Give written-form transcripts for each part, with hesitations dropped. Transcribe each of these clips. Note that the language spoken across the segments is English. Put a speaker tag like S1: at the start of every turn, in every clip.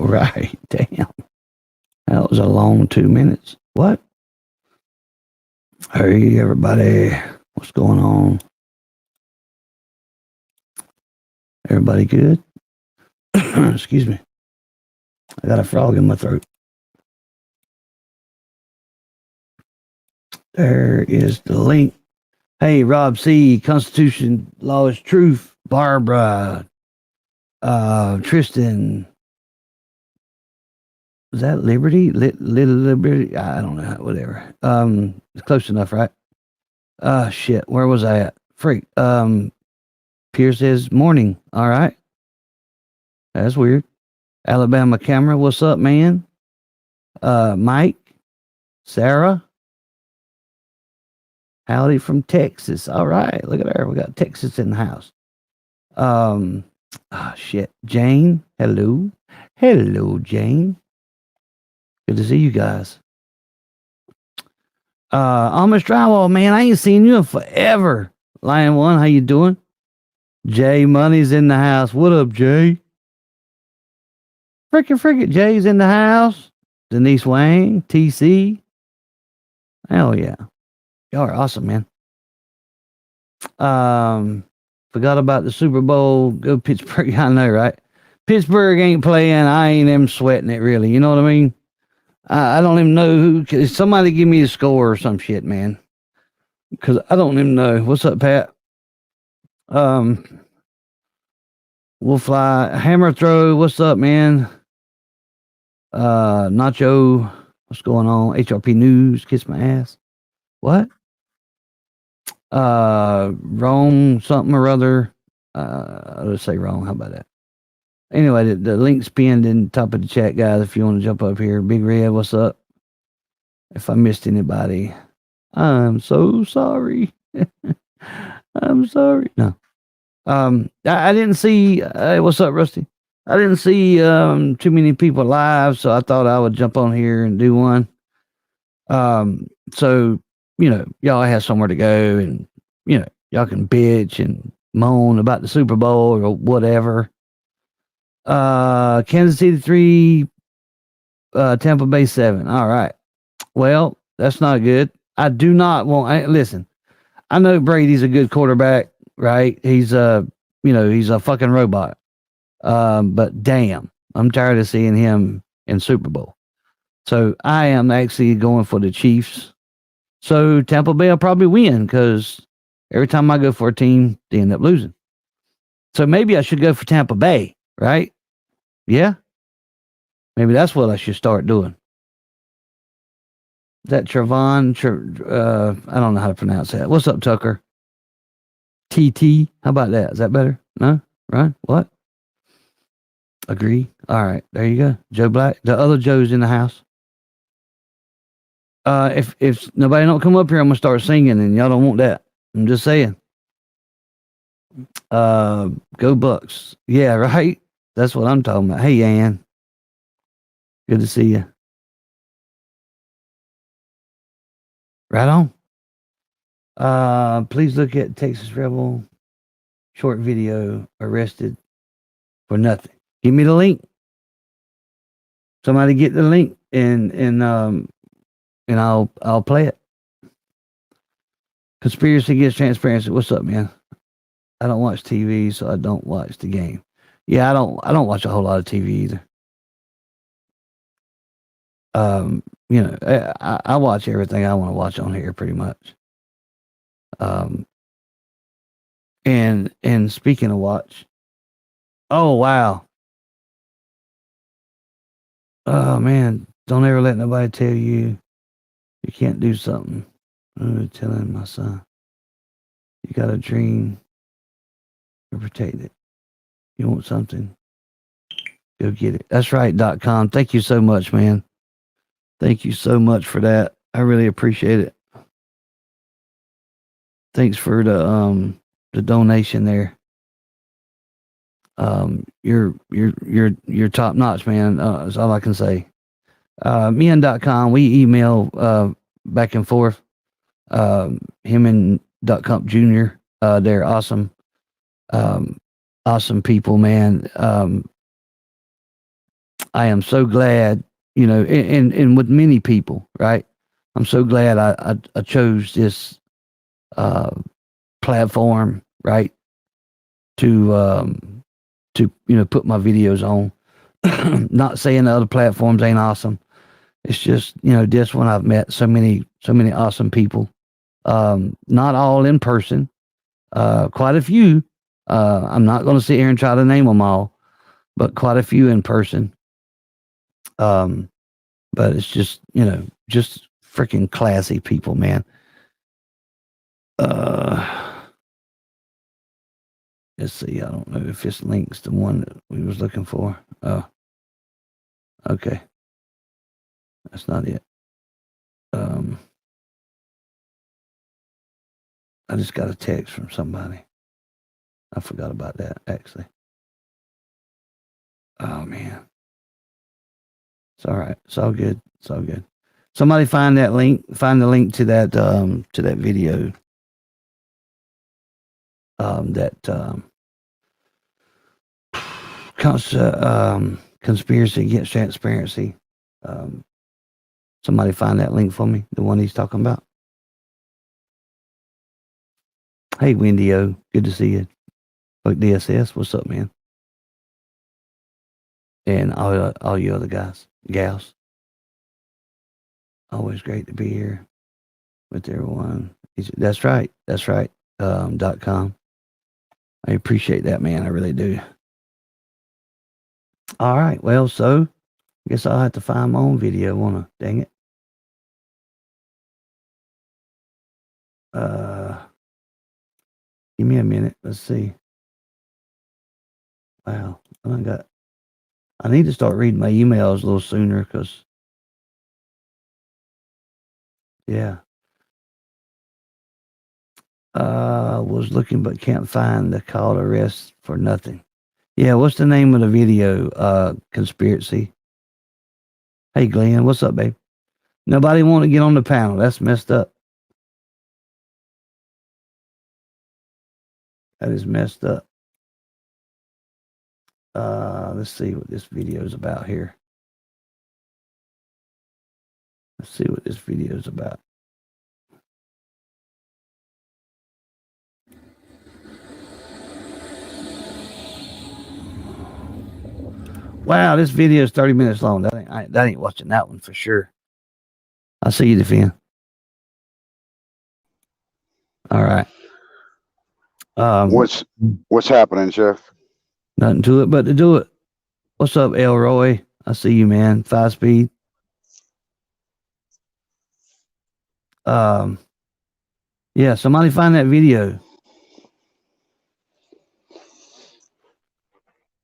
S1: right. Damn. That was a long 2 minutes. What? Hey, everybody. What's going on? Everybody good? Excuse me. I got a frog in my throat. There is the link. Hey, Rob C., Constitution, Law is Truth, Barbara, Tristan. Was that Liberty? Little Liberty? I don't know. Whatever. It's close enough, right? Shit. Where was I at? Freak. Pierce says morning. All right. That's weird. Alabama Camera. What's up, man? Mike, Sarah. Howdy from Texas. All right. Look at her. We got Texas in the house. Shit. Jane. Hello. Hello, Jane. Good to see you guys. Amish Drywall, man. I ain't seen you in forever. Lion One, how you doing? Jay Money's in the house. What up, Jay? Frickin' Jay's in the house. Denise Wang, TC. Hell yeah. Y'all are awesome, man. Forgot about the Super Bowl. Go Pittsburgh. I know, right? Pittsburgh ain't playing. I ain't even sweating it, really. You know what I mean? I don't even know who. Somebody give me a score or some shit, man. Because I don't even know. What's up, Pat? We'll fly. Hammer throw. What's up, man? Nacho. What's going on? HRP News. Kiss my ass. What? Wrong something or other. Let's say wrong. How about that? Anyway, the link's pinned in the top of the chat, guys, if you want to jump up here. Big Red, what's up? If I missed anybody, I'm so sorry. I'm sorry. No. I didn't see, what's up, Rusty? I didn't see too many people live, so I thought I would jump on here and do one. So, you know, y'all have somewhere to go and, you know, y'all can bitch and moan about the Super Bowl or whatever. Kansas City 3, Tampa Bay 7. All right. Well, that's not good. I do not want, listen, I know Brady's a good quarterback, right? He's he's a fucking robot. But damn, I'm tired of seeing him in Super Bowl. So I am actually going for the Chiefs. So Tampa Bay will probably win because every time I go for a team, they end up losing. So maybe I should go for Tampa Bay, right? Yeah. Maybe that's what I should start doing. Is that Trevon? I don't know how to pronounce that. What's up, Tucker? TT. How about that? Is that better? No? Right? What? Agree. All right. There you go. Joe Black. The other Joe's in the house. If nobody don't come up here, I'm gonna start singing, and y'all don't want that. I'm just saying. Go Bucks. Yeah, right. That's what I'm talking about. Hey, Ann. Good to see you. Right on. Please look at Texas Rebel short video arrested for nothing. Give me the link. Somebody get the link and I'll play it. Conspiracy against transparency. What's up, man? I don't watch TV, so I don't watch the game. Yeah, I don't watch a whole lot of TV either. I watch everything I want to watch on here pretty much. And speaking of watch, oh wow. Oh man, don't ever let nobody tell you can't do something. I'm telling my son, you got a dream, you protect it. You want something, go get it. That's right, .com. Thank you so much, man. Thank you so much for that. I really appreciate it. Thanks for the donation there. You're top notch, man. That's all I can say. Me.com, we email back and forth. Him and .comp Jr. They're awesome. Awesome people, man. I am so glad, you know, and with many people, right? I'm so glad I chose this platform, right, to you know put my videos on. Not saying the other platforms ain't awesome. It's just you know this one I've met so many awesome people. Not all in person. Quite a few. I'm not going to sit here and try to name them all, but quite a few in person. But it's just you know just freaking classy people, man. Let's see. I don't know if this links to one that we was looking for. Oh, okay. That's not it. I just got a text from somebody. I forgot about that actually. Oh man. It's all right. It's all good. It's all good. Somebody find that link. Find the link to that video. Conspiracy against transparency. Somebody find that link for me. The one he's talking about. Hey, Wendy O. Good to see you. Like DSS. What's up, man? And all you other guys, gals. Always great to be here with everyone. That's right. That's right. .com. I appreciate that, man. I really do. All right. Well, so I guess I'll have to find my own video, won't I? Dang it. Give me a minute. Let's see. Wow. I need to start reading my emails a little sooner because, yeah. Was looking but can't find the call to arrest for nothing. Yeah, what's the name of the video? Conspiracy. Hey, Glenn, what's up, babe? Nobody want to get on the panel. That's messed up. That is messed up. Let's see what this video is about here. Let's see what this video is about. Wow, this video is 30 minutes long. That ain't watching that one for sure. I'll see you, Defend. All right.
S2: What's happening, Jeff?
S1: Nothing to it but to do it. What's up, Elroy? I see you, man. 5 speed. Yeah, somebody find that video.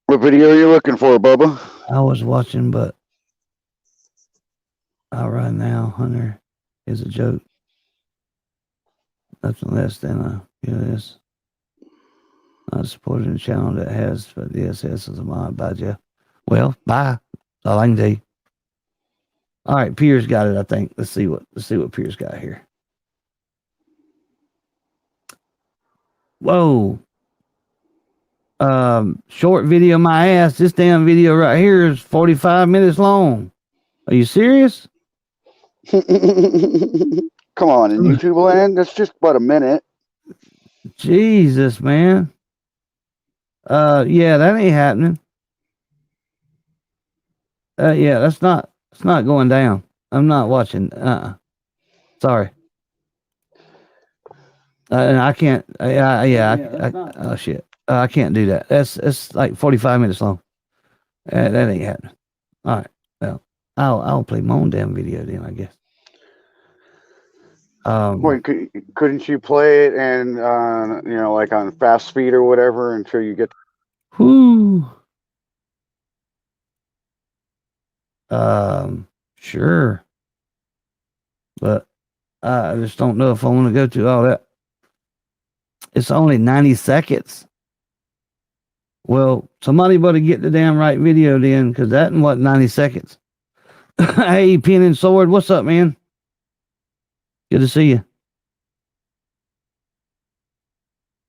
S2: What video are you looking for, Bubba?
S1: I was watching, but right now, Hunter is a joke. Nothing less than this. Not supporting a channel that has but the SS as a mod. Bye, Jeff. Well, bye. That's all I can do. All right, Pierce got it, I think. Let's see what Pierce got here. Whoa. Short video my ass. This damn video right here is 45 minutes long. Are you serious?
S2: Come on, in YouTube land, that's just about a minute.
S1: Jesus, man. Yeah, that ain't happening. Yeah, it's not going down. I'm not watching. Sorry. And I can't. Oh shit. I can't do that. It's like 45 minutes long. That ain't happening. All right. Well, I'll play my own damn video then, I guess.
S2: Wait, couldn't you play it and like on fast speed or whatever until you get?
S1: Whoo. Sure. But I just don't know if I want to go through all that. It's only 90 seconds. Well, somebody better get the damn right video then, because that in what 90 seconds. Hey, Pen and Sword, what's up, man? Good to see you.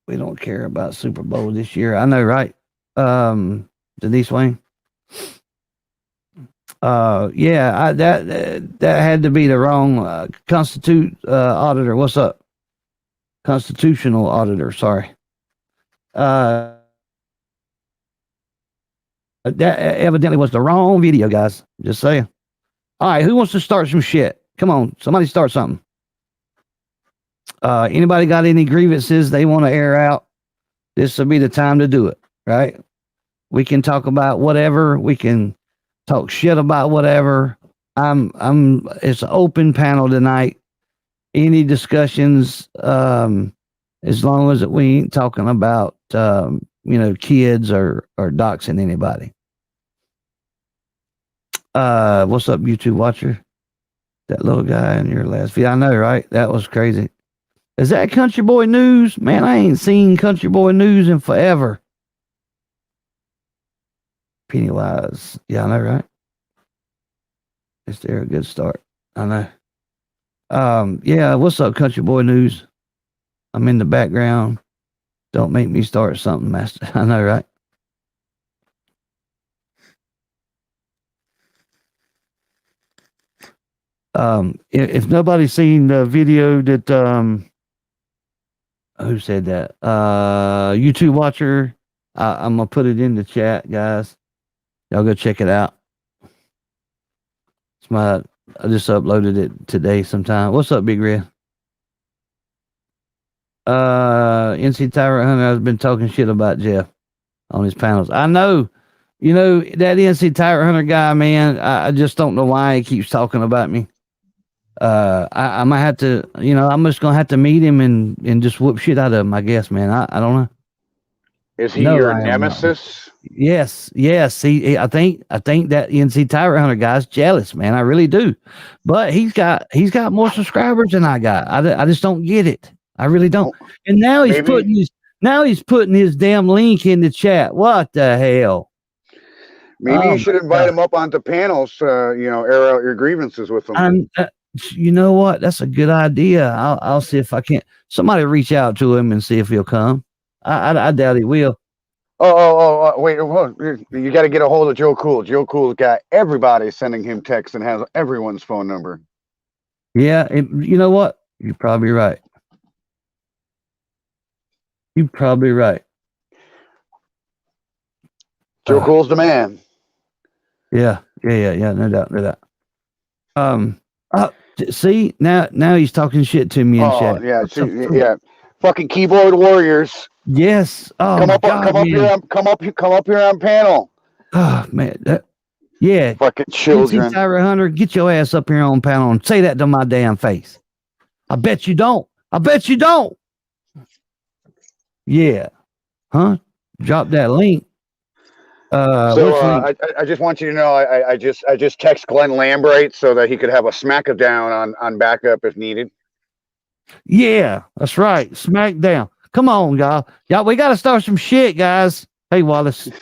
S1: We don't care about Super Bowl this year. I know, right? Denise Wayne. Yeah, that had to be the wrong auditor. What's up? Constitutional auditor. Sorry. That evidently was the wrong video, guys. Just saying. All right, who wants to start some shit? Come on, somebody start something. Anybody got any grievances they want to air out? This will be the time to do it, right? We can talk about whatever. We can talk shit about whatever. It's an open panel tonight. Any discussions, as long as we ain't talking about, kids or doxing anybody. What's up, YouTube watcher? That little guy in your last video. I know, right? That was crazy. Is that Country Boy News? Man, I ain't seen Country Boy News in forever. Pennywise. Yeah, I know, right? Is there a good start? I know. Yeah, what's up, Country Boy News? I'm in the background. Don't make me start something, Master. I know, right? If nobody's seen the video that who said that? YouTube watcher. I'm gonna put it in the chat, guys. Y'all go check it out. I just uploaded it today sometime. What's up, Big Red? NC Tyrant Hunter has been talking shit about Jeff on his panels. I know, that NC Tyrant Hunter guy, man. I just don't know why he keeps talking about me. I might have to, I'm just gonna have to meet him and just whoop shit out of him, I guess, man. I don't know.
S2: Is he your nemesis?
S1: Yes. I think that NC Tyrant Hunter guy's jealous, man. I really do. But he's got more subscribers than I got. I just don't get it. I really don't. And now he's putting his damn link in the chat. What the hell?
S2: Maybe you should invite him up onto panels, air out your grievances with him.
S1: You know what? That's a good idea. I'll see if I can. Somebody reach out to him and see if he'll come. I doubt he will.
S2: Wait. You got to get a hold of Joe Cool. Joe Cool's got everybody sending him texts and has everyone's phone number.
S1: Yeah. You know what? You're probably right. Joe
S2: Cool's the man.
S1: Yeah. No doubt. See, now he's talking shit to me in chat.
S2: Yeah. Fucking keyboard warriors.
S1: Yes. Oh, come
S2: up here on panel.
S1: Oh man. Yeah.
S2: Fucking children.
S1: Tyrant Hunter, get your ass up here on panel and say that to my damn face. I bet you don't. Yeah. Huh? Drop that link.
S2: I just want you to know I just text Glenn Lambright so that he could have a Smackdown on backup if needed.
S1: Yeah, that's right. Smackdown. Come on, y'all. We got to start some shit, guys. Hey,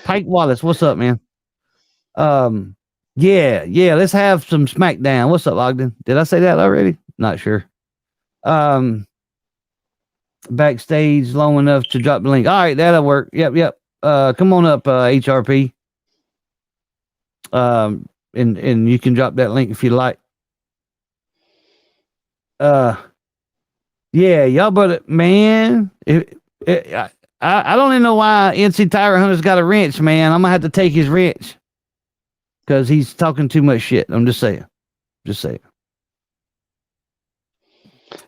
S1: Pike Wallace, what's up, man? Yeah. Let's have some Smackdown. What's up, Ogden? Did I say that already? Not sure. Backstage long enough to drop the link. All right, that'll work. Yep. Come on up, HRP. And you can drop that link if you like. Yeah, y'all, but man, I don't even know why NC Tyrant Hunter's got a wrench, man. I'm gonna have to take his wrench because he's talking too much shit. I'm just saying.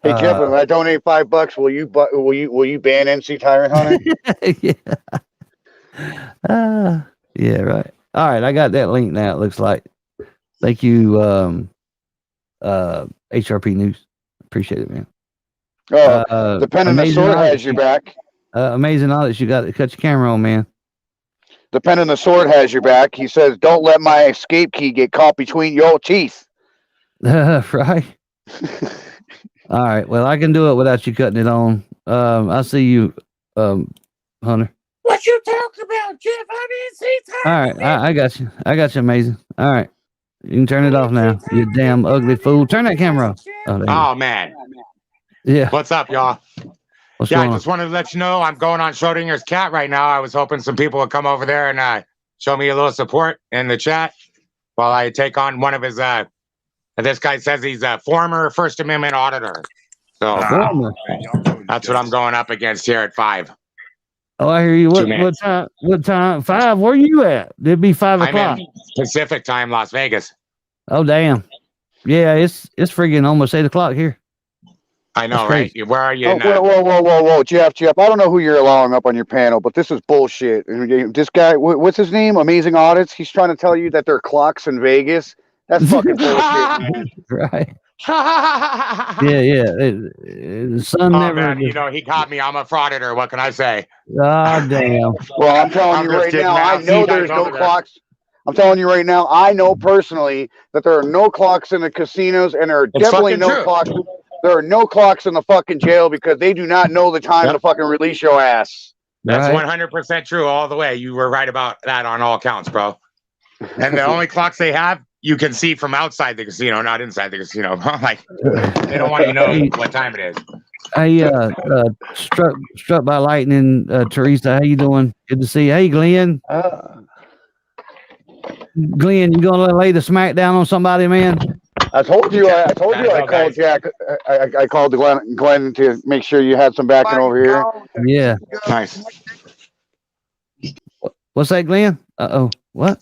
S1: Hey,
S2: Jeff, if I donate $5, will you ban NC Tyrant Hunter?
S1: Yeah, right. All right, I got that link now. It looks like. Thank you, HRP News. Appreciate it, man.
S2: The pen and the sword has your back.
S1: Amazing Audit, you got to cut your camera on, man.
S2: The pen and the sword has your back. He says, "Don't let my escape key get caught between your teeth."
S1: Right. All right. Well, I can do it without you cutting it on. I see you, Hunter.
S3: What you talking about, Jeff? I didn't see time.
S1: All right, I got you. Amazing. All right, you can turn it off now. You damn ugly fool. Turn that camera off.
S3: Oh man.
S1: Yeah.
S3: What's up, y'all?
S1: What's
S3: I
S1: going
S3: just wanted to let you know I'm going on Schrodinger's cat right now. I was hoping some people would come over there and show me a little support in the chat. while I take on one of his. This guy says he's a former First Amendment auditor. So
S1: Former.
S3: that's what I'm going up against here at 5.
S1: Oh, I hear you.
S3: 2 minutes.
S1: What time? 5? Where you at? It'd be 5
S3: I'm
S1: o'clock.
S3: in Pacific time, Las Vegas.
S1: Oh, damn. Yeah, it's freaking almost 8 o'clock here.
S3: I know,
S1: That's
S3: right?
S1: crazy.
S3: Where are you?
S2: Oh, whoa, Jeff. I don't know who you're allowing up on your panel, but this is bullshit. This guy, what's his name? Amazing Audits. He's trying to tell you that there are clocks in Vegas. That's fucking bullshit, man.
S1: Right.
S3: yeah.
S1: The sun
S3: Oh,
S1: never.
S3: man, he caught me. I'm a frauditor. What can I say?
S1: Ah, damn.
S2: Well, I'm telling you
S3: just
S2: right
S3: kidding,
S2: now,
S3: man.
S2: I
S3: I'll see
S2: know
S3: you guys
S2: there's no
S3: over there.
S2: clocks. I'm telling you right now, I know personally that there are no clocks in the casinos, and there are
S3: It's
S2: definitely
S3: fucking
S2: no
S3: true.
S2: clocks. There are no clocks in the fucking jail because they do not know the time to fucking release your ass.
S3: That's
S1: Right.
S3: 100% true all the way. You were right about that on all counts, bro. And the only clocks they have, you can see from outside the casino, not inside the casino. Like, they don't want you to know what time it is.
S1: Hey, struck by lightning, Teresa. How you doing? Good to see you. Hey, Glenn. Glenn, you gonna lay the smackdown on somebody, man?
S2: I told you. I called Jack. I called Glenn to make sure you had some backing over here.
S1: Yeah.
S3: Nice.
S1: What's that, Glenn? Uh-oh. What?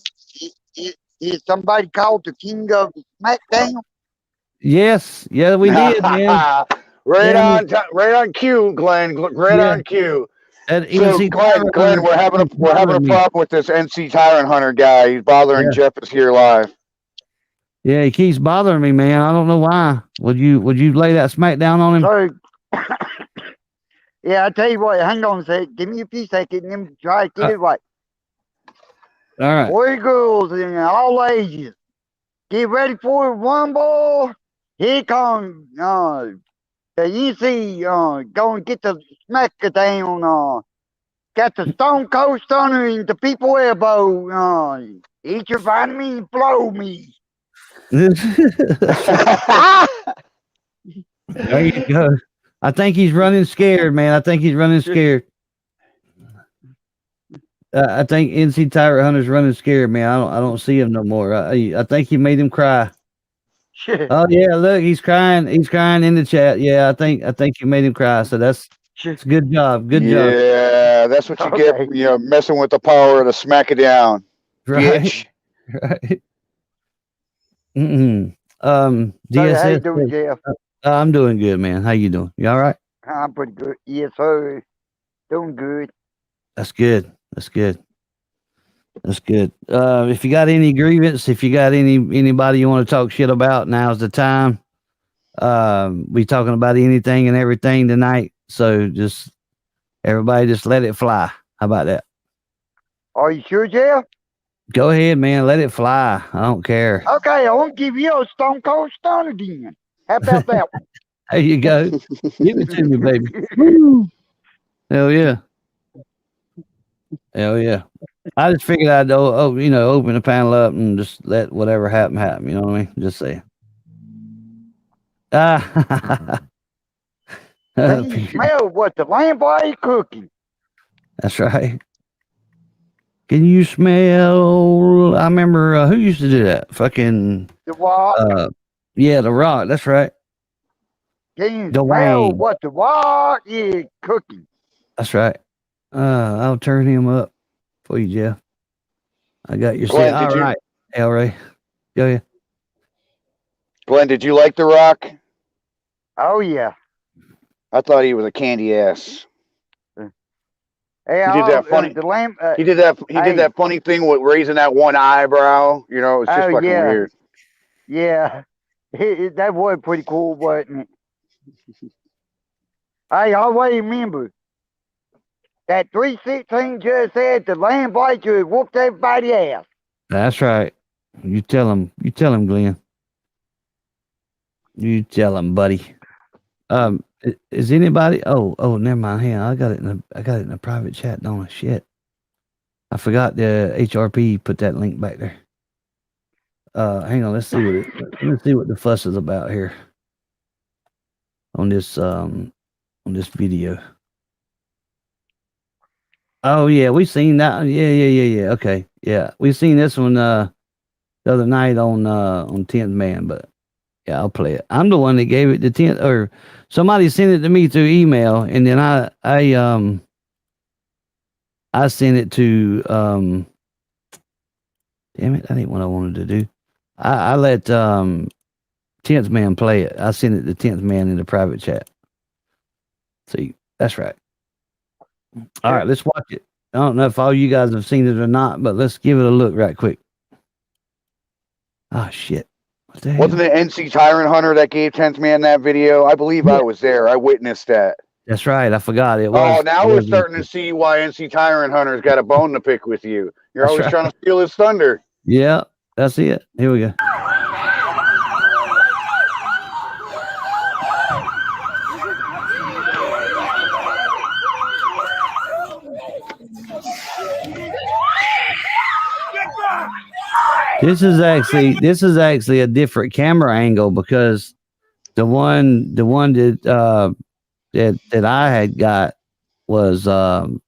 S4: Is somebody called the King of Smackdown?
S1: Yes. Yeah, we did, man.
S2: Right on cue, Glenn. Right on cue.
S1: At
S2: So,
S1: NC
S2: Glenn, we're having a problem with this NC Tyrant Hunter guy. He's bothering Jeff is here live.
S1: Yeah, he keeps bothering me, man. I don't know why. Would you lay that smackdown on him?
S4: So, yeah, I tell you what, hang on a sec. Give me a few seconds and then try to get it right.
S1: All right.
S4: Boy, girls in all ages, get ready for a rumble. Here comes the NC going to get the Smackdown. Got the Stone Cold Stunner and the people elbow. Eat your vitamin and blow me.
S1: There you go. I think he's running scared, man. I think he's running scared. I think NC Tyrant Hunter's running scared, man. I don't see him no more. I think he made him cry.
S4: Shit.
S1: Oh yeah, look, he's crying. He's crying in the chat. Yeah, I think you made him cry. So that's good job. Good job.
S2: Yeah, that's what you get. You know, messing with the power of the Smackdown.
S1: Right.
S2: Bitch.
S1: Right. DSS.
S4: How you doing, Jeff?
S1: I'm doing good, man. How you doing? You all right?
S4: I'm pretty good. Yes, sir. Doing good.
S1: That's good. That's good. That's good. If you got any grievance, if you got anybody you want to talk shit about, now's the time. We talking about anything and everything tonight. So everybody just let it fly. How about that?
S4: Are you sure, Jeff?
S1: Go ahead, man. Let it fly. I don't care.
S4: Okay, I won't give you a Stone Cold Stunner then. How about that one?
S1: There you go. Give it to me, baby. Woo. Hell yeah. Hell yeah. I just figured I'd open the panel up and just let whatever happen. You know what I mean? Just say.
S4: Can you smell what the lamb cooking?
S1: That's right. Can you smell? I remember who used to do that? Fucking
S4: The Rock.
S1: Yeah, The Rock. That's right.
S4: Can you
S1: Dwayne.
S4: smell what the Rock is cooking?
S1: That's right. I'll turn him up for you, Jeff. I got your
S2: Glenn,
S1: all right, El Ray. Go ahead.
S2: Glenn, did you like The Rock?
S4: Oh yeah.
S2: I thought he was a candy ass.
S4: Hey,
S2: He did that funny.
S4: The lamb.
S2: He did that funny thing with raising that one eyebrow. You know, it's just fucking weird.
S4: Yeah, that was pretty cool, wasn't it? I always remember that 316 just said the lamb should whooped everybody's ass.
S1: That's right. You tell him, Glenn. You tell him, buddy. Is anybody? Oh, never mind. Hang on, I got it in a private chat. Don't I? Shit. I forgot the HRP put that link back there. Hang on. Let's see what the fuss is about here on this video. Oh yeah, we seen that. Yeah. Okay, yeah, we seen this one. the other night on 10th Man, but yeah, I'll play it. I'm the one that gave it to 10th, or somebody sent it to me through email, and then I sent it to damn it, that ain't what I wanted to do. I let 10th Man play it. I sent it to 10th Man in the private chat. See, that's right. All right, let's watch it. I don't know if all you guys have seen it or not, but let's give it a look right quick. Oh shit. What the hell?
S2: Wasn't it NC Tyrant Hunter that gave 10th Man that video? I believe I was there. I witnessed that.
S1: That's right. I forgot it was.
S2: Oh, now we're starting to see why NC Tyrant Hunter's got a bone to pick with you. You're
S1: That's
S2: always
S1: right.
S2: trying to steal his thunder.
S1: Yeah, that's it. Here we go. This is actually a different camera angle because the one that that I had got was
S2: From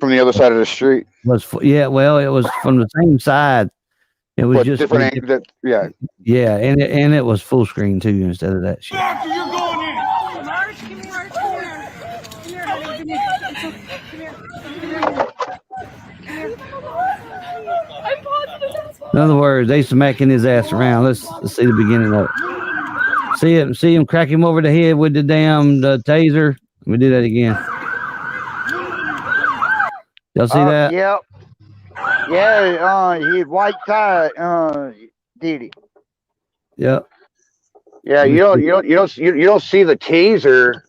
S2: the other side of the street.
S1: yeah, well, it was from the same side. It was
S2: But
S1: just
S2: different angle. Yeah.
S1: yeah, and it was full screen too instead of that shit. In other words, they smacking his ass around. Let's see the beginning of it. See him crack him over the head with the damn taser. Let me do that again. Y'all see that?
S4: Yep. Yeah, he had white tie, did it.
S1: Yep.
S2: Yeah, you don't see the taser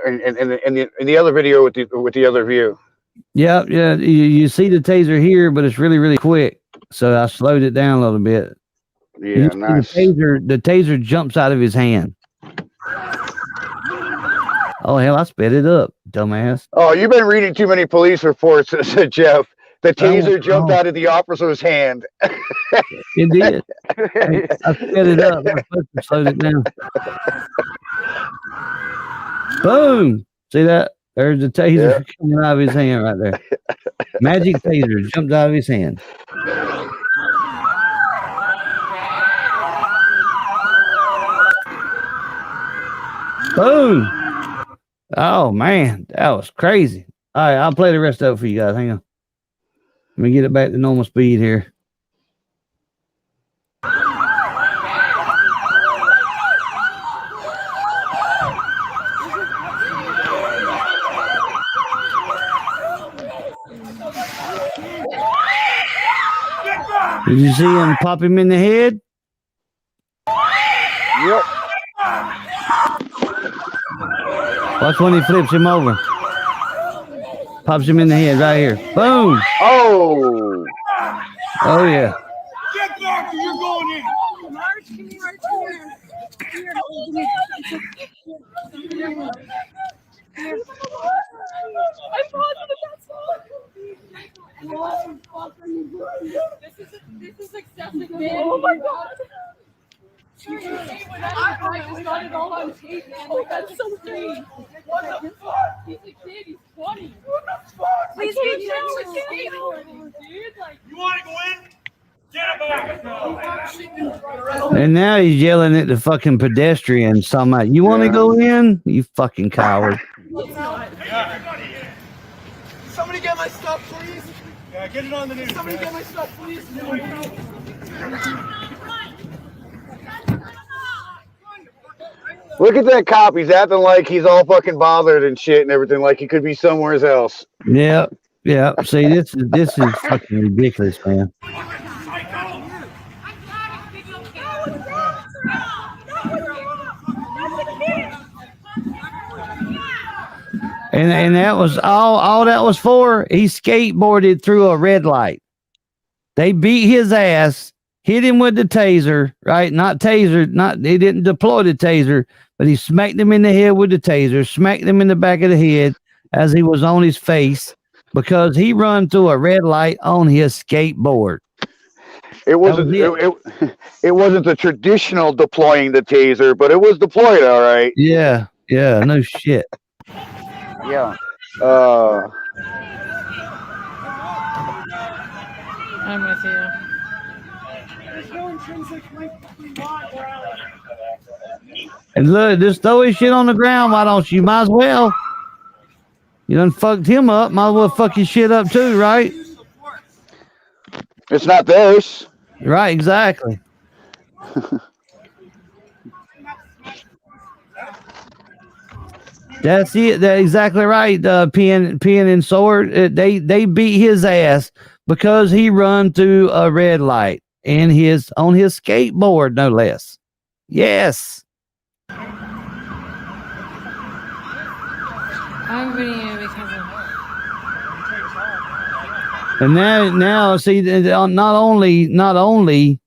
S2: in the other video with the other view.
S1: Yep. Yeah. You see the taser here, but it's really, really quick. So I slowed it down a little bit.
S2: Yeah, nice.
S1: The taser jumps out of his hand. Oh hell, I sped it up, dumbass.
S2: Oh, you've been reading too many police reports, said Jeff. The taser jumped out of the officer's hand.
S1: It did. I sped it up. I was supposed to slow it down. Boom! See that? There's the taser coming out of his hand right there. Magic taser jumped out of his hand. Boom! Oh man, that was crazy. All right, I'll play the rest of it for you guys. Hang on. Let me get it back to normal speed here. Did you see him pop him in the head?
S2: Yep.
S1: Watch when he flips him over. Pops him in the head right here. Boom!
S2: Oh!
S1: Oh, yeah.
S5: Get back! You're going in! March, come here, I'm positive that's all. This is excessive. Oh my god! I just got it all on tape, man. Oh, that's so strange. What the fuck? He's a kid. He's 20. What the fuck? Please get dude. Like, you want to go in? Get back.
S1: And now he's yelling at the fucking pedestrians. Talking about, you want to go in? You fucking coward.
S5: Somebody get my stuff, please. Yeah, get it on the news. Somebody get my stuff, please.
S2: Look at that cop. He's acting like he's all fucking bothered and shit and everything, like he could be somewhere else.
S1: Yeah, yeah. See, this is fucking ridiculous, man. And that was all that was for. He skateboarded through a red light. They beat his ass, hit him with the taser, right? They didn't deploy the taser, but he smacked him in the head with the taser, smacked him in the back of the head as he was on his face because he run through a red light on his skateboard.
S2: It wasn't it wasn't the traditional deploying the taser, but it was deployed all right.
S1: Yeah, no shit.
S4: Yeah.
S6: I'm with you.
S5: There's no intrinsic link between law and morality.
S1: And look, just throw his shit on the ground. Why don't you? Might as well. You done fucked him up. Might as well fuck his shit up too, right?
S2: It's not theirs.
S1: Right, exactly. That's it. That's exactly right. Pen and sword. They beat his ass because he run through a red light and on his skateboard, no less. Yes.
S6: I'm video because of
S1: And now, see, not only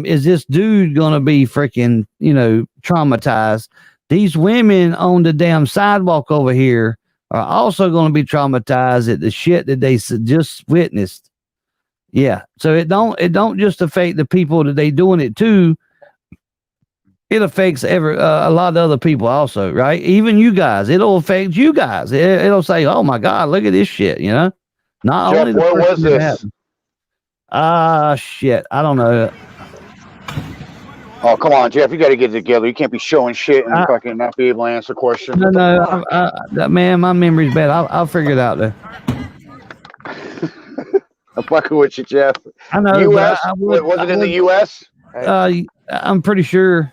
S1: is this dude gonna be freaking, traumatized. These women on the damn sidewalk over here are also going to be traumatized at the shit that they just witnessed. Yeah, so it don't just affect the people that they doing it to. It affects a lot of other people also, right? Even you guys. It'll affect you guys. It'll say, "Oh my God, look at this shit," Not
S2: Jeff,
S1: only the
S2: where was
S1: person that
S2: this?
S1: happened. Shit, I don't know.
S2: Oh, come on, Jeff. You got to get it together. You can't be showing shit and fucking not be able to answer questions.
S1: No, man, my memory's bad. I'll figure it out though.
S2: I'm fucking with you, Jeff.
S1: I know.
S2: U.S. Was it in the U.S.?
S1: I'm pretty sure.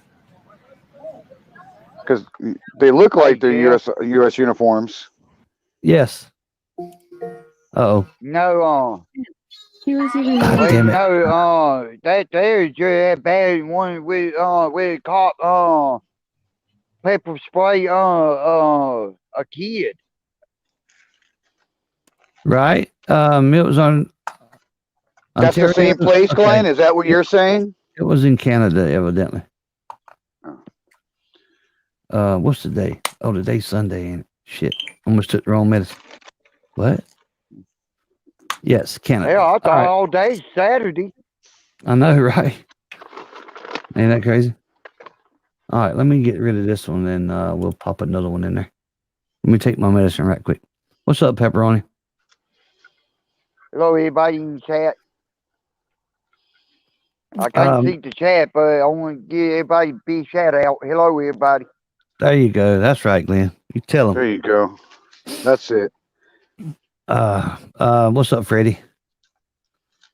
S2: Because they look like they're U.S. uniforms.
S1: Yes. Uh-oh.
S4: No,
S6: he was even
S1: God damn it.
S4: no, that there's just that bad one with caught pepper spray a kid.
S1: Right? It was on
S2: That's the same place, Glenn? Okay. Is that what you're saying?
S1: It was in Canada, evidently. What's the day? Oh, today's Sunday, ain't it? Shit. Almost took the wrong medicine. What? Yes, Canada.
S4: Yeah, I thought all day Saturday.
S1: I know, right? Ain't that crazy? All right, let me get rid of this one, then we'll pop another one in there. Let me take my medicine right quick. What's up, Pepperoni?
S4: Hello, everybody in the chat. I can't see the chat, but I want to give everybody a big shout out. Hello, everybody.
S1: There you go. That's right, Glenn. You tell them.
S2: There you go. That's it.
S1: What's up, Freddie?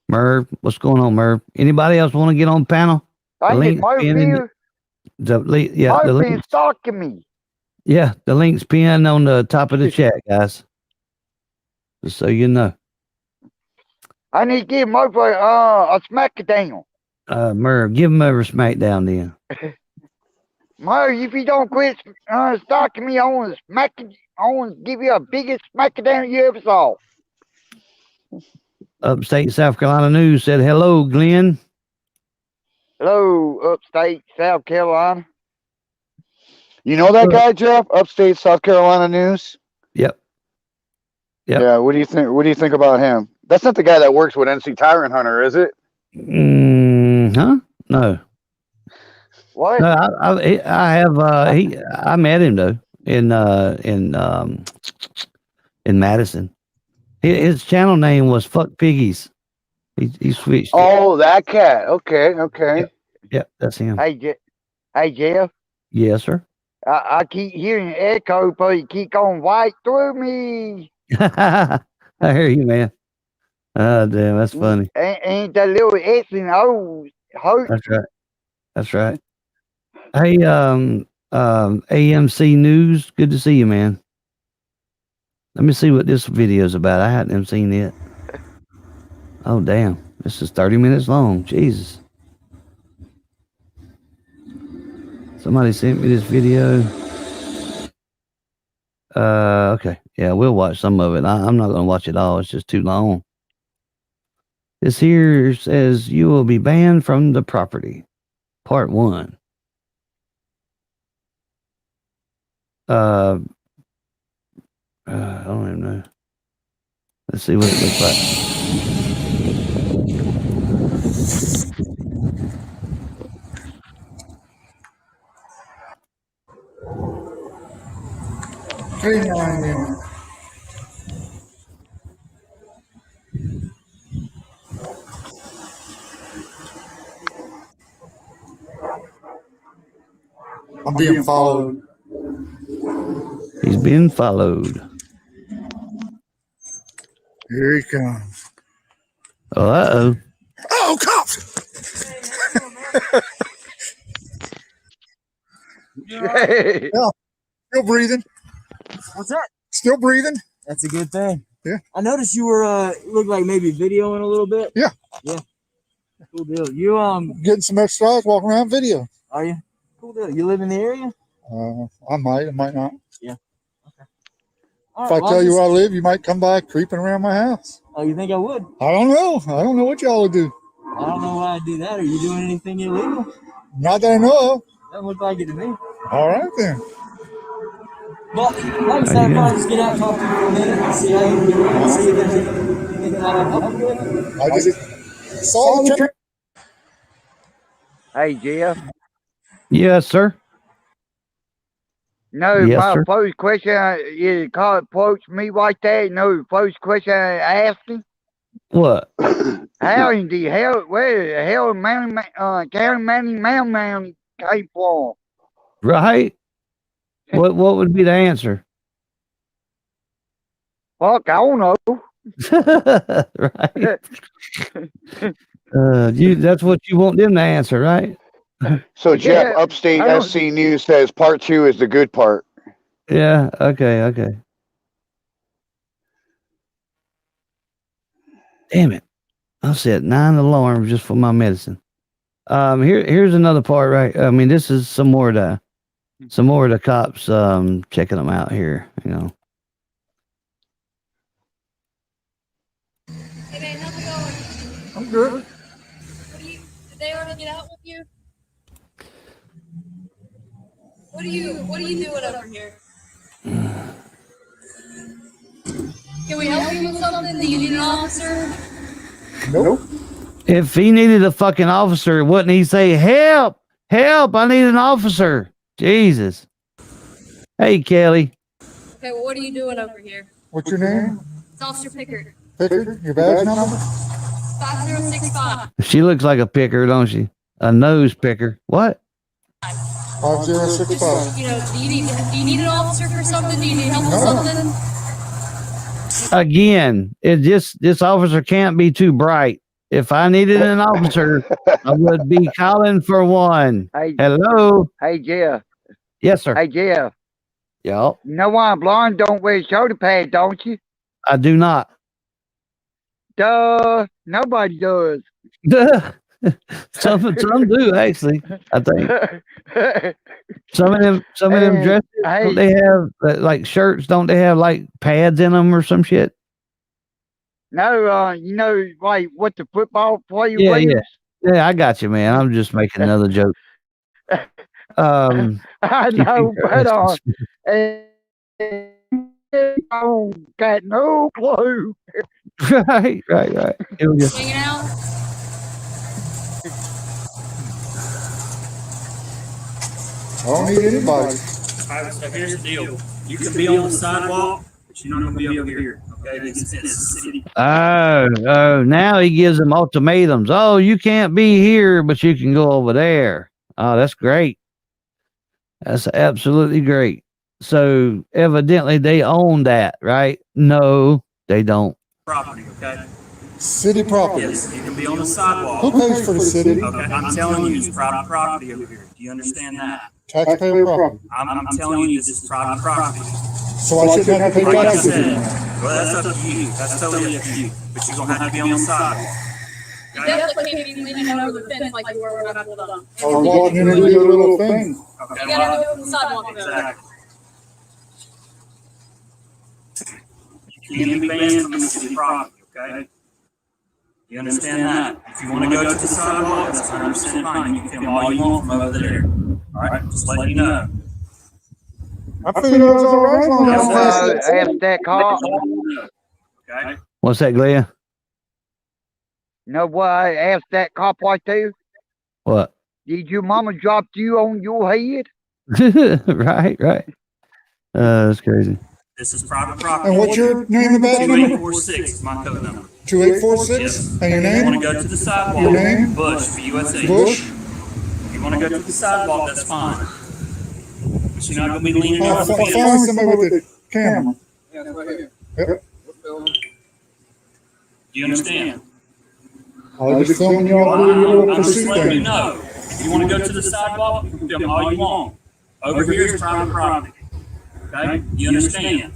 S1: Merv, what's going on, Merv? Anybody else want to get on the panel?
S4: I get Merv here. Merv been stalking me.
S1: Yeah, the link's pinned on the top of the chat, guys. Just so you know.
S4: I need to give Merv a Smackdown.
S1: Merv, give him a Smackdown then.
S4: Merv, if you don't quit stalking me, I want to give you a biggest Smackdown you ever saw.
S1: Upstate South Carolina News said, hello, Glenn.
S4: Hello, Upstate South Carolina.
S2: You know that guy, Jeff? Upstate South Carolina News?
S1: Yep.
S2: Yeah, what do you think? What do you think about him? That's not the guy that works with NC Tyrant Hunter, is it?
S1: Huh? No.
S4: What?
S1: No, I have I met him though in Madison. His channel name was Fuck Piggies. He switched.
S2: Oh, that cat. Okay.
S1: Yep, that's him.
S4: Hey, Jeff.
S1: Yes, sir.
S4: I keep hearing an echo, but you keep going right through me.
S1: I hear you, man. Oh, damn, that's funny.
S4: Ain't that little S and O hurt?
S1: That's right. Hey, AMC News, good to see you, man. Let me see what this video's about. I hadn't even seen it. Oh, damn. This is 30 minutes long. Jesus. Somebody sent me this video. Okay. Yeah, we'll watch some of it. I'm not going to watch it all. It's just too long. This here says you will be banned from the property. Part 1. I don't even know. Let's see what it looks like.
S7: I'm being followed.
S1: He's being followed.
S7: Here he comes.
S1: Uh-oh.
S7: Oh, cops!
S4: Hey.
S7: Still breathing.
S8: What's that?
S7: Still breathing.
S8: That's a good thing.
S7: Yeah.
S8: I noticed you were looked like maybe videoing a little bit.
S7: Yeah.
S8: Yeah. Cool deal. You
S7: Getting some exercise, walking around video.
S8: are you? Cool deal. You live in the area?
S7: I might not.
S8: Yeah. Okay.
S7: If I tell you where I live, you might come by creeping around my house.
S8: Oh, you think I would?
S7: I don't know. I don't know what y'all would do.
S8: I don't know why I do that. Are you doing anything illegal?
S7: Not that I know of.
S8: Doesn't look like it to me.
S7: All right then.
S8: Well, like I said, I'll just get out and talk to you for a minute and see how you're doing. See if there's anything that I can help you with.
S7: I just saw the trip.
S4: Hey, Jeff.
S1: Yes, sir.
S4: No,
S1: Yes,
S4: my
S1: sir.
S4: first question is called approach me like that. No, first question I asked him.
S1: What?
S4: How in the hell, where the hell County Mountain came from?
S1: Right? What would be the answer?
S4: Fuck, I don't know.
S1: Right. That's what you want them to answer, right?
S2: So Jeff,
S4: Yeah,
S2: Upstate
S4: I don't-
S2: SC News says part 2 is the good part.
S1: Yeah, okay. Damn it. I set 9 alarms just for my medicine. Here's another part, right? I mean, this is some more of the cops checking them out here, you know.
S5: Hey man, how's it going?
S7: I'm good.
S5: Did they already get out with you? What are you doing over here? Can we help you with something? Do you need an officer?
S7: Nope.
S1: If he needed a fucking officer, wouldn't he say, help, I need an officer? Jesus. Hey, Kelly.
S5: Okay, well, what are you doing over here?
S7: What's your name?
S5: It's Officer Pickard.
S7: Pickard? Your badge number?
S5: 5065.
S1: She looks like a picker, don't she? A nose picker. What?
S7: 5065.
S5: You know, do you need an officer for something? Do you need help with
S7: No.
S5: something?
S1: Again, this officer can't be too bright. If I needed an officer, I would be calling for one.
S4: Hey,
S1: Hello?
S4: hey, Jeff.
S1: Yes, sir.
S4: Hey, Jeff.
S1: Yup.
S4: You know why blonde don't wear shoulder pads, don't you?
S1: I do not.
S4: Duh. Nobody does.
S1: some do actually. I think some of them
S4: Hey,
S1: dresses,
S4: hey.
S1: don't they have like shirts? Don't they have like pads in them or some shit?
S4: No, you know, like what the football player
S1: Yeah,
S4: wears?
S1: Yeah, I got you, man. I'm just making another joke.
S4: I
S1: keep
S4: know, but
S1: interested.
S4: I don't got no clue.
S1: right. Here we go.
S5: Hanging out?
S7: I don't need anybody.
S9: All right, so here's the deal. You can be on the sidewalk, but you're not going to be over here. Okay, it's city.
S1: Oh, now he gives them ultimatums. Oh, you can't be here, but you can go over there. Oh, that's great. That's absolutely great. So evidently they own that, right? No, they don't.
S9: Property, okay?
S7: City property.
S9: Yes, you can be on the sidewalk.
S7: Who pays for the city?
S9: Okay, I'm telling you, it's private property over here. Do you understand that?
S7: Taxpayer property.
S9: I'm telling you, this is private property.
S7: So I shouldn't have to pay
S9: Like I
S7: taxes
S9: said,
S7: anymore.
S9: well, that's up to you. That's totally up to you. But you're going to have to be on the sidewalk.
S5: You definitely can't be leaning over the fence like you were when I pulled up.
S7: I was walking in and do a little thing.
S9: Okay,
S5: You gotta do it on the sidewalk. though.
S9: exactly. You can't be banned from the city property, okay? You understand that? If you want to go to the sidewalk, that's 100% fine. You can film all you want from over there. All right, just let you know.
S7: I figured it was all right. as long as I
S4: No,
S7: don't pass
S4: ask that cop.
S9: Okay?
S1: What's that, Glenn?
S4: Know what I asked that cop right there?
S1: What?
S4: Did your mama drop you on your head?
S1: right. That's crazy.
S9: This is private property.
S7: And what's your name and badge number?
S9: 2846 is my code number.
S7: 2846?
S9: Yes.
S7: And your
S9: If you want
S7: name?
S9: to go to the sidewalk,
S7: Your name?
S9: Bush for USA.
S7: Bush?
S9: If you want to go to the sidewalk, that's fine. But you're not going to be leaning
S7: I'll
S9: over the
S7: find
S9: fence.
S7: somebody with the camera.
S10: Yeah, it's right here.
S7: Yep.
S9: Do you understand?
S7: I'll just film you all do your little
S9: I'm just
S7: pursuit
S9: letting you
S7: thing.
S9: know. If you want to go to the sidewalk, you can film all you want. Over here is private property. Okay? You understand?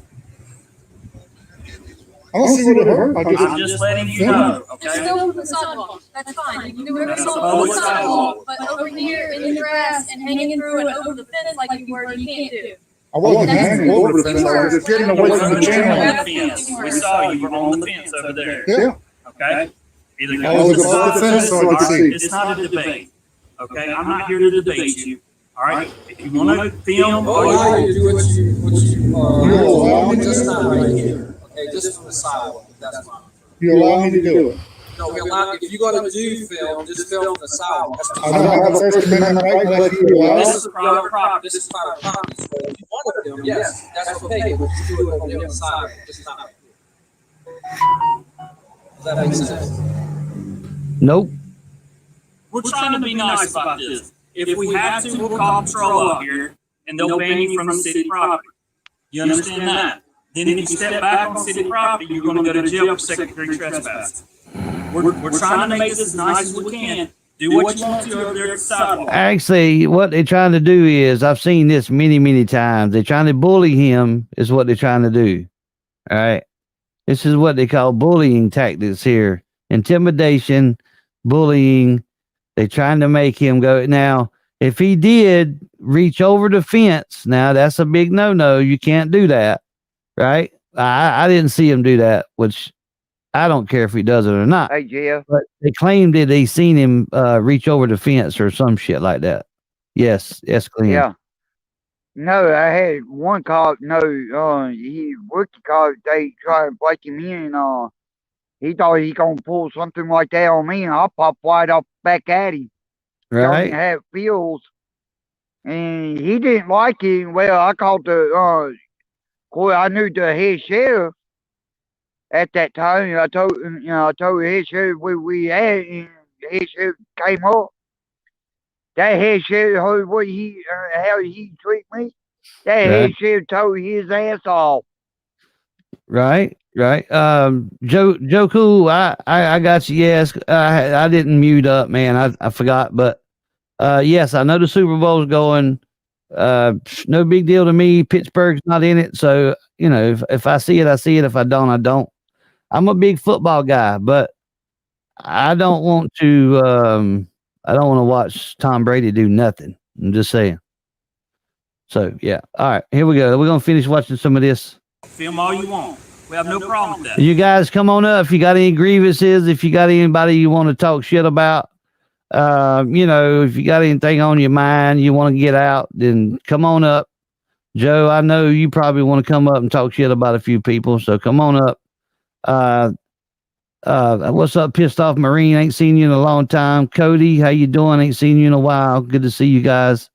S7: I don't see what it hurt.
S9: I'm just letting you know.
S5: It's
S9: Okay?
S5: still from the sidewalk. That's fine. You can do whatever
S9: That's
S5: you
S9: a
S5: want on
S9: public
S5: the sidewalk.
S9: sidewalk.
S5: But over here in the grass and hanging through and over the fence like you were, you can't do.
S7: I wasn't hanging over the fence. I was just getting away from the
S9: On
S7: channel.
S9: the fence. We saw you were on the fence over there.
S7: Yeah.
S9: Okay? Either
S7: I
S9: go
S7: was
S9: to the
S7: above the fence so I could see.
S9: It's not a debate. Okay? I'm not here to debate you. All right? If you want to film,
S10: Oh, yeah, you do what you
S7: You allow me to
S10: just
S7: do
S10: not right here. Okay, just from the sidewalk. That's fine.
S7: You allow me to do it.
S10: No, we allow, if you're gonna do film, just film from the sidewalk. That's
S7: I don't have a First Amendment right unless you allow
S9: this
S7: it.
S9: is private property.
S10: This is private property, so if you want to film, yes, that's okay, but you do it on the other side, just not right here. Does that make sense?
S1: Nope.
S9: We're trying to be nice about this. If we have to, we'll call patrol up here and they'll ban you from the city property. You understand that? Then if you step back on city property, you're going to go to jail for second-degree trespass. We're trying to make this as nice as we can. Do what you want to over there at the sidewalk.
S1: Actually, what they're trying to do is, I've seen this many, many times. They're trying to bully him, is what they're trying to do. All right. This is what they call bullying tactics here. Intimidation, bullying. They're trying to make him go. Now, if he did reach over the fence, now that's a big no-no. You can't do that. Right? I didn't see him do that, which I don't care if he does it or not.
S4: Hey, Jeff.
S1: But they claimed that they seen him reach over the fence or some shit like that. Yes, Glenn.
S4: Yeah. No, I had one cop. No, he rookie cop. They tried to break him in. He thought he gonna pull something like that on me, and I popped right up back at him.
S1: Right?
S4: Don't have feels, and he didn't like it. Well, I called the. Boy, I knew the head sheriff at that time. And I told the head sheriff where we at, and the head sheriff came up. That head sheriff heard what how he treat me. That head sheriff told his ass off.
S1: Right. Joe Cool, I got you. Yes, I didn't mute up, man. I forgot, but yes, I know the Super Bowl's going. No big deal to me. Pittsburgh's not in it, so you know, if I see it, I see it. If I don't, I don't. I'm a big football guy, but I don't want to. I don't want to watch Tom Brady do nothing. I'm just saying. So yeah, all right, here we go. We're gonna finish watching some of this.
S9: Film all you want. We have no problem with that.
S1: You guys come on up if you got any grievances. If you got anybody you want to talk shit about. You know, if you got anything on your mind you want to get out, then come on up. Joe, I know you probably want to come up and talk shit about a few people, so come on up. What's up, pissed off Marine? Ain't seen you in a long time. Cody, how you doing? Ain't seen you in a while. Good to see you guys.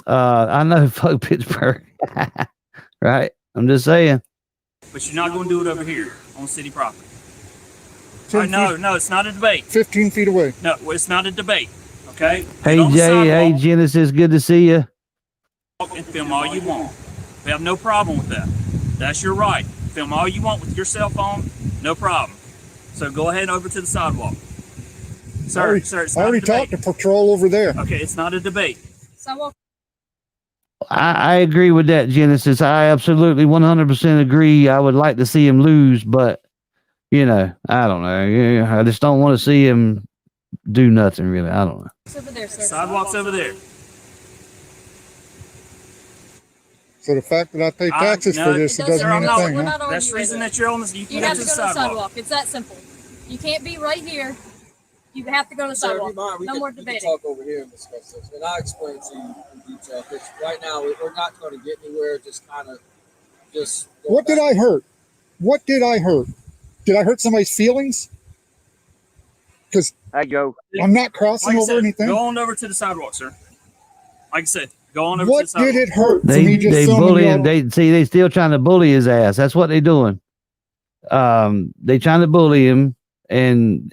S1: I know fuck Pittsburgh. Right? I'm just saying.
S9: But you're not going to do it over here on city property. No, it's not a debate.
S7: 15 feet away.
S9: No, it's not a debate. Okay?
S1: Hey,
S9: Get on the
S1: Jay. Hey,
S9: sidewalk
S1: Genesis. Good to see you.
S9: and film all you want. We have no problem with that. That's your right. Film all you want with your cell phone. No problem. So go ahead over to the sidewalk. Sir, it's
S7: I
S9: not a
S7: already
S9: debate.
S7: talked to patrol over there.
S9: Okay, it's not a debate.
S5: Sidewalk.
S1: I agree with that, Genesis. I absolutely 100% agree. I would like to see him lose, but, you know, I don't know. I just don't want to see him do nothing, really. I don't know.
S5: It's over there, sir.
S9: Sidewalk's over there.
S7: So the fact that I pay taxes
S9: no,
S7: for this, it doesn't
S9: sir,
S7: mean
S9: I'm
S7: a
S9: not-
S7: thing.
S5: We're
S7: Huh?
S5: not arguing
S9: That's the reason
S5: with
S9: that you're on this. You
S5: You
S9: can
S5: have
S9: go
S5: to
S9: to
S5: go
S9: the
S5: to the
S9: sidewalk.
S5: sidewalk. It's that simple. You can't be right here. You have to go to the
S10: Sir, if you
S5: sidewalk.
S10: mind, we
S5: No
S10: can-
S5: more
S10: we can
S5: debating.
S10: talk over here and discuss this, and I'll explain to you in detail. Because right now we're not going to get anywhere. Just kind of, just. go
S7: What did
S10: back.
S7: I hurt? What did I hurt? Did I hurt somebody's feelings? Because
S4: Hey, Joe.
S7: I'm not crossing
S9: Like I
S7: over
S9: said,
S7: anything.
S9: go on over to the sidewalk, sir. Like I said, go on over to
S7: What
S9: the sidewalk.
S7: did it hurt for
S1: They
S7: me just filming
S1: bully
S7: y'all?
S1: him. They still trying to bully his ass. That's what they doing. They trying to bully him, and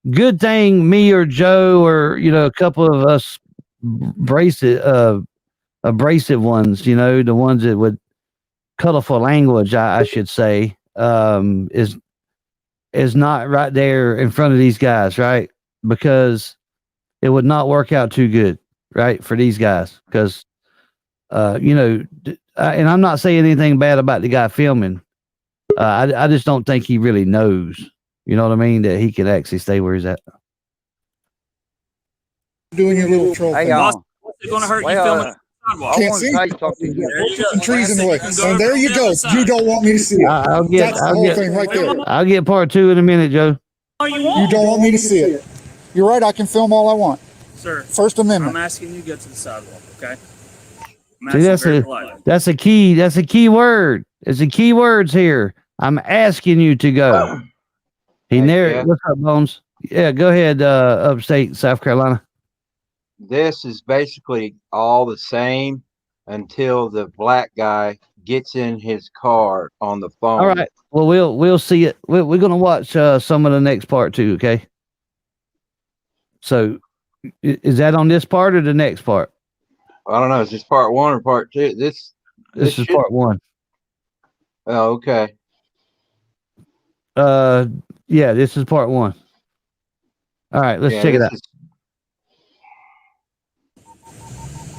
S1: good thing me or Joe or a couple of us brace it abrasive ones, you know, the ones that would colorful language, I should say, is not right there in front of these guys, right? Because it would not work out too good, right, for these guys. Because you know, and I'm not saying anything bad about the guy filming. I just don't think he really knows. You know what I mean? That he could actually stay where he's at.
S7: Doing your little troll
S4: Hey,
S7: thing.
S9: What's it going to hurt you
S4: well,
S9: filming the sidewalk?
S7: Can't
S4: want to
S7: see.
S4: say something.
S9: There you go.
S7: Some trees in the
S9: Like I
S7: way.
S9: said, you can go
S7: And there
S9: over
S7: you
S9: on the
S7: go.
S9: other side.
S7: You don't want me to see it.
S1: I'll get,
S7: That's the whole thing right there.
S1: I'll get part 2 in a minute, Joe.
S9: All you
S7: You
S9: want.
S7: don't want me to see it. You're right. I can film all I want.
S9: Sir,
S7: First Amendment.
S9: I'm asking you to go to the sidewalk, okay? I'm
S1: See,
S9: asking very politely.
S1: that's a key. That's a key word. It's the key words here. I'm asking you to go. He narrated. What's up, Bones? Yeah, go ahead. Upstate South Carolina.
S11: This is basically all the same until the black guy gets in his car on the phone.
S1: All right. Well, we'll see it. We're gonna watch some of the next part too. Okay. So, is that on this part or the next part?
S11: I don't know. Is this part 1 or part 2?
S1: This is
S11: should-
S1: part 1.
S11: Oh, okay.
S1: Yeah, this is part 1. All right, let's
S11: Yeah,
S1: check it
S11: this
S1: out.
S11: is-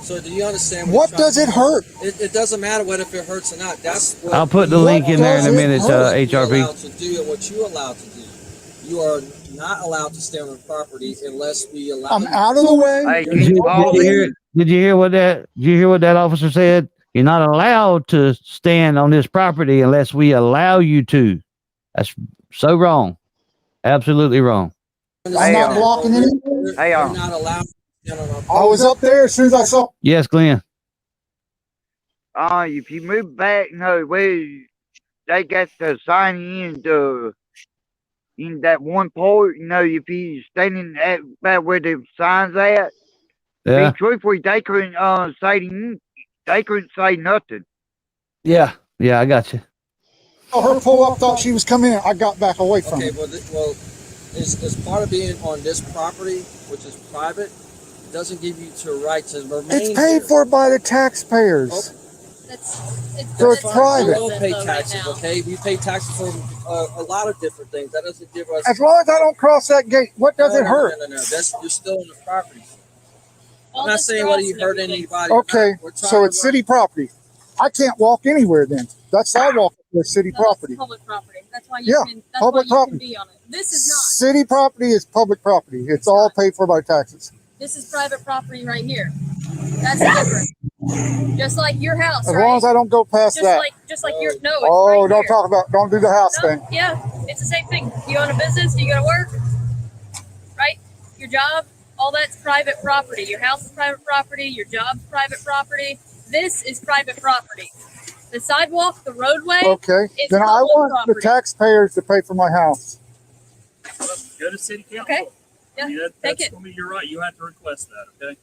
S10: So do you understand
S7: What
S10: you're
S7: does
S10: trying
S7: it
S10: to do?
S7: hurt?
S10: It doesn't matter what if it hurts or not. That's what
S1: I'll put the
S7: What
S1: link in there in a
S7: does it
S1: minute,
S7: hurt?
S10: you're
S1: HRP.
S10: allowed to do and what you're allowed to do. You are not allowed to stay on the property unless we allow
S7: I'm
S10: you.
S7: out of the way.
S4: Hey,
S1: Did you hear what that officer said? You're not allowed to stand on this property unless we allow you to. That's so wrong. Absolutely wrong.
S7: I'm not blocking anything.
S4: Hey,
S10: You're not allowed to stand on our
S7: I
S10: property.
S7: was up there as soon as I saw.
S1: Yes, Glenn.
S4: if you move back, no, they got the sign in that one part, you know, if he's standing at about where the sign's at,
S1: Yeah.
S4: truthfully, they couldn't say nothing.
S1: Yeah. Yeah, I got you.
S7: Her pull up, thought she was coming in. I got back away from
S10: Okay,
S7: her.
S10: well, as part of being on this property, which is private, doesn't give you the right to remain
S7: It's paid
S10: here.
S7: for by the taxpayers. So it's private.
S10: We all pay taxes, okay? We pay taxes for a lot of different things. That doesn't give us.
S7: As long as I don't cross that gate, what does it hurt?
S10: No. You're still on the property. I'm not saying whether you hurt anybody.
S7: Okay, so it's city property. I can't walk anywhere then. That sidewalk is city property.
S5: Public property. That's why you
S7: Yeah,
S5: can. That's
S7: public
S5: why you
S7: property.
S5: can be on it. This is not.
S7: City property is public property. It's all paid for by taxes.
S5: This is private property right here. That's the difference. Just like your house,
S7: As
S5: right?
S7: long as I don't go past
S5: just
S7: that.
S5: just like your no. It's
S7: Oh,
S5: right
S7: don't
S5: here.
S7: talk about, don't do the house
S5: No,
S7: thing.
S5: yeah, it's the same thing. You own a business, you go to work, right? Your job, all that's private property. Your house is private property, your job's private property. This is private property. The sidewalk, the roadway,
S7: Okay,
S5: it's
S7: then I
S5: public
S7: want the
S5: property.
S7: taxpayers to pay for my house.
S9: Go to city council.
S5: Okay. Yeah,
S9: I mean,
S5: take
S9: that's
S5: it.
S9: gonna be your right. You have to request that, okay?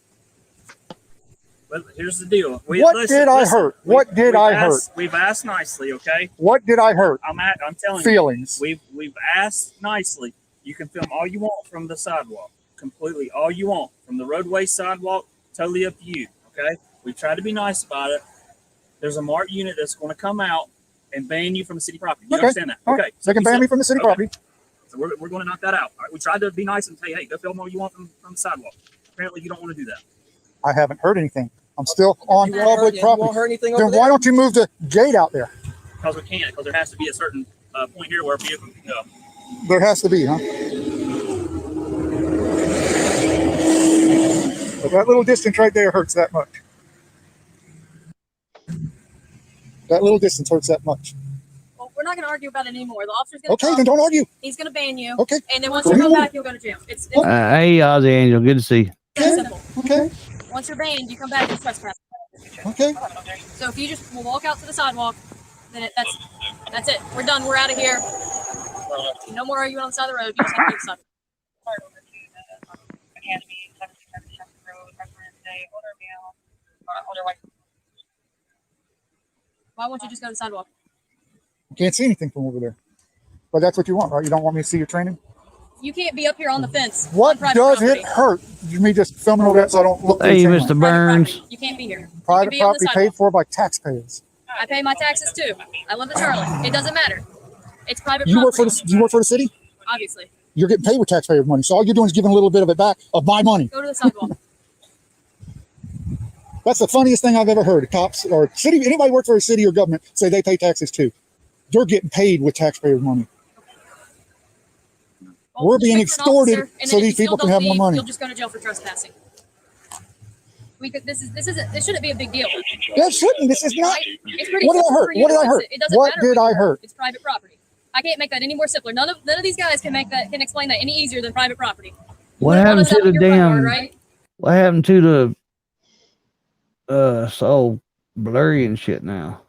S9: But here's the deal.
S7: What did I hurt? What did I hurt?
S9: We've asked nicely, okay?
S7: What did I hurt?
S9: I'm telling
S7: Feelings.
S9: you. We've asked nicely. You can film all you want from the sidewalk. Completely all you want. From the roadway sidewalk, totally up to you. Okay? We've tried to be nice about it. There's a marked unit that's going to come out and ban you from the city property. You
S7: Okay.
S9: understand that?
S7: All
S9: Okay.
S7: right. They can ban me from the city property.
S9: So we're going to knock that out. All right? We tried to be nice and say, hey, go film all you want from the sidewalk. Apparently you don't want to do that.
S7: I haven't heard anything. I'm still on
S10: You won't
S7: public
S10: hurt-
S7: property.
S10: You won't hurt anything
S7: Then
S10: over
S7: why
S10: there?
S7: don't you move the gate out there?
S9: Because we can't, because there has to be a certain point here where a vehicle can go.
S7: There has to be, huh? But that little distance right there hurts that much. That little distance hurts that much.
S5: Well, we're not going to argue about it anymore. The officer's going to
S7: Okay, then don't argue.
S5: He's going to ban you.
S7: Okay.
S5: And then once
S7: Go
S5: you come
S7: ahead.
S5: back, you'll go to jail. It's
S1: Hey, Ozzy Angel, good to see you.
S5: that simple.
S7: Okay.
S5: Once you're banned, you come back and trespass.
S7: Okay.
S5: So if you just will walk out to the sidewalk, then that's it. We're done. We're out of here. No more arguing on the side of the road. You just have to leave the sidewalk. Why won't you just go to the sidewalk?
S7: You can't see anything from over there. But that's what you want, right? You don't want me to see your training?
S5: You can't be up here on the fence.
S7: What
S5: on private
S7: does
S5: property.
S7: it hurt? Me just filming all that so I don't look through
S1: Hey,
S7: the chain
S1: Mr.
S7: link.
S1: Burns.
S5: You can't be here.
S7: Private
S5: be on the
S7: property
S5: sidewalk.
S7: paid for by taxpayers.
S5: I pay my taxes too. I live in Charlotte. It doesn't matter. It's private
S7: You
S5: property.
S7: you work for the city?
S5: Obviously.
S7: You're getting paid with taxpayer money. So all you're doing is giving a little bit of it back of my money.
S5: Go to the sidewalk.
S7: That's the funniest thing I've ever heard. Cops or city, anybody work for a city or government say they pay taxes too. You're getting paid with taxpayer money.
S5: Well,
S7: We're being
S5: wait for an officer,
S7: extorted
S5: and
S7: so
S5: then if
S7: these
S5: you
S7: people
S5: still
S7: can have
S5: don't
S7: more
S5: leave,
S7: money.
S5: You'll just go to jail for trespassing. This shouldn't be a big deal.
S7: That shouldn't. This is not.
S5: Right? It's pretty
S7: What did I
S5: simple
S7: hurt?
S5: for you
S7: What
S5: to
S7: did I
S5: fix
S7: hurt?
S5: it. It doesn't
S7: What
S5: matter
S7: did I hurt?
S5: It's private property. I can't make that any more simpler. None of these guys can explain that any easier than private property.
S1: What happened to the damn?
S5: Right?
S1: What happened to the? It's all blurry and shit now.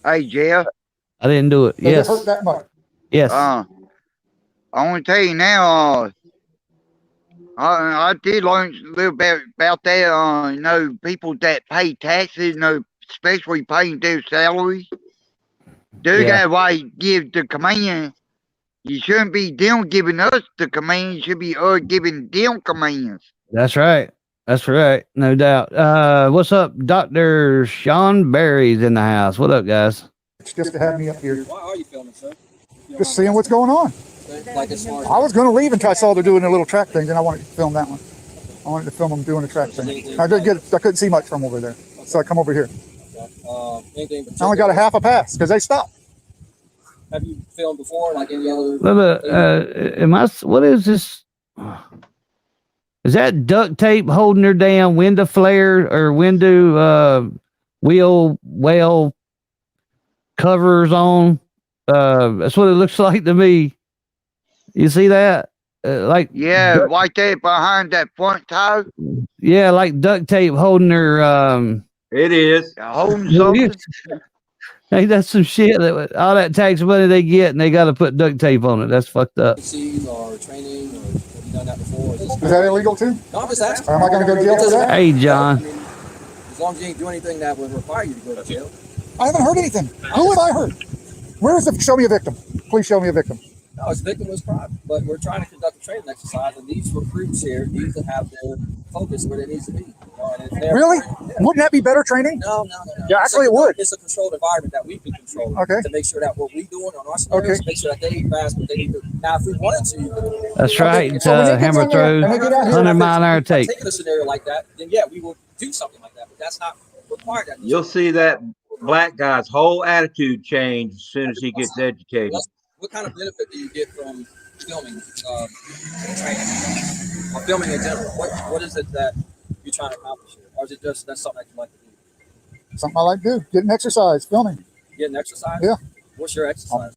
S4: Hey, Jeff.
S1: I didn't do it.
S7: Does
S1: Yes.
S7: it hurt that much?
S1: Yes.
S4: I want to tell you now, I did learn a little bit about that. You know, people that pay taxes, you know, especially paying their salaries, they got to give the command. You shouldn't be them giving us the command. You should be us giving them commands.
S1: That's right. That's right. No doubt. What's up, Dr. Sean Berry's in the house. What up, guys?
S7: It's just to have me up here.
S10: Why are you filming, sir?
S7: Just seeing what's going on.
S10: Like as far as
S7: I was going to leave until I saw they're doing a little track thing. Then I wanted to film that one. I wanted to film them doing a track thing. I couldn't see much from over there, so I come over here.
S10: anything
S7: I only got a half a pass because they stopped.
S10: Have you filmed before, like any other?
S1: What is this? Is that duct tape holding their damn window flare or window wheel well covers on? That's what it looks like to me. You see that? Like
S4: right there behind that front tire.
S1: Yeah, like duct tape holding their
S11: It is.
S4: Holding something.
S1: Hey, that's some shit. All that tax money they get, and they got to put duct tape on it. That's fucked up.
S10: Or training, or have you done that before?
S7: Is that illegal too?
S10: No, I'm just asking.
S7: Am I going to go to jail for that?
S1: Hey, John.
S10: As long as you ain't do anything that would require you to go to jail.
S7: I haven't heard anything. Who have I heard? Where is the? Show me a victim. Please show me a victim.
S10: No, his victim was crime, but we're trying to conduct a training exercise, and these recruits here need to have their focus where it needs to be.
S7: Really? Wouldn't that be better training?
S10: No.
S7: Yeah, actually it would.
S10: It's a controlled environment that we can control.
S7: Okay.
S10: To make sure that what we're doing on our scenarios, make sure that they grasp what they need to. Now, if we wanted to.
S1: That's right. Hammer throw, 100-mile-an-hour take.
S10: Taking a scenario like that, then yeah, we will do something like that, but that's not required.
S11: You'll see that black guy's whole attitude change as soon as he gets educated.
S10: What kind of benefit do you get from filming training or filming in general? What is it that you're trying to accomplish here? Or is it just that's something that you like to do?
S7: Something I like to do. Getting exercise, filming.
S10: Getting exercise?
S7: Yeah.
S10: What's your exercise?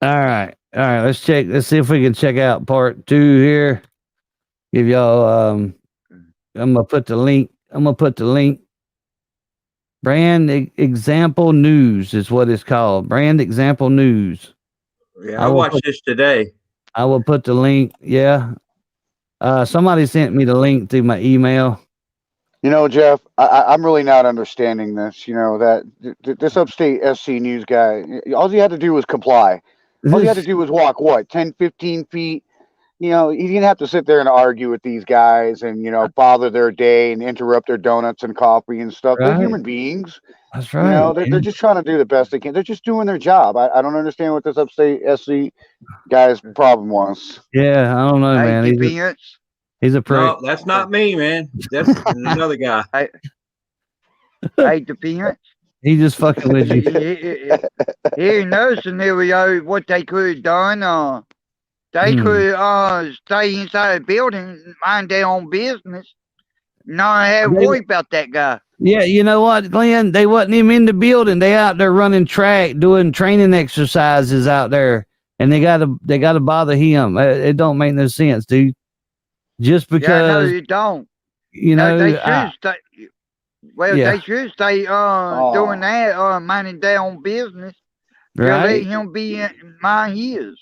S1: All right. Let's check. Let's see if we can check out part 2 here. Give y'all. I'm gonna put the link. Brand Example News is what it's called. Brand Example News.
S11: Yeah, I watched this today.
S1: I will put the link. Yeah. Somebody sent me the link through my email.
S2: You know, Jeff, I'm really not understanding this. You know, that this upstate SC News guy, all he had to do was comply. All he had to do was walk, 10, 15 feet. You know, he didn't have to sit there and argue with these guys and, you know, bother their day and interrupt their donuts and coffee and stuff.
S1: Right.
S2: They're human beings.
S1: That's right.
S2: You know, they're just trying to do the best they can. They're just doing their job. I don't understand what this upstate SC guy's problem was.
S1: Yeah, I don't know, man. He's a prick.
S11: No, that's not me, man. That's another guy.
S4: Hey, defense.
S1: He just fucking with you.
S4: Here in those scenario, what they could have done, they could stay inside the building, mind their own business, not have to worry about that guy.
S1: Yeah, you know what, Glenn? They wasn't even in the building. They out there running track, doing training exercises out there, and they gotta bother him. It don't make no sense, dude. Just because
S4: it don't.
S1: You know,
S4: they should stay. Well, they should stay doing that, minding their own business.
S1: Right.
S4: Let him be mind his.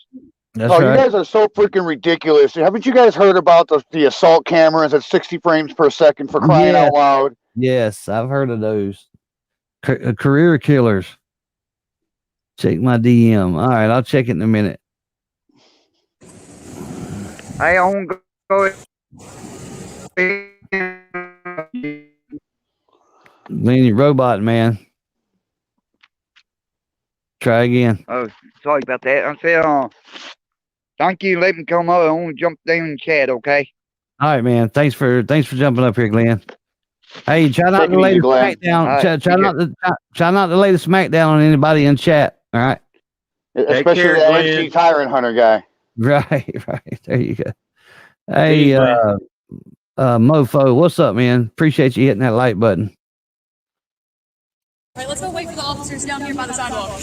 S1: That's
S2: right.
S1: right.
S2: You guys are so freaking ridiculous. Haven't you guys heard about the assault cameras at 60 frames per second for crying out loud?
S1: Yes, I've heard of those. Career killers. Check my DM. All right, I'll check it in a minute.
S4: I won't go in.
S1: Leaning robot, man. Try again.
S4: Oh, sorry about that. I said, thank you. Let me come up. I want to jump down in the chat, okay?
S1: All right, man. Thanks for jumping up here, Glenn. Hey, try not
S2: Take
S1: to
S2: it
S1: lay
S2: easy,
S1: the
S2: Glenn.
S1: smackdown.
S4: All right,
S1: Try not to lay the smackdown on anybody in chat. All right.
S2: Especially
S11: care,
S2: that
S11: Glenn.
S2: NC Tyrant Hunter guy.
S1: Right. There you go.
S11: Peace,
S1: Hey,
S11: man.
S1: Mofo, what's up, man? Appreciate you hitting that like button.
S5: All right, let's go wait for the officers down here by the sidewalk.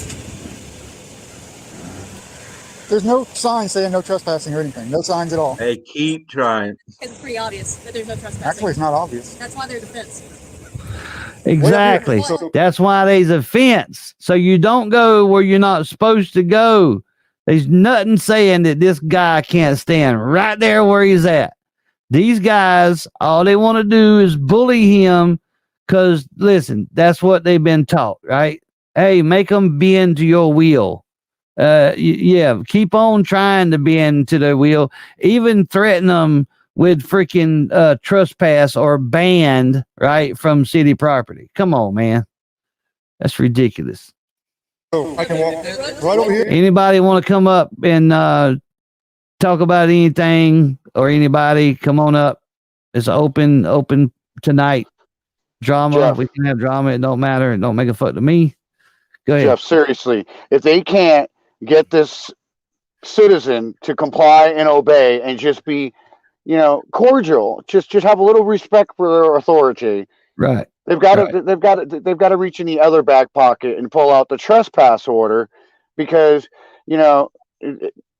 S7: There's no sign saying no trespassing or anything. No signs at all.
S11: Hey, keep trying.
S5: Because it's pretty obvious that there's no trespassing.
S7: Actually, it's not obvious.
S5: That's why there's a fence.
S1: Exactly. That's why there's a fence. So you don't go where you're not supposed to go. There's nothing saying that this guy can't stand right there where he's at. These guys, all they want to do is bully him because, listen, that's what they've been taught, right? Hey, make them bend to your wheel. Yeah, keep on trying to bend to their wheel. Even threaten them with freaking trespass or banned, right, from city property. Come on, man. That's ridiculous.
S7: So I can walk right over here.
S1: Anybody want to come up and talk about anything or anybody? Come on up. It's open tonight. Drama.
S2: Jeff.
S1: We can have drama. It don't matter. It don't make a fuck to me. Go ahead.
S2: Jeff, seriously, if they can't get this citizen to comply and obey and just be, cordial, just have a little respect for their authority.
S1: Right.
S2: They've got to reach in the other back pocket and pull out the trespass order, because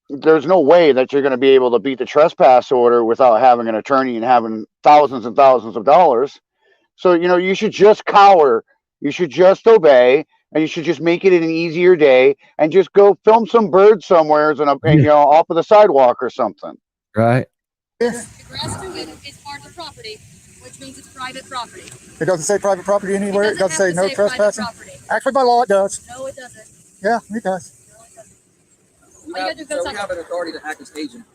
S2: there's no way that you're going to be able to beat the trespass order without having an attorney and having thousands and thousands of dollars. So you should just cower. You should just obey, and you should just make it an easier day and just go film some birds somewhere and off of the sidewalk or something.
S1: Right.
S5: The grass to it is part of the property, which means it's private property.
S7: It doesn't say private property anywhere. It doesn't say no
S5: private
S7: trespassing.
S5: property.
S7: Actually, by law, it does.
S5: No, it doesn't.
S7: Yeah, it does.
S5: No, it doesn't.
S10: So
S5: All you gotta do is go
S10: we
S5: sign.
S10: have an authority to act as agent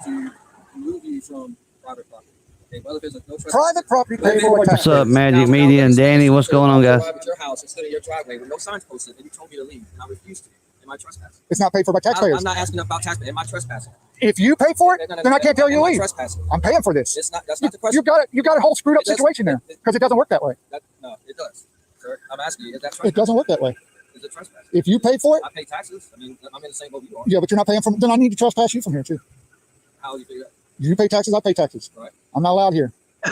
S10: to remove you from private property. Okay, whether there's no
S7: Private property paid for by
S1: What's
S7: taxpayers.
S1: up, Magic Media and Danny? What's going on, guys?
S10: I arrive at your house instead of your driveway with no signs posted, and you told me to leave, and I refused to. Am I trespassing?
S7: It's not paid for by taxpayers.
S10: I'm not asking about taxpayers. Am I trespassing?
S7: If you pay for it,
S10: No,
S7: then I can't tell you to
S10: am I
S7: leave.
S10: trespassing?
S7: I'm paying for this.
S10: It's not. That's not the question.
S7: You got a whole screwed up
S10: It does-
S7: situation there because it doesn't work that way.
S10: No, it does. Sir, I'm asking you, is that
S7: It
S10: trespassing?
S7: doesn't work that way.
S10: Is it trespassing?
S7: If you pay for it,
S10: I pay taxes. I mean, I'm in the same boat you are.
S7: yeah, but you're not paying for. Then I need to trespass you from here too.
S10: How do you figure that?
S7: You pay taxes, I pay taxes.
S10: Right.
S7: I'm not allowed here.
S10: I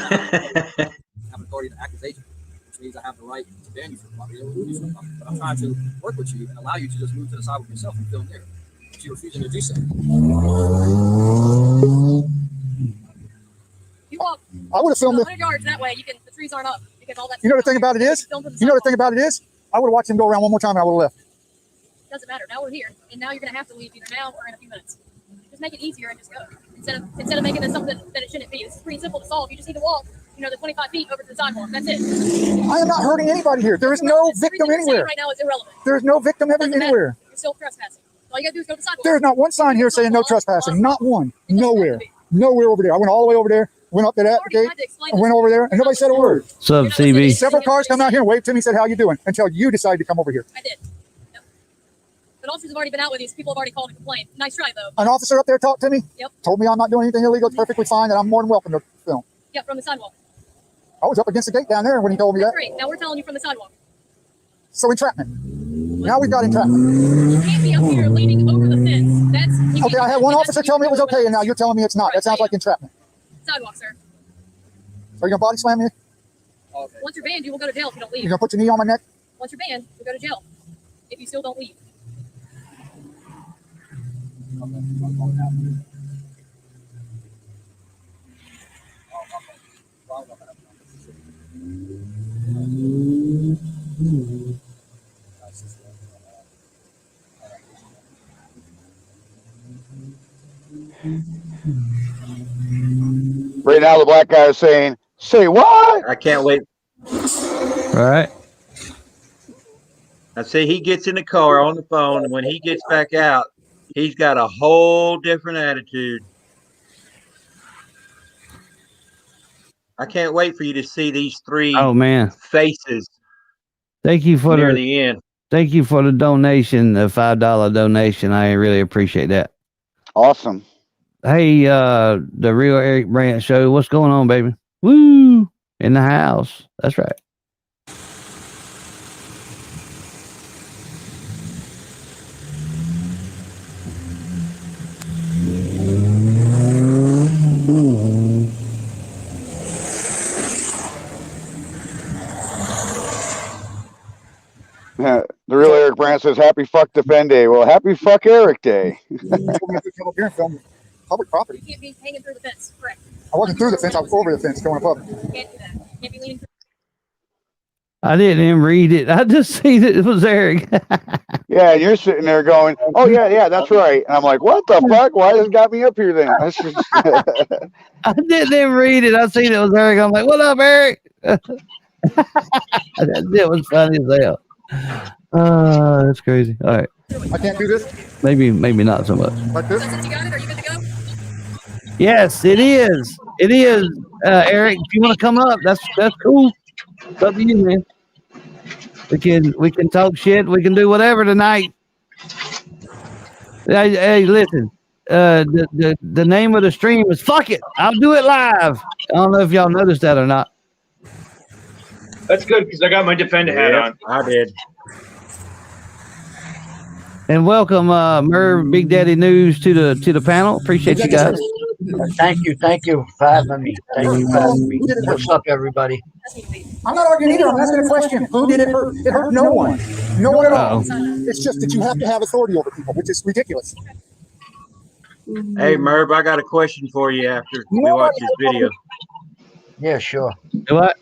S10: have authority to act as agent, which means I have the right to ban you from property or remove you from property. But I'm trying to work with you and allow you to just move to the sidewalk yourself and film there. But you're refusing to do so.
S5: You walk
S7: I would have filmed it.
S5: 100 yards that way. The trees aren't up because all that.
S7: You know the thing about it is, I would have watched him go around one more time and I would have left.
S5: Doesn't matter. Now we're here, and now you're gonna have to leave either now or in a few minutes. Just make it easier and just go instead of making it something that it shouldn't be. It's pretty simple to solve. You just need to walk, the 25 feet over to the sidewalk. That's it.
S7: I am not hurting anybody here. There is no victim anywhere.
S5: Right now is irrelevant.
S7: There is no victim
S5: Doesn't matter.
S7: anywhere.
S5: You're still trespassing. All you gotta do is go to the sidewalk.
S7: There's not one sign here saying no trespassing. Not one. Nowhere. Nowhere over there. I went all the way over there, went up to that gate, and went over there, and nobody said a word.
S1: What's up, CB?
S7: Several cars come out here and waved to me and said, "How you doing?" until you decided to come over here.
S5: I did. Yep. But officers have already been out with these. People have already called and complained. Nice try, though.
S7: An officer up there talked to me.
S5: Yep.
S7: Told me I'm not doing anything illegal. It's perfectly fine, and I'm more than welcome to film.
S5: Yeah, from the sidewalk.
S7: I was up against the gate down there when he told me
S5: That's
S7: that.
S5: great. Now we're telling you from the sidewalk.
S7: So entrapment. Now we've got entrapment.
S5: You can't be up here leaning over the fence. That's
S7: Okay, I had one officer tell me it was okay, and now you're telling me it's not. That sounds like entrapment.
S5: sidewalk, sir.
S7: Are you gonna body slam me?
S10: Okay.
S5: Once you're banned, you will go to jail if you don't leave.
S7: You gonna put your knee on my neck?
S5: Once you're banned, you'll go to jail if you still don't leave.
S2: Right now, the black guy is saying, "Say what?"
S11: I can't wait.
S1: All right.
S11: I see he gets in the car on the phone, and when he gets back out, he's got a whole different attitude. I can't wait for you to see these three
S1: Oh man,
S11: faces
S1: thank you for
S11: near
S1: the
S11: the end.
S1: thank you for the donation, the $5 donation. I really appreciate that.
S2: Awesome.
S1: Hey, the real Eric Brandt show. What's going on, baby? Woo! In the house. That's right.
S2: The real Eric Brandt says, "Happy fuck Defend Day." Well, happy fuck Eric Day.
S7: Come up here and film public property.
S5: You can't be hanging through the fence. Correct.
S7: I wasn't through the fence. I was over the fence going above.
S5: You can't do that. You can't be leaning through.
S1: I didn't even read it. I just seen it was Eric.
S2: Yeah, and you're sitting there going, "Oh yeah, that's right." And I'm like, "What the fuck? Why has it got me up here then?" That's just
S1: I didn't even read it. I seen it was Eric. I'm like, "What up, Eric?" That was funny as hell. That's crazy. All right.
S7: I can't do this
S1: Maybe not so much.
S7: like this.
S5: Since you got it, are you good to go?
S1: Yes, it is. It is, Eric. If you want to come up, that's cool. It's up to you, man. We can talk shit. We can do whatever tonight. Hey, listen. The name of the stream is "Fuck It, I'll Do It Live." I don't know if y'all noticed that or not.
S9: That's good because I got my Defender hat on.
S11: I did.
S1: And welcome, Merv, Big Daddy News to the panel. Appreciate you guys.
S12: Thank you for having me. Thank you for having me. What's up, everybody?
S7: I'm not arguing either. I'm asking a question. Who did it hurt? It hurt no one. No one at all. It's just that you have to have authority over people, which is ridiculous.
S11: Hey, Merv, I got a question for you after we watch this video.
S12: Yeah, sure.
S1: Do what?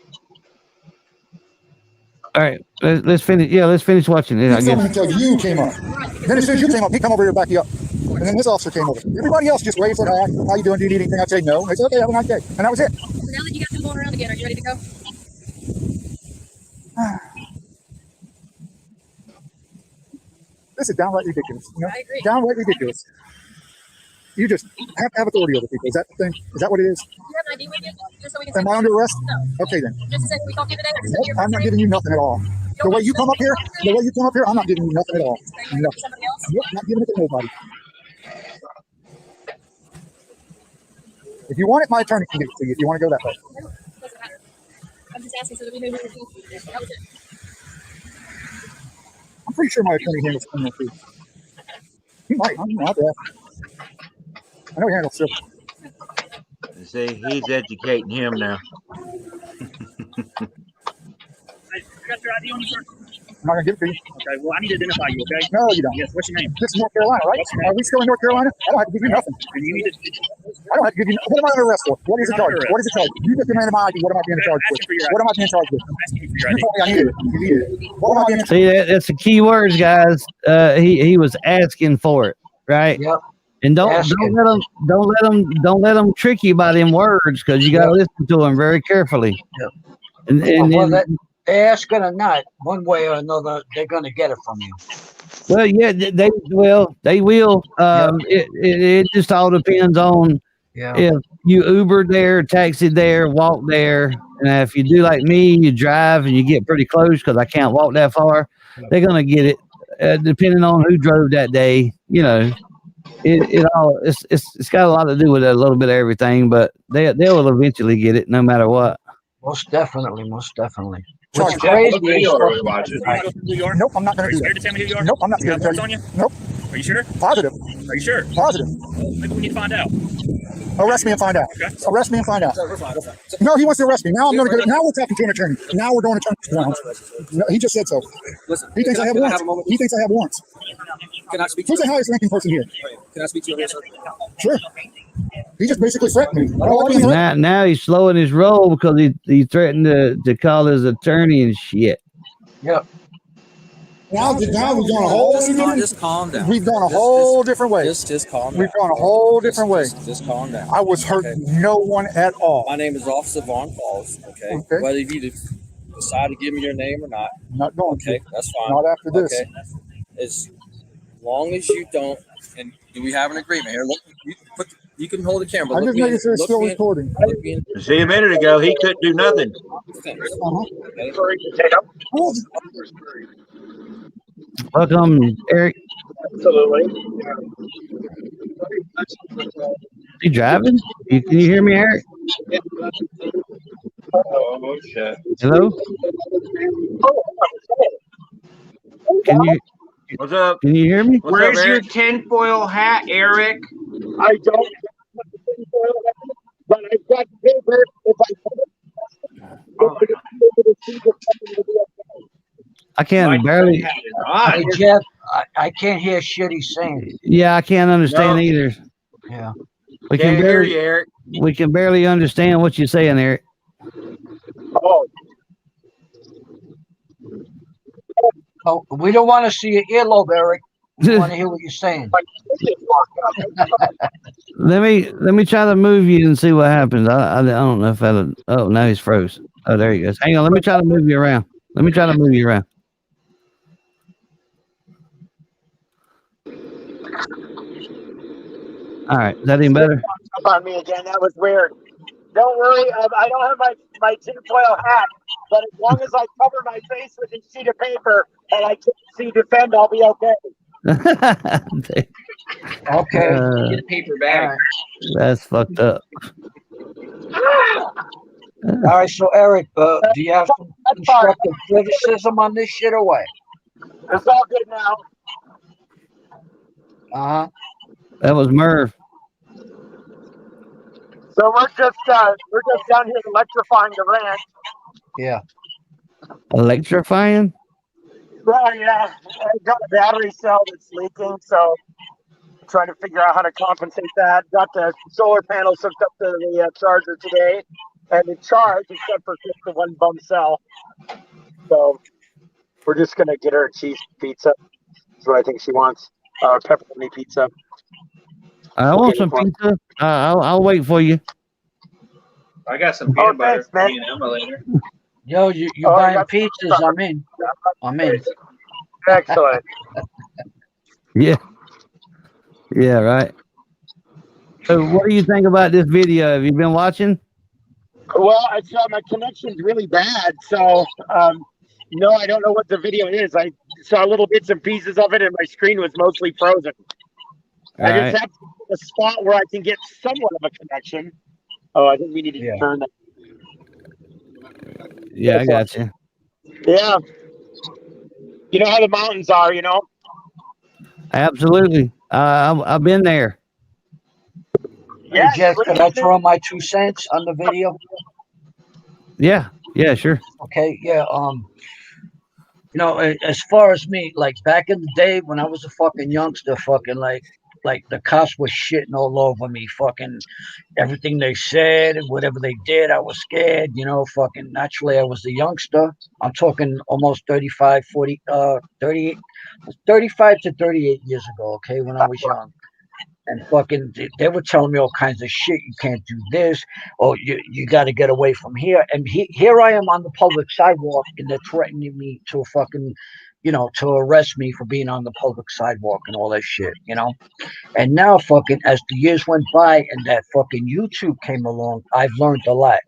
S1: All right, let's finish. Yeah, let's finish watching it. I guess.
S7: Until you came up. Then as soon as you came up, he come over here to back you up. And then this officer came over. Everybody else just waved, said, "Hi, how you doing? Do you need anything?" I'd say no. They said, "Okay, have a nice day." And that was it.
S5: So now that you got them going around again, are you ready to go?
S7: This is downright ridiculous. You know?
S5: I agree.
S7: Downright ridiculous. You just have to have authority over people. Is that the thing? Is that what it is?
S5: Do you have an ID with you? Just so we can
S7: Am I under arrest?
S5: No.
S7: Okay then.
S5: Just to say, we talk to you today? Or just
S7: Nope, I'm not giving you nothing at all. The way you come up here, I'm not giving you nothing at all. No.
S5: Somebody else?
S7: Nope, not giving it to nobody. If you want it, my attorney can give it to you. If you want to go that way.
S5: Doesn't matter. I'm just asking so that we know who we're dealing with. That was it.
S7: I'm pretty sure my attorney handles criminal too. He might. I'm not there. I know he handles civil.
S11: See, he's educating him now.
S9: I got your ID on you, sir.
S7: I'm not gonna give it to you.
S9: Okay, well, I need to identify you, okay?
S7: No, you don't.
S9: Yes, what's your name?
S7: This is North Carolina, right? Are we still in North Carolina? I don't have to give you nothing.
S9: And you need to.
S7: I don't have to give you. What am I under arrest for? What is the charge? What is the charge? You just demanded my ID. What am I being charged with? What am I being charged with?
S9: I'm asking you for your
S7: You
S9: ID.
S7: told me I needed it. You needed it. What am I being?
S1: See, that's the key words, guys. He was asking for it, right?
S12: Yep.
S1: And don't let them trick you by them words, because you got to listen to them very carefully.
S12: Yep.
S1: And
S12: Well,
S1: then,
S12: they ask it or not, one way or another, they're going to get it from you.
S1: well, yeah, they will. It just all depends on if you Ubered there, taxied there, walked there. And if you do like me, you drive and you get pretty close, because I can't walk that far. They're gonna get it, depending on who drove that day. You know, it's got a lot to do with a little bit of everything, but they will eventually get it no matter what.
S12: Most definitely. What's
S7: Charge.
S12: crazy
S7: Nope, I'm not
S9: Are
S7: gonna
S9: you
S7: do
S9: scared
S7: that.
S9: to tell me who you are?
S7: Nope, I'm not
S9: You got
S7: scared to
S9: marks
S7: tell
S9: on
S7: you.
S9: you?
S7: Nope,
S9: Are you sure?
S7: positive,
S9: Are you sure?
S7: positive.
S9: Maybe we need to find out.
S7: Arrest me and find out.
S9: Okay.
S7: Arrest me and find out.
S10: We're fine.
S7: No, he wants to arrest me. Now I'm gonna go. Now we're talking to an attorney. Now we're going to attorney grounds. No, he just said so.
S10: Listen,
S7: He thinks I have
S10: can
S7: warrants.
S10: a moment?
S7: He thinks I have warrants.
S10: Can I speak to
S7: Who's the highest ranking person here?
S10: Can I speak to you here, sir?
S7: Sure. He just basically threatened me. I don't like being threatened.
S1: Now he's slowing his roll because he threatened to call his attorney and shit.
S12: Yep.
S7: Now we've gone a whole different.
S10: Just calm down.
S7: We've gone a whole different way.
S10: Just calm down.
S7: We've gone a whole different way.
S10: Just calm down.
S7: I was hurting no one at all.
S10: My name is Officer Vaughn Falls. Okay.
S7: Okay.
S10: Whether you decide to give me your name or not,
S7: I'm not going
S10: okay,
S7: to.
S10: that's fine.
S7: Not after this.
S10: Okay. As long as you don't, and do we have an agreement here? Look, You can hold the camera.
S7: I'm
S10: Look
S7: just
S10: me
S7: making
S10: in-
S7: sure it's
S10: look
S7: still
S10: me in-
S7: recording.
S10: look me in
S11: See, a minute ago, he couldn't do nothing.
S10: the fence.
S7: Cool.
S1: Welcome, Eric.
S12: Absolutely.
S1: You driving? Can you hear me, Eric?
S11: Oh shit!
S1: Hello? Can you
S11: What's up?
S1: Can you hear me?
S11: What's
S3: Where's
S11: up,
S3: your
S11: Eric?
S3: tinfoil hat, Eric?
S12: I don't, but I've got paper. If
S1: I can barely.
S12: Hey, Jeff, I can't hear shit he's saying.
S1: Yeah, I can't understand
S11: No.
S1: either.
S12: Yeah.
S1: We can
S11: Can't hear
S1: barely.
S11: you, Eric.
S1: We can barely understand what you're saying, Eric.
S12: Oh, we don't want to see your earlobe, Eric. We want to hear what you're saying.
S1: Let me try to move you and see what happens. I don't know if that'll. Oh, now he's froze. Oh, there he goes. Hang on. Let me try to move you around. Let me try to move you around. All right. Is that any better?
S12: Up on me again. That was weird. Don't worry. I don't have my tinfoil hat, but as long as I cover my face with a sheet of paper and I can't see defend, I'll be okay. Okay.
S3: Get a paper bag.
S1: That's fucked up.
S12: All right, so Eric, do you have some constructive criticism on this shit or what? It's all good now. Uh-huh.
S1: That was Merv.
S12: So we're just down here electrifying the ranch. Yeah.
S1: Electrifying?
S12: Well, yeah. I got a battery cell that's leaking, so I'm trying to figure out how to compensate that. Got the solar panels hooked up to the charger today, and the charge, except for just the one bum cell. So we're just gonna get her a cheese pizza. That's what I think she wants. Pepperoni pizza.
S1: I want some pizza. I'll wait for you.
S11: I got some peanut butter.
S12: Thanks, man.
S11: Me and Emma later.
S12: Yo, you buying pizzas? I'm in. I'm in. Excellent.
S1: Yeah. Yeah, right. So what do you think about this video? Have you been watching?
S12: Well, I saw my connection's really bad, so no, I don't know what the video is. I saw little bits and pieces of it, and my screen was mostly frozen. I just have to get a spot where I can get somewhat of a connection. Oh, I think we need to turn that.
S1: Yeah, I got you.
S12: Yeah. You know how the mountains are, you know?
S1: Absolutely. I've been there.
S12: Yeah. Hey, Jeff, could I throw my 2 cents on the video?
S1: Yeah. Yeah, sure.
S12: Okay. Yeah. You know, as far as me, like back in the day when I was a fucking youngster, fucking like the cops were shitting all over me, fucking everything they said and whatever they did, I was scared, you know, fucking naturally I was a youngster. I'm talking almost 35 to 38 years ago, okay, when I was young. And fucking they were telling me all kinds of shit. You can't do this, or you got to get away from here. And here I am on the public sidewalk, and they're threatening me to fucking, you know, to arrest me for being on the public sidewalk and all that shit, you know. And now fucking as the years went by and that fucking YouTube came along, I've learned a lot.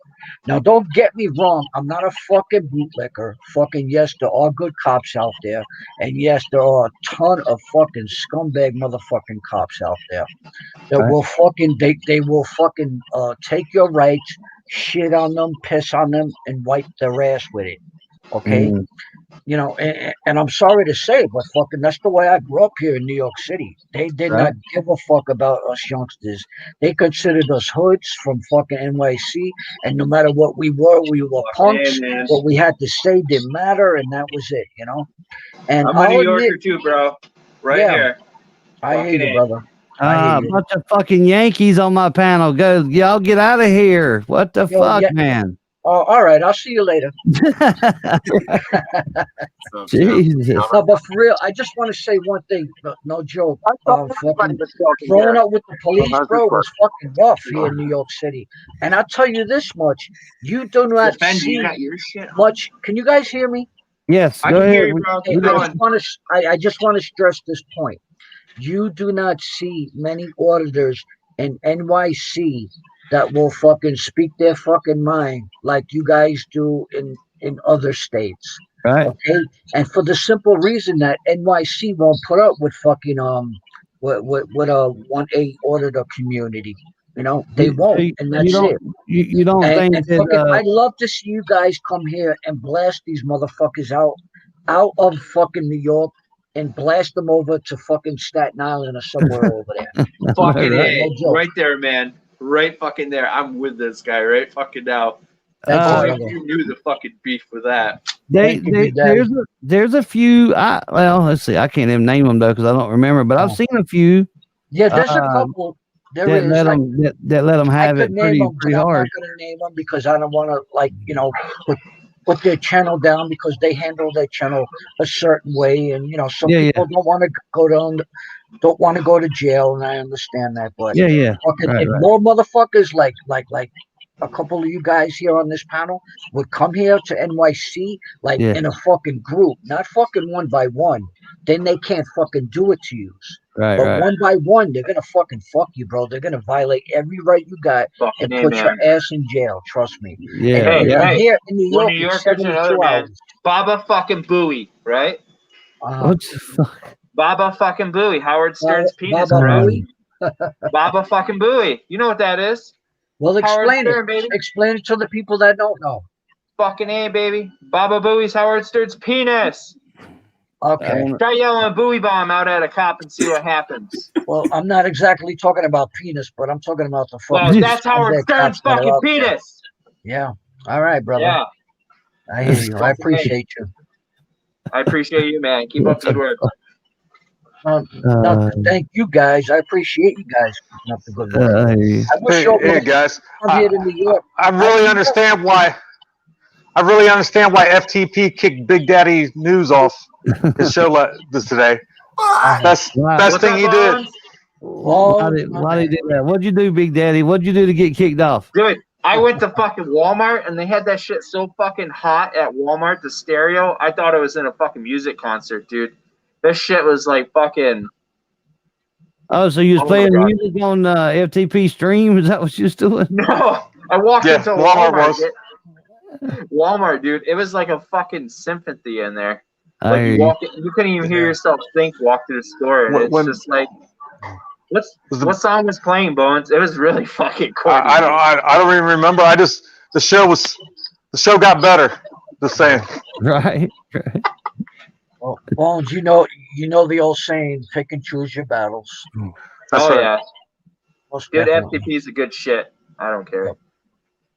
S12: Now, don't get me wrong. I'm not a fucking bootlicker. Fucking yes, there are good cops out there. And yes, there are a ton of fucking scumbag motherfucking cops out there that will fucking, they will fucking take your rights, shit on them, piss on them, and wipe their ass with it. Okay? You know, and I'm sorry to say, but fucking that's the way I grew up here in New York City. They did not give a fuck about us youngsters. They considered us hoods from fucking NYC, and no matter what we were punks. What we had to say didn't matter, and that was it, you know. And
S11: I'm a New Yorker too, bro. Right here.
S12: I hear you, brother.
S1: Bunch of fucking Yankees on my panel. Go, y'all get out of here. What the fuck, man?
S12: Oh, all right. I'll see you later.
S1: Jesus.
S12: No, but for real, I just want to say one thing. No joke. Fucking growing up with the police, bro, was fucking rough here in New York City. And I'll tell you this much: you do not see much. Can you guys hear me?
S1: Yes.
S3: I can hear you, bro.
S12: I just want to stress this point. You do not see many auditors in NYC that will fucking speak their fucking mind like you guys do in other states.
S1: Right.
S12: Okay. And for the simple reason that NYC won't put up with fucking with a 1A auditor community. You know, they won't, and that's it.
S1: You don't think
S12: And
S1: that
S12: fucking, I'd love to see you guys come here and blast these motherfuckers out of fucking New York and blast them over to fucking Staten Island or somewhere over there.
S13: Fucking
S12: Right.
S13: A,
S12: No joke.
S13: right there, man. Right fucking there. I'm with this guy right fucking now.
S12: Thank you,
S13: Only
S12: brother.
S13: if you knew the fucking beef with that.
S1: there's a few. Well, let's see. I can't even name them though because I don't remember. But I've seen a few.
S12: Yeah, there's a couple. There
S1: that
S12: is,
S1: let
S12: like,
S1: them that let them have
S12: I
S1: it
S12: could name
S1: pretty
S12: them,
S1: pretty
S12: but
S1: hard.
S12: I'm not going to name them because I don't want to, like, you know, put their channel down because they handle their channel a certain way, and you know, some people don't want to go down, don't want to go to jail, and I understand that. But fucking, if more motherfuckers like a couple of you guys here on this panel would come here to NYC like in a fucking group, not fucking one by one, then they can't fucking do it to you. But one by one, they're gonna fucking fuck you, bro. They're gonna violate every right you got and put your ass in jail. Trust me. And here in New York, it's 72 hours.
S13: Baba fucking Bowie, right?
S1: What the fuck?
S13: Baba fucking Bowie, Howard Stern's penis,
S12: Baba
S13: bro.
S12: Bowie?
S13: Baba fucking Bowie. You know what that is?
S12: Well, explain
S13: Stern, baby.
S12: Explain it to the people that don't know.
S13: Fucking A, baby. Baba Bowie's Howard Stern's penis.
S12: Okay.
S13: Try yelling a Bowie bomb out at a cop and see what happens.
S12: Well, I'm not exactly talking about penis, but I'm talking about the
S13: Well,
S12: fucking.
S13: that's Howard Stern's fucking penis.
S12: Yeah. All right, brother.
S13: Yeah.
S12: I hear you. I appreciate you.
S13: I appreciate you, man. Keep up the good work.
S12: Thank you guys. I appreciate you guys keeping up the good work. I wish
S14: Hey guys,
S12: I'm here to New York.
S14: I really understand why. I really understand why FTP kicked Big Daddy News off his show today. Best thing he did.
S1: Why did he do that? What'd you do, Big Daddy? What'd you do to get kicked off?
S13: Dude, I went to fucking Walmart and they had that shit so fucking hot at Walmart, the stereo. I thought I was in a fucking music concert, dude. This shit was like fucking.
S1: Oh, so you was playing music on FTP stream? Is that what you was doing?
S13: No, I walked into
S1: Walmart was.
S13: Walmart, dude. It was like a fucking symphony in there.
S1: I
S13: Like
S1: hear
S13: you,
S1: you.
S13: walk in, you couldn't even hear yourself think walk through the store. And it's just like, what song was playing, Bones? It was really fucking cool.
S14: I don't even remember. The show got better. Just saying.
S1: Right.
S12: Well, Bones, you know the old saying, pick and choose your battles.
S14: That's right.
S13: Yeah.
S12: Most
S13: Good
S12: definitely.
S13: FTP is a good shit. I don't care.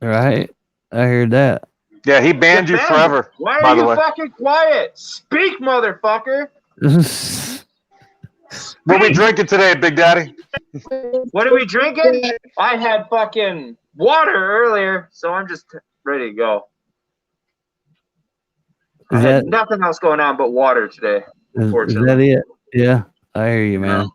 S1: Right. I heard that.
S14: Yeah, he banned you forever.
S13: Why
S14: by
S13: are
S14: the
S13: you
S14: way.
S13: fucking quiet? Speak, motherfucker.
S14: What we drinking today, Big Daddy?
S13: What are we drinking? I had fucking water earlier, so I'm just ready to go. I had nothing else going on but water today.
S1: Is
S13: Unfortunately.
S1: that it? Yeah. I hear you, man.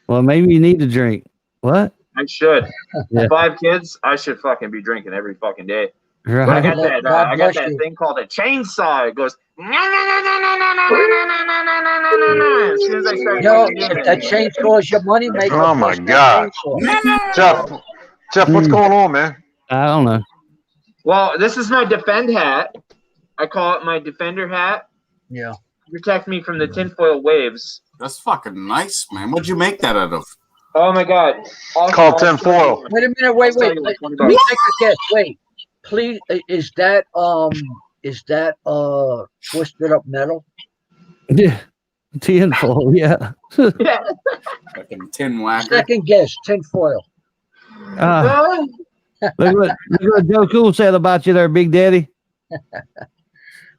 S1: Well, maybe you need to drink. What?
S13: I should.
S1: Yeah.
S13: 5 kids, I should fucking be drinking every fucking day.
S1: Right.
S13: But I got that.
S12: God
S13: I got
S12: bless
S13: that
S12: you.
S13: thing called a chainsaw. It goes. As soon as I start.
S12: Yo, if that chainsaw is your money maker.
S14: Oh my God, Jeff, what's going on, man?
S1: I don't know.
S13: Well, this is my defend hat. I call it my defender hat.
S12: Yeah.
S13: Protect me from the tinfoil waves.
S15: That's fucking nice, man. What'd you make that out of?
S13: Oh my God.
S14: Called tinfoil.
S12: Wait a minute. Wait. Let me take a guess. Wait. Please, is that twisted up metal?
S1: Yeah. Tinfoil, yeah.
S15: Fucking tin whacker.
S12: Second guess, tinfoil.
S1: Look what Joe Cool said about you there, Big Daddy.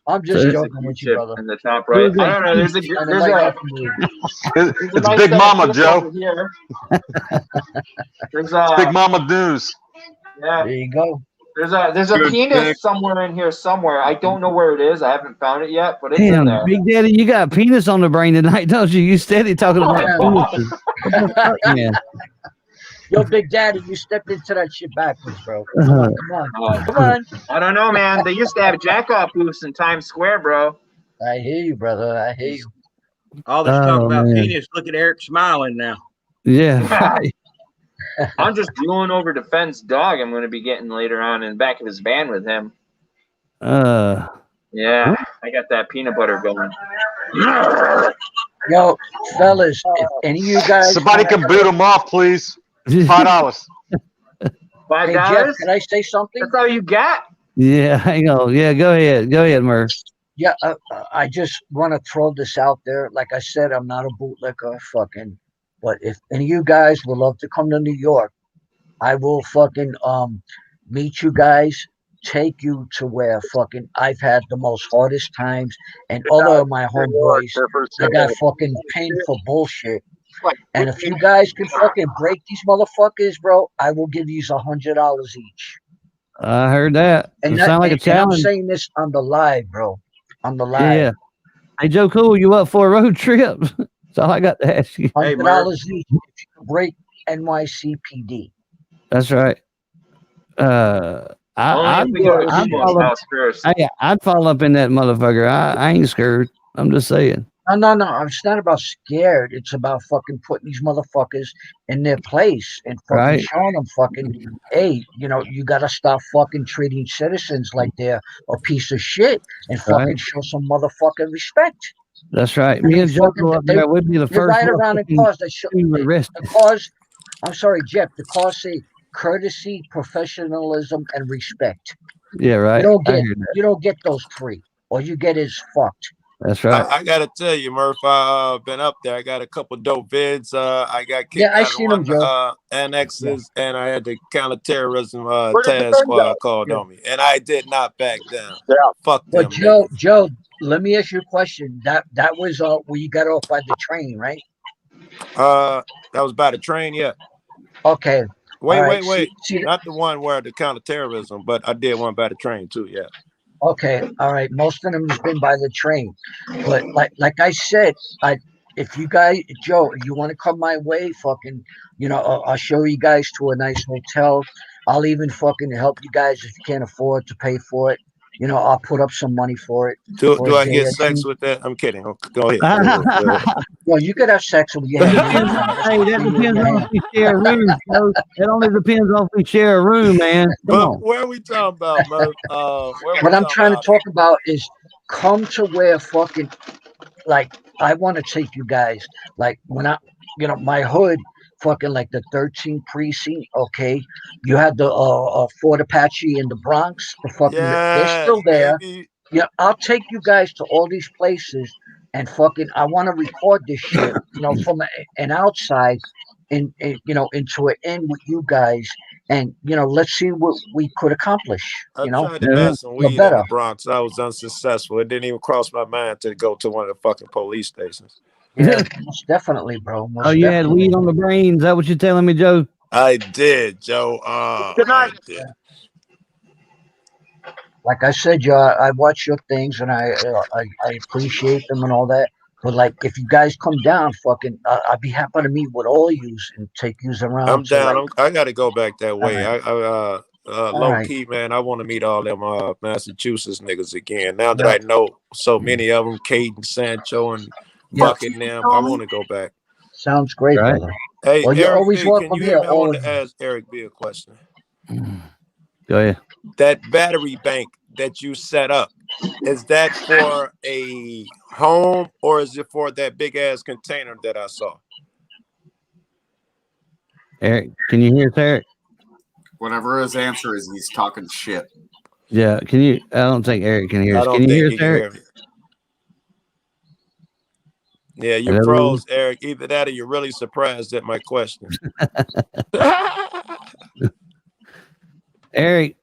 S12: I'm just joking with you, brother.
S13: In the top right. I don't know. There's a
S14: It's Big Mama, Joe.
S13: There's
S14: Big Mama News.
S13: Yeah.
S12: There you go.
S13: There's a penis somewhere in here somewhere. I don't know where it is. I haven't found it yet, but it's in
S1: Damn,
S13: there.
S1: Big Daddy, you got penis on the brain tonight, don't you? You steady talking about penises. What the fuck, man?
S12: Yo, Big Daddy, you stepped into that shit backwards, bro.
S1: Uh-huh.
S12: Come on.
S13: I don't know, man. They used to have jack-off booths in Times Square, bro.
S12: I hear you, brother. I hear you.
S16: All this talk
S1: Oh,
S16: about
S1: man.
S16: penis. Look at Eric smiling now.
S1: Yeah.
S13: I'm just drooling over Defense Dog. I'm going to be getting later on in the back of his van with him. Yeah, I got that peanut butter going.
S12: Yo, fellas, if any of you guys,
S14: Somebody can boot him off, please. $5.
S12: Hey Jeff, can I say something?
S13: That's all you got?
S1: Yeah, hang on. Yeah, go ahead. Go ahead, Murph.
S12: Yeah, I just want to throw this out there. Like I said, I'm not a bootlicker, but if any of you guys would love to come to New York, I will fucking meet you guys, take you to where fucking I've had the most hardest times, and all of my homeboys, I got fucking paid for bullshit. And if you guys can fucking break these motherfuckers, bro, I will give you $100 each.
S1: I heard that.
S12: And
S1: It sound like a
S12: I'm
S1: challenge.
S12: saying this on the live, bro. On the live.
S1: Yeah. Hey, Joe Cool, you up for a road trip? That's all I got to ask you.
S12: $100 each if you can break NYCPD.
S1: That's right. I'd fall up in that motherfucker. I ain't scared. I'm just saying.
S12: No. It's not about scared. It's about fucking putting these motherfuckers in their place and fucking showing them fucking, hey, you got to stop fucking treating citizens like they're a piece of shit and fucking show some motherfucking respect.
S1: That's right. Me and Joe go up there. We'd be the first.
S12: Right around in cars that show the cars. I'm sorry, Jeff. The cars say courtesy, professionalism, and respect.
S1: Yeah, right.
S12: You don't get those three. All you get is fucked.
S1: That's right.
S16: I gotta tell you, Murph, I've been up there. I got a couple dope vids. I got kicked out of one annexes, and I had the counterterrorism task squad called on me, and I did not back down. Fuck them.
S12: But Joe, let me ask you a question. That was where you got off by the train, right?
S16: That was by the train, yeah.
S12: Okay.
S16: Wait. Not the one where the counterterrorism, but I did one by the train too, yeah.
S12: Okay, all right. Most of them has been by the train, but like I said, if you guys, Joe, if you want to come my way, fucking, I'll show you guys to a nice hotel. I'll even fucking help you guys if you can't afford to pay for it. I'll put up some money for it.
S16: Do I get sex with that? I'm kidding. Go ahead.
S12: Well, you could have sex with you.
S1: Hey, that depends on if we share a room. So it only depends on if we share a room, man.
S16: But where are we talking about, Murph?
S12: What I'm trying to talk about is come to where fucking, like, I want to take you guys, like, when my hood, fucking like the 13th precinct, okay? You had the Fort Apache in the Bronx, they're still there. Baby. Yeah, I'll take you guys to all these places and fucking, I want to record this shit, from an outside and into an end with you guys. And, let's see what we could accomplish.
S16: I tried to buy some weed in the Bronx. I was unsuccessful. It didn't even cross my mind to go to one of the fucking police stations.
S12: Yeah, most definitely, bro.
S1: You had weed on the brain. Is that what you're telling me, Joe?
S16: I did, Joe.
S12: Good night. I did. Like I said, Joe, I watch your things and I appreciate them and all that. But like, if you guys come down, fucking, I'd be happy to meet with all yous and take yous around.
S16: I'm down. I got to go back that way. Low key, man. I want to meet all them Massachusetts niggas again. Now that I know so many of them, Caden, Sancho, and Bucket them, I want to go back.
S12: Sounds great, brother.
S16: Hey,
S12: well,
S16: Eric,
S12: always welcome
S16: can you hear me? I want to ask Eric B a question.
S1: Go ahead.
S16: That battery bank that you set up, is that for a home or is it for that big ass container that I saw?
S1: Eric, can you hear us, Eric?
S15: Whatever his answer is, he's talking shit.
S1: Yeah, can you? I don't think Eric can hear us. Can you hear us, Eric?
S16: Yeah, you're pros, Eric. Either that or you're really surprised at my question.
S1: Eric.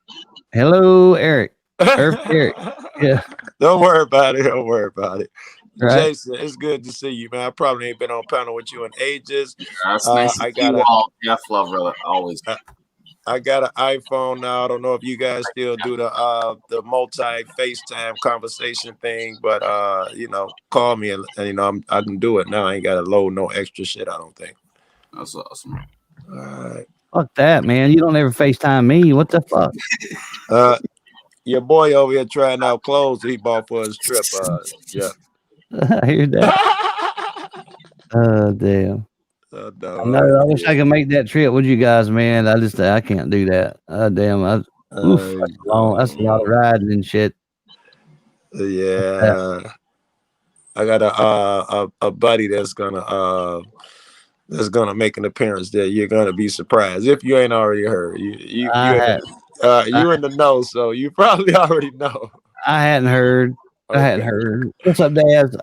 S1: Hello, Eric. Eric. Yeah.
S16: Don't worry about it. Don't worry about it.
S1: Right.
S16: Jason, it's good to see you, man. I probably ain't been on panel with you in ages.
S15: Yeah, it's nice to see you all. Jeff Love, brother, always.
S16: I got an iPhone now. I don't know if you guys still do the multi FaceTime conversation thing, but call me and I can do it now. I ain't got to load no extra shit. I don't think.
S15: That's awesome.
S16: All right.
S1: Fuck that, man. You don't ever FaceTime me. What the fuck?
S16: Your boy over here trying out clothes he bought for his trip. Yeah.
S1: I hear that. Damn. I know. I wish I could make that trip with you guys, man. I can't do that. Damn. That's long. That's a lot of riding and shit.
S16: Yeah. I got a buddy that's gonna make an appearance there. You're gonna be surprised if you ain't already heard. You in the know, so you probably already know.
S1: I hadn't heard. I hadn't heard. What's up, Daz?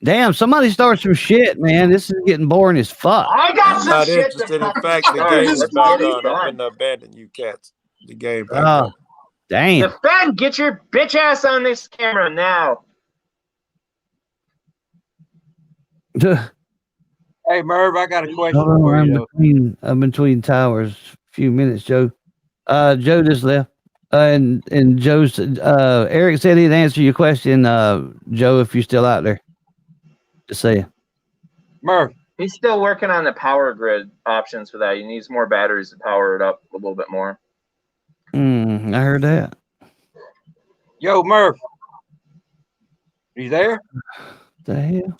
S1: Damn, somebody start some shit, man. This is getting boring as fuck.
S13: I got
S16: I'm
S13: some
S16: not
S13: shit
S16: interested.
S13: to
S16: In fact, the
S13: Alright,
S16: game is
S13: let's
S16: back
S13: get it
S16: on.
S13: done.
S16: I'm gonna abandon you cats. The game back
S1: Oh,
S16: on.
S1: damn.
S13: Defend, get your bitch ass on this camera now.
S11: Hey, Merv, I got a question
S1: Hold on,
S11: for you.
S1: I'm between towers. A few minutes, Joe. Joe just left. And Joe's Eric said he'd answer your question, Joe, if you're still out there. Just say.
S11: Merv.
S13: He's still working on the power grid options for that. He needs more batteries to power it up a little bit more.
S1: I heard that.
S11: Yo, Merv. You there?
S1: The hell?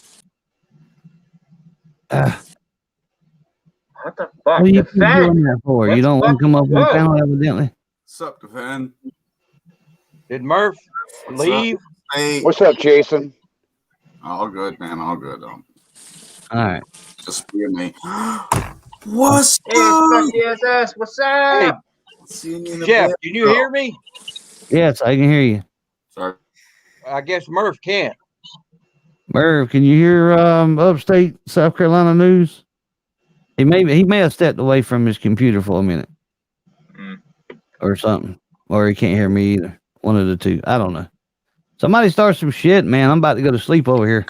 S13: What the fuck?
S1: What are you
S13: Defend.
S1: doing that for? You
S13: Let's
S1: don't want to come up on the
S13: fucking
S1: panel, evidently.
S15: What's up, Defend?
S11: Did Murph leave?
S15: Hey.
S2: What's up, Jason?
S15: All good, man. All good.
S1: All right.
S15: Just being me. What's
S13: Hey, fuck yes, ass. What's up?
S11: Jeff, can you hear me?
S1: Yes, I can hear you.
S15: Sorry.
S11: I guess Murph can't.
S1: Merv, can you hear upstate South Carolina news? He may have stepped away from his computer for a minute. Or something. Or he can't hear me either. One of the two. I don't know. Somebody start some shit, man. I'm about to go to sleep over here.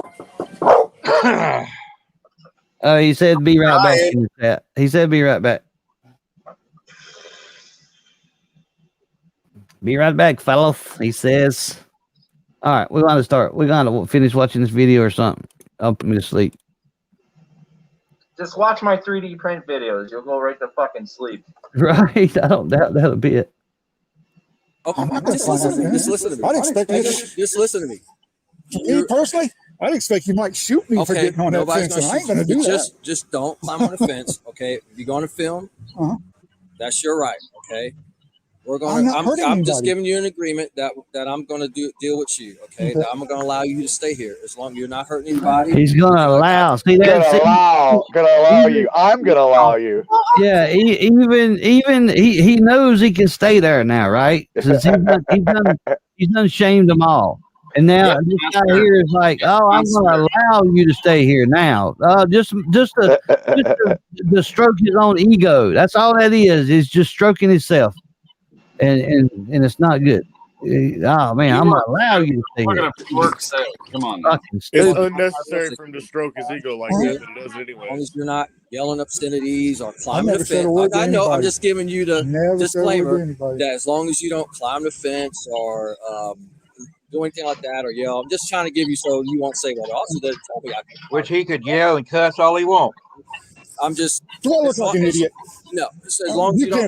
S1: He said be right back in the chat. He said be right back. Be right back, fellas. He says. All right, we're going to start. We're going to finish watching this video or something. I'll put me to sleep.
S13: Just watch my 3D print videos. You'll go right to fucking sleep.
S1: Right? I don't doubt that'll be it.
S10: Okay, just listen to me. Just listen to me.
S7: I'd expect this.
S10: Just listen to me.
S7: Me personally, I'd expect you might shoot me for getting on that fence, and I ain't gonna do that.
S10: Just don't climb on the fence, okay? If you're going to film, that's your right, okay? We're going to. I'm just giving you an agreement that I'm going to deal with you, okay? That I'm going to allow you to stay here as long as you're not hurting anybody.
S1: He's going to allow. See that?
S2: Gonna allow you. I'm gonna allow you.
S1: Yeah, he knows he can stay there now, right? Since he's done shamed them all. And now this guy here is like, oh, I'm going to allow you to stay here now. Just to stroke his own ego. That's all that is. Is just stroking himself, and it's not good. Oh man, I'm going to allow you to stay here.
S15: Come on.
S16: It's unnecessary for him to stroke his ego like that, but he does it anyway.
S10: As long as you're not yelling obscenities or climbing the fence. I know. I'm just giving you the disclaimer that as long as you don't climb the fence or do anything like that or yell, I'm just trying to give you so you won't say, well, the officer didn't tell me I could.
S11: Which he could yell and cuss all he wants.
S10: I'm just.
S7: Do I look like an idiot?
S10: No, as long as you don't.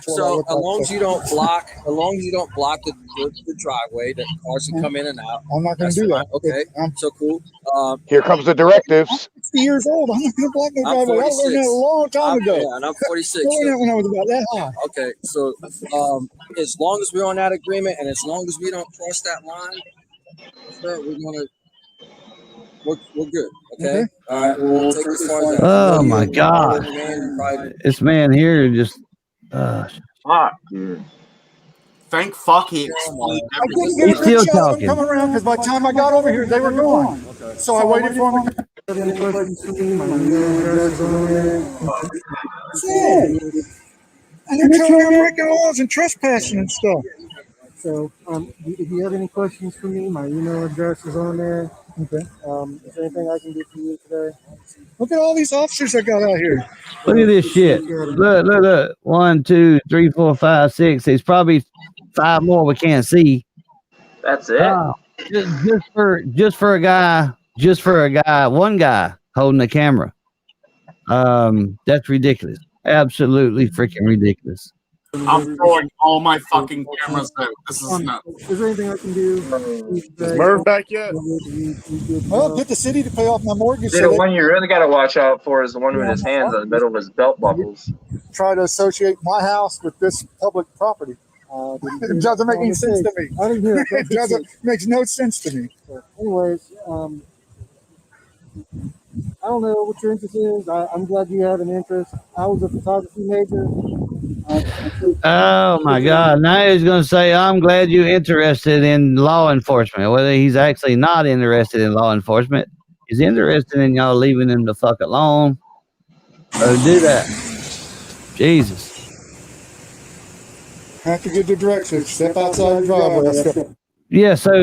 S10: So as long as you don't block, the driveway that cars can come in and out.
S7: I'm not going to do that.
S10: Okay, so cool.
S2: Here comes the directives.
S7: 60 years old. I'm not going to block no
S10: I'm
S7: driveway. I learned that a long time ago.
S10: Yeah, and I'm 46.
S7: I learned that when I was about that high.
S10: Okay, so as long as we're on that agreement and as long as we don't cross that line, sir, we're good. Okay. All right. We'll take it as far as that.
S1: Oh my God! This man here just.
S13: Fuck, dude.
S15: Thank fuck he explained
S7: I couldn't get a
S1: still
S7: good shot of
S1: talking.
S7: them coming around because by the time I got over here, they were gone. So I waited for them. And they're telling me I'm breaking laws and trespassing and stuff.
S17: So, if you have any questions for me, my email address is on there.
S7: Okay.
S17: Is there anything I can do for you today?
S7: Look at all these officers I got out here.
S1: Look at this shit. Look. 1, 2, 3, 4, 5, 6. There's probably 5 more we can't see.
S13: That's it.
S1: Just for a guy, one guy holding the camera. That's ridiculous. Absolutely freaking ridiculous.
S15: I'm throwing all my fucking cameras out. This is nuts.
S17: Is there anything I can do?
S16: Is Merv back yet?
S7: Well, get the city to pay off my mortgage.
S13: Dude,
S7: So
S13: the
S7: they
S13: one you really got to watch out for is the one with his hands in the middle of his belt buckles.
S7: try to associate my house with this public property. It doesn't make any sense to me.
S17: I didn't hear it.
S7: It doesn't makes no sense to me.
S17: Anyways, I don't know what your interest is. I'm glad you have an interest. I was a photography major.
S1: Oh my God! Now he's going to say, "I'm glad you're interested in law enforcement." Whether he's actually not interested in law enforcement, he's interested in y'all leaving him the fuck alone. So do that. Jesus.
S7: Have to get the directions. Step outside the driveway.
S1: Yeah. So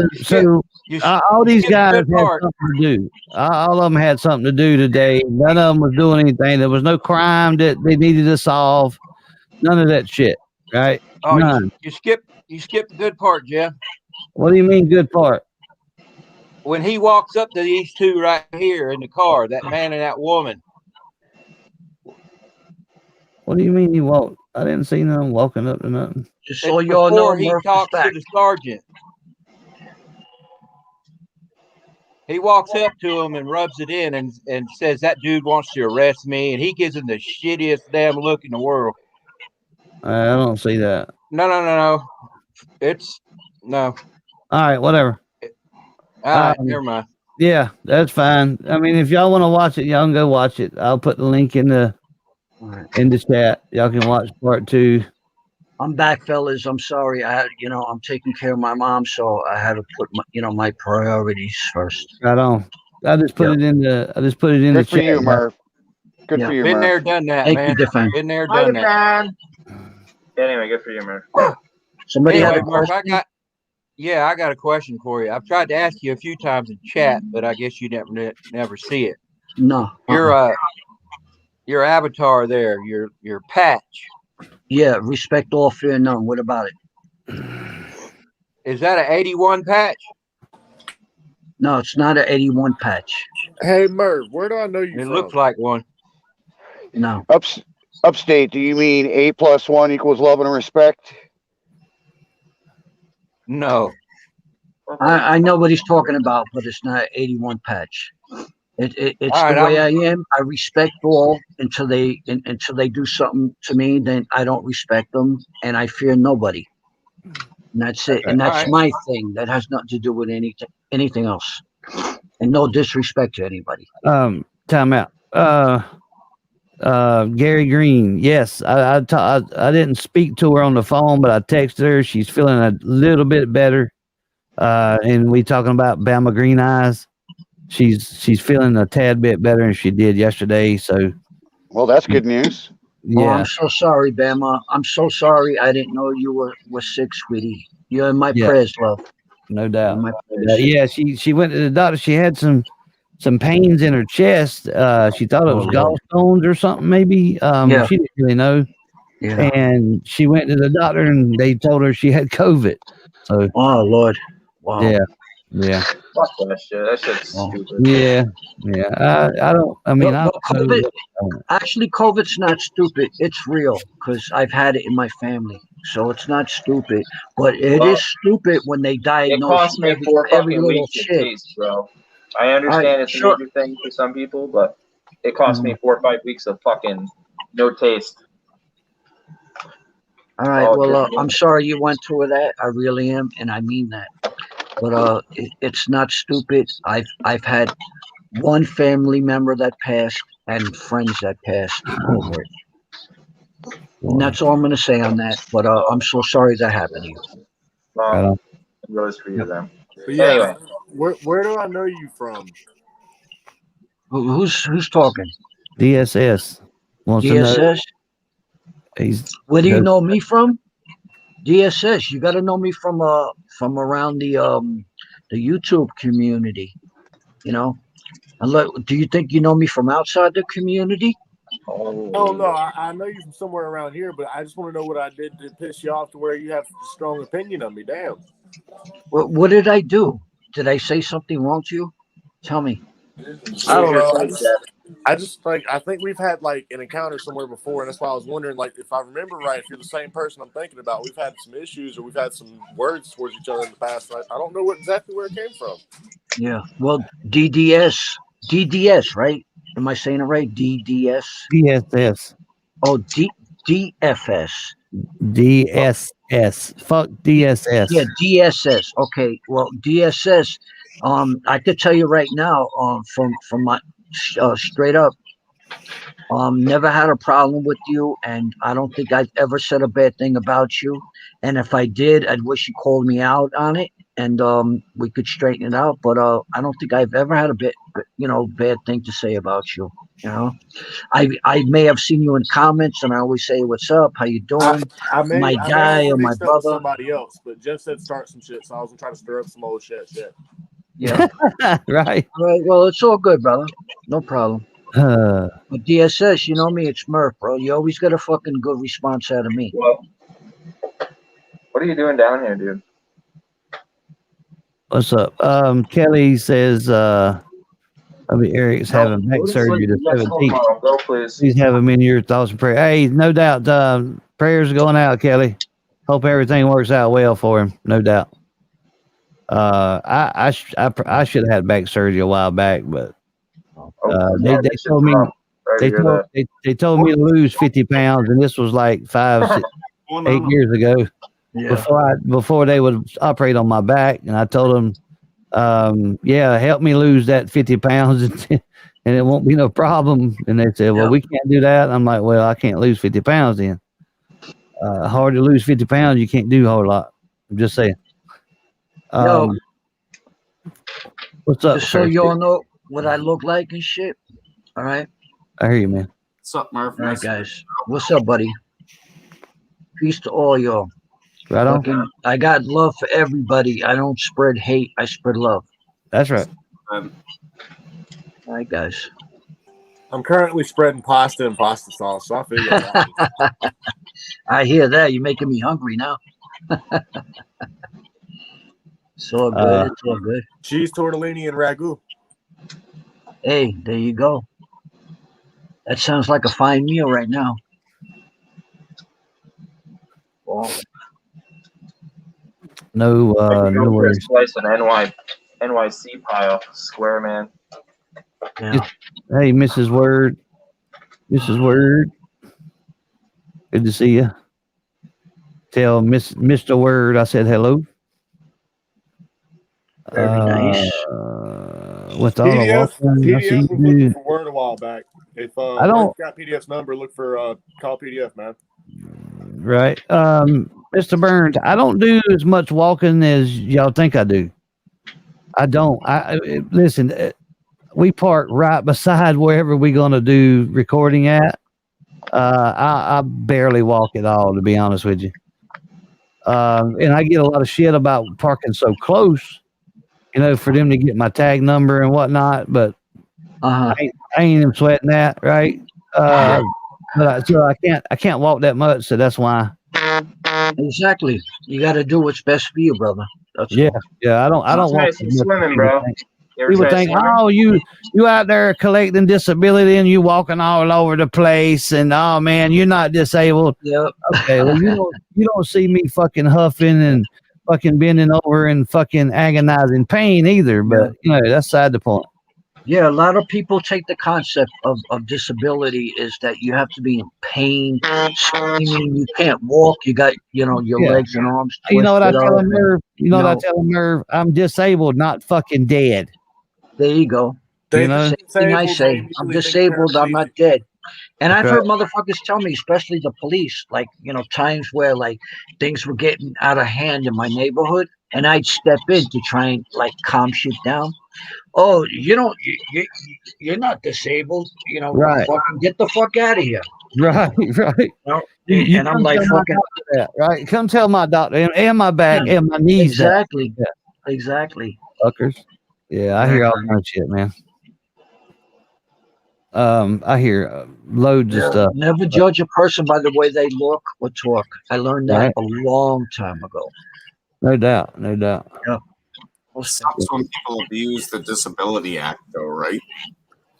S1: all these guys had
S11: part.
S1: something to do. All of them had something to do today. None of them was doing anything. There was no crime that they needed to solve. None of that shit. Right?
S11: Oh,
S1: None.
S11: you skipped the good part, Jeff.
S1: What do you mean good part?
S11: When he walks up to these two right here in the car, that man and that woman.
S1: What do you mean he walked? I didn't see them walking up to nothing.
S12: Just so y'all know,
S11: Before he
S12: Murph is
S11: talks
S12: back.
S11: to the sergeant, he walks up to him and rubs it in and says, "That dude wants to arrest me," and he gives him the shittiest damn look in the world.
S1: I don't see that.
S11: No. It's no.
S1: All right, whatever.
S11: All right, never mind.
S1: Yeah, that's fine. I mean, if y'all want to watch it, y'all can go watch it. I'll put the link in the chat. Y'all can watch part 2.
S12: I'm back, fellas. I'm sorry. I had, I'm taking care of my mom, so I had to put my priorities first.
S1: Right on. I just put it in the. I just put it in
S2: Good
S1: the
S2: for
S1: chat.
S2: you, Murph. Good for you,
S11: Been
S2: Murph.
S11: there, done that,
S12: Thank
S11: man.
S12: you, Defend.
S11: Been there, done that.
S13: Man. Anyway, good for you, Murph.
S12: Somebody
S11: Anyway,
S12: have a
S11: Murph,
S12: question?
S11: I got a question for you. I've tried to ask you a few times in chat, but I guess you never see it.
S12: No.
S11: Your avatar there, your patch.
S12: Yeah, respect all, fear none. What about it?
S11: Is that an 81 patch?
S12: No, it's not an 81 patch.
S16: Hey, Merv, where do I know you
S11: It
S16: from?
S11: looks like one.
S12: No.
S2: Upstate, do you mean 8 + 1 = love and respect?
S11: No.
S12: I know what he's talking about, but it's not an 81 patch. It's
S11: All right,
S12: the way I am. I respect all until they do something to me. Then I don't respect them, and I fear nobody. And that's it. And that's my thing. That has nothing to do with anything else. And no disrespect to anybody.
S1: Time out. Gary Green. Yes, I didn't speak to her on the phone, but I texted her. She's feeling a little bit better. And we talking about Bama Green Eyes. She's feeling a tad bit better than she did yesterday. So,
S2: well, that's good news.
S1: Yeah.
S12: Oh, I'm so sorry, Bama. I'm so sorry. I didn't know you were sick, sweetie. You're in my prayers, love.
S1: No doubt.
S12: My prayers.
S1: Yeah, she went to the doctor. She had some pains in her chest. She thought it was gallstones or something, maybe. She didn't really know.
S12: Yeah.
S1: And she went to the doctor, and they told her she had COVID. So,
S12: oh Lord, wow.
S1: Yeah.
S13: Fuck that shit. That shit's stupid.
S1: Yeah. I don't. I mean,
S12: No, COVID. Actually, COVID's not stupid. It's real because I've had it in my family, so it's not stupid. But it is stupid when they
S13: It
S12: diagnose
S13: cost me 4
S12: every
S13: fucking
S12: little
S13: weeks to
S12: shit.
S13: taste, bro. I understand it's a major thing for some people, but it cost me 4 or 5 weeks of fucking no taste.
S12: All right. Well, I'm sorry you went through that. I really am, and I mean that. But it's not stupid. I've had one family member that passed and friends that passed over it. And that's all I'm going to say on that. But I'm so sorry that happened to you.
S13: Well, it goes for you then.
S16: But yeah,
S13: Anyway,
S16: where do I know you from?
S12: Who's talking?
S1: DSS wants to know.
S12: DSS? Where do you know me from? DSS. You got to know me from around the YouTube community. You know. Do you think you know me from outside the community?
S16: Oh no, I know you from somewhere around here, but I just want to know what I did to piss you off to where you have a strong opinion of me. Damn.
S12: What did I do? Did I say something wrong to you? Tell me.
S16: I don't know.
S18: I think we've had like an encounter somewhere before, and that's why I was wondering, like, if I remember right, if you're the same person I'm thinking about, we've had some issues or we've had some words towards each other in the past. I don't know exactly where it came from.
S12: Yeah. Well, DDS, right? Am I saying it right? DDS.
S1: DSS.
S12: Oh, DFS.
S1: DSS. Fuck DSS.
S12: Yeah, DSS. Okay. Well, DSS. I could tell you right now, from my straight up, never had a problem with you, and I don't think I've ever said a bad thing about you. And if I did, I'd wish you called me out on it, and we could straighten it out. But I don't think I've ever had a bad thing to say about you. You know, I may have seen you in comments, and I always say, "What's up? How you doing?" My guy or my brother.
S18: Somebody else, but Jeff said start some shit, so I was gonna try to stir up some old shit.
S12: Yeah.
S1: Right.
S12: Well, it's all good, brother. No problem. But DSS, you know me, it's Murph, bro. You always get a fucking good response out of me.
S13: Well, what are you doing down here, dude?
S1: What's up? Kelly says Eric's having back surgery the 17th.
S13: Go, please.
S1: Please have him in your thoughts and prayers. Hey, no doubt, prayers are going out, Kelly. Hope everything works out well for him, no doubt. I should have had back surgery a while back, but they told me they told me to lose 50 pounds, and this was like 8 years ago. Yeah. Before they would operate on my back, and I told them, help me lose that 50 pounds, and it won't be no problem. And they said, well, we can't do that. I'm like, well, I can't lose 50 pounds then. Hard to lose 50 pounds. You can't do a whole lot. I'm just saying. What's up?
S12: Just so you all know what I look like and shit. All right.
S1: I hear you, man.
S15: What's up, Murph?
S12: All right, guys. What's up, buddy? Peace to all y'all.
S1: Right on.
S12: I got love for everybody. I don't spread hate. I spread love.
S1: That's right.
S12: All right, guys.
S18: I'm currently spreading pasta and pasta sauce, so I feel you.
S12: I hear that. You're making me hungry now. It's all good. It's all good.
S18: Cheese, tortellini, and ragu.
S12: Hey, there you go. That sounds like a fine meal right now. Well,
S1: no worries.
S13: Slice an NYC pile, square man.
S12: Yeah.
S1: Hey, Mrs. Word. Mrs. Word. Good to see you. Tell Mr. Word I said hello.
S12: Very nice.
S1: With all
S18: PDF
S1: the
S18: was looking for Word a while back. If
S1: I don't
S18: got PDF's number, look for call PDF, man.
S1: Right. Mr. Burns, I don't do as much walking as y'all think I do. I don't. Listen, we park right beside wherever we're going to do recording at. I barely walk at all, to be honest with you. And I get a lot of shit about parking so close, for them to get my tag number and whatnot, but I ain't even sweating that, right? But I can't walk that much, so that's why.
S12: Exactly. You got to do what's best for you, brother. That's
S1: yeah. I don't walk.
S13: Swimming, bro.
S1: People think, oh, you out there collecting disability and you walking all over the place, and oh man, you're not disabled.
S12: Yep.
S1: Okay, well you don't see me fucking huffing and fucking bending over and fucking agonizing pain either. But that's side the point.
S12: Yeah, a lot of people take the concept of disability is that you have to be in pain, screaming, you can't walk, you got, your legs and arms twisted.
S1: You know what I tell them, Merv? What I tell them, Merv? I'm disabled, not fucking dead.
S12: There you go. Same thing I say. I'm disabled, I'm not dead. And I've heard motherfuckers tell me, especially the police, like, times where like things were getting out of hand in my neighborhood, and I'd step in to try and like calm shit down. Oh, you're not disabled,
S1: right?
S12: Fucking get the fuck out of here,
S1: right?
S12: And I'm like, fucking
S1: that, right? Come tell my doctor and my back and my knees.
S12: Exactly, exactly.
S1: Fuckers. Yeah, I hear all kind of shit, man. I hear loads of stuff.
S12: Never judge a person by the way they look or talk. I learned that a long time ago.
S1: No doubt.
S12: Yeah.
S15: It sucks when people abuse the Disability Act, though, right?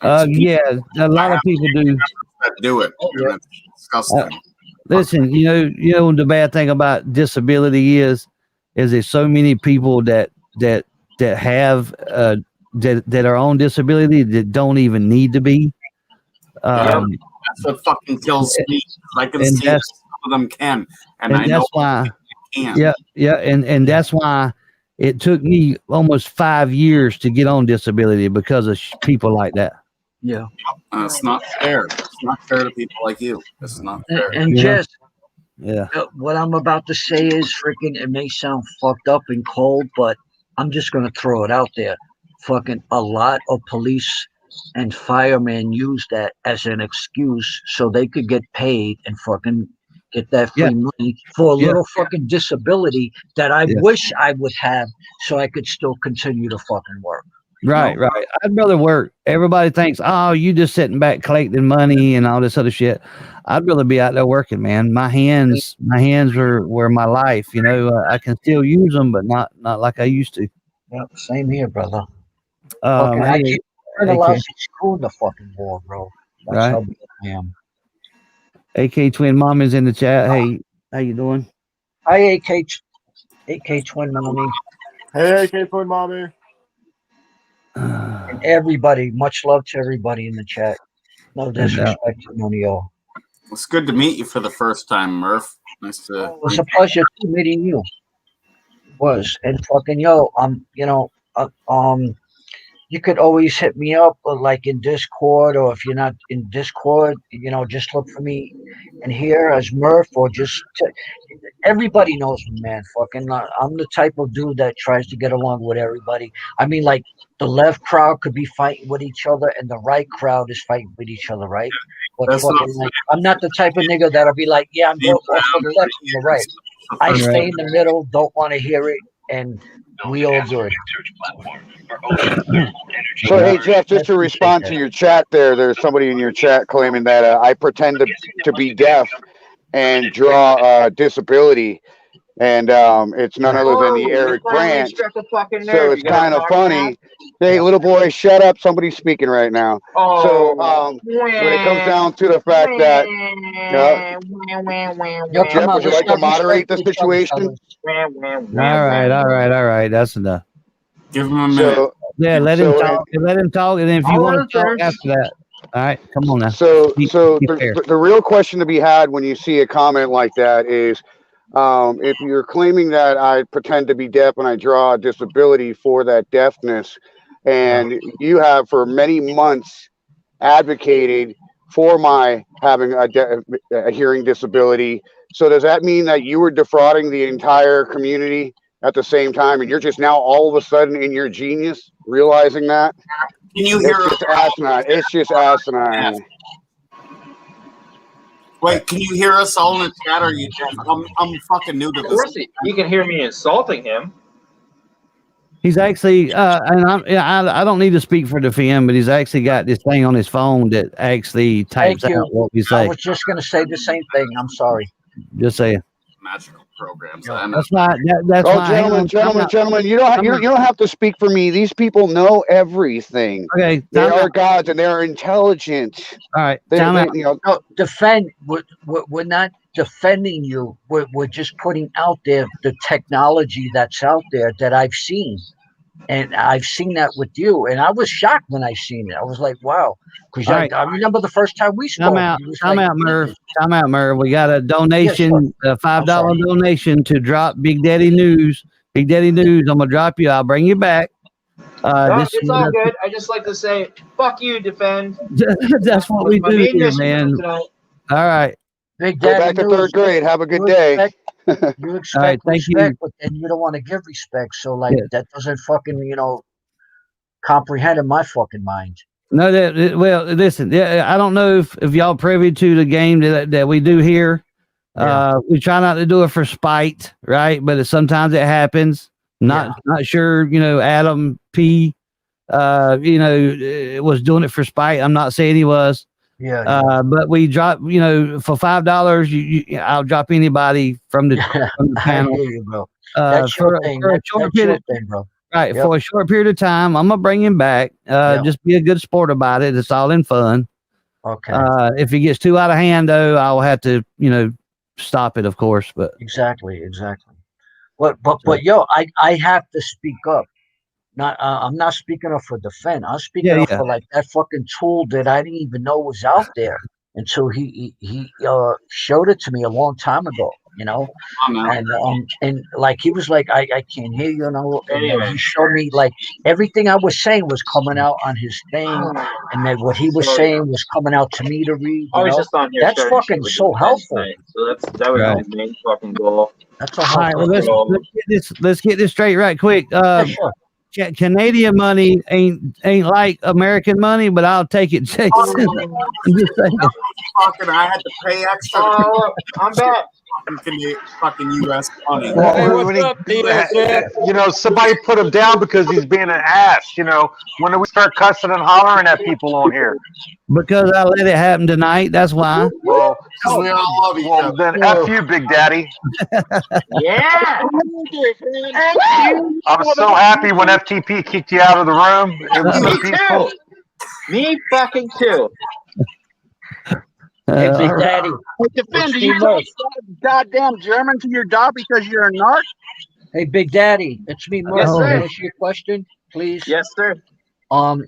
S1: Yeah, a lot of people do.
S15: Do it. And that's disgusting.
S1: Listen, you know the bad thing about disability is there's so many people that have that are on disability that don't even need to be.
S15: That's what fucking kills me. I can see that some of them can, and I know
S1: that's why.
S15: Can.
S1: Yeah, and that's why it took me almost 5 years to get on disability because of people like that.
S12: Yeah,
S15: it's not fair. It's not fair to people like you. It's not fair.
S12: And just
S1: yeah,
S12: what I'm about to say is freaking. It may sound fucked up and cold, but I'm just gonna throw it out there. Fucking a lot of police and firemen use that as an excuse so they could get paid and fucking get that free money for a little fucking disability that I wish I would have so I could still continue to fucking work.
S1: Right. I'd rather work. Everybody thinks, oh, you just sitting back collecting money and all this other shit. I'd rather be out there working, man. My hands were my life. I can still use them, but not like I used to.
S12: Yep, same here, brother.
S1: I
S12: keep learning a lot of school in the fucking war, bro. That's how big I am.
S1: AK Twin Mom is in the chat. Hey, how you doing?
S12: Hi, AK Twin Mommy.
S18: Hey, AK Twin Mommy.
S12: And everybody, much love to everybody in the chat. No disrespect to none of y'all.
S15: It's good to meet you for the first time, Murph. Nice to.
S12: It was a pleasure meeting you. And fucking you could always hit me up like in Discord, or if you're not in Discord, just look for me in here as Murph, or everybody knows me, man. Fucking, I'm the type of dude that tries to get along with everybody. I mean, like the left crowd could be fighting with each other, and the right crowd is fighting with each other, right? But fucking, I'm not the type of nigga that'll be like, yeah, I'm going off to the left and the right. I stay in the middle, don't want to hear it, and we all good.
S2: So, hey, Jeff, just to respond to your chat there's somebody in your chat claiming that I pretend to be deaf and draw disability. And it's none other than the Eric Brandt. So it's kind of funny. Hey, little boy, shut up. Somebody's speaking right now. So when it comes down to the fact that, Jeff, would you like to moderate the situation?
S1: All right. That's enough.
S15: Give him a minute.
S1: Let him talk. Let him talk, and then if you want to talk after that, all right, come on now.
S2: So the real question to be had when you see a comment like that is, if you're claiming that I pretend to be deaf and I draw a disability for that deafness, and you have for many months advocated for my having a hearing disability, so does that mean that you were defrauding the entire community at the same time, and you're just now all of a sudden in your genius realizing that?
S15: Can you hear
S2: it's just asinine. It's just asinine.
S15: Wait, can you hear us all in the chat? Or you? I'm fucking new to this.
S13: Of course, you can hear me insulting him.
S1: He's actually, and I don't need to speak for the FM, but he's actually got this thing on his phone that actually types out what we say.
S12: I was just going to say the same thing. I'm sorry.
S1: Just saying.
S15: Magical programs.
S1: That's why. That's why.
S2: Gentlemen, you don't have to speak for me. These people know everything.
S1: Okay,
S2: they are gods and they are intelligent.
S1: All right,
S12: defend. We're not defending you. We're just putting out there the technology that's out there that I've seen. And I've seen that with you, and I was shocked when I seen it. I was like, "Wow!" Because I remember the first time we spoke.
S1: Time out, Merv. We got a donation, a $5 donation to drop Big Daddy News. Big Daddy News. I'm gonna drop you. I'll bring you back.
S13: It's all good. I just like to say, "Fuck you, defend."
S1: That's what we do here, man. All right.
S12: Big
S2: Go back to third grade. Have a good day.
S12: You expect respect, but then you don't want to give respect. So that doesn't fucking comprehend in my fucking mind.
S1: No, well, listen. I don't know if y'all privy to the game that we do here. We try not to do it for spite, right? But sometimes it happens. Not sure. Adam P. Was doing it for spite. I'm not saying he was. But we drop, for $5, I'll drop anybody from the panel.
S12: I hear you, bro. That's your thing. That's your thing, bro.
S1: Right, for a short period of time, I'm gonna bring him back. Just be a good sport about it. It's all in fun.
S12: Okay.
S1: If he gets too out of hand, though, I'll have to, stop it, of course. But
S12: exactly. But yo, I have to speak up. I'm not speaking up for defend. I'm speaking up for like that fucking tool that I didn't even know was out there until he showed it to me a long time ago. And like he was like, I can't hear you, and then he showed me like everything I was saying was coming out on his thing, and then what he was saying was coming out to me to read.
S13: I was just on here.
S12: That's fucking so helpful.
S13: So that was my main fucking goal.
S12: That's a
S1: all right. Well, let's get this straight right quick.
S12: Sure.
S1: Canadian money ain't like American money, but I'll take it, Jason. Just saying.
S15: Fucking, I had to pay extra.
S13: Oh, I'm back.
S15: Fucking U.S. money.
S14: Well, somebody put him down because he's being an ass. When do we start cussing and hollering at people on here?
S1: Because I let it happen tonight. That's why.
S14: Well,
S15: we all love you.
S14: Well, then F you, Big Daddy.
S13: Yeah.
S14: I'm so happy when FTP kicked you out of the room. It was so peaceful.
S13: Me fucking too.
S12: Hey, Big Daddy.
S4: Defend you goddamn German to your dog because you're a narc?
S12: Hey, Big Daddy, it's me, Mark.
S13: Yes, sir.
S12: Can I ask you a question, please?
S13: Yes, sir.
S12: Can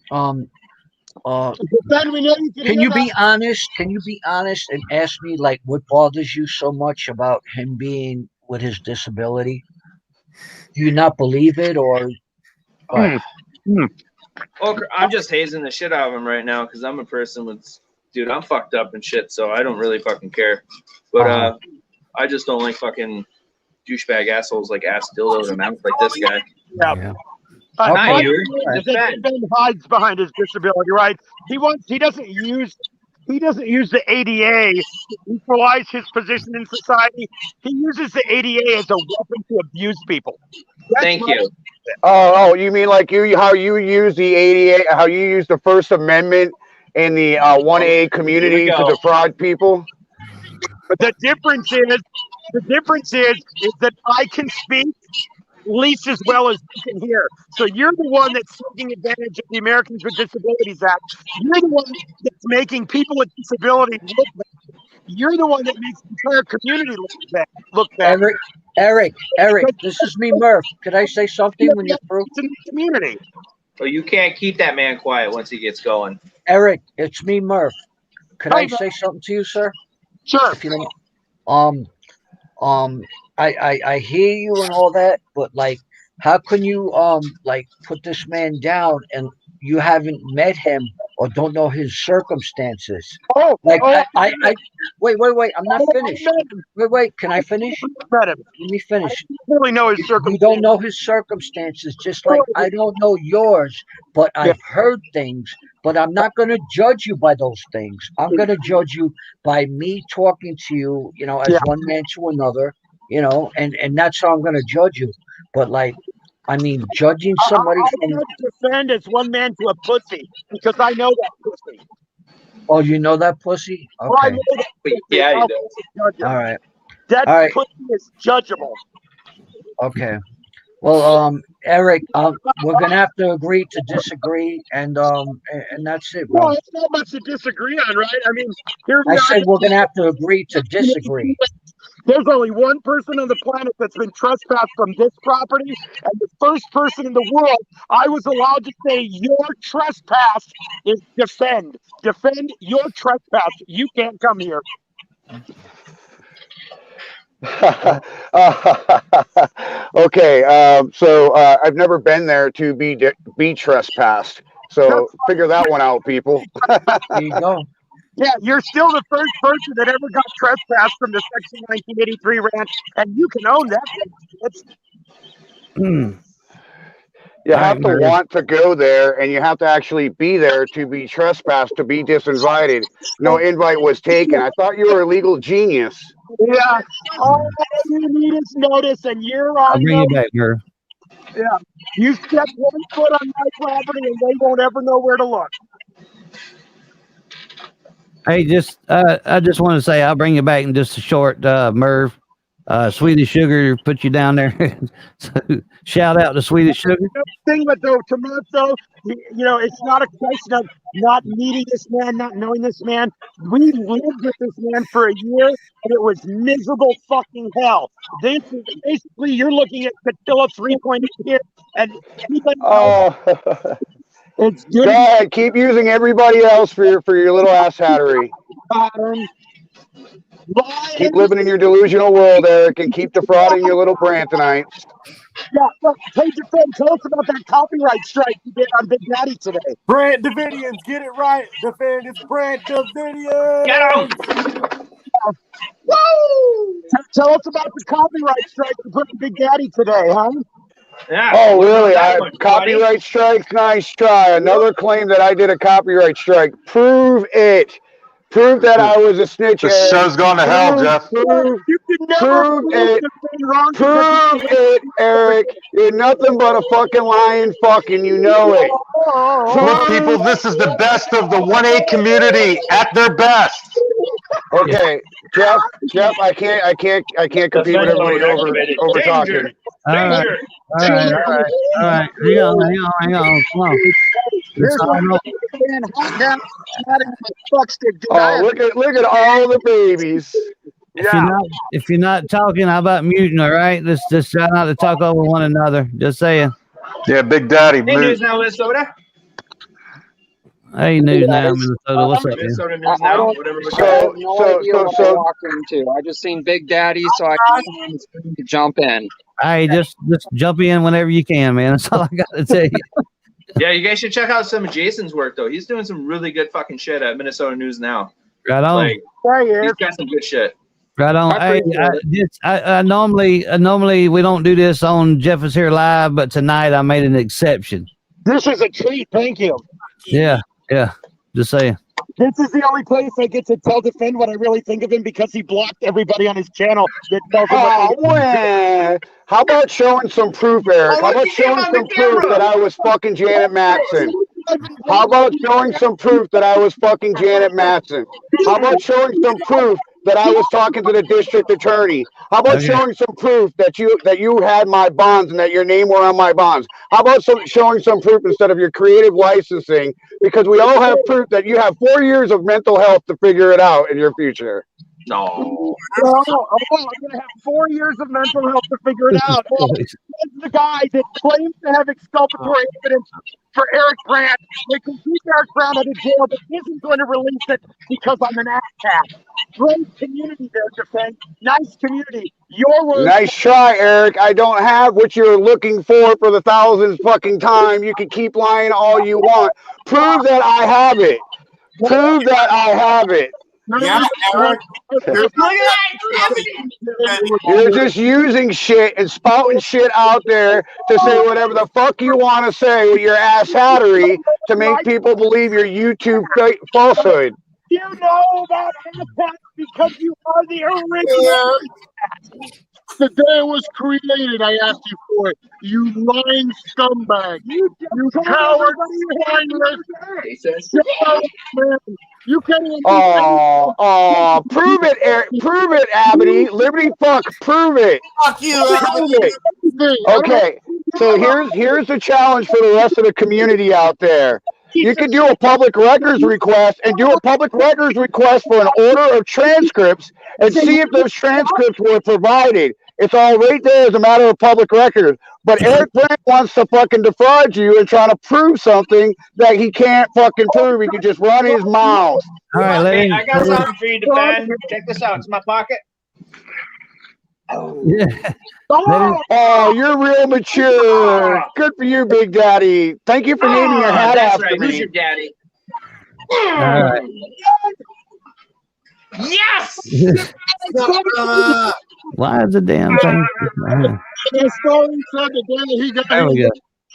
S12: you be honest? Can you be honest and ask me like what bothers you so much about him being with his disability? Do you not believe it, or?
S13: Well, I'm just hazing the shit out of him right now because I'm a person with. Dude, I'm fucked up and shit, so I don't really fucking care. But I just don't like fucking douchebag assholes like ass dildos and mouth like this guy.
S4: Yeah.
S13: Ben
S4: hides behind his disability, right? He doesn't use the ADA to equalize his position in society. He uses the ADA as a weapon to abuse people.
S13: Thank you.
S2: Oh, you mean like how you use the ADA, how you use the First Amendment in the 1A community to defraud people?
S4: But the difference is that I can speak at least as well as you can hear. So you're the one that's taking advantage of the Americans with Disabilities Act. You're the one that's making people with disabilities look bad. You're the one that makes the entire community look bad.
S12: Eric, this is me, Murph. Could I say something when you're through?
S4: It's in the community.
S13: Oh, you can't keep that man quiet once he gets going.
S12: Eric, it's me, Murph. Could I say something to you, sir?
S4: Sure.
S12: If you don't, I hear you and all that, but like, how can you like put this man down and you haven't met him or don't know his circumstances? I wait. I'm not finished. Wait. Can I finish? Let me finish.
S4: Really know his circumstances.
S12: You don't know his circumstances, just like I don't know yours, but I've heard things. But I'm not going to judge you by those things. I'm going to judge you by me talking to you, as one man to another, and that's how I'm going to judge you. But like, I mean, judging somebody
S4: from defend as one man to a pussy because I know that pussy.
S12: Oh, you know that pussy? Okay.
S4: Well, I know that pussy.
S13: Yeah, you do.
S12: All right.
S4: That pussy is judgeable.
S12: Okay. Well, Eric, we're gonna have to agree to disagree, and that's it, bro.
S4: Well, it's not much to disagree on, right? I mean,
S12: I said we're gonna have to agree to disagree.
S4: There's only one person on the planet that's been trespassed from this property, and the first person in the world I was allowed to say your trespass is defend. Defend your trespass. You can't come here.
S2: Okay, so I've never been there to be trespassed. So figure that one out, people.
S12: There you go.
S4: Yeah, you're still the first person that ever got trespassed from the Section 1983 ranch, and you can own that.
S2: You have to want to go there, and you have to actually be there to be trespassed, to be disinvited. No invite was taken. I thought you were a legal genius.
S4: Yeah. All you need is notice, and you're on.
S1: I'll bring you back, Murph.
S4: Yeah. You step one foot on my property, and they won't ever know where to look.
S1: Hey, I just want to say I'll bring you back in just a short, Merv. Swedish Sugar put you down there. So, shout out to Swedish Sugar.
S19: Thing, but though, Tommaso, you know, it's not a question of not meeting this man, not knowing this man. We lived with this man for a year, and it was miserable fucking hell. This is basically, you're looking at Catilla 3.8 here, and anybody else, it's good.
S2: Go ahead, keep using everybody else for your little ass hattery. Keep living in your delusional world, Eric, and keep defrauding your little Brantonites.
S19: Yeah, look, hey, defend. Tell us about that copyright strike you did on Big Daddy today.
S17: Brant Davidians, get it right. Defend, it's Brant Davidians.
S19: Get him! Woo! Tell us about the copyright strike you put on Big Daddy today, huh?
S13: Yeah.
S2: Oh, really? Copyright strikes? Nice try. Another claim that I did a copyright strike. Prove it. Prove that I was a snitch.
S14: The show's going to hell, Jeff.
S2: Prove it. Prove it, Eric. You're nothing but a fucking lying fucking. You know it.
S14: Look, people, this is the best of the 1A community at their best.
S2: Okay, Jeff, I can't compete with everybody over talking.
S1: All right. Hang on. Come on.
S2: Oh, look at all the babies.
S1: If you're not talking, how about muting? All right, let's just try not to talk over one another. Just saying.
S14: Yeah, Big Daddy.
S13: Hey, News Now, Minnesota.
S1: Hey, News Now, Minnesota. What's up,
S13: Minnesota
S1: man?
S13: News Now. Whatever.
S10: I walked into. I just seen Big Daddy, so I came to jump in.
S1: Hey, just jump in whenever you can, man. That's all I got to tell you.
S13: Yeah, you guys should check out some of Jason's work, though. He's doing some really good fucking shit at Minnesota News Now.
S1: Right on.
S13: Like, he's got some good shit.
S1: Right on. Hey, I normally we don't do this on Jeff is Here Live, but tonight I made an exception.
S19: This is a treat. Thank you.
S1: Yeah. Just saying.
S19: This is the only place I get to tell Defend what I really think of him because he blocked everybody on his channel that tells him
S2: man. How about showing some proof, Eric? How about showing some proof that I was fucking Janet Matson? How about showing some proof that I was fucking Janet Matson? How about showing some proof that I was talking to the district attorney? How about showing some proof that you had my bonds and that your name were on my bonds? How about showing some proof instead of your creative licensing? Because we all have proof that you have 4 years of mental health to figure it out in your future.
S13: No.
S19: I'm going to have 4 years of mental health to figure it out. That's the guy that claims to have exculpatory evidence for Eric Brandt. They can keep Eric Brandt out of jail, but isn't going to release it because I'm an ACCAT. Great community there, Defend. Nice community. Your words.
S2: Nice try, Eric. I don't have what you're looking for the 1000th fucking time. You can keep lying all you want. Prove that I have it. Prove that I have it.
S15: Yeah, Eric.
S2: You're just using shit and spouting shit out there to say whatever the fuck you want to say with your ass hattery to make people believe your YouTube falsehood.
S19: You know about ACCAT because you are the original. The day it was created, I asked you for it. You lying scumbag. You coward. You can't even
S2: prove it, Eric. Prove it, Abity. Liberty fuck, prove it.
S15: Fuck you,
S2: prove it. Okay, so here's the challenge for the rest of the community out there. You can do a public records request and do a public records request for an order of transcripts and see if those transcripts were provided. It's all right there as a matter of public record. But Eric Brandt wants to fucking defraud you and trying to prove something that he can't fucking prove. He can just run his mouth.
S1: All right,
S13: hey, I got something for you, Defend. Check this out. It's in my pocket.
S1: Yeah.
S2: Oh, you're real mature. Good for you, Big Daddy. Thank you for naming your hat after
S13: right.
S2: me.
S13: Who's your daddy?
S1: All right.
S13: Yes!
S1: Why is the damn thing?
S19: The story said the day he got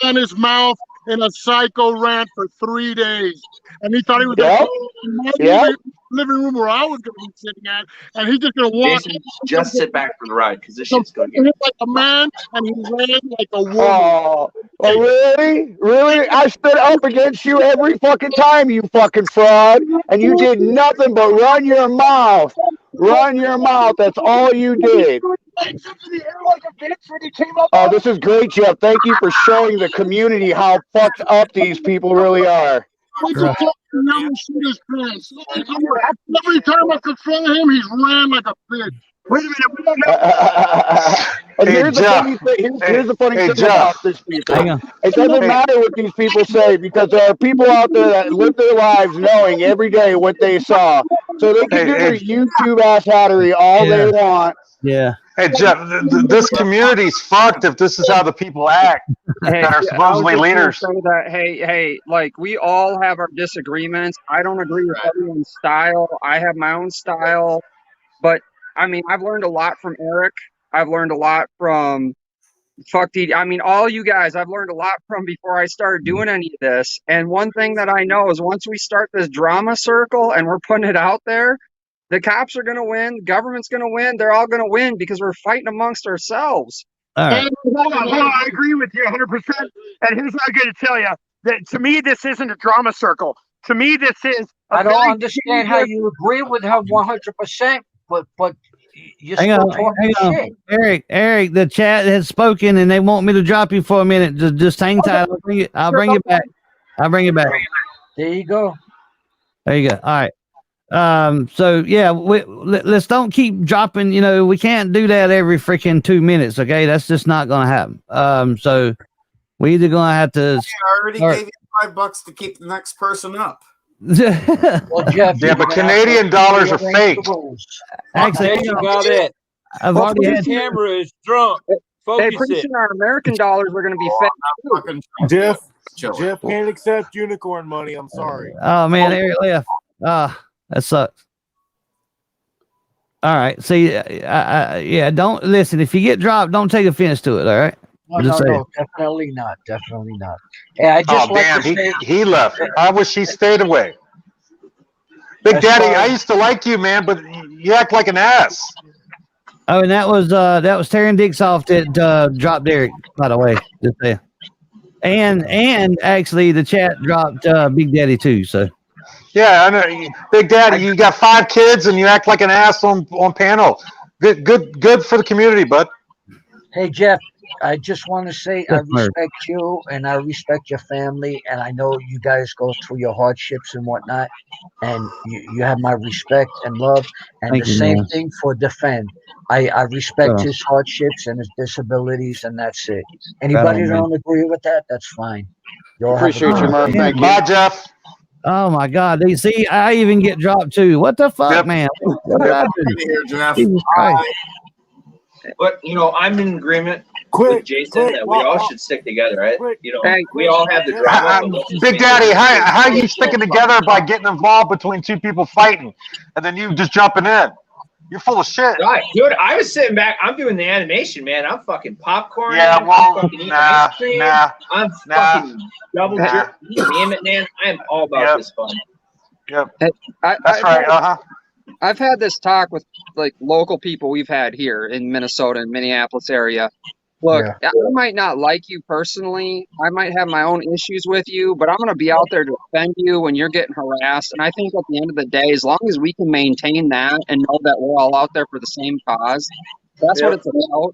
S19: on his mouth in a psycho rant for 3 days. And he thought he was in the living room where I was going to be sitting at. And he's just going to walk.
S13: Jason, just sit back for the ride because this shit's going to
S19: get like a man and he ran like a woman.
S2: Oh, really? Really? I stood up against you every fucking time, you fucking fraud. And you did nothing but run your mouth. Run your mouth. That's all you did. Oh, this is great, Jeff. Thank you for showing the community how fucked up these people really are.
S19: Every time I confront him, he's ran like a bitch. Wait a minute, we don't have.
S2: And here's the funny thing. Here's the funny thing about this people. It doesn't matter what these people say because there are people out there that live their lives knowing every day what they saw, so they can do their YouTube ass hattery all they want.
S1: Yeah.
S14: Hey Jeff, this community's fucked if this is how the people act that are supposedly leaders.
S20: Hey, like we all have our disagreements. I don't agree with everyone's style. I have my own style, but I mean, I've learned a lot from Eric. I've learned a lot from I mean, all you guys, I've learned a lot from before I started doing any of this. And one thing that I know is once we start this drama circle and we're putting it out there, the cops are going to win. The government's going to win. They're all going to win because we're fighting amongst ourselves.
S1: All right.
S19: Hold on. I agree with you 100%. And here's what I'm going to tell you. That to me, this isn't a drama circle. To me, this is.
S12: I don't understand how you agree with her 100%, but you're still talking shit.
S1: Eric, the chat has spoken and they want me to drop you for a minute. Just hang tight. I'll bring it back.
S12: There you go.
S1: There you go. All right. So yeah, let's don't keep dropping. You know, we can't do that every freaking 2 minutes. Okay, that's just not gonna happen. So we either gonna have to.
S15: I already gave you $5 to keep the next person up.
S12: Well, Jeff,
S14: yeah, but Canadian dollars are fake.
S1: Actually,
S10: about it.
S1: I've already had.
S10: Camera is drunk.
S20: Hey, pretty soon our American dollars are going to be fake.
S18: Jeff can't accept unicorn money. I'm sorry.
S1: Oh man, Eric left. That sucks. All right. See, yeah. Don't listen. If you get dropped, don't take offense to it. All right.
S12: No, definitely not. Hey, I just
S14: damn, he left. I wish he stayed away. Big Daddy, I used to like you, man, but you act like an ass.
S1: Oh, and that was Taryn Dixoff that dropped Eric, by the way. Just there. And actually the chat dropped Big Daddy too. So
S14: yeah, I know. Big Daddy, you got 5 kids and you act like an ass on panel. Good for the community, bud.
S12: Hey Jeff, I just want to say I respect you and I respect your family, and I know you guys go through your hardships and whatnot, and you have my respect and love. And
S1: Thank
S12: the
S1: you,
S12: same
S1: man.
S12: thing for Defend. I respect his hardships and his disabilities, and that's it. Anybody
S1: Right on,
S12: that don't agree with that, that's fine.
S2: Appreciate you, Murph. Thank you.
S14: Bye, Jeff.
S1: Oh my God! They see I even get dropped too. What the fuck, man? What did I do? Jesus Christ.
S13: But I'm in agreement with Jason that we all should stick together, right? We all have the drama.
S14: Big Daddy, how are you sticking together by getting involved between 2 people fighting, and then you just jumping in? You're full of shit.
S13: God, dude, I was sitting back. I'm doing the animation, man. I'm fucking popcorn.
S14: Yeah,
S13: I'm fucking eating ice cream. I'm fucking double jerk. You name it, man. I am all about this fun.
S14: Yep.
S20: That's right. I've had this talk with like local people we've had here in Minnesota and Minneapolis area. Look, I might not like you personally. I might have my own issues with you, but I'm going to be out there to defend you when you're getting harassed. And I think at the end of the day, as long as we can maintain that and know that we're all out there for the same cause, that's what it's about.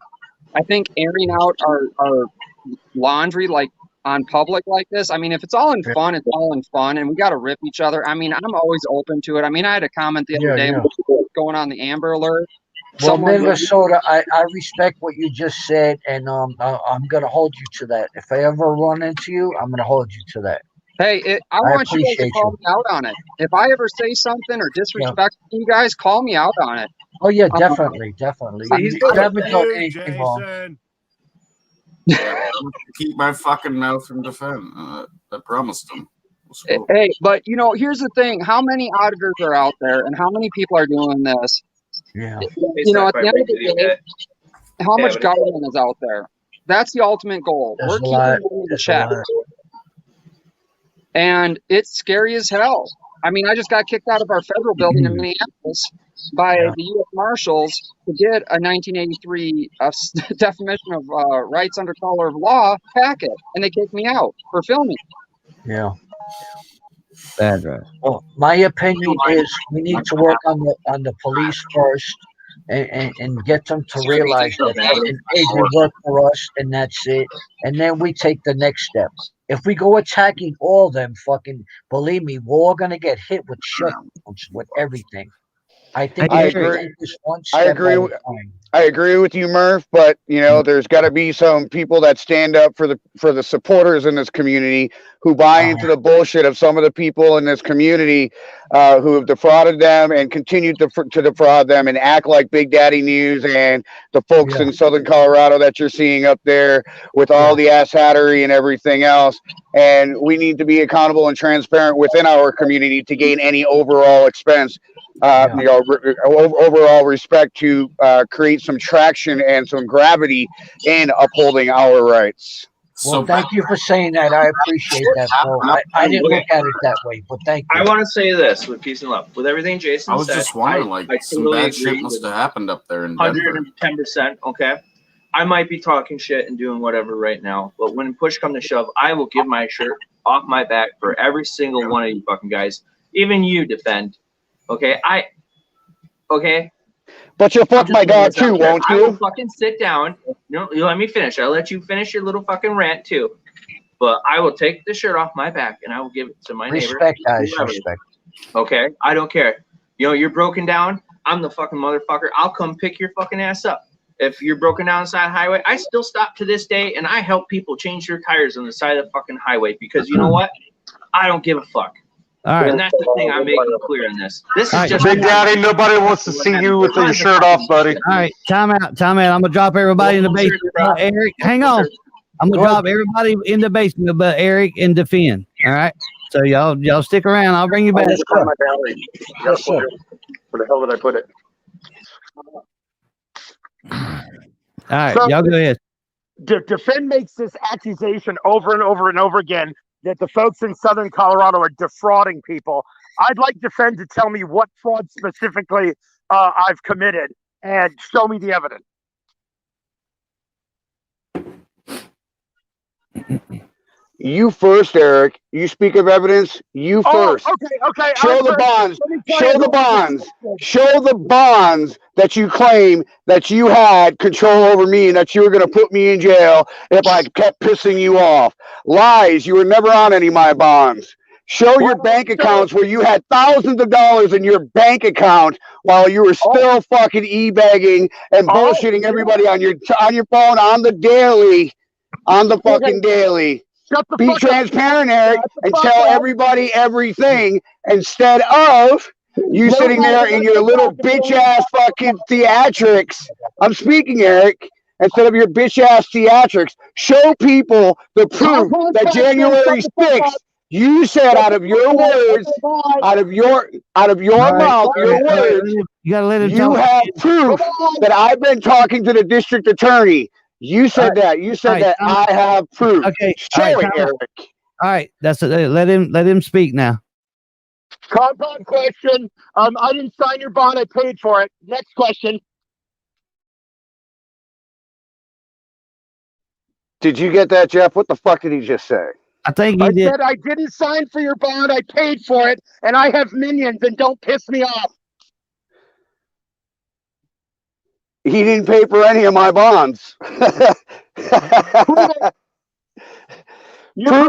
S20: I think airing out our laundry like on public like this, I mean, if it's all in fun, it's all in fun, and we got to rip each other. I mean, I'm always open to it. I mean, I had a comment the other day going on the Amber Alert.
S12: Well, Minnesota, I respect what you just said, and I'm going to hold you to that. If I ever run into you, I'm going to hold you to that.
S20: Hey, I want you guys to call me out on it. If I ever say something or disrespect you guys, call me out on it.
S12: Oh, yeah, definitely. You haven't done anything wrong.
S15: Keep my fucking mouth from Defend. I promised them.
S20: Hey, but here's the thing: how many auditors are out there, and how many people are doing this?
S12: Yeah.
S20: At the end of the day, how much government is out there? That's the ultimate goal. We're keeping the check, and it's scary as hell. I mean, I just got kicked out of our federal building in Minneapolis by the U.S. Marshals to get a 1983 definition of rights under color of law packet, and they kicked me out for filming.
S12: Yeah.
S1: Bad, right?
S12: Well, my opinion is we need to work on the police first, and get them to realize that they work for us and that's it. And then we take the next step. If we go attacking all of them, fucking believe me, we're all gonna get hit with shutdowns with everything. I think
S2: I
S12: we should
S2: agree.
S12: take this one
S2: I
S12: step
S2: agree.
S12: at a time.
S2: I agree with you, Murph. But you know, there's got to be some people that stand up for the supporters in this community who buy into the bullshit of some of the people in this community who have defrauded them and continue to defraud them and act like Big Daddy News and the folks in Southern Colorado that you're seeing up there with all the ass hattery and everything else. And we need to be accountable and transparent within our community to gain any overall expense. You know, overall respect to create some traction and some gravity in upholding our rights.
S12: Well, thank you for saying that. I appreciate that, bro. I didn't look at it that way, but thank you.
S13: I want to say this with peace and love. With everything Jason
S15: I was
S13: said,
S15: just wondering, like,
S13: I
S15: some
S13: totally
S15: bad shit
S13: agree
S15: must
S13: with
S15: have happened up there in Denver.
S13: 110%. Okay, I might be talking shit and doing whatever right now, but when push comes to shove, I will give my shirt off my back for every single one of you fucking guys. Even you, Defend. Okay, Okay.
S2: But you'll fuck my dog too, won't
S13: I
S2: you?
S13: will fucking sit down. You let me finish. I'll let you finish your little fucking rant too. But I will take the shirt off my back and I will give it to my neighbor.
S12: Respect, guys. Respect.
S13: Okay? I don't care. You know, you're broken down. I'm the fucking motherfucker. I'll come pick your fucking ass up. If you're broken down on the side of the highway, I still stop to this day and I help people change their tires on the side of the fucking highway because you know what? I don't give a fuck.
S1: All right.
S13: And that's the thing I'm making clear in this. This is just
S14: Big Daddy. Nobody wants to see you with your shirt off, buddy.
S1: All right, time out. I'm gonna drop everybody in the basement. Eric, hang on. I'm gonna drop everybody in the basement, but Eric and Defend. All right. So y'all stick around. I'll bring you back.
S18: Where the hell did I put it?
S1: All right, y'all go ahead.
S19: Defend makes this accusation over and over and over again that the folks in Southern Colorado are defrauding people. I'd like Defend to tell me what fraud specifically I've committed and show me the evidence.
S2: You first, Eric. You speak of evidence. You first.
S19: Okay.
S2: Show the bonds. Show the bonds. Show the bonds that you claim that you had control over me and that you were going to put me in jail if I kept pissing you off. Lies. You were never on any of my bonds. Show your bank accounts where you had thousands of dollars in your bank account while you were still fucking e-bagging and bullshitting everybody on your phone on the daily. On the fucking daily. Be transparent, Eric, and tell everybody everything instead of you sitting there in your little bitch-ass fucking theatrics. I'm speaking, Eric. Instead of your bitch-ass theatrics, show people the proof that January 6th, you said out of your words, out of your mouth, your words,
S1: you gotta let him
S2: you have proof that I've been talking to the district attorney. You said that. You said that. I have proof.
S1: Okay.
S2: Show it, Eric.
S1: All right. That's it. Let him speak now.
S19: Compound question. I didn't sign your bond. I paid for it. Next question.
S2: Did you get that, Jeff? What the fuck did he just say?
S1: I think he
S19: I
S1: did.
S19: said I didn't sign for your bond. I paid for it, and I have minions, and don't piss me off.
S2: He didn't pay for any of my bonds. Prove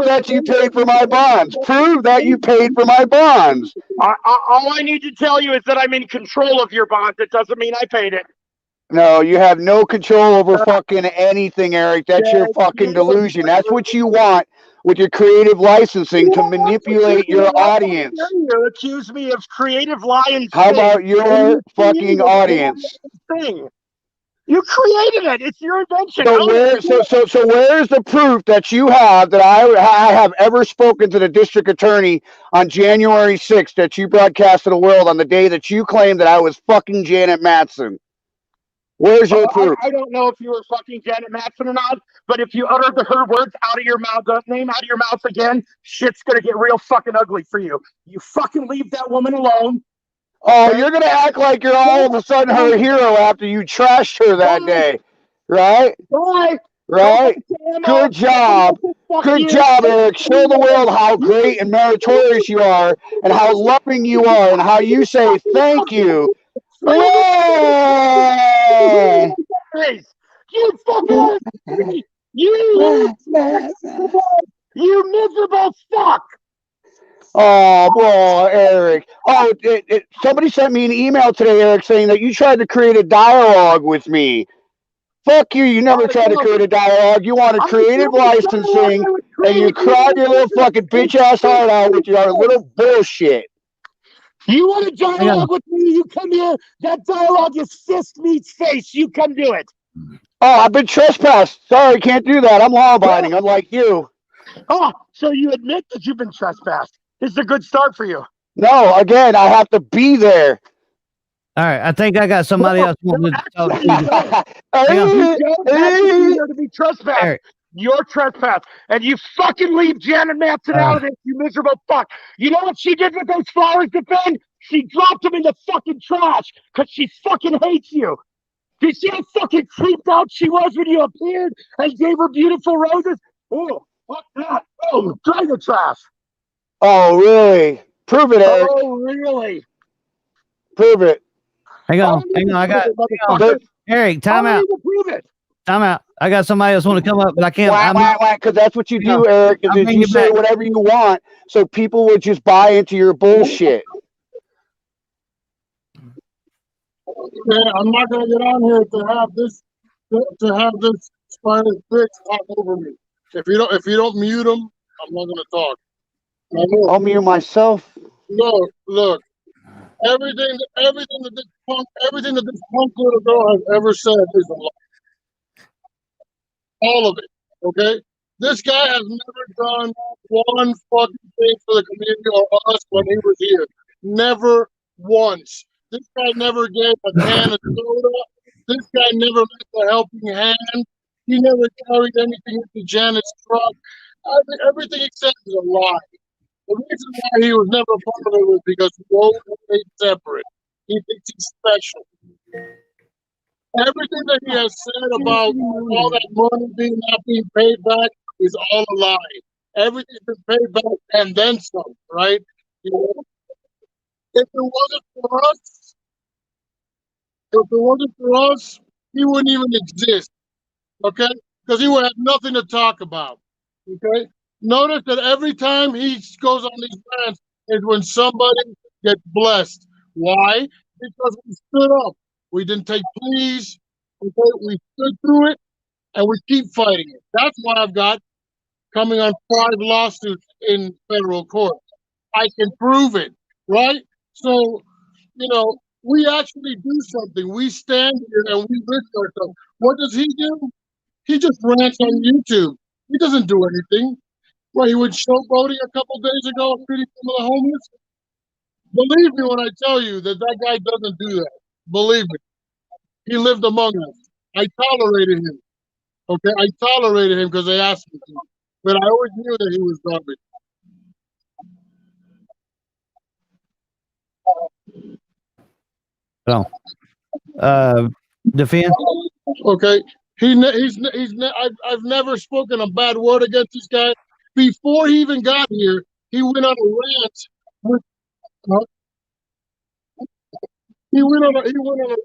S2: that you paid for my bonds. Prove that you paid for my bonds.
S19: All I need to tell you is that I'm in control of your bonds. It doesn't mean I paid it.
S2: No, you have no control over fucking anything, Eric. That's your fucking delusion. That's what you want with your creative licensing to manipulate your audience.
S19: You accuse me of creative lying.
S2: How about your fucking audience?
S19: You created it. It's your invention.
S2: So where's the proof that you have that I have ever spoken to the district attorney on January 6th that you broadcast to the world on the day that you claimed that I was fucking Janet Matson? Where's your proof?
S19: I don't know if you were fucking Janet Matson or not, but if you utter her words out of your mouth, name out of your mouth again, shit's gonna get real fucking ugly for you. You fucking leave that woman alone.
S2: Oh, you're going to act like you're all of a sudden her hero after you trashed her that day, right? Right? Good job. Good job, Eric. Show the world how great and meritorious you are and how loving you are and how you say thank you Yeah!
S19: You fucking you miserable fuck!
S2: Oh, boy, Eric. Oh, somebody sent me an email today, Eric, saying that you tried to create a dialogue with me. Fuck you. You never tried to create a dialogue. You wanted creative licensing, and you cried your little fucking bitch-ass heart out with your little bullshit.
S19: You want a dialogue with me? You come here. That dialogue is fist meets face. You come do it.
S2: Oh, I've been trespassed. Sorry, can't do that. I'm law-abiding, unlike you.
S19: Oh, so you admit that you've been trespassed. This is a good start for you.
S2: No, again, I have to be there.
S1: All right, I think I got somebody else wanting to talk to you.
S19: You don't have to be there to be trespassed.
S1: Eric.
S19: You're trespassed. And you fucking leave Janet Matson out of this, you miserable fuck. You know what she did with those flowers, defend? She dropped them in the fucking trash because she fucking hates you. Did you see how fucking creeped out she was when you appeared and gave her beautiful roses? Oh, fuck that. Oh, dry the trash.
S2: Oh, really? Prove it, Eric.
S19: Oh, really?
S2: Prove it.
S1: Hang on. I got Eric. Time out.
S19: Prove it.
S1: Time out. I got somebody else want to come up, but I can't.
S2: Because that's what you do, Eric. Is you say whatever you want, so people would just buy into your bullshit.
S17: Yeah, I'm not gonna get on here to have this spider bitch talk over me. If you don't mute him, I'm not gonna talk.
S2: I'll mute myself.
S17: Look. Everything that this punk little girl has ever said is a lie. All of it. Okay? This guy has never done one fucking thing for the community or us when he was here. Never once. This guy never gave a can of soda. This guy never lent a helping hand. He never carried anything into Janet's truck. Everything he said is a lie. The reason why he was never a part of it was because we all stayed separate. He thinks he's special. Everything that he has said about all that money not being paid back is all a lie. Everything's been paid back and then some, right? You know, if it wasn't for us, he wouldn't even exist. Okay? Because he would have nothing to talk about. Okay? Notice that every time he goes on these rants is when somebody gets blessed. Why? Because we stood up. We didn't take pleas. Okay? We stood through it, and we keep fighting it. That's why I've got coming on 5 lawsuits in federal court. I can prove it, right? So, you know, we actually do something. We stand here and we risk ourselves. What does he do? He just rants on YouTube. He doesn't do anything. Well, he went showboating a couple days ago, feeding some of the homeless. Believe me when I tell you that guy doesn't do that. Believe me. He lived among us. I tolerated him. Okay, I tolerated him because they asked me to. But I always knew that he was garbage.
S1: Defend.
S17: Okay, I've never spoken a bad word against this guy. Before he even got here, he went on a rant with. He went on a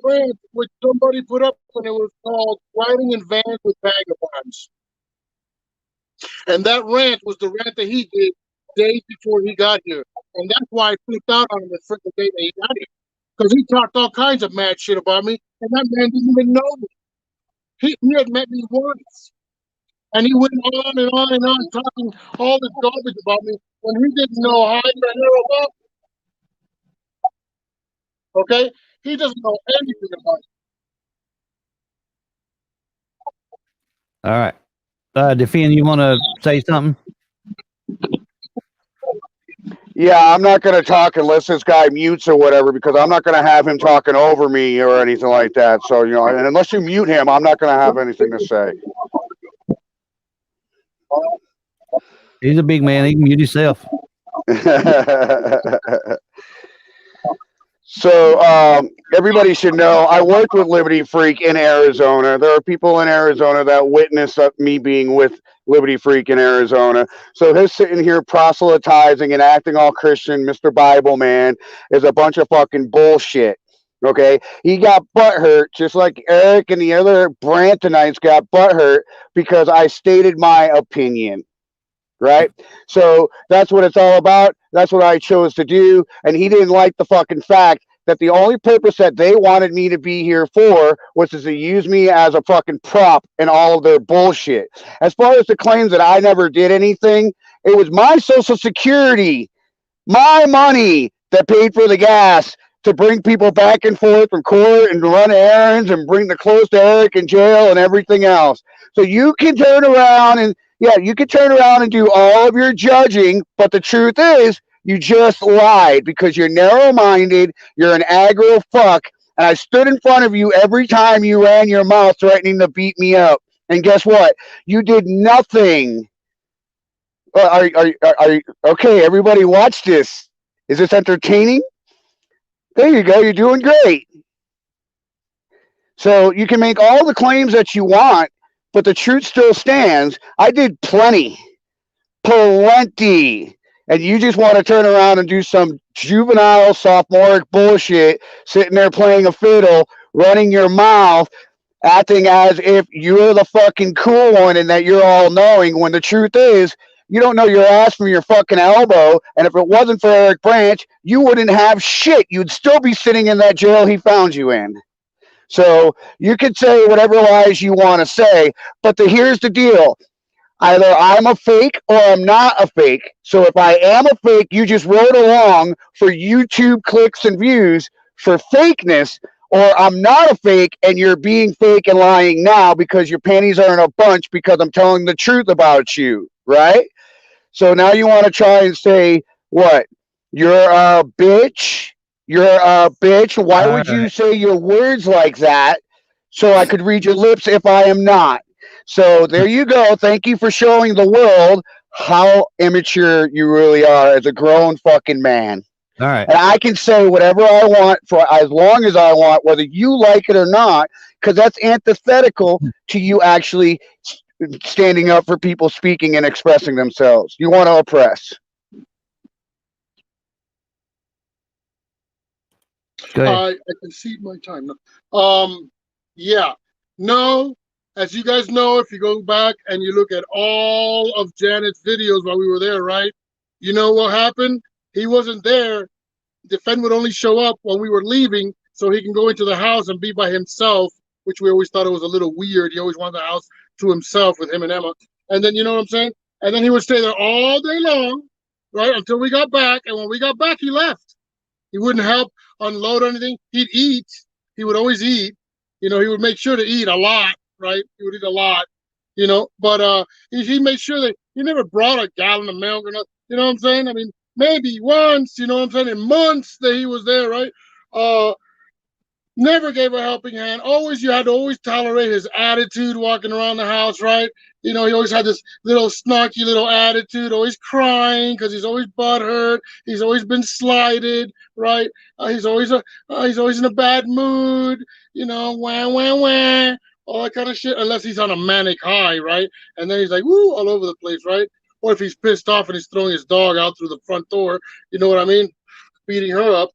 S17: rant which somebody put up, and it was called "Riding in Vans with Vagabonds." And that rant was the rant that he did days before he got here, and that's why I flipped out on him the freaking day that he got here, because he talked all kinds of mad shit about me, and that man didn't even know me. He had met me once. And he went on and on and on talking all this garbage about me when he didn't know how the hell about me. Okay? He doesn't know anything about it.
S1: All right. Defend, you want to say something?
S2: Yeah, I'm not going to talk unless this guy mutes or whatever, because I'm not going to have him talking over me or anything like that. So, you know, and unless you mute him, I'm not going to have anything to say.
S1: He's a big man. He can mute himself.
S2: So everybody should know I worked with Liberty Freak in Arizona. There are people in Arizona that witnessed me being with Liberty Freak in Arizona. So his sitting here proselytizing and acting all Christian, Mr. Bible Man, is a bunch of fucking bullshit. Okay, he got butthurt just like Eric and the other Brantonites got butthurt because I stated my opinion. Right? So that's what it's all about. That's what I chose to do. And he didn't like the fucking fact that the only purpose that they wanted me to be here for was to use me as a fucking prop in all of their bullshit. As far as the claims that I never did anything, it was my Social Security, my money that paid for the gas to bring people back and forth from court and to run errands and bring the clothes to Eric in jail and everything else. So you can turn around and you can turn around and do all of your judging, but the truth is you just lied because you're narrow-minded, you're an aggro fuck, and I stood in front of you every time you ran your mouth threatening to beat me up. And guess what? You did nothing. Okay, everybody watch this. Is this entertaining? There you go. You're doing great. So you can make all the claims that you want, but the truth still stands. I did plenty. And you just want to turn around and do some juvenile sophomoric bullshit, sitting there playing a fiddle, running your mouth, acting as if you're the fucking cool one and that you're all knowing, when the truth is you don't know your ass from your fucking elbow. And if it wasn't for Eric Brandt, you wouldn't have shit. You'd still be sitting in that jail he found you in. So you could say whatever lies you want to say, but here's the deal. Either I'm a fake or I'm not a fake. So if I am a fake, you just rode along for YouTube clicks and views for fakeness, or I'm not a fake and you're being fake and lying now because your panties are in a bunch because I'm telling the truth about you, right? So now you want to try and say, what? You're a bitch? You're a bitch? Why would you say your words like that so I could read your lips if I am not? So there you go. Thank you for showing the world how immature you really are as a grown fucking man.
S1: All right.
S2: And I can say whatever I want for as long as I want, whether you like it or not, because that's antithetical to you actually standing up for people speaking and expressing themselves. You want to oppress.
S17: I concede my time. Yeah. No, as you guys know, if you go back and you look at all of Janet's videos while we were there, right? You know what happened? He wasn't there. Defend would only show up when we were leaving so he can go into the house and be by himself, which we always thought it was a little weird. He always wanted the house to himself with him and Emma. And then, you know what I'm saying? And then he would stay there all day long, right, until we got back. And when we got back, he left. He wouldn't help unload anything. He'd eat. He would always eat. You know, he would make sure to eat a lot, right? He would eat a lot, you know. But he made sure that he never brought a gallon of milk or nothing. You know what I'm saying? I mean, maybe once, you know what I'm saying, in months that he was there, right? Never gave a helping hand. Always, you had to always tolerate his attitude walking around the house, right? You know, he always had this little snarky little attitude, always crying because he's always butthurt. He's always been slighted, right? He's always in a bad mood, you know, wah, wah, wah, all that kind of shit, unless he's on a manic high, right? And then he's like, woo, all over the place, right? Or if he's pissed off and he's throwing his dog out through the front door, you know what I mean? Beating her up.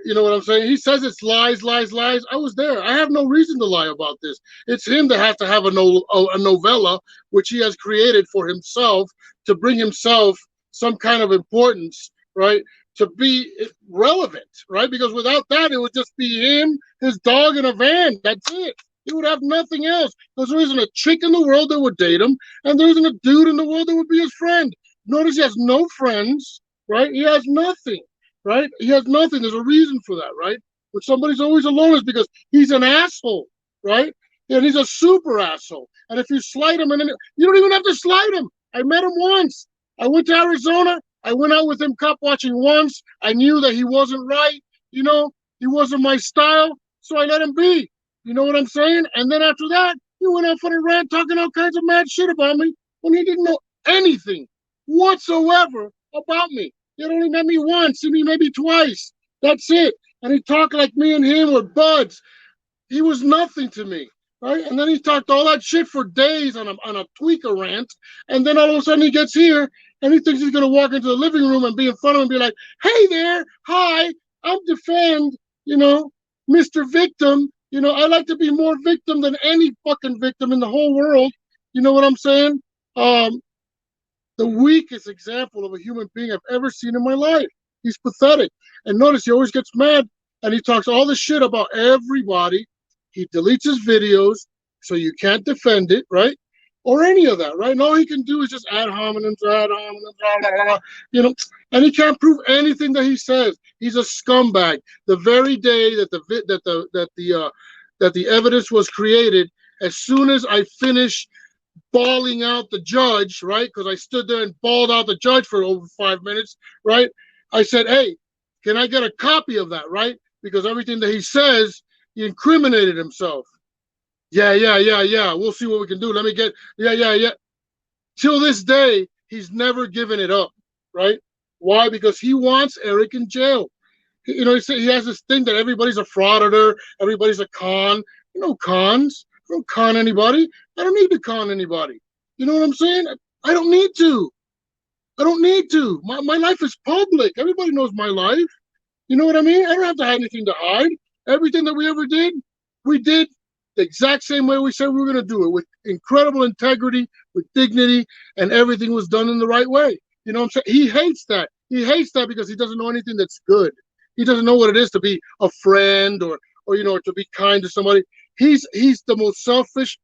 S17: You know what I'm saying? He says it's lies, lies, lies. I was there. I have no reason to lie about this. It's him that has to have a novella, which he has created for himself to bring himself some kind of importance, right? To be relevant, right? Because without that, it would just be him, his dog, and a van. That's it. He would have nothing else. Because there isn't a chick in the world that would date him, and there isn't a dude in the world that would be his friend. Notice he has no friends, right? He has nothing. Right? He has nothing. There's a reason for that, right? But somebody's always alone is because he's an asshole, right? And he's a super asshole. And if you slight him, and you don't even have to slight him. I met him once. I went to Arizona. I went out with him cop watching once. I knew that he wasn't right. You know, he wasn't my style. So I let him be. You know what I'm saying? And then after that, he went off on a rant talking all kinds of mad shit about me when he didn't know anything whatsoever about me. He only met me once, seen me maybe twice. That's it. And he talked like me and him were buds. He was nothing to me, right? And then he talked all that shit for days on a tweaker rant. And then all of a sudden he gets here and he thinks he's going to walk into the living room and be in front of him and be like, hey there, hi, I'm Defend, you know. Mr. Victim. You know, I like to be more victim than any fucking victim in the whole world. You know what I'm saying? The weakest example of a human being I've ever seen in my life. He's pathetic. And notice he always gets mad and he talks all this shit about everybody. He deletes his videos so you can't defend it, right? Or any of that, right? And all he can do is just ad hominems, blah, blah, blah, you know, and he can't prove anything that he says. He's a scumbag. The very day that the evidence was created, as soon as I finished bawling out the judge, right? Because I stood there and bawled out the judge for over 5 minutes, right? I said, hey, can I get a copy of that, right? Because everything that he says, he incriminated himself. Yeah. We'll see what we can do. Let me get, yeah. Till this day, he's never given it up, right? Why? Because he wants Eric in jail. You know, he has this thing that everybody's a frauditor, everybody's a con. No cons. I don't con anybody. I don't need to con anybody. You know what I'm saying? I don't need to. My life is public. Everybody knows my life. You know what I mean? I don't have to have anything to hide. Everything that we ever did, we did the exact same way we said we were going to do it, with incredible integrity, with dignity, and everything was done in the right way. You know what I'm saying? He hates that. He hates that because he doesn't know anything that's good. He doesn't know what it is to be a friend or you know, to be kind to somebody. He's the most selfish.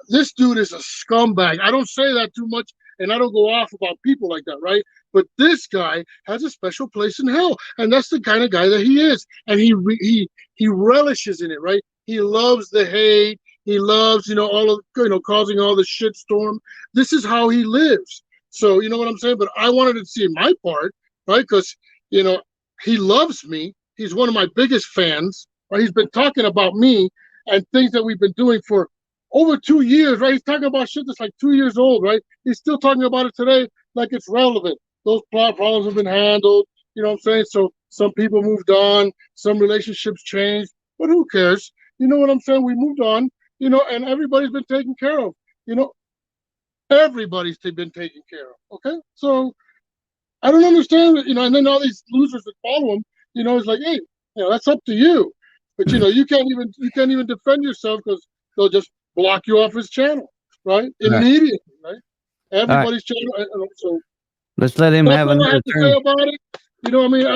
S17: This dude is a scumbag. I don't say that too much, and I don't go off about people like that, right? But this guy has a special place in hell, and that's the kind of guy that he is. And he relishes in it, right? He loves the hate. He loves, you know, all of, you know, causing all the shitstorm. This is how he lives. So, you know what I'm saying? But I wanted to see my part, right? Because, you know, he loves me. He's one of my biggest fans, right? He's been talking about me and things that we've been doing for over 2 years, right? He's talking about shit that's like 2 years old, right? He's still talking about it today like it's relevant. Those problems have been handled, you know what I'm saying? So some people moved on, some relationships changed, but who cares? You know what I'm saying? We moved on, you know, and everybody's been taken care of, you know, everybody's been taken care of, okay? So I don't understand it, you know, and then all these losers that follow him, you know, it's like, hey, you know, that's up to you. But, you know, you can't even defend yourself because they'll just block you off his channel, right? Immediately, right? Everybody's channel. So
S1: let's let him have
S17: another
S1: another
S17: have to say about it. You know what I mean?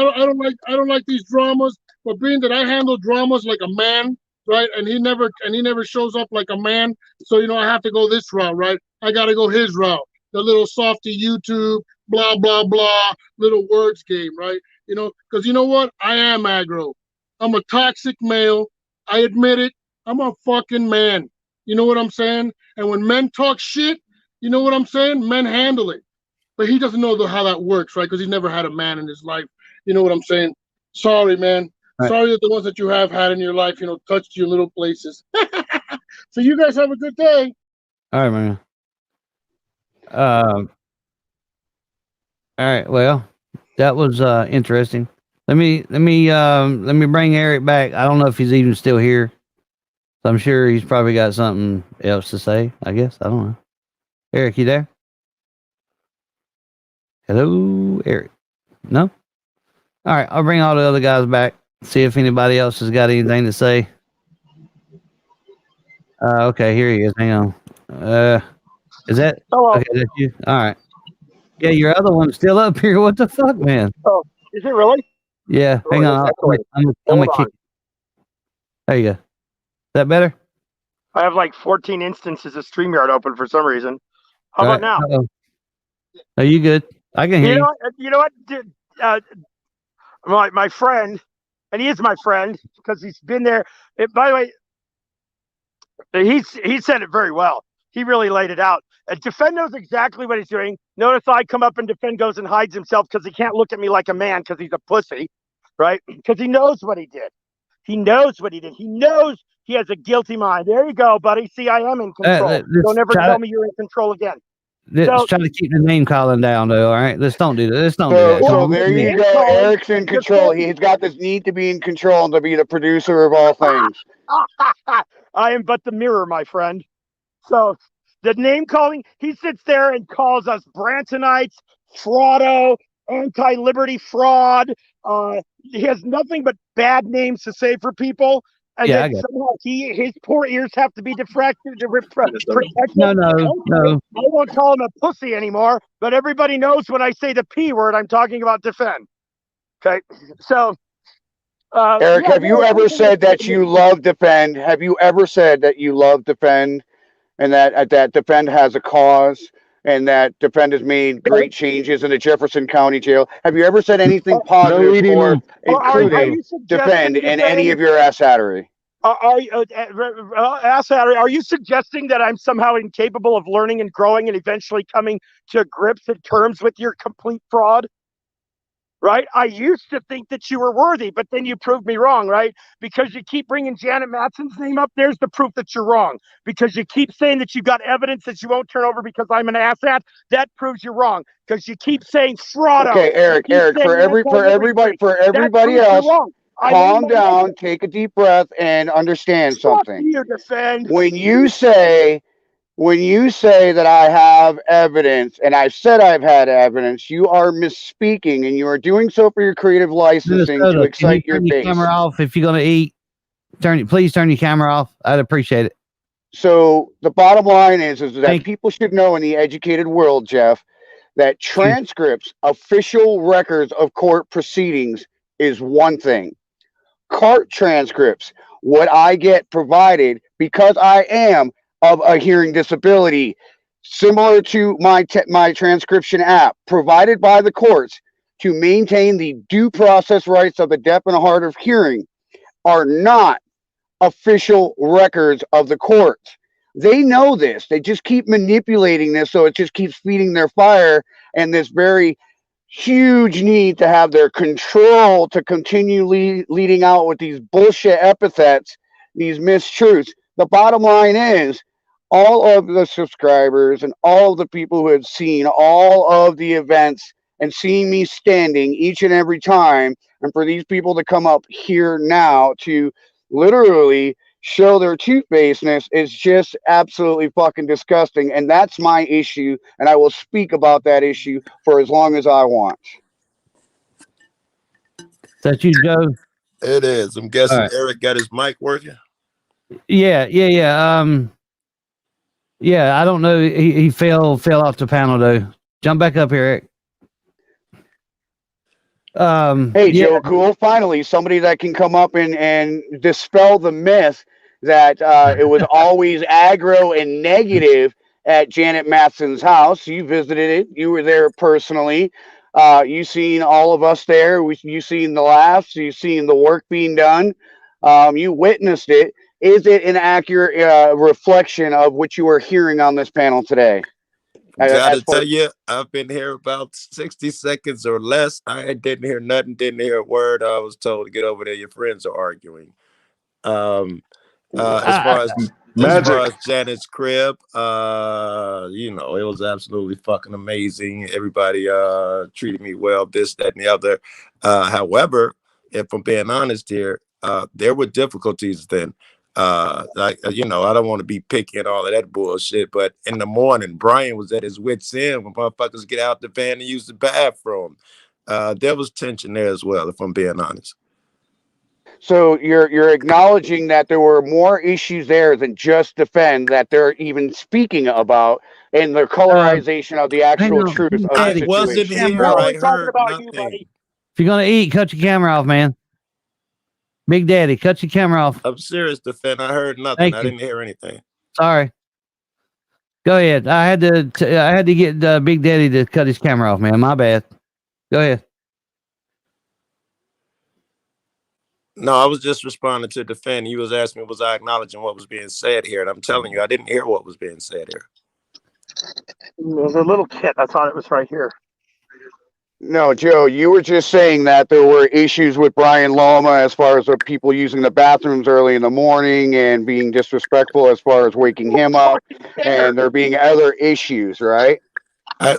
S17: I don't like these dramas, but being that I handle dramas like a man, right? And he never shows up like a man. So, you know, I have to go this route, right? I got to go his route. The little softy YouTube, blah, blah, blah, little words game, right? You know, because you know what? I am aggro. I'm a toxic male. I admit it. I'm a fucking man. You know what I'm saying? And when men talk shit, you know what I'm saying? Men handle it. But he doesn't know how that works, right? Because he's never had a man in his life. You know what I'm saying? Sorry, man.
S1: Right.
S17: Sorry that the ones that you have had in your life, you know, touched you in little places. So you guys have a good day.
S1: All right, man. All right. Well, that was interesting. Let me bring Eric back. I don't know if he's even still here. I'm sure he's probably got something else to say. I guess I don't know. Eric, you there? Hello, Eric. No. All right. I'll bring all the other guys back. See if anybody else has got anything to say. Okay, here he is. Hang on. Is that?
S19: Hello.
S1: Okay, that's you. All right. Yeah, your other one's still up here. What the fuck, man?
S19: Oh, is it really?
S1: Yeah. Hang on. I'm gonna kick. There you go. Is that better?
S19: I have like 14 instances of StreamYard open for some reason. How about now?
S1: Uh-oh. Are you good? I can hear you.
S19: You know what? My friend, and he is my friend because he's been there. By the way, he said it very well. He really laid it out. Defend knows exactly what he's doing. Notice I come up and Defend goes and hides himself because he can't look at me like a man because he's a pussy, right? Because he knows what he did. He knows what he did. He knows he has a guilty mind. There you go, buddy. See, I am in control. Don't ever tell me you're in control again.
S1: Let's try to keep the name calling down, though. All right, let's don't do that. Let's don't do that.
S2: So there you go. Eric's in control. He's got this need to be in control and to be the producer of all things.
S19: I am but the mirror, my friend. So the name calling, he sits there and calls us Brantonites, fraudo, anti-liberty fraud. He has nothing but bad names to say for people, and
S1: Yeah, I
S19: then
S1: got
S19: somehow his poor ears have to be diffracted to protect
S1: no,
S19: him.
S1: no,
S19: Okay,
S1: no.
S19: I won't call him a pussy anymore, but everybody knows when I say the P word, I'm talking about defend. Okay, so.
S2: Eric, have you ever said that you love defend? Have you ever said that you love defend, and that defend has a cause, and that defend has made great changes in the Jefferson County Jail? Have you ever said anything positive or including defend in any of your asshattery?
S19: Are you suggesting that I'm somehow incapable of learning and growing and eventually coming to grips and terms with your complete fraud? Right? I used to think that you were worthy, but then you proved me wrong, right? Because you keep bringing Janet Matson's name up. There's the proof that you're wrong. Because you keep saying that you got evidence that you won't turn over because I'm an asshat. That proves you're wrong. Because you keep saying fraud.
S2: Okay, Eric, for everybody else, calm down, take a deep breath, and understand something.
S19: You defend.
S2: When you say that I have evidence, and I've said I've had evidence, you are misspeaking, and you are doing so for your creative licensing to excite your base.
S1: Camera off if you're gonna eat. Please turn your camera off. I'd appreciate it.
S2: So the bottom line is that people should know in the educated world, Jeff, that transcripts, official records of court proceedings is one thing. Court transcripts, what I get provided because I am of a hearing disability, similar to my transcription app, provided by the courts to maintain the due process rights of the deaf and hard of hearing, are not official records of the courts. They know this. They just keep manipulating this, so it just keeps feeding their fire and this very huge need to have their control to continue leading out with these bullshit epithets, these mistruths. The bottom line is, all of the subscribers and all of the people who have seen all of the events and seeing me standing each and every time, and for these people to come up here now to literally show their two-facedness is just absolutely fucking disgusting, and that's my issue, and I will speak about that issue for as long as I want.
S1: Is that you, Joe?
S16: It is. I'm guessing
S1: right.
S16: Eric got his mic working.
S1: Yeah. Yeah, I don't know. He fell off the panel though. Jump back up here, Eric.
S2: Hey, Joe Cool, finally somebody that can come up and dispel the myth that it was always aggro and negative at Janet Matson's house. You visited it. You were there personally. You seen all of us there. You seen the laughs. You seen the work being done. You witnessed it. Is it an accurate reflection of what you are hearing on this panel today?
S16: Gotta tell you, I've been here about 60 seconds or less. I didn't hear nothing, didn't hear a word. I was told to get over there. Your friends are arguing. As far as Janet's crib, you know, it was absolutely fucking amazing. Everybody treated me well, this, that, and the other. However, if I'm being honest here, there were difficulties then. Like, you know, I don't want to be picky and all of that bullshit, but in the morning, Brian was at his wit's end when motherfuckers get out the van and use the bathroom. There was tension there as well, if I'm being honest.
S2: So you're acknowledging that there were more issues there than just defend that they're even speaking about in the colorization of the actual truth of the situation.
S16: Wasn't here. I heard nothing.
S1: If you're gonna eat, cut your camera off, man. Big Daddy, cut your camera off.
S16: I'm serious, defend. I heard nothing. I didn't hear anything.
S1: Sorry. Go ahead. I had to get Big Daddy to cut his camera off, man. My bad. Go ahead.
S16: No, I was just responding to defend. He was asking me, was I acknowledging what was being said here? And I'm telling you, I didn't hear what was being said here.
S19: There's a little kit. I thought it was right here.
S2: No, Joe, you were just saying that there were issues with Brian Loma as far as the people using the bathrooms early in the morning and being disrespectful as far as waking him up, and there being other issues, right?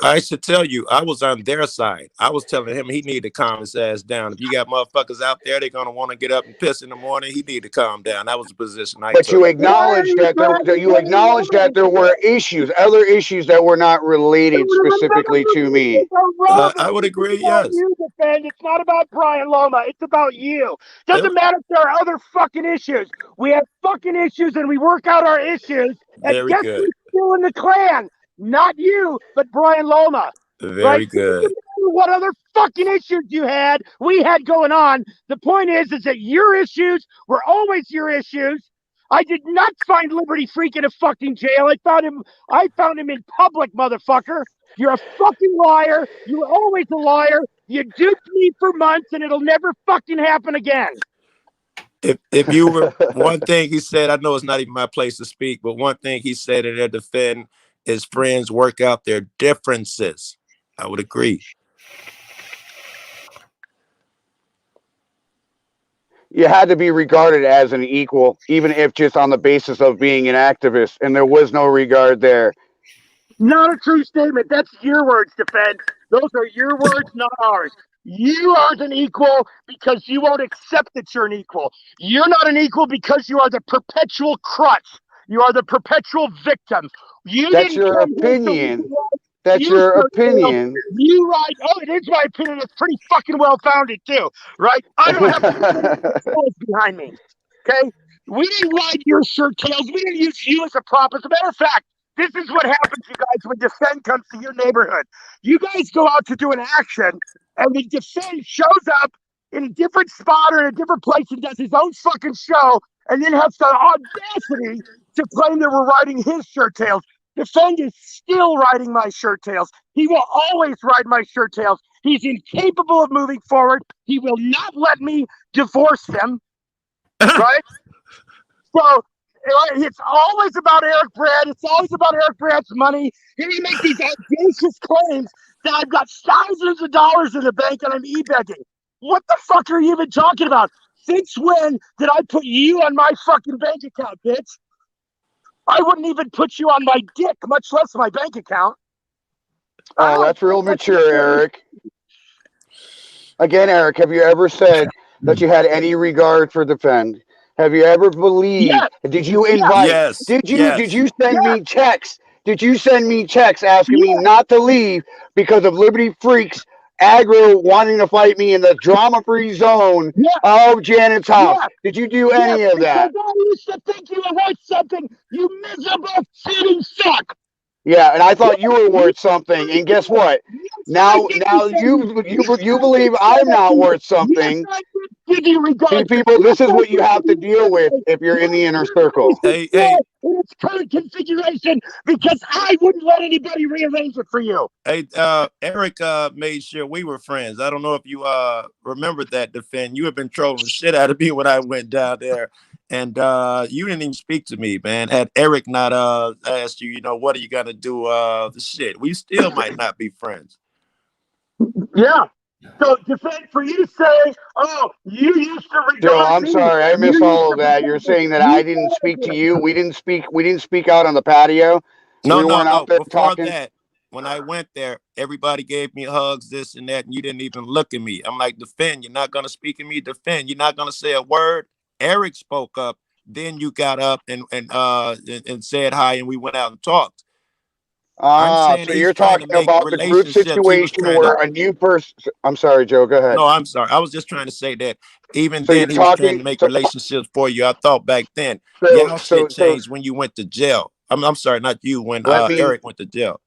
S16: I should tell you, I was on their side. I was telling him he needed to calm his ass down. If you got motherfuckers out there, they're gonna want to get up and piss in the morning. He need to calm down. That was the position I
S2: But
S16: took.
S2: you acknowledge that there were issues, other issues that were not related specifically to me.
S16: I would agree. Yes.
S19: You defend. It's not about Brian Loma. It's about you. Doesn't matter if there are other fucking issues. We have fucking issues, and we work out our issues. And
S16: Very
S19: guess
S16: good.
S19: who's still in the clan? Not you, but Brian Loma.
S16: Very good.
S19: What other fucking issues you had, we had going on. The point is that your issues were always your issues. I did not find Liberty Freak in a fucking jail. I found him in public, motherfucker. You're a fucking liar. You were always a liar. You duped me for months, and it'll never fucking happen again.
S16: If you were one thing he said, I know it's not even my place to speak, but one thing he said in their defense is friends work out their differences. I would agree.
S2: You had to be regarded as an equal, even if just on the basis of being an activist, and there was no regard there.
S19: Not a true statement. That's your words, defense. Those are your words, not ours. You aren't an equal because you won't accept that you're an equal. You're not an equal because you are the perpetual crutch. You are the perpetual victim.
S2: That's your opinion. That's your opinion.
S19: You right. Oh, it is my opinion. It's pretty fucking well founded too, right? I don't have behind me. Okay, we didn't ride your shirt tails. We didn't use you as a prop. As a matter of fact, this is what happens, you guys, when defend comes to your neighborhood. You guys go out to do an action, and the defend shows up in a different spot or in a different place and does his own fucking show, and then has the audacity to claim that we're riding his shirt tails. Defend is still riding my shirt tails. He will always ride my shirt tails. He's incapable of moving forward. He will not let me divorce him. Right? So it's always about Eric Brandt. It's always about Eric Brandt's money. Here you make these audacious claims that I've got thousands of dollars in the bank and I'm e-begging. What the fuck are you even talking about? Since when did I put you on my fucking bank account, bitch? I wouldn't even put you on my dick, much less my bank account.
S2: Oh, that's real mature, Eric. Again, Eric, have you ever said that you had any regard for defend? Have you ever believed?
S19: Yes.
S2: Did you invite?
S16: Yes.
S2: Did you
S16: Yes.
S2: send me checks? Did you send me checks asking me not to leave because of Liberty Freaks aggro wanting to fight me in the drama-free zone of Janet's house? Did you do any of that?
S19: I used to think you were worth something, you miserable cheating suck.
S2: Yeah, and I thought you were worth something, and guess what? Now you believe I'm not worth something. See, people, this is what you have to deal with if you're in the inner circle.
S16: Hey,
S19: in its current configuration, because I wouldn't let anybody rearrange it for you.
S16: Hey, Eric made sure we were friends. I don't know if you remember that, defend. You have been trolling the shit out of me when I went down there. And you didn't even speak to me, man. Had Eric not asked you, what are you gonna do? The shit. We still might not be friends.
S19: Yeah. So defend for you to say, oh, you used to regard
S2: Joe, I'm
S19: me.
S2: sorry, I missed all of that. You're saying that I didn't speak to you. We didn't speak out on the patio.
S16: No.
S2: Out there
S16: Before
S2: talking.
S16: that, when I went there, everybody gave me hugs, this and that, and you didn't even look at me. I'm like, defend. You're not gonna speak at me. Defend. You're not gonna say a word. Eric spoke up. Then you got up and said hi, and we went out and talked.
S2: So you're talking about the group situation where a new person. I'm sorry, Joe. Go ahead.
S16: No, I'm sorry. I was just trying to say that even then he was trying to make relationships for you. I thought back then, y'all shit changed when you went to jail. I'm sorry, not you. When Eric went to jail.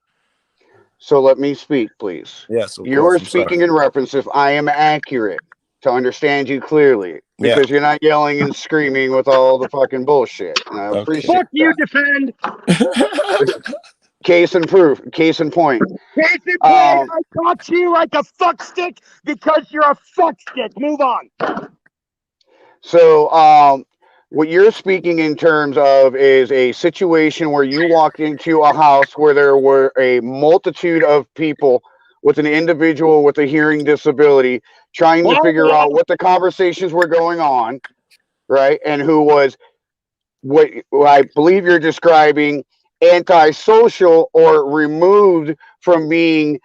S2: So let me speak, please.
S16: Yes,
S2: you are speaking in reference. If I am accurate, to understand you clearly, because you're not yelling and screaming with all the fucking bullshit. And I appreciate
S19: Fuck you,
S2: that.
S19: defend.
S2: Case in proof. Case in point.
S19: Case in point. I caught you like a fuck stick because you're a fuck stick. Move on.
S2: So, what you're speaking in terms of is a situation where you walked into a house where there were a multitude of people with an individual with a hearing disability trying to figure out what the conversations were going on, right? And who was what I believe you're describing antisocial or removed from being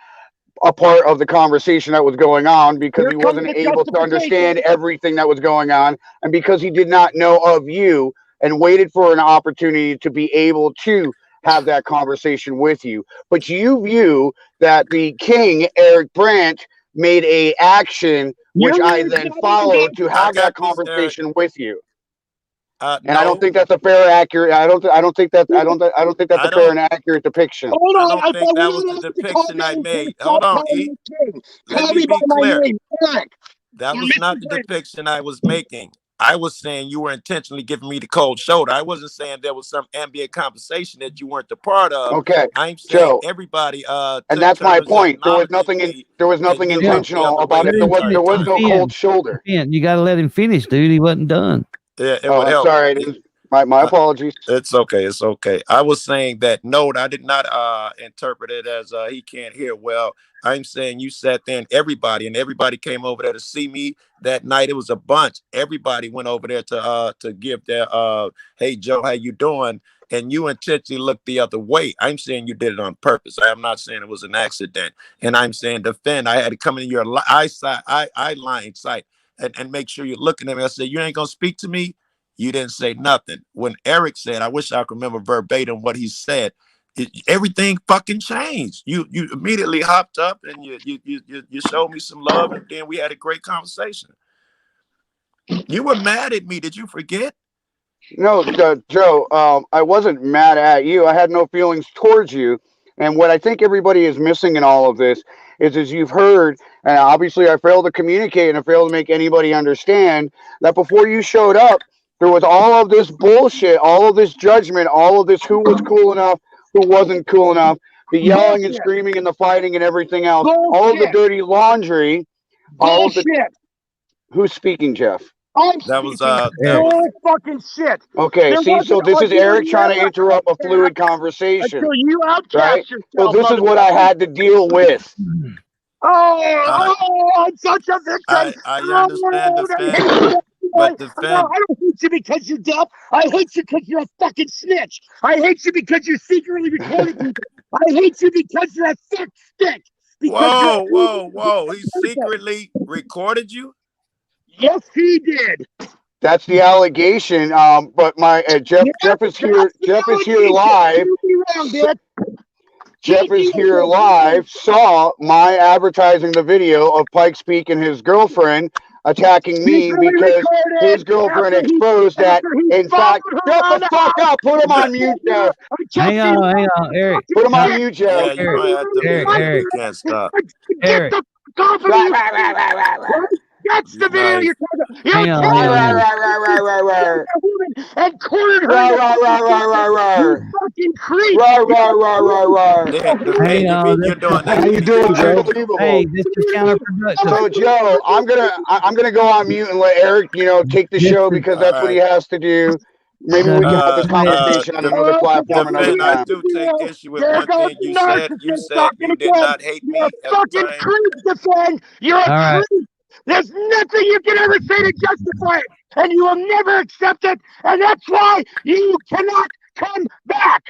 S2: a part of the conversation that was going on because he wasn't able to understand everything that was going on, and because he did not know of you and waited for an opportunity to be able to have that conversation with you. But you view that the king, Eric Brandt, made a action which I then followed to have that conversation with you. And I don't think that's a fair, accurate. I don't think that's a fair and accurate depiction.
S19: Hold on,
S16: I don't think that was the depiction I made. Hold on, E. Let me be clear. That was not the depiction I was making. I was saying you were intentionally giving me the cold shoulder. I wasn't saying there was some ambient conversation that you weren't a part of.
S2: Okay,
S16: I'm saying
S2: Joe,
S16: everybody
S2: and that's my point. There was nothing intentional about it. There was no cold shoulder.
S1: You got to let him finish, dude. He wasn't done.
S16: Yeah, it would help.
S2: Sorry, my apologies.
S16: It's okay. It's okay. I was saying that no, I did not interpret it as he can't hear well. I'm saying you sat there and everybody came over there to see me that night. It was a bunch. Everybody went over there to give their hey Joe, how you doing? And you intentionally looked the other way. I'm saying you did it on purpose. I am not saying it was an accident. And I'm saying defend. I had to come in your line sight and make sure you're looking at me. I said, you ain't gonna speak to me. You didn't say nothing. When Eric said, I wish I could remember verbatim what he said. Everything fucking changed. You immediately hopped up and you showed me some love, and then we had a great conversation. You were mad at me. Did you forget?
S2: No, Joe. I wasn't mad at you. I had no feelings towards you. And what I think everybody is missing in all of this is you've heard, and obviously I failed to communicate and I failed to make anybody understand that before you showed up, there was all of this bullshit, all of this judgment, all of this who was cool enough, who wasn't cool enough, the yelling and screaming and the fighting and everything else, all of the dirty laundry, all of the... Who's speaking, Jeff?
S19: That was fucking shit.
S2: Okay, so this is Eric trying to interrupt a fluid conversation.
S19: Until you outcast
S2: right?
S19: yourself.
S2: So this is what I had to deal with.
S19: I'm such a victim.
S16: I understand the but the
S19: I don't hate you because you're deaf. I hate you because you're a fucking snitch. I hate you because you're secretly recording people. I hate you because you're a thick stick.
S16: Whoa. He secretly recorded you?
S19: Yes, he did.
S2: That's the allegation. But my Jeff is here. Jeff is here live. Jeff is here live. Saw my advertising the video of Pikes Peak and his girlfriend attacking me because his girlfriend exposed that. In fact, shut the fuck up. Put him on mute, Jeff.
S1: Hang on, Eric.
S2: Put him on mute, Jeff.
S16: Yeah, you might have to
S1: Eric.
S16: You can't stop.
S19: Get the fuck off of me. That's the video you're talking about.
S1: Hang on.
S19: And cornered her. You fucking creep.
S1: Hang on.
S16: You're doing that.
S2: How you doing, Joe?
S1: Hey, this is counterproductive.
S2: So, Joe, I'm gonna go on mute and let Eric, take the show because that's what he has to do. Maybe we can have this conversation on another platform another time.
S16: I do take issue with one thing you said. You said you did not hate me at the
S19: fucking
S16: time.
S19: creep, defend. You're a creep. There's nothing you can ever say to justify it, and you will never accept it, and that's why you cannot come back.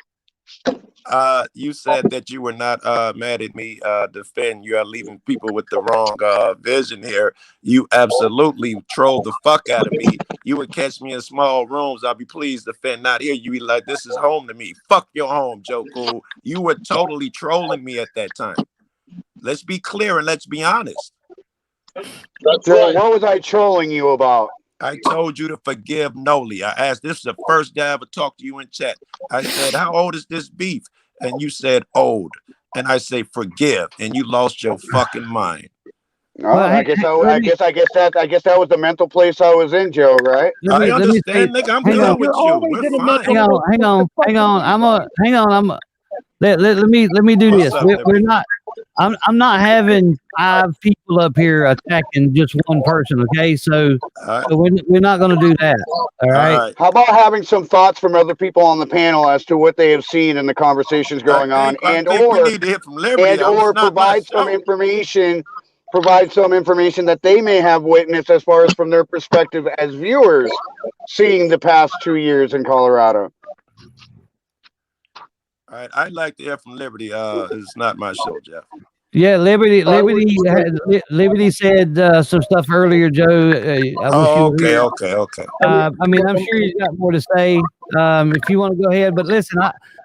S16: You said that you were not mad at me, defend. You are leaving people with the wrong vision here. You absolutely trolled the fuck out of me. You would catch me in small rooms. I'll be pleased, defend, not here. You be like, this is home to me. Fuck your home, Joe Cool. You were totally trolling me at that time. Let's be clear and let's be honest.
S2: Joe, what was I trolling you about?
S16: I told you to forgive Noli. I asked, this is the first day I ever talked to you in chat. I said, how old is this beef? And you said, old. And I say, forgive. And you lost your fucking mind.
S2: No, I guess that was the mental place I was in, Joe, right?
S16: I understand, nigga. I'm dealing with you. We're fine.
S1: Hang on. Let me do this. We're not. I'm not having 5 people up here attacking just one person. Okay, so we're not going to do that. All right.
S2: How about having some thoughts from other people on the panel as to what they have seen in the conversations going on, or provide some information. Provide some information that they may have witnessed as far as from their perspective as viewers seeing the past 2 years in Colorado.
S16: All right, I'd like to hear from Liberty. It's not my show, Jeff.
S1: Yeah, Liberty said some stuff earlier, Joe. I wish you were here.
S16: Okay.
S1: I mean, I'm sure he's got more to say. If you want to go ahead, but listen,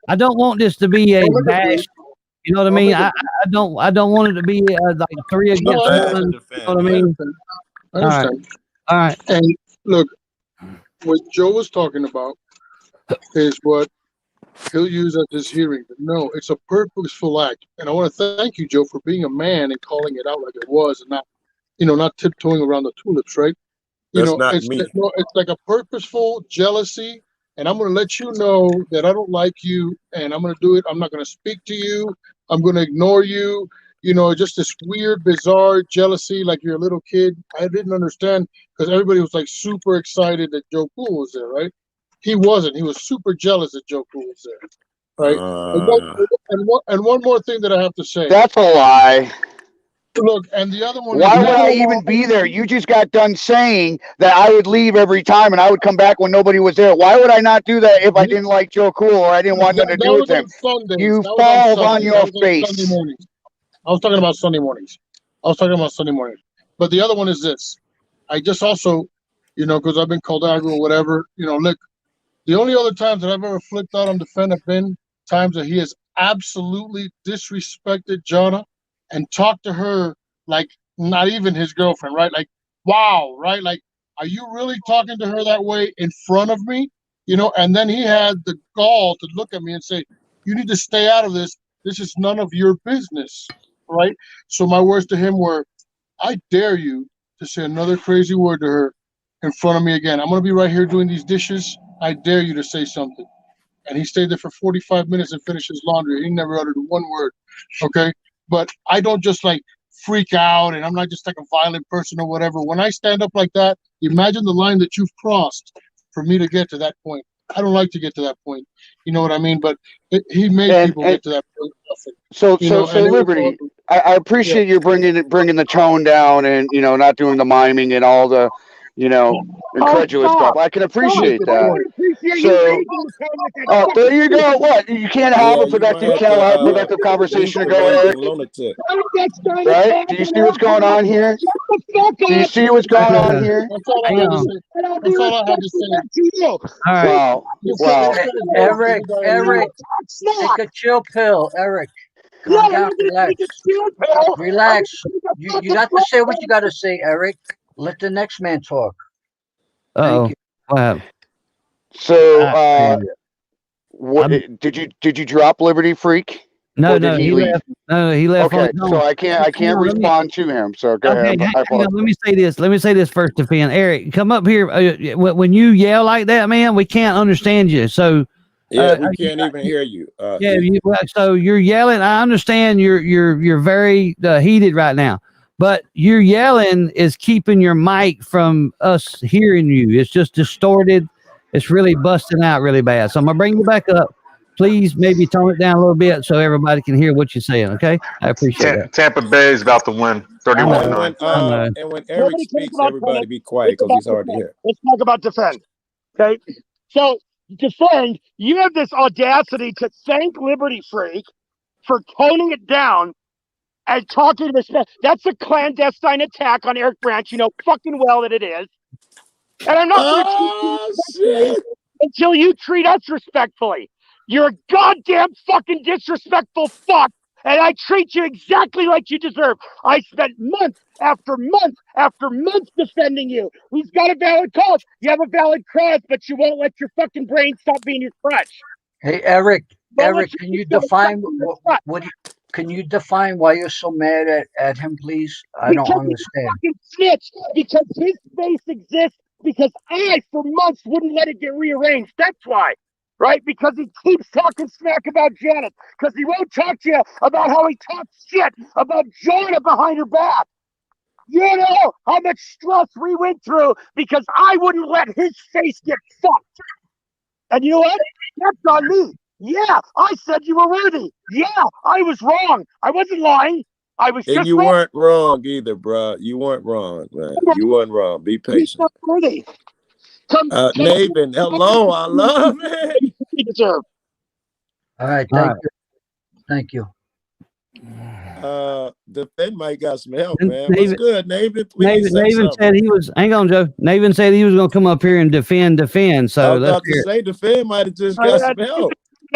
S1: I don't want this to be a bash. You know what I mean? I don't want it to be like 3 against 1. You know what I mean?
S17: I understand.
S1: All right.
S17: And look, what Joe was talking about is what he'll use at this hearing. No, it's a purposeful act. And I want to thank you, Joe, for being a man and calling it out like it was and not tiptoeing around the tulips, right?
S16: That's not me.
S17: It's like a purposeful jealousy. And I'm going to let you know that I don't like you and I'm going to do it. I'm not going to speak to you. I'm going to ignore you. Just this weird, bizarre jealousy, like you're a little kid. I didn't understand because everybody was like super excited that Joe Cool was there, right? He wasn't. He was super jealous that Joe Cool was there, right? And one more thing that I have to say.
S2: That's a lie.
S17: Look, and the other one.
S2: Why would I even be there? You just got done saying that I would leave every time and I would come back when nobody was there. Why would I not do that if I didn't like Joe Cool or I didn't want nothing to do with him? You fall on your face.
S17: I was talking about Sunday mornings. But the other one is this. I just also, because I've been called out or whatever, look, the only other times that I've ever flipped out on defend have been times that he has absolutely disrespected Jonna and talked to her like not even his girlfriend, right? Like, wow, right? Like, are you really talking to her that way in front of me? And then he had the gall to look at me and say, you need to stay out of this. This is none of your business, right? So my words to him were, I dare you to say another crazy word to her in front of me again. I'm going to be right here doing these dishes. I dare you to say something. And he stayed there for 45 minutes and finished his laundry. He never uttered one word, okay? But I don't just like freak out and I'm not just like a violent person or whatever. When I stand up like that, imagine the line that you've crossed for me to get to that point. I don't like to get to that point. You know what I mean? But he made people get to that point.
S2: So Liberty, I appreciate you bringing the tone down and, not doing the miming and all the, incredulous stuff. I can appreciate that. So, there you go. What? You can't have a productive conversation to go, Eric. Right? Do you see what's going on here? Do you see what's going on here?
S17: That's all I have to say.
S1: All right.
S2: Wow.
S12: Eric, take a chill pill, Eric. Calm down, relax. You got to say what you got to say, Eric. Let the next man talk.
S1: Thank you. Wow.
S2: So, what did you drop Liberty Freak?
S1: No, he left. No, he left.
S2: Okay, so I can't respond to him. So go ahead.
S1: Hang on, let me say this first to Finn. Eric, come up here. When you yell like that, man, we can't understand you. So
S16: we can't even hear you.
S1: So you're yelling. I understand you're very heated right now, but your yelling is keeping your mic from us hearing you. It's just distorted. It's really busting out really bad. So I'm gonna bring you back up. Please maybe tone it down a little bit so everybody can hear what you're saying, okay? I appreciate that.
S14: Tampa Bay is about to win 31-9.
S16: And when Eric speaks, everybody be quiet because he's hard to hear.
S19: Let's talk about defend, okay? So, defend, you have this audacity to thank Liberty Freak for toning it down and talking to this man. That's a clandestine attack on Eric Brandt. You know fucking well that it is. And I'm not going to treat you until you treat us respectfully. You're a goddamn fucking disrespectful fuck, and I treat you exactly like you deserve. I spent month after month after month defending you. He's got a valid cause. You have a valid cause, but you won't let your fucking brain stop being your crutch.
S12: Hey, Eric, can you define can you define why you're so mad at him, please? I don't understand.
S19: Fucking snitch, because his face exists because I, for months, wouldn't let it get rearranged. That's why. Right? Because he keeps talking smack about Janet. Because he won't talk to you about how he talks shit about Jonna behind her back. You know how much stress we went through because I wouldn't let his face get fucked. And you know what? That's on me. Yeah, I said you were worthy. Yeah, I was wrong. I wasn't lying. I was just
S16: you weren't wrong either, bro. You weren't wrong, man. You weren't wrong. Be patient.
S19: Not worthy.
S16: Nathan, hello, I love it.
S19: You deserve.
S12: All right,
S1: All
S12: thank
S1: right.
S12: you. Thank you.
S16: The Fed might got some help, man. What's
S1: David,
S16: good, Nathan? Please say
S1: Naven
S16: something.
S1: said he was. Hang on, Joe. Naven said he was going to come up here and defend.
S16: I
S1: So
S16: was
S1: let's
S16: about to
S1: hear it.
S16: say the Fed might have just got some help.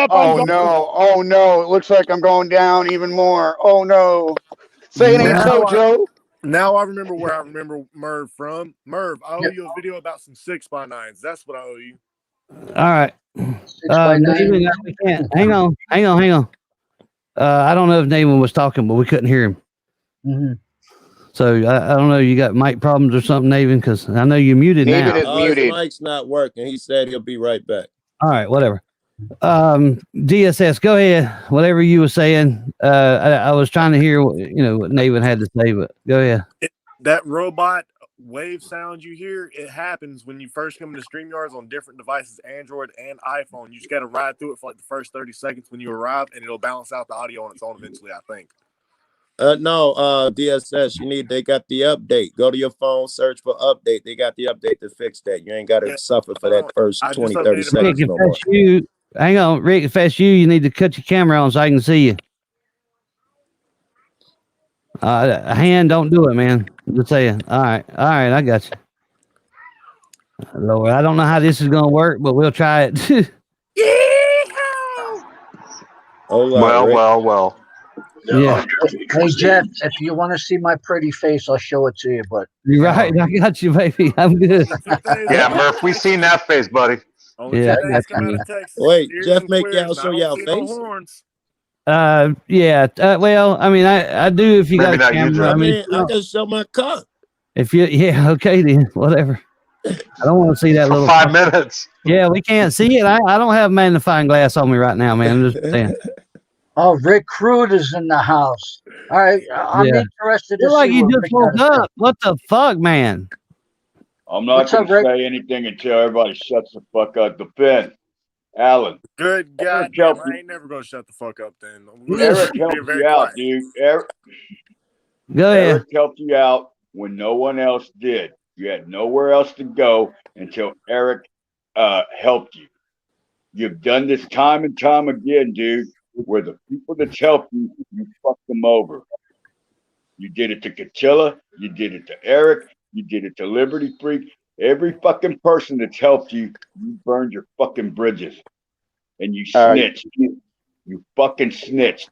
S2: Oh no! Oh no! It looks like I'm going down even more. Oh no! Say it ain't so, Joe.
S18: Now I remember where I remember Merv from. Merv, I owe you a video about some 6x9s. That's what I owe you.
S1: All right.
S12: 6x9.
S1: We can't. Hang on. I don't know if Naven was talking, but we couldn't hear him.
S12: Mm-hmm.
S1: So I don't know. You got mic problems or something, Naven? Because I know you're muted now.
S16: His mic's not working. He said he'll be right back.
S1: All right, whatever. DSS, go ahead. Whatever you were saying. I was trying to hear what Naven had to say, but go ahead.
S18: That robot wave sound you hear, it happens when you first come into StreamYards on different devices, Android and iPhone. You just got to ride through it for like the first 30 seconds when you arrive, and it'll balance out the audio on its own eventually, I think.
S16: No, DSS, they got the update. Go to your phone, search for update. They got the update to fix that. You ain't got to suffer for that first 20, 30 seconds no more.
S1: Hang on, Rick, if that's you need to cut your camera on so I can see you. A hand don't do it, man. I'm just saying. All right, I got you. Lord, I don't know how this is going to work, but we'll try it.
S14: Well.
S1: Yeah.
S12: Hey, Jeff, if you want to see my pretty face, I'll show it to you. But
S1: you're right. I got you, baby. I'm good.
S14: Yeah, Murph, we seen that face, buddy.
S1: Yeah, I got you.
S16: Wait, Jeff, make y'all show y'all face.
S1: Yeah. Well, I mean, I do if you got a camera.
S16: I can show my cock.
S1: If you, okay, then whatever. I don't want to see that little
S14: 5 minutes.
S1: Yeah, we can't see it. I don't have a magnifying glass on me right now, man. I'm just saying.
S12: Oh, Rick Crude is in the house. All right, I'm interested to
S1: Feel like
S12: see
S1: you
S12: what
S1: just
S12: Rick
S1: woke
S12: got to say.
S1: up. What the fuck, man?
S21: I'm not going to say anything until everybody shuts the fuck up. Defend. Alan.
S18: Good goddamn. I ain't never going to shut the fuck up then.
S21: Eric helped you out, dude.
S1: Go ahead.
S21: Eric helped you out when no one else did. You had nowhere else to go until Eric helped you. You've done this time and time again, dude, where the people that's helped you, you fucked them over. You did it to Catilla. You did it to Eric. You did it to Liberty Freak. Every fucking person that's helped you, you burned your fucking bridges. And you snitched. You fucking snitched.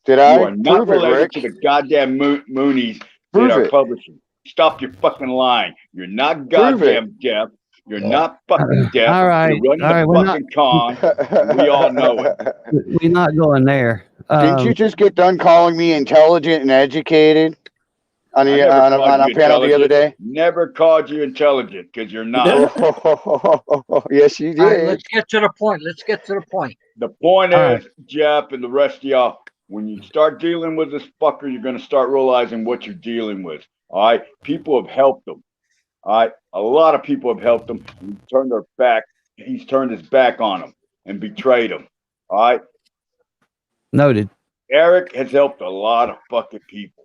S2: Did I?
S21: You are not
S2: Prove it,
S21: related
S2: Rick.
S21: to the goddamn Moonies that are publishing. Stop your fucking lying. You're not goddamn deaf. You're not fucking deaf.
S1: All right.
S21: You're running the fucking con. We all know it.
S1: We're not going there.
S2: Didn't you just get done calling me intelligent and educated on a panel the other day?
S21: Never called you intelligent because you're not.
S2: Yes, you did.
S12: All right, let's get to the point.
S21: The point is, Jeff and the rest of y'all, when you start dealing with this fucker, you're going to start realizing what you're dealing with. All right? People have helped them. All right? A lot of people have helped him. He's turned his back on them and betrayed them. All right?
S1: Noted.
S21: Eric has helped a lot of fucking people.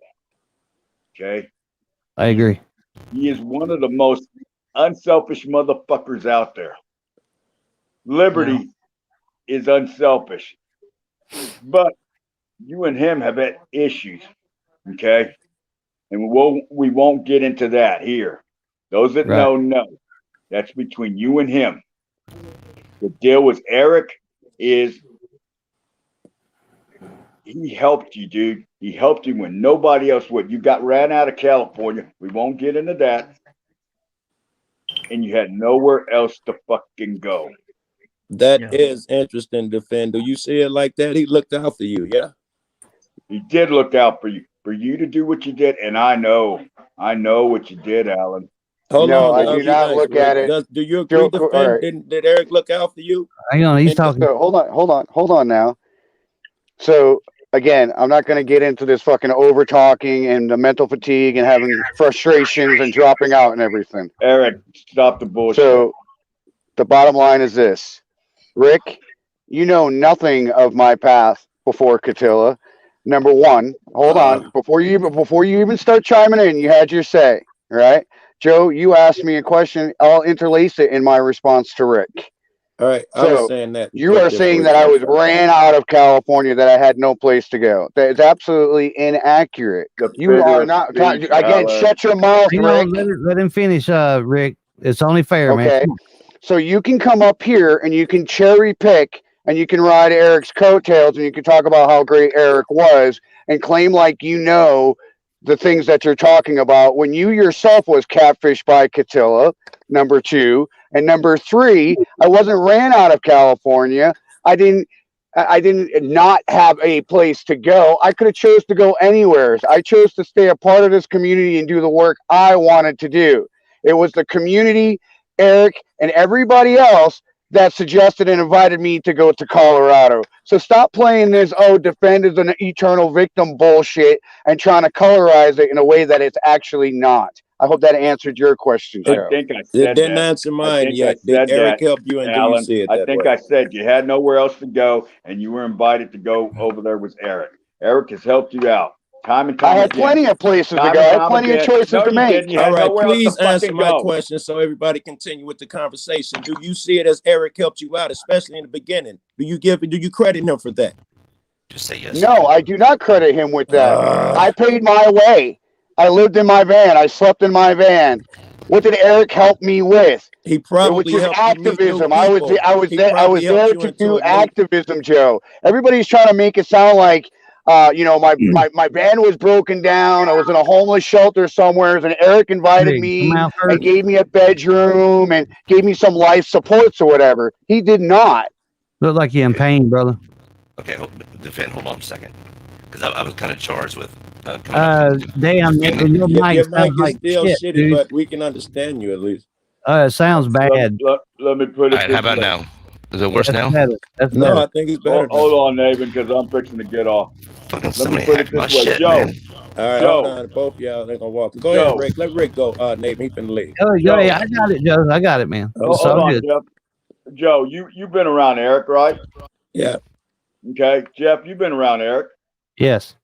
S21: Okay?
S1: I agree.
S21: He is one of the most unselfish motherfuckers out there. Liberty is unselfish. But you and him have had issues. Okay? And we won't get into that here. Those that know. That's between you and him. The deal with Eric is he helped you, dude. He helped you when nobody else would. You got ran out of California. We won't get into that. And you had nowhere else to fucking go.
S16: That is interesting, Defend. Do you see it like that? He looked out for you, yeah?
S21: He did look out for you to do what you did. And I know what you did, Alan.
S16: Hold on.
S21: I do not look at it.
S16: Do you agree, Defend? Did Eric look out for you?
S1: Hang on, he's talking.
S2: So, hold on now. So again, I'm not going to get into this fucking over talking and the mental fatigue and having frustrations and dropping out and everything.
S21: Eric, stop the bullshit.
S2: So the bottom line is this. Rick, you know nothing of my path before Catilla. Number one, hold on. Before you even start chiming in, you had your say, right? Joe, you asked me a question. I'll interlace it in my response to Rick.
S16: All right, I was saying that.
S2: You are saying that I was ran out of California, that I had no place to go. That is absolutely inaccurate. You are not. Again, shut your mouth, Rick.
S1: Let him finish, Rick. It's only fair, man.
S2: Okay. So you can come up here and you can cherry pick and you can ride Eric's coattails and you can talk about how great Eric was and claim like you know the things that you're talking about when you yourself was catfished by Catilla, number 2. And number 3, I wasn't ran out of California. I didn't not have a place to go. I could have chose to go anywhere. I chose to stay a part of this community and do the work I wanted to do. It was the community, Eric, and everybody else that suggested and invited me to go to Colorado. So stop playing this, defend as an eternal victim bullshit and trying to colorize it in a way that it's actually not. I hope that answered your question, Joe.
S21: I think I said
S16: It didn't answer mine yet. Did Eric help you and
S21: Alan,
S16: do you see it
S21: I
S16: that
S21: think
S16: way?
S21: I said you had nowhere else to go and you were invited to go over there with Eric. Eric has helped you out. Time and time
S2: I had
S21: again.
S2: plenty of places
S21: Time
S2: to go.
S21: and
S2: I had
S21: time
S2: plenty
S21: again.
S2: of choices
S21: No,
S2: to
S21: you
S2: make.
S21: didn't. You
S16: All
S21: had
S16: right,
S21: nowhere else
S16: please
S21: to
S16: answer
S21: fucking
S16: my
S21: go.
S16: question so everybody continue with the conversation. Do you see it as Eric helped you out, especially in the beginning? Do you credit him for that?
S6: Just say yes.
S2: No, I do not credit him with that. I paid my way. I lived in my van. I slept in my van. What did Eric help me with?
S16: He probably
S2: Which is
S16: helped you meet new
S2: activism. I was
S16: people.
S2: there.
S16: He
S2: I was
S16: probably
S2: there
S16: helped you
S2: to
S16: into
S2: do
S16: a new.
S2: activism, Joe. Everybody's trying to make it sound like, my van was broken down. I was in a homeless shelter somewhere, and Eric invited me and gave me a bedroom and gave me some life supports or whatever. He did not.
S1: Look like you're in pain, brother.
S6: Okay, defend. Hold on a second, because I was kind of charged with.
S1: Damn, your mic
S16: Your
S1: sounds
S16: mic is
S1: like
S16: still
S1: shit,
S16: shitty,
S1: dude.
S16: but we can understand you at least.
S1: It sounds bad.
S21: Let me put it
S6: All right,
S21: this
S6: how about
S21: way.
S6: now? Is it worse
S1: That's
S6: now?
S1: better. That's
S16: No,
S1: better.
S16: I think it's better.
S21: Hold on, Nathan, because I'm fixing to get off.
S6: Fucking
S21: Let me
S6: somebody
S21: put it
S6: hacked my
S21: this way,
S6: shit,
S21: Joe.
S6: man.
S16: All right, hold on. Both of y'all, they're gonna walk. Go ahead, Rick. Let Rick go. Nate, he finna leave.
S1: Oh, yeah, I got it, Joe. I got it, man. It's
S21: Hold
S1: all
S21: on,
S1: good.
S21: Jeff. Joe, you've been around Eric, right?
S16: Yeah.
S21: Okay, Jeff, you've been around Eric.
S1: Yes.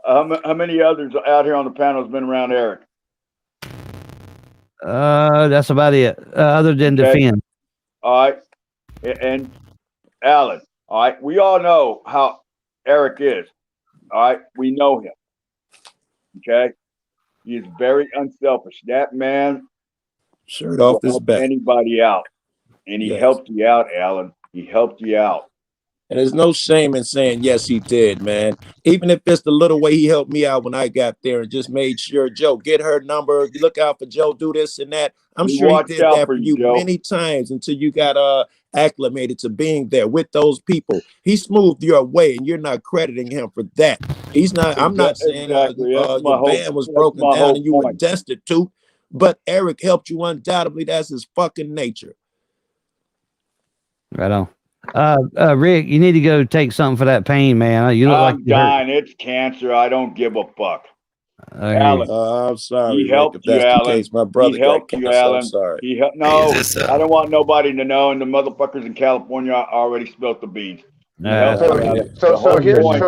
S21: How many others out here on the panel has been around Eric?
S1: That's about it. Other than defend.
S21: All right, and Alan. All right, we all know how Eric is. All right, we know him. Okay, he is very unselfish. That man
S16: Shirt off
S21: will
S16: his
S21: help
S16: back.
S21: anybody out, and he
S16: Yes.
S21: helped you out, Alan. He helped you out.
S16: And there's no shame in saying, yes, he did, man. Even if it's the little way he helped me out when I got there and just made sure, Joe, get her number, look out for Joe, do this and that. I'm
S21: We
S16: sure he
S21: watched
S16: did
S21: out
S16: that
S21: for
S16: for
S21: you,
S16: you
S21: Joe.
S16: many times until you got acclimated to being there with those people. He smoothed your way, and you're not crediting him for that. He's not. I'm not saying
S21: Exactly. That's my
S16: your
S21: whole-
S16: van was
S21: that's
S16: broken
S21: my
S16: down
S21: whole
S16: and you were
S21: point.
S16: destitute, but Eric helped you undoubtedly. That's his fucking nature.
S1: Right on. Rick, you need to go take something for that pain, man. You look like
S21: I'm
S1: you're hurt.
S21: dying. It's cancer. I don't give a fuck.
S1: I hear
S21: Alan,
S1: you.
S16: I'm sorry,
S21: he
S16: Rick,
S21: helped
S16: if
S21: you,
S16: that's the
S21: Alan.
S16: case. My brother
S21: He helped
S16: got
S21: you,
S16: cancer.
S21: Alan.
S16: I'm sorry.
S21: He helped. No, I don't want nobody to know. And the motherfuckers in California already spilled the beans. He helped you, Alan.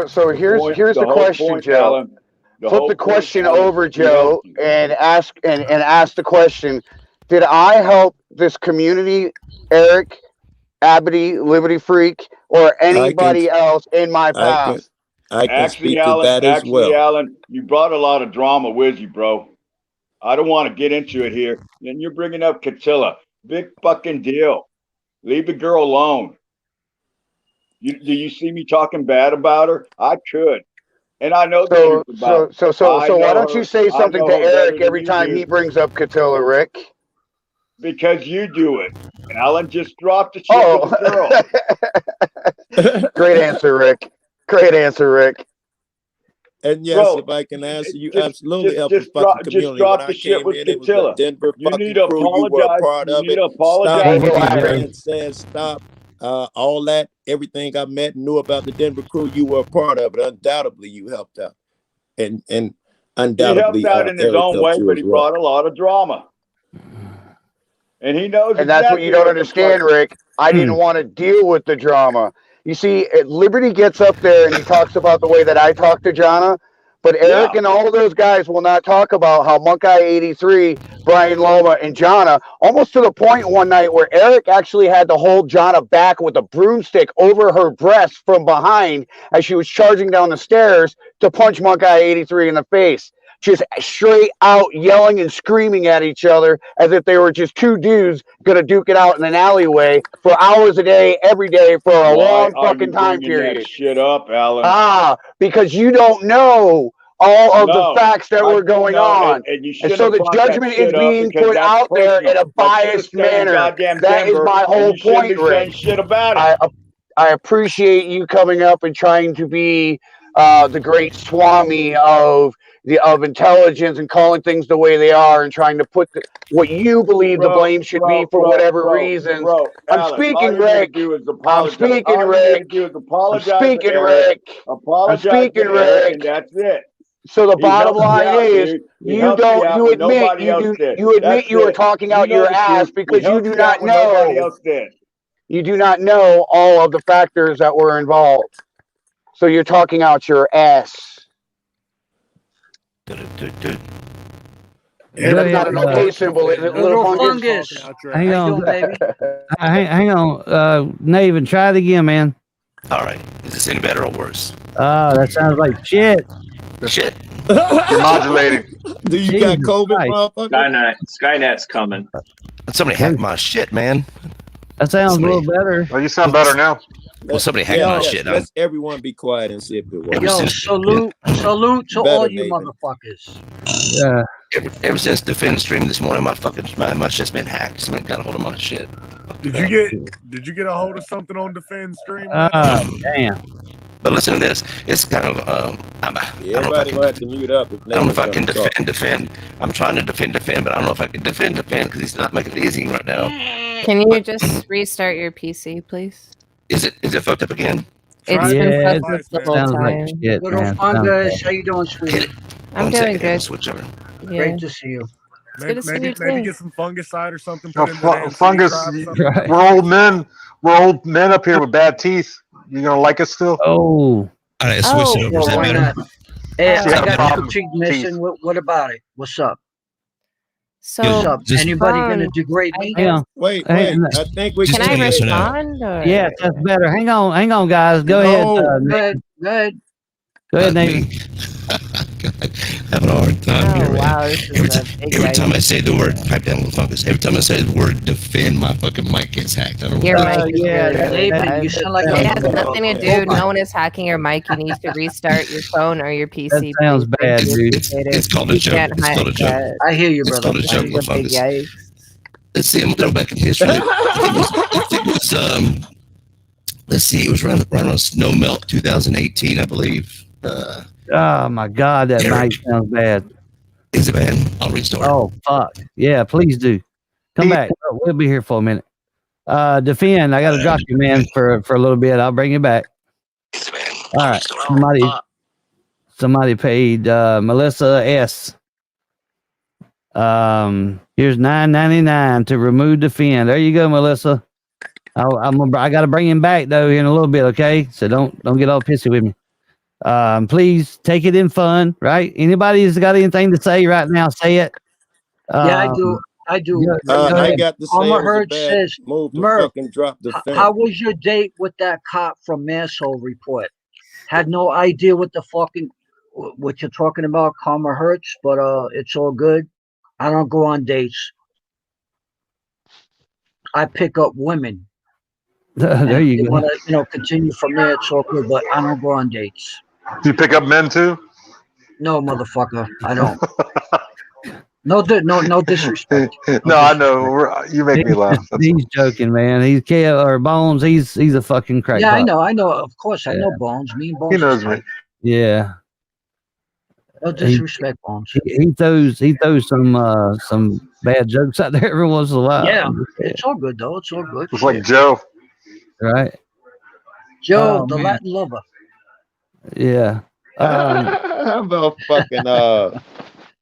S2: So here's the question, Joe.
S21: Alan,
S2: Flip the question over, Joe, and ask the question: did I help this community, Eric, Abity, Liberty Freak, or anybody else in my past?
S16: I can speak to
S21: Alan,
S16: that as well.
S21: Alan, you brought a lot of drama with you, bro. I don't want to get into it here. Then you're bringing up Catilla. Big fucking deal. Leave the girl alone. Do you see me talking bad about her? I could. And I know
S2: So
S21: about
S2: why don't you say something to Eric every time he brings up Catilla, Rick?
S21: Because you do it. Alan just dropped the shit with the girl.
S2: Great answer, Rick. Great answer, Rick.
S16: And yes,
S21: Bro,
S16: if I can answer, you
S21: just-
S16: absolutely help
S21: just
S16: the fucking
S21: drop- just
S16: community.
S21: drop
S16: When
S21: the
S16: I
S21: shit
S16: came
S21: with
S16: in, it was
S21: Catilla.
S16: the Denver
S21: You
S16: fucking
S21: need to
S16: crew. You were a
S21: apologize.
S16: part
S21: You
S16: of
S21: need
S16: it.
S21: to apologize
S16: Stop
S21: to
S16: what
S21: Eric.
S16: man said. Stop all that. Everything I met and knew about the Denver crew, you were a part of it. Undoubtedly, you helped out. And
S21: He
S16: undoubtedly,
S21: helped out in his
S16: Eric
S21: own way,
S16: helped you
S21: but
S16: as
S21: he
S16: well.
S21: brought a lot of drama. And he knows
S2: And that's what you don't understand, Rick. I didn't want to deal with the drama. You see, Liberty gets up there and he talks about the way that I talk to Jonna, But Eric and all of those guys will not talk about how Monkeye 83, Brian Loma, and Jonna, almost to the point one night where Eric actually had to hold Jonna back with a broomstick over her breast from behind as she was charging down the stairs to punch Monkeye 83 in the face. Just straight out yelling and screaming at each other as if they were just two dudes going to duke it out in an alleyway for hours a day, every day for a long fucking time period.
S21: That shit up, Alan?
S2: Because you don't know all of the facts that were going on. And so the judgment is being put out there in a biased manner. That is my whole point, Rick.
S21: Shit about it.
S2: I appreciate you coming up and trying to be the great Swami of intelligence and calling things the way they are and trying to put what you believe the blame should be for whatever reasons. I'm speaking, Rick. I'm speaking, Rick. I'm speaking, Rick. I'm speaking, Rick.
S21: And that's it.
S2: So the bottom line is, you admit you were talking out your ass because you do not know. You do not know all of the factors that were involved. So you're talking out your ass. That's not an okay symbol, is it, little fungus?
S1: Hang on, baby. Hang on, Nathan, try it again, man.
S6: All right. Is this any better or worse?
S1: That sounds like shit.
S6: Shit.
S21: You're modulating.
S16: Do you got COVID, motherfucker?
S13: Skynet's coming.
S6: Somebody hacked my shit, man.
S1: That sounds a little better.
S21: Well, you sound better now.
S6: Well, somebody hacked my shit.
S16: Let's everyone be quiet and see if it works.
S12: Yo, salute to all you motherfuckers.
S1: Yeah.
S6: Ever since the Defend stream this morning, my shit's been hacked. Somebody got a hold of my shit.
S18: Did you get a hold of something on Defend stream?
S1: Damn.
S6: But listen to this. It's kind of
S16: everybody will have to mute up.
S6: I don't know if I can defend. I'm trying to defend, but I don't know if I can defend because he's not making it easy right now.
S8: Can you just restart your PC, please?
S6: Is it fucked up again?
S8: It's been fucked up the whole time.
S12: Little fungus, how you doing, sweetie?
S8: I'm doing good.
S6: Switch over.
S8: Yeah.
S12: Great to see you.
S18: Maybe get some fungicide or something.
S21: Fungus. We're old men. We're old men up here with bad teeth. You gonna like us still?
S1: Oh.
S6: All right, switch it over. Is that better?
S12: Hey, I got two cheek missing. What about it? What's up?
S8: So,
S12: what's up? Anybody gonna degrade me?
S16: Wait. I think we
S8: can I respond? Or?
S1: Yeah, that's better. Hang on, guys. Go ahead. Go ahead, Nate.
S6: Having a hard time here, man.
S8: Wow,
S6: every time I say the word, pipe down with fungus. Every time I say the word defend, my fucking mic gets hacked. I don't know.
S8: Your mic is
S12: you sound like
S8: it has nothing to do. No one is hacking your mic. You need to restart your phone or your PC.
S1: That sounds bad, dude.
S6: It's called a joke. It's called a joke.
S12: I hear you, brother.
S6: It's called a joke with fungus. Let's see. I'm gonna go back in history. It was let's see. It was around Snow Melt 2018, I believe.
S1: Oh my God, that mic sounds bad.
S6: Is it bad? I'll restart.
S1: Oh fuck. Yeah, please do. Come back. We'll be here for a minute. Defend. I gotta drop you, man, for a little bit. I'll bring you back. All right. Somebody paid Melissa S. Here's $9.99 to remove Defend. There you go, Melissa. I gotta bring him back though here in a little bit, okay? So don't get all pissy with me. Please take it in fun, right? Anybody has got anything to say right now, say it.
S12: Yeah, I do.
S16: I got to say
S12: Hurt says,
S16: Murph, drop the
S12: how was your date with that cop from Masshole Report? Had no idea what you're talking about, Karma Hurts, but it's all good. I don't go on dates. I pick up women.
S1: There you go.
S12: Want to, continue from there. It's all good, but I don't go on dates.
S21: Do you pick up men too?
S12: No, motherfucker, I don't. No disrespect.
S21: No, I know. You make me laugh.
S1: He's joking, man. He's Bones. He's a fucking crack.
S12: Yeah, I know. Of course, I know Bones. Me and Bones.
S21: He knows me.
S1: Yeah.
S12: No disrespect, Bones.
S1: He throws some bad jokes out there every once in a while.
S12: Yeah, it's all good though. It's all good.
S21: It's like Joe.
S1: Right.
S12: Joe, the Latin lover.
S1: Yeah.
S16: How about fucking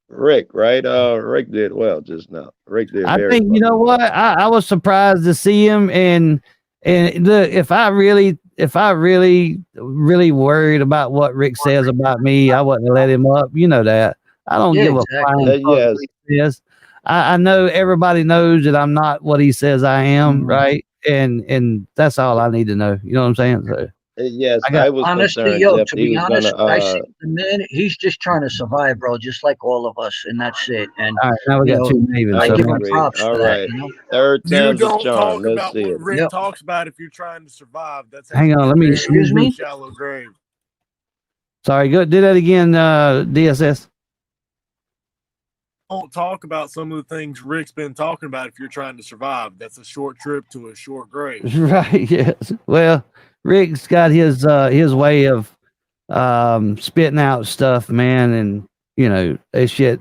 S16: Rick, right? Rick did well just now. Rick did.
S1: I think you know what? I was surprised to see him, and look, if I really if I really worried about what Rick says about me, I wouldn't let him up. You know that. I don't give a flying fuck what he says. I know everybody knows that I'm not what he says I am, right? And that's all I need to know. You know what I'm saying? So
S5: yes,
S1: I
S5: was
S12: honestly,
S5: concerned,
S12: yo,
S5: Jeff,
S12: to
S5: he
S12: be
S5: was
S12: honest,
S5: gonna
S12: I see the man. He's just trying to survive, bro, just like all of us, and that's it. And
S1: all right, now we
S12: you
S1: got
S12: know,
S1: two Navens.
S12: I
S1: So
S12: give him
S5: agree.
S12: props
S5: All
S12: for that.
S5: right.
S12: You know,
S5: Third
S18: You
S5: time's a
S18: don't
S5: charm.
S18: talk
S5: Let's
S18: about
S5: see
S18: what
S5: it.
S18: Rick
S12: Yep.
S18: talks about if you're trying to survive. That's how
S1: hang
S18: you
S1: on,
S18: get
S1: let me.
S18: buried
S12: Excuse
S18: in a
S12: me?
S18: shallow grave.
S1: Sorry, go do that again, DSS.
S18: Don't talk about some of the things Rick's been talking about if you're trying to survive. That's a short trip to a short grave.
S1: Right. Yes. Well, Rick's got his way of spitting out stuff, man, and you know, that shit.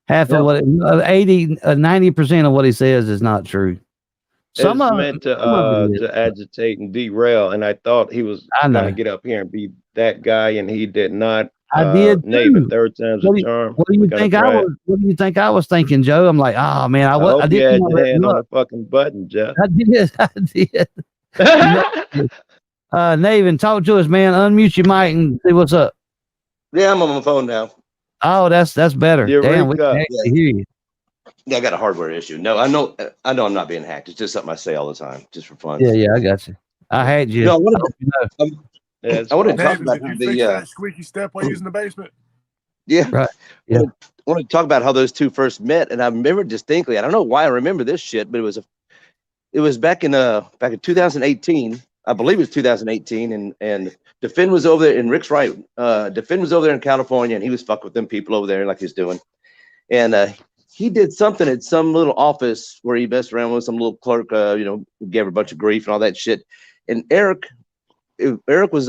S1: Half of what 90% of what he says is not true. Some
S5: It's
S1: of
S5: meant
S1: it is.
S5: to agitate and derail, and I thought he was
S1: I know.
S5: gonna get up here and be that guy, and he did not.
S1: I did
S5: Navy,
S1: too.
S5: third time's a charm.
S1: What do
S5: We're
S1: you
S5: gonna
S1: think I
S5: try it.
S1: was? What do you think I was thinking, Joe? I'm like, oh man,
S5: I hope
S1: I
S5: you
S1: didn't
S5: had
S1: want to
S5: your
S1: let
S5: hand
S1: him
S5: on the
S1: up.
S5: fucking button, Jeff.
S1: I did. I did. You know, Naven, talk to us, man. Unmute your mic and see what's up.
S22: Yeah, I'm on my phone now.
S1: Oh, that's better. Damn, we can
S22: Eureka.
S1: actually hear you.
S22: Yeah, I got a hardware issue. No, I know I'm not being hacked. It's just something I say all the time, just for fun.
S1: Yeah, I got you. I had you.
S22: No, I wanted
S1: hope you know.
S22: I wanted to talk
S18: David,
S22: about
S18: did
S22: how
S18: you
S22: the
S18: fix that squeaky step while using the basement?
S22: yeah,
S1: right. Yeah.
S22: I wanted to talk about how those two first met, and I remember distinctly. I don't know why I remember this shit, but it was back in 2018. I believe it was 2018, and DeFinn was over there, and Rick's right. DeFinn was over there in California, and he was fucking with them people over there like he's doing, and he did something at some little office where he messed around with some little clerk, gave her a bunch of grief and all that shit. And Eric was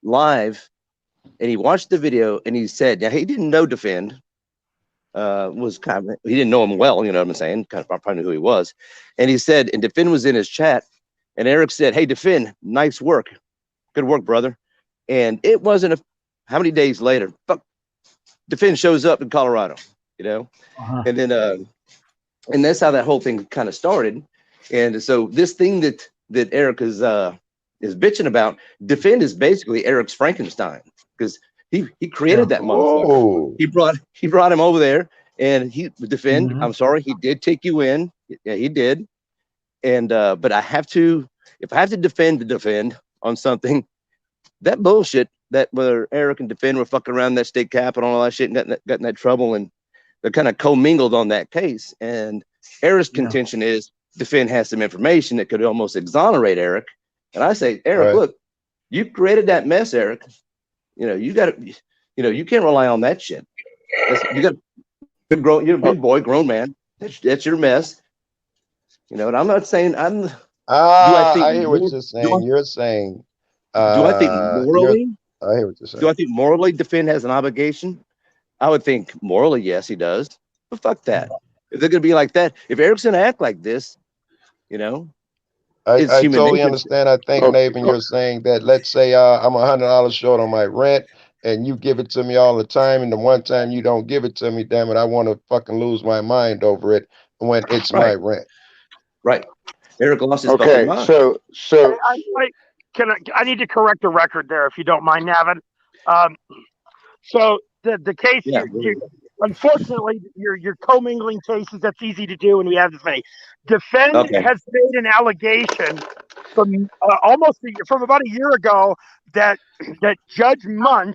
S22: live, and he watched the video, and he said, now he didn't know DeFinn, he didn't know him well, you know what I'm saying? Kind of probably knew who he was. And he said, and DeFinn was in his chat, and Eric said, hey, DeFinn, nice work. Good work, brother. And it wasn't how many days later, DeFinn shows up in Colorado, you know? And then and that's how that whole thing kind of started. And so this thing that Eric is bitching about, DeFinn is basically Eric's Frankenstein, because he created that motherfucker. He brought him over there, and DeFinn, I'm sorry, he did take you in. Yeah, he did. And but if I have to defend on something, that bullshit that where Eric and DeFinn were fucking around that state capitol and all that shit and got in that trouble, and they're kind of commingled on that case. And Eric's contention is DeFinn has some information that could almost exonerate Eric. And I say, Eric, look, you created that mess, Eric. You know, you got to, you can't rely on that shit. You're a big boy, grown man. That's your mess. You know, and I'm not saying
S5: I hear what you're saying. You're saying.
S22: Do I think morally?
S5: I hear what you're saying.
S22: Do I think morally DeFinn has an obligation? I would think morally, yes, he does. But fuck that. If they're gonna be like that, if Eric's gonna act like this,
S5: I totally
S22: nature.
S5: understand. I think, Nathan, you're saying that, let's say I'm $100 short on my rent, and you give it to me all the time, and the one time you don't give it to me, damn it, I want to fucking lose my mind over it when it's my rent.
S22: Right. Eric lost his
S2: fucking mind. So
S19: I need to correct the record there, if you don't mind, Navin. So the case, unfortunately, you're commingling cases. That's easy to do when we have this many. DeFinn has made an allegation from about a year ago that Judge Munt,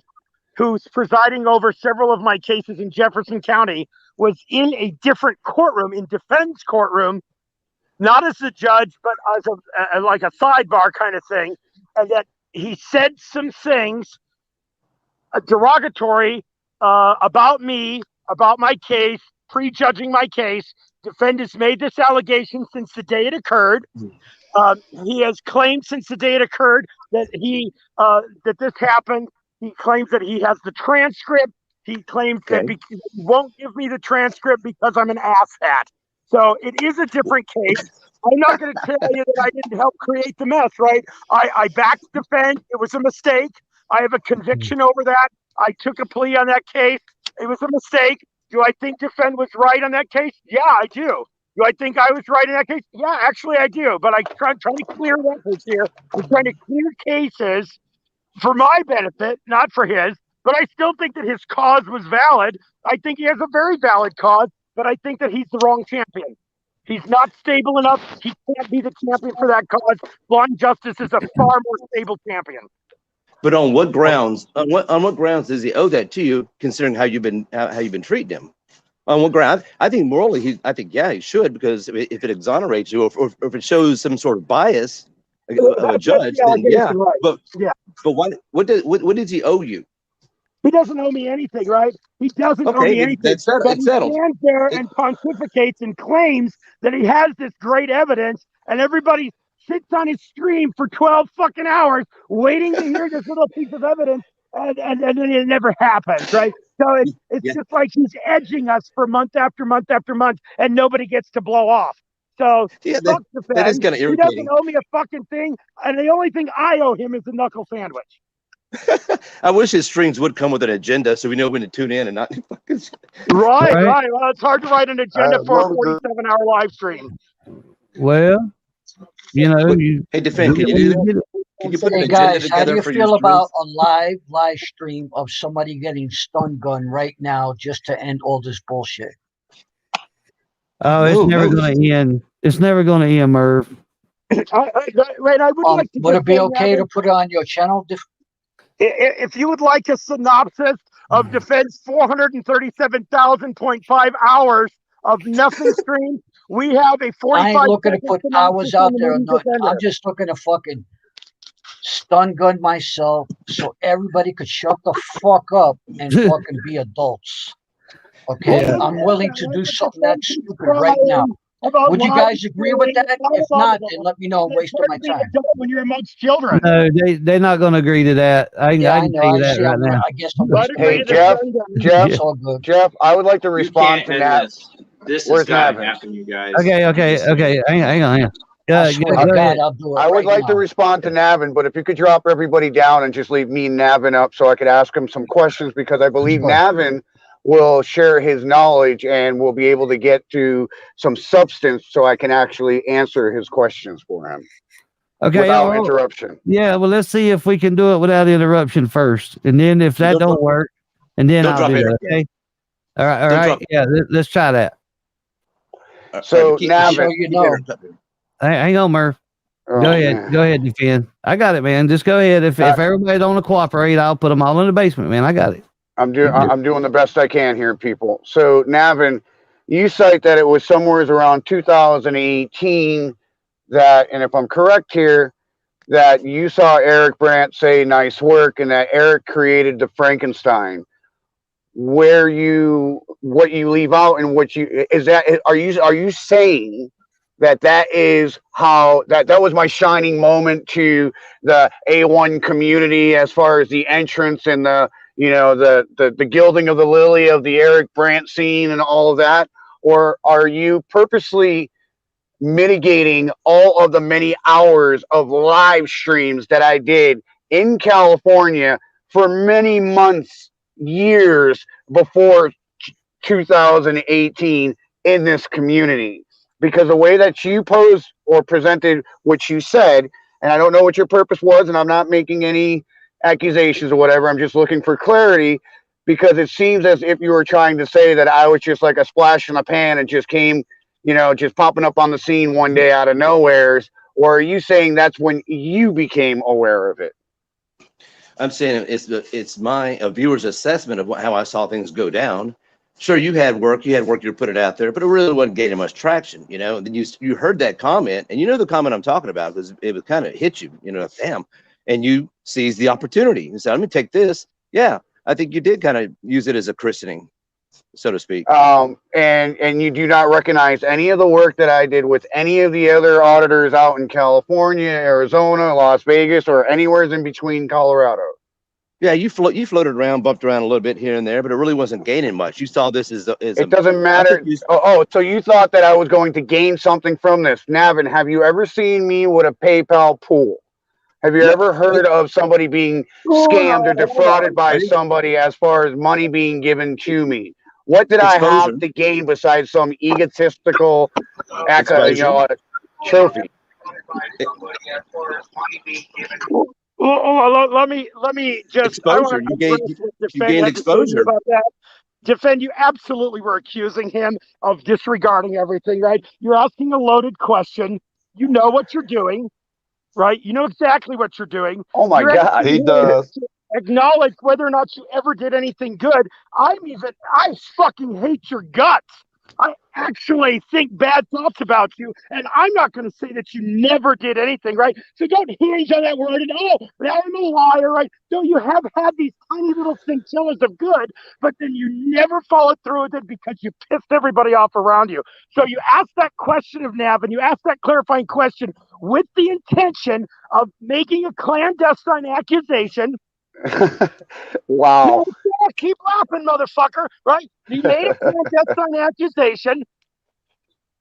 S19: who's presiding over several of my cases in Jefferson County, was in a different courtroom, in DeFenn's courtroom, not as a judge, but as like a sidebar kind of thing, and that he said some things derogatory about me, about my case, prejudging my case. Defendants made this allegation since the day it occurred. He has claimed since the day it occurred that that this happened. He claims that he has the transcript. He claims that he won't give me the transcript because I'm an asshat. So it is a different case. I'm not going to tell you that I didn't help create the mess, right? I backed DeFinn. It was a mistake. I have a conviction over that. I took a plea on that case. It was a mistake. Do I think DeFinn was right on that case? Yeah, I do. Do I think I was right in that case? Yeah, actually I do. But I'm trying to clear records here. I'm trying to clear cases for my benefit, not for his. But I still think that his cause was valid. I think he has a very valid cause, but I think that he's the wrong champion. He's not stable enough. He can't be the champion for that cause. Blind Justice is a far more stable champion.
S22: But on what grounds? On what grounds does he owe that to you, considering how you've been treating him? On what ground? I think morally, he should, because if it exonerates you, or if it shows some sort of bias of a judge, then yeah.
S19: Right.
S22: But what does he owe you?
S19: He doesn't owe me anything, right? He doesn't owe me anything.
S22: That's
S19: but he
S22: settled.
S19: stands there and pontificates and claims that he has this great evidence, and everybody sits on his stream for 12 fucking hours waiting to hear this little piece of evidence, and then it never happens, right? So it's just like he's edging us for month after month after month, and nobody gets to blow off. So fuck the
S22: that is kind of irritating.
S19: He doesn't owe me a fucking thing, and the only thing I owe him is a knuckle sandwich.
S22: I wish his streams would come with an agenda, so we know when to tune in and not fucking.
S19: Right. Well, it's hard to write an agenda for a 47-hour live stream.
S1: Well,
S22: hey, Defend, can you do that? Can you put an agenda together?
S12: How do you
S22: for
S12: feel
S22: your
S12: about a live stream of somebody getting stun gun right now just to end all this bullshit?
S1: Oh, it's never going to end. It's never going to end, Merv.
S19: I would like to.
S12: Would it be okay to put it on your channel?
S19: If you would like a synopsis of Defense 437,000.5 hours of nothing stream, we have a 45.
S12: I ain't looking to put hours out there. No, I'm just looking to fucking stun gun myself so everybody could shut the fuck up and fucking be adults. Okay, yeah. I'm willing to do something that stupid right now. Would you guys agree with that? If not, then let me know. I'm wasting my time.
S19: When you're amongst children.
S1: No, they're not going to agree to that. I can tell you that right now.
S12: I guess
S2: hey, Jeff, I would like to respond to that.
S13: This is gotta happen, you guys.
S1: Okay. Hang on.
S2: I would like to respond to Navin, but if you could drop everybody down and just leave me and Navin up so I could ask him some questions, because I believe Navin will share his knowledge and we'll be able to get to some substance so I can actually answer his questions for him.
S1: Okay.
S2: Without interruption.
S1: Yeah, well, let's see if we can do it without interruption first. And then if that don't work, and then I'll do it. Okay. All right. Yeah, let's try that.
S2: So Navin,
S1: hang on, Murph. Go ahead, Defend. I got it, man. Just go ahead. If everybody don't cooperate, I'll put them all in the basement, man. I got it.
S2: I'm doing the best I can here, people. So Navin, you cite that it was somewhere around 2018 that, and if I'm correct here, that you saw Eric Brandt say nice work, and that Eric created the Frankenstein. What you leave out and what you is that, are you saying that is how that was my shining moment to the A1 community as far as the entrance and the the gilding of the lily of the Eric Brandt scene and all of that? Or are you purposely mitigating all of the many hours of live streams that I did in California for many months, years before 2018 in this community? Because the way that you posed or presented what you said, and I don't know what your purpose was, and I'm not making any accusations or whatever, I'm just looking for clarity, because it seems as if you were trying to say that I was just like a splash in a pan and just came, just popping up on the scene one day out of nowhere. Or are you saying that's when you became aware of it?
S22: I'm saying it's my viewer's assessment of how I saw things go down. Sure, you had work, you put it out there, but it really wasn't gaining much traction, And then you heard that comment, and the comment I'm talking about, because it was kind of hit you, damn. And you seized the opportunity and said, let me take this. Yeah, I think you did kind of use it as a christening, so to speak.
S2: And you do not recognize any of the work that I did with any of the other auditors out in California, Arizona, Las Vegas, or anywhere in between Colorado.
S22: Yeah, you floated around, bumped around a little bit here and there, but it really wasn't gaining much. You saw this as
S2: it doesn't matter. So you thought that I was going to gain something from this. Navin, have you ever seen me with a PayPal pool? Have you ever heard of somebody being scammed or defrauded by somebody as far as money being given to me? What did I
S22: Exposure.
S2: have to gain besides some egotistical, trophy?
S19: Well, let me just. I want
S22: Exposure.
S19: to address what
S22: You
S19: Defend
S22: gained
S19: had to say
S22: exposure.
S19: about that. Defend, you absolutely were accusing him of disregarding everything, right? You're asking a loaded question. You know what you're doing, right? You know exactly what you're doing.
S2: Oh my God,
S16: he does.
S19: Acknowledge whether or not you ever did anything good. I fucking hate your guts. I actually think bad thoughts about you, and I'm not going to say that you never did anything, right? So don't hinge on that word and, oh, now I'm a liar, right? No, you have had these tiny little scintillas of good, but then you never followed through with it because you pissed everybody off around you. So you asked that question of Nav, and you asked that clarifying question with the intention of making a clandestine accusation.
S2: Wow.
S19: Keep laughing, motherfucker, right? You made a clandestine accusation,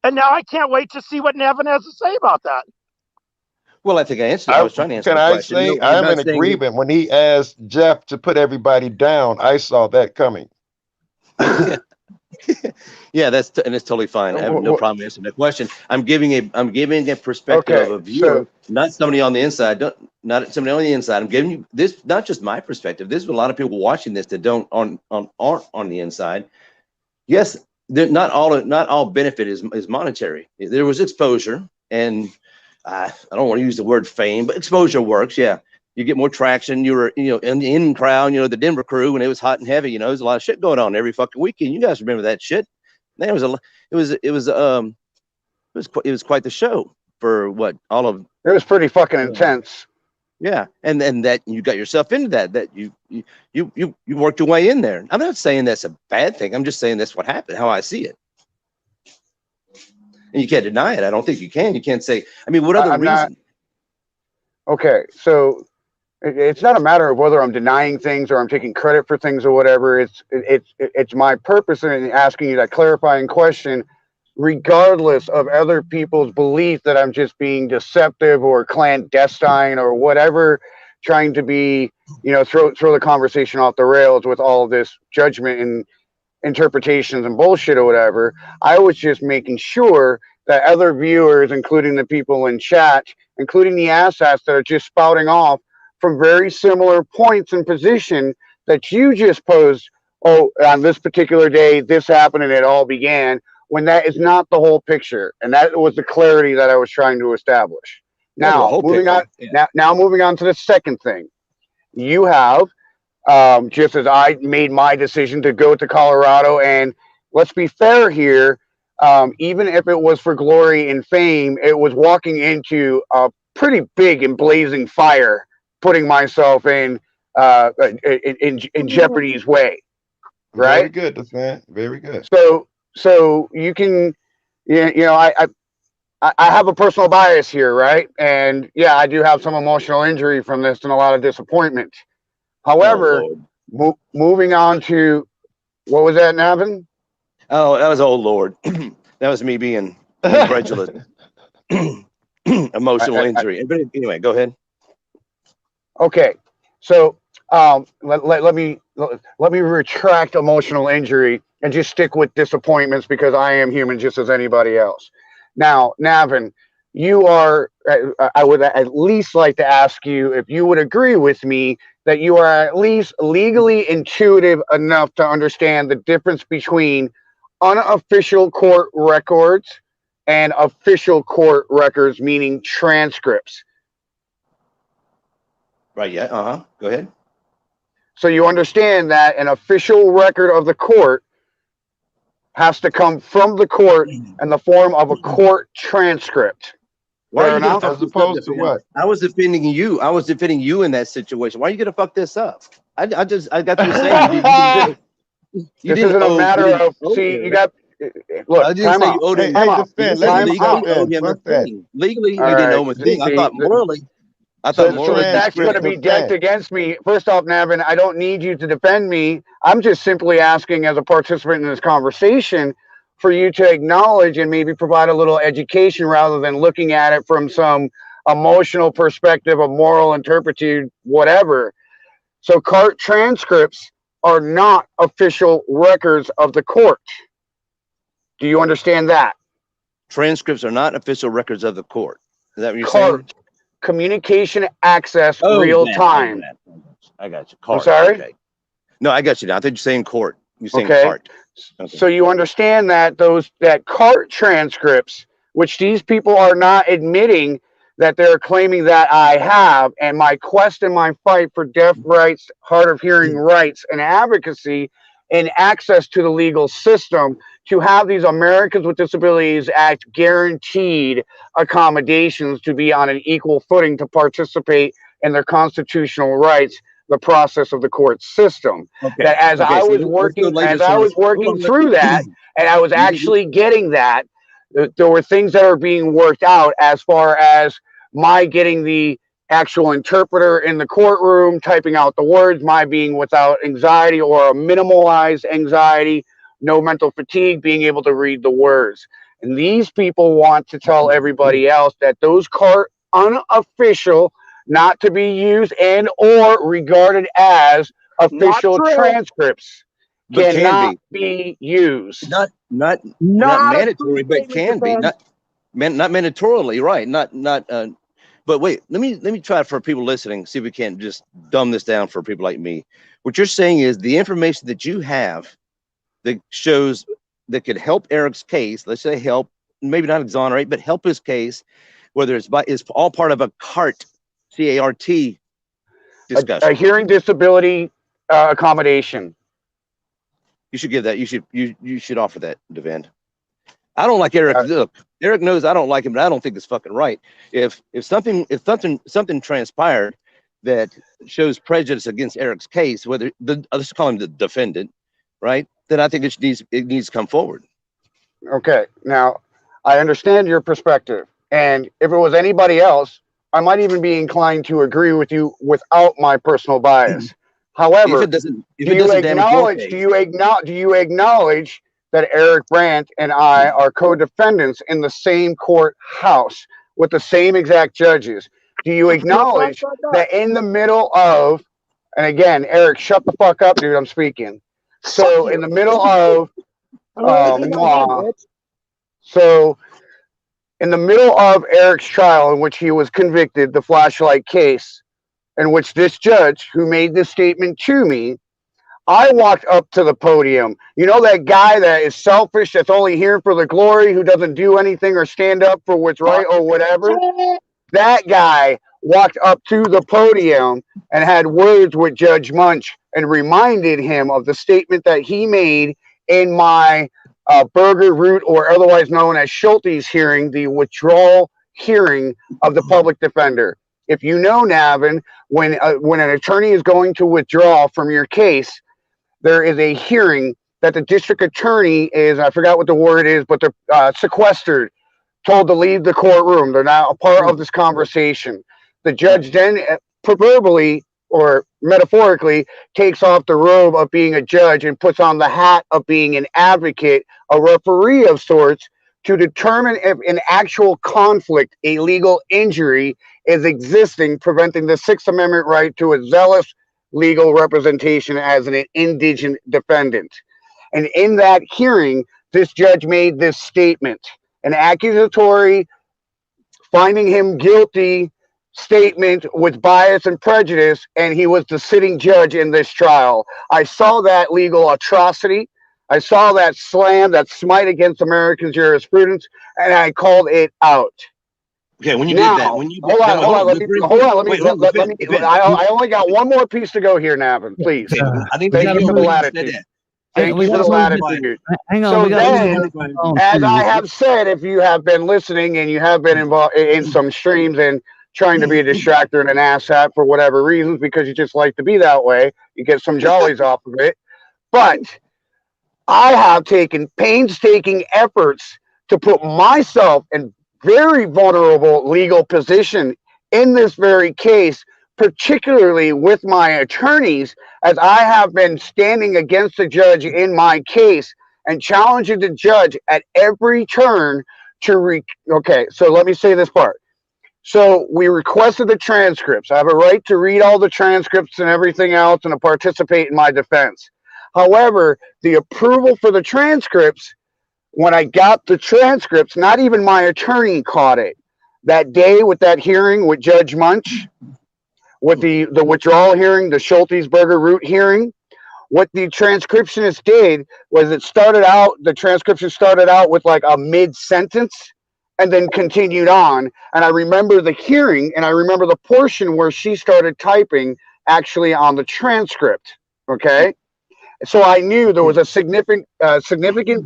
S19: and now I can't wait to see what Nevin has to say about that.
S22: Well, I think I answered. I was trying to answer
S16: Can
S22: the
S16: I
S22: question.
S16: say
S22: No, I'm
S16: I'm
S22: not
S16: in
S22: saying
S16: agreement? When he asked Jeff to put everybody down, I saw that coming.
S22: Yeah, and it's totally fine. I have no problem answering that question. I'm giving a perspective of a viewer, not somebody on the inside. Not somebody on the inside. I'm giving you this, not just my perspective. This is a lot of people watching this that aren't on the inside. Yes, not all benefit is monetary. There was exposure, and I don't want to use the word fame, but exposure works. Yeah. You get more traction. You were, in the in crowd, the Denver crew, when it was hot and heavy, there's a lot of shit going on every fucking weekend. You guys remember that shit? Man, it was quite the show for what all of.
S2: It was pretty fucking intense.
S22: Yeah, and that you got yourself into that you worked your way in there. I'm not saying that's a bad thing. I'm just saying that's what happened, how I see it. And you can't deny it. I don't think you can. You can't say. I mean, what other reason?
S2: Okay, so it's not a matter of whether I'm denying things or I'm taking credit for things or whatever. It's my purpose in asking you that clarifying question, regardless of other people's belief that I'm just being deceptive or clandestine or whatever, trying to be, throw the conversation off the rails with all of this judgment and interpretations and bullshit or whatever. I was just making sure that other viewers, including the people in chat, including the asshats that are just spouting off from very similar points and position that you just posed, oh, on this particular day, this happened and it all began, when that is not the whole picture. And that was the clarity that I was trying to establish. Now, moving on to the second thing. You have, just as I made my decision to go to Colorado, and let's be fair here, even if it was for glory and fame, it was walking into a pretty big and blazing fire, putting myself in jeopardy's way, right?
S16: Very good, that's man. Very good.
S2: So you can, I have a personal bias here, right? And yeah, I do have some emotional injury from this and a lot of disappointment. However, moving on to, what was that, Navin?
S22: Oh, that was old Lord. That was me being incredulous. Emotional injury. But anyway, go ahead.
S2: Okay, so let me retract emotional injury and just stick with disappointments, because I am human just as anybody else. Now, Navin, you are, I would at least like to ask you if you would agree with me that you are at least legally intuitive enough to understand the difference between unofficial court records and official court records, meaning transcripts.
S22: Right, yeah, go ahead.
S2: So you understand that an official record of the court has to come from the court in the form of a court transcript.
S22: Why are you gonna
S16: as opposed to what?
S22: I was defending you. I was defending you in that situation. Why are you gonna fuck this up? I got you saying
S2: this isn't a matter of, see, you got, look,
S22: I didn't say you owed him. Legally, you didn't owe him a thing. I thought morally.
S2: So that's going to be decked against me. First off, Navin, I don't need you to defend me. I'm just simply asking, as a participant in this conversation, for you to acknowledge and maybe provide a little education rather than looking at it from some emotional perspective of moral interpretation, whatever. So court transcripts are not official records of the court. Do you understand that?
S22: Transcripts are not official records of the court. Is that what you're saying?
S2: Communication access
S22: Oh,
S2: real
S22: that,
S2: time.
S22: I got you.
S2: I'm
S22: Cart.
S2: sorry?
S22: Okay. No, I got you now. I think you're saying court. You're saying
S2: Okay.
S22: cart. Okay.
S2: So you understand that that cart transcripts, which these people are not admitting that they're claiming that I have, and my quest and my fight for deaf rights, hard of hearing rights, and advocacy, and access to the legal system to have these Americans with Disabilities Act guaranteed accommodations to be on an equal footing to participate in their constitutional rights, the process of the court system.
S22: Okay.
S2: That as I was working through that, and I was actually getting that, there were things that are being worked out as far as my getting the actual interpreter in the courtroom, typing out the words, my being without anxiety or a minimalized anxiety, no mental fatigue, being able to read the words. And these people want to tell everybody else that those unofficial, not to be used and or regarded as official transcripts cannot be used.
S22: Not mandatory, but can be. Not mandatorily, right? But wait, let me try for people listening, see if we can't just dumb this down for people like me. What you're saying is the information that you have that shows that could help Eric's case, let's say help, maybe not exonerate, but help his case, whether it's all part of a CART, C-A-R-T discussion.
S2: A hearing disability accommodation.
S22: You should give that. You should offer that, Devin. I don't like Eric. Look, Eric knows I don't like him, but I don't think it's fucking right. If something transpired that shows prejudice against Eric's case, whether let's call him the defendant, right? Then I think it needs to come forward.
S2: Okay. Now, I understand your perspective, and if it was anybody else, I might even be inclined to agree with you without my personal bias. However, do you acknowledge that Eric Brandt and I are co-defendants in the same courthouse with the same exact judges? Do you acknowledge that in the middle of, and again, Eric, shut the fuck up, dude, I'm speaking. So in the middle of, in the middle of Eric's trial in which he was convicted, the flashlight case, in which this judge who made this statement to me, I walked up to the podium. You know that guy that is selfish, that's only here for the glory, who doesn't do anything or stand up for what's right or whatever? That guy walked up to the podium and had words with Judge Munch and reminded him of the statement that he made in my Burger Root, or otherwise known as Schulte's hearing, the withdrawal hearing of the public defender. If you know, Navin, when an attorney is going to withdraw from your case, there is a hearing that the district attorney is, I forgot what the word is, but they're sequestered, told to leave the courtroom. They're not a part of this conversation. The judge then proverbially or metaphorically takes off the robe of being a judge and puts on the hat of being an advocate, a referee of sorts, to determine if an actual conflict, a legal injury, is existing, preventing the Sixth Amendment right to a zealous legal representation as an indigent defendant. And in that hearing, this judge made this statement, an accusatory, finding him guilty statement with bias and prejudice, and he was the sitting judge in this trial. I saw that legal atrocity. I saw that slam, that smite against American jurisprudence, and I called it out.
S22: Okay, when you
S2: now,
S22: did that, when you
S2: hold on, I only got one more piece to go here, Navin. Please, thank you for the latitude. Thank you for the latitude.
S1: Hang on.
S2: So then, as I have said, if you have been listening and you have been involved in some streams and trying to be a distractor and an asshat for whatever reasons, because you just like to be that way, you get some jollies off of it. But I have taken painstaking efforts to put myself in very vulnerable legal position in this very case, particularly with my attorneys, as I have been standing against the judge in my case and challenging the judge at every turn to okay, so let me say this part. So we requested the transcripts. I have a right to read all the transcripts and everything else and to participate in my defense. However, the approval for the transcripts, when I got the transcripts, not even my attorney caught it. That day with that hearing with Judge Munch, with the withdrawal hearing, the Schultesberger root hearing, what the transcriptionist did was the transcription started out with like a mid-sentence and then continued on. And I remember the hearing, and I remember the portion where she started typing actually on the transcript. Okay. So I knew there was a significant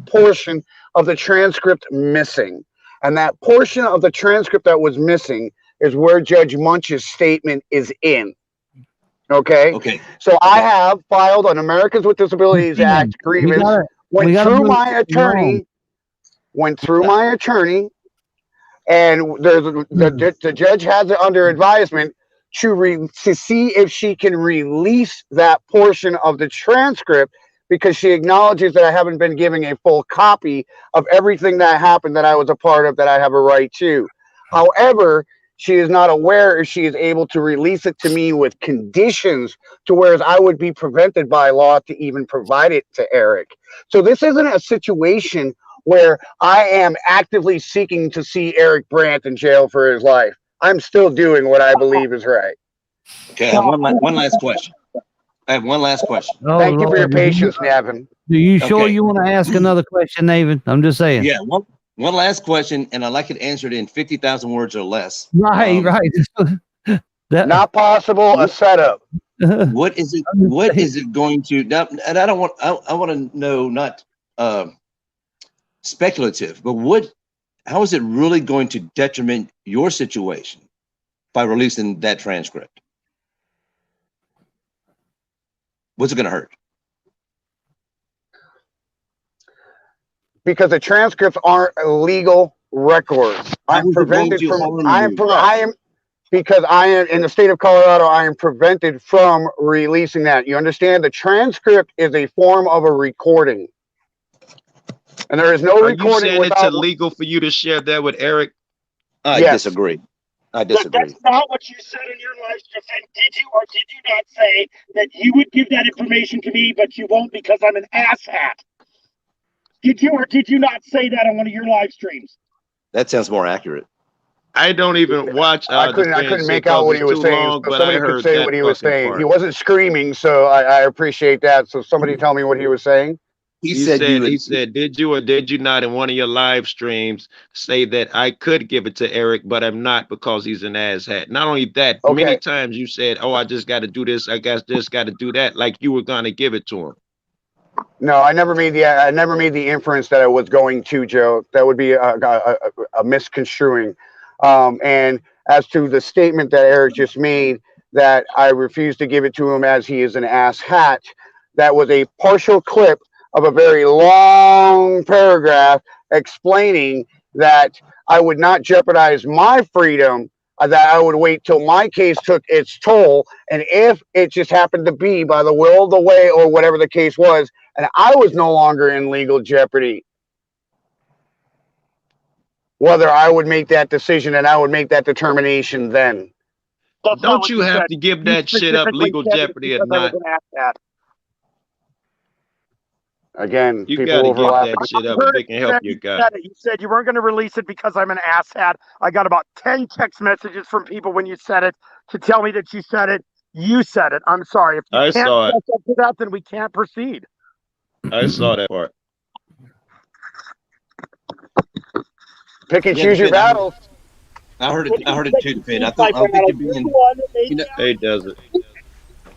S2: portion of the transcript missing. And that portion of the transcript that was missing is where Judge Munch's statement is in. Okay.
S22: Okay.
S2: So I have filed an Americans with Disabilities Act grievance. Went through my attorney, and the judge has it under advisement to see if she can release that portion of the transcript, because she acknowledges that I haven't been giving a full copy of everything that happened that I was a part of that I have a right to. However, she is not aware if she is able to release it to me with conditions, to whereas I would be prevented by law to even provide it to Eric. So this isn't a situation where I am actively seeking to see Eric Brandt in jail for his life. I'm still doing what I believe is right.
S22: Okay, I have one last question. I have one last question.
S1: Oh,
S2: Thank you for your patience, Navin.
S1: Do you sure
S22: Okay.
S1: you want to ask another question, Navin? I'm just saying.
S22: Yeah, one last question, and I'd like it answered in 50,000 words or less.
S1: Right.
S2: Not possible. A setup.
S22: What is it? What is it going to? Now, and I want to know, not speculative, but how is it really going to detriment your situation by releasing that transcript? What's it going to hurt?
S2: Because the transcripts aren't legal records. I'm prevented from. Because I am in the state of Colorado. I am prevented from releasing that. You understand? The transcript is a form of a recording, and there is no recording.
S5: You saying
S2: without
S5: it's illegal for you to share that with Eric?
S22: I disagree. I disagree.
S19: That's not what you said in your live stream. Did you or did you not say that you would give that information to me, but you won't because I'm an asshat? Did you or did you not say that on one of your live streams?
S22: That sounds more accurate.
S5: I don't even watch.
S2: I couldn't make out what he was saying.
S5: Long,
S2: so
S5: but
S2: somebody
S5: I heard
S2: could say
S5: that
S2: what he was saying.
S5: part.
S2: He wasn't screaming, so I appreciate that. So somebody tell me what he was saying.
S22: He
S5: said, did you or did you not in one of your live streams say that I could give it to Eric, but I'm not because he's an asshat? Not only that, many times you said, oh, I just got to do this. I guess just got to do that. Like you were going to give it to him.
S2: No, I never made the inference that I was going to, Joe. That would be a misconstruing. And as to the statement that Eric just made, that I refused to give it to him as he is an asshat, that was a partial clip of a very long paragraph explaining that I would not jeopardize my freedom, that I would wait till my case took its toll, and if it just happened to be by the will of the way or whatever the case was, and I was no longer in legal jeopardy, whether I would make that decision and I would make that determination then.
S5: Don't you have to give that shit up, legal jeopardy or not?
S2: Again,
S5: you
S2: people
S5: gotta
S2: overlap.
S5: give that shit up if they can help you guys.
S19: You said you weren't going to release it because I'm an asshat. I got about 10 text messages from people when you said it to tell me that you said it. You said it. I'm sorry. If you
S5: I
S19: can't
S5: saw it.
S19: catch up to that, then we can't proceed.
S5: I saw that part.
S2: Pick and choose your battles.
S22: I heard it too, Finn. I think you're being.
S5: He does it.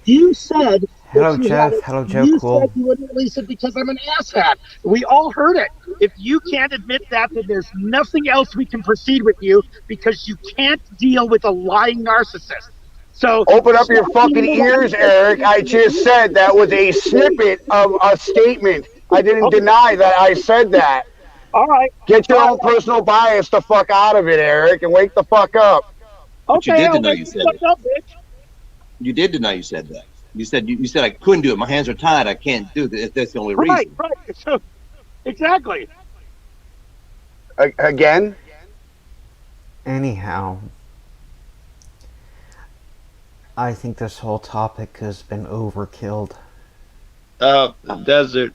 S19: You said.
S3: Hello, Jeff. Hello, Joe.
S19: You
S3: Cool.
S19: said you wouldn't release it because I'm an asshat. We all heard it. If you can't admit that, then there's nothing else we can proceed with you because you can't deal with a lying narcissist. So
S2: open up your fucking ears, Eric. I just said that was a snippet of a statement. I didn't deny that I said that.
S19: All right.
S2: Get your own personal bias the fuck out of it, Eric, and wake the fuck up.
S22: But you
S19: Okay,
S22: did
S19: I'll
S22: deny
S19: wake
S22: you
S19: the
S22: said
S19: fuck
S22: that.
S19: up, bitch.
S22: You did deny you said that. You said I couldn't do it. My hands are tied. I can't do this. That's the only reason.
S19: Right. So, exactly.
S2: Again?
S3: Anyhow, I think this whole topic has been overkilled.
S5: Desert.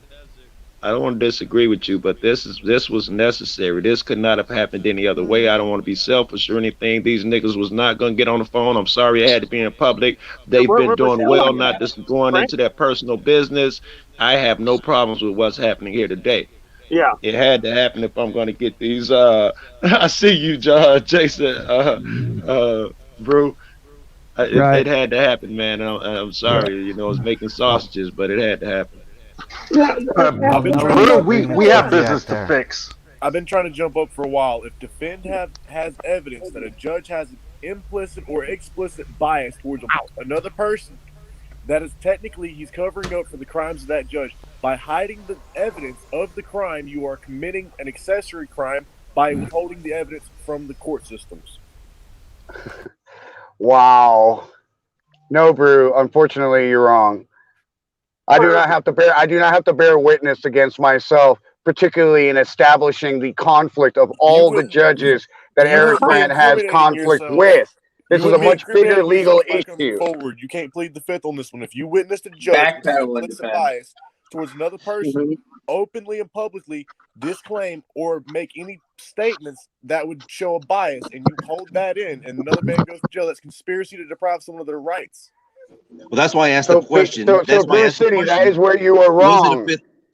S5: I don't want to disagree with you, but this was necessary. This could not have happened any other way. I don't want to be selfish or anything. These niggas was not gonna get on the phone. I'm sorry I had to be in public. They've been doing well, not just going into their personal business. I have no problems with what's happening here today.
S19: Yeah.
S5: It had to happen if I'm gonna get these I see you, Jason, bro. It had to happen, man. I'm sorry, you know, I was making sausages, but it had to happen.
S14: We have business to fix.
S18: I've been trying to jump up for a while. If defend has evidence that a judge has an implicit or explicit bias towards another person, that is technically he's covering up for the crimes of that judge. By hiding the evidence of the crime, you are committing an accessory crime by withholding the evidence from the court systems.
S2: Wow. No, Brew. Unfortunately, you're wrong. I do not have to bear witness against myself, particularly in establishing the conflict of all the judges that Eric Brandt has conflict with. This is a much bigger legal issue.
S18: Forward. You can't plead the fifth on this one. If you witnessed a judge with an implicit bias towards another person, openly and publicly disclaim or make any statements that would show a bias, and you hold that in, and another man goes to jail, that's conspiracy to deprive someone of their rights.
S22: Well, that's why I asked the question.
S2: So Blue City, that is where you are wrong.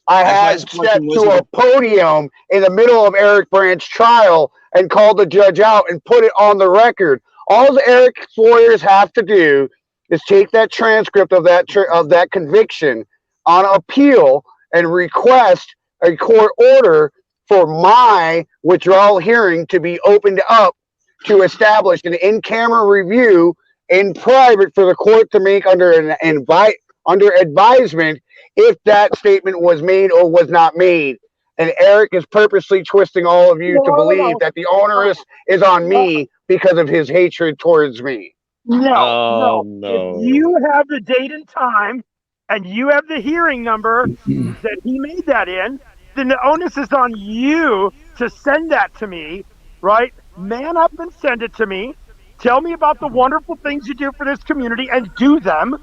S2: I had stepped to a podium in the middle of Eric Brandt's trial and called the judge out and put it on the record. All Eric's lawyers have to do is take that transcript of that conviction on appeal and request a court order for my withdrawal hearing to be opened up to establish an in-camera review in private for the court to make under advisement if that statement was made or was not made. And Eric is purposely twisting all of you to believe that the onus is on me because of his hatred towards me.
S19: No. If you have the date and time and you have the hearing number that he made that in, then the onus is on you to send that to me, right? Man up and send it to me. Tell me about the wonderful things you do for this community and do them,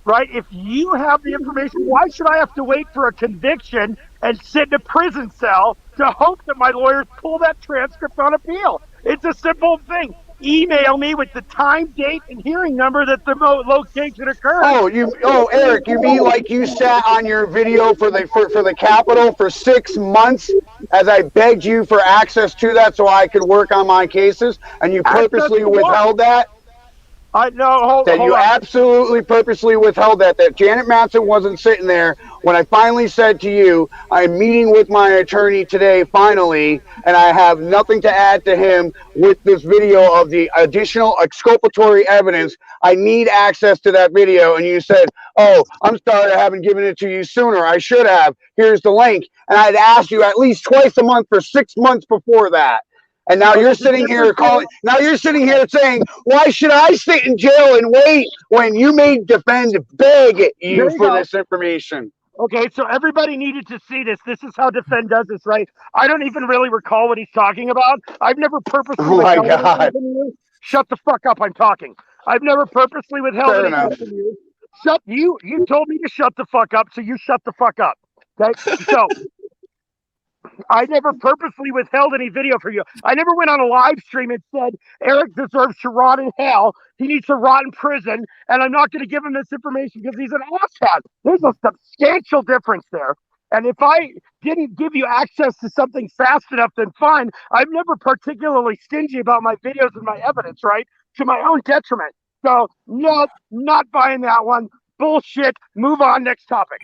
S19: right? If you have the information, why should I have to wait for a conviction and sit in a prison cell to hope that my lawyers pull that transcript on appeal? It's a simple thing. Email me with the time, date, and hearing number that the location occurred.
S2: Eric, you mean like you sat on your video for the Capitol for 6 months as I begged you for access to that so I could work on my cases, and you purposely withheld that? You absolutely purposely withheld that Janet Mattson wasn't sitting there when I finally said to you, I'm meeting with my attorney today, finally, and I have nothing to add to him with this video of the additional exculpatory evidence. I need access to that video. And you said, oh, I'm sorry I haven't given it to you sooner. I should have. Here's the link. And I'd asked you at least twice a month for 6 months before that. And now you're sitting here saying, why should I sit in jail and wait when you made defend beg you for this information?
S19: Okay, so everybody needed to see this. This is how defend does this, right? I don't even really recall what he's talking about. I've never purposely withheld anything from you. Shut the fuck up, I'm talking. I've never purposely withheld anything from you. You told me to shut the fuck up, so you shut the fuck up. Okay? So I never purposely withheld any video for you. I never went on a live stream and said, Eric deserves to rot in hell. He needs to rot in prison, and I'm not going to give him this information because he's an asshat. There's a substantial difference there. And if I didn't give you access to something fast enough, then fine. I'm never particularly stingy about my videos and my evidence, right? To my own detriment. So, no, not buying that one. Bullshit. Move on. Next topic.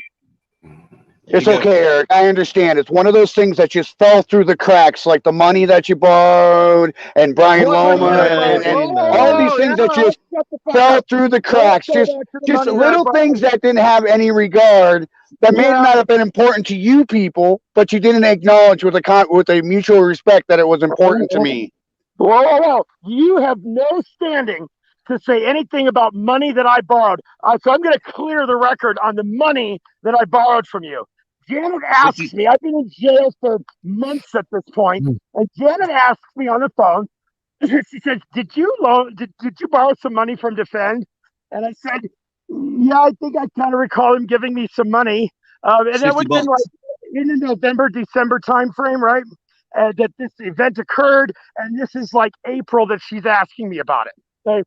S2: It's okay, Eric. I understand. It's one of those things that just fell through the cracks, like the money that you borrowed and Brian Loma and all these things that just fell through the cracks. Just little things that didn't have any regard that may not have been important to you people, but you didn't acknowledge with a mutual respect that it was important to me.
S19: Whoa. You have no standing to say anything about money that I borrowed. So I'm going to clear the record on the money that I borrowed from you. Janet asks me, I've been in jail for months at this point, and Janet asks me on the phone, she says, did you borrow some money from Defend? And I said, yeah, I think I kind of recall him giving me some money. And that would have been like in the November, December timeframe, right? That this event occurred, and this is like April that she's asking me about it. So,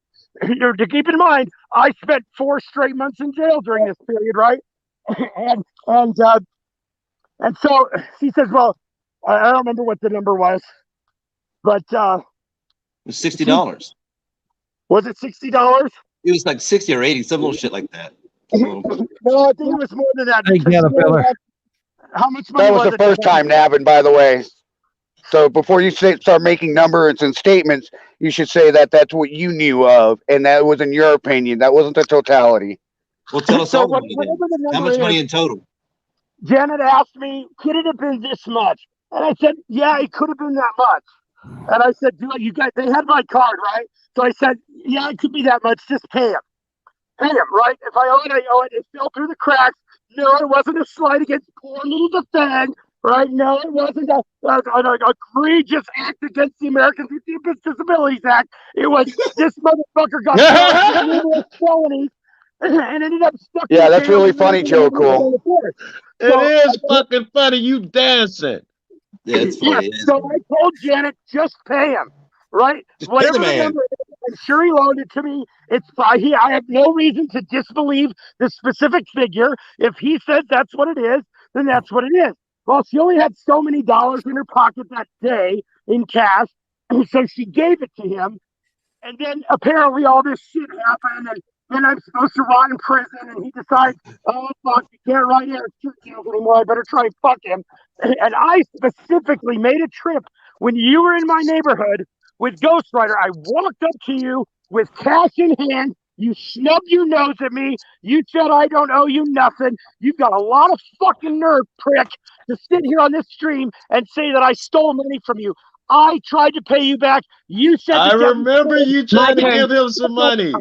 S19: to keep in mind, I spent 4 straight months in jail during this period, right? And so she says, well, I don't remember what the number was, but
S22: It was $60.
S19: Was it $60?
S22: It was like 60 or 80, some little shit like that.
S19: No, I think it was more than that.
S1: Hey, Caterpillar.
S19: How much money
S2: That was the first time, Navin, by the way. So before you start making numbers and statements, you should say that that's what you knew of, and that was in your opinion. That wasn't the totality.
S22: Well, tell us
S19: So
S22: all
S19: whatever the
S22: how
S19: number
S22: much money
S19: is,
S22: in total?
S19: Janet asked me, could it have been this much? And I said, yeah, it could have been that much. And I said, dude, you guys, they had my card, right? So I said, yeah, it could be that much. Just pay him. Pay him, right? If I owe it, I owe it. It fell through the cracks. No, it wasn't a slight against poor little Defend, right? No, it wasn't an egregious act against the Americans with Disabilities Act. It was this motherfucker got charged with numerous felonies and ended up stuck in
S2: Yeah, that's
S19: jail
S2: really
S19: and
S2: funny, Joe Cool.
S5: It is fucking funny. You dancing.
S22: Yeah, it's funny.
S19: So I told Janet, just pay him, right?
S22: Just
S19: Whatever
S22: pay the
S19: the
S22: man.
S19: number is, I'm sure he loaned it to me. It's I have no reason to disbelieve the specific figure. If he says that's what it is, then that's what it is. Well, she only had so many dollars in her pocket that day in cash, so she gave it to him. And then apparently all this shit happened, and then I'm supposed to rot in prison, and he decides, oh, fuck, you can't write Eric anymore. I better try and fuck him. And I specifically made a trip when you were in my neighborhood with Ghost Rider. I walked up to you with cash in hand. You snubbed your nose at me. You said I don't owe you nothing. You've got a lot of fucking nerve, prick, to sit here on this stream and say that I stole money from you. I tried to pay you back. You said
S5: I remember you trying to give him some money.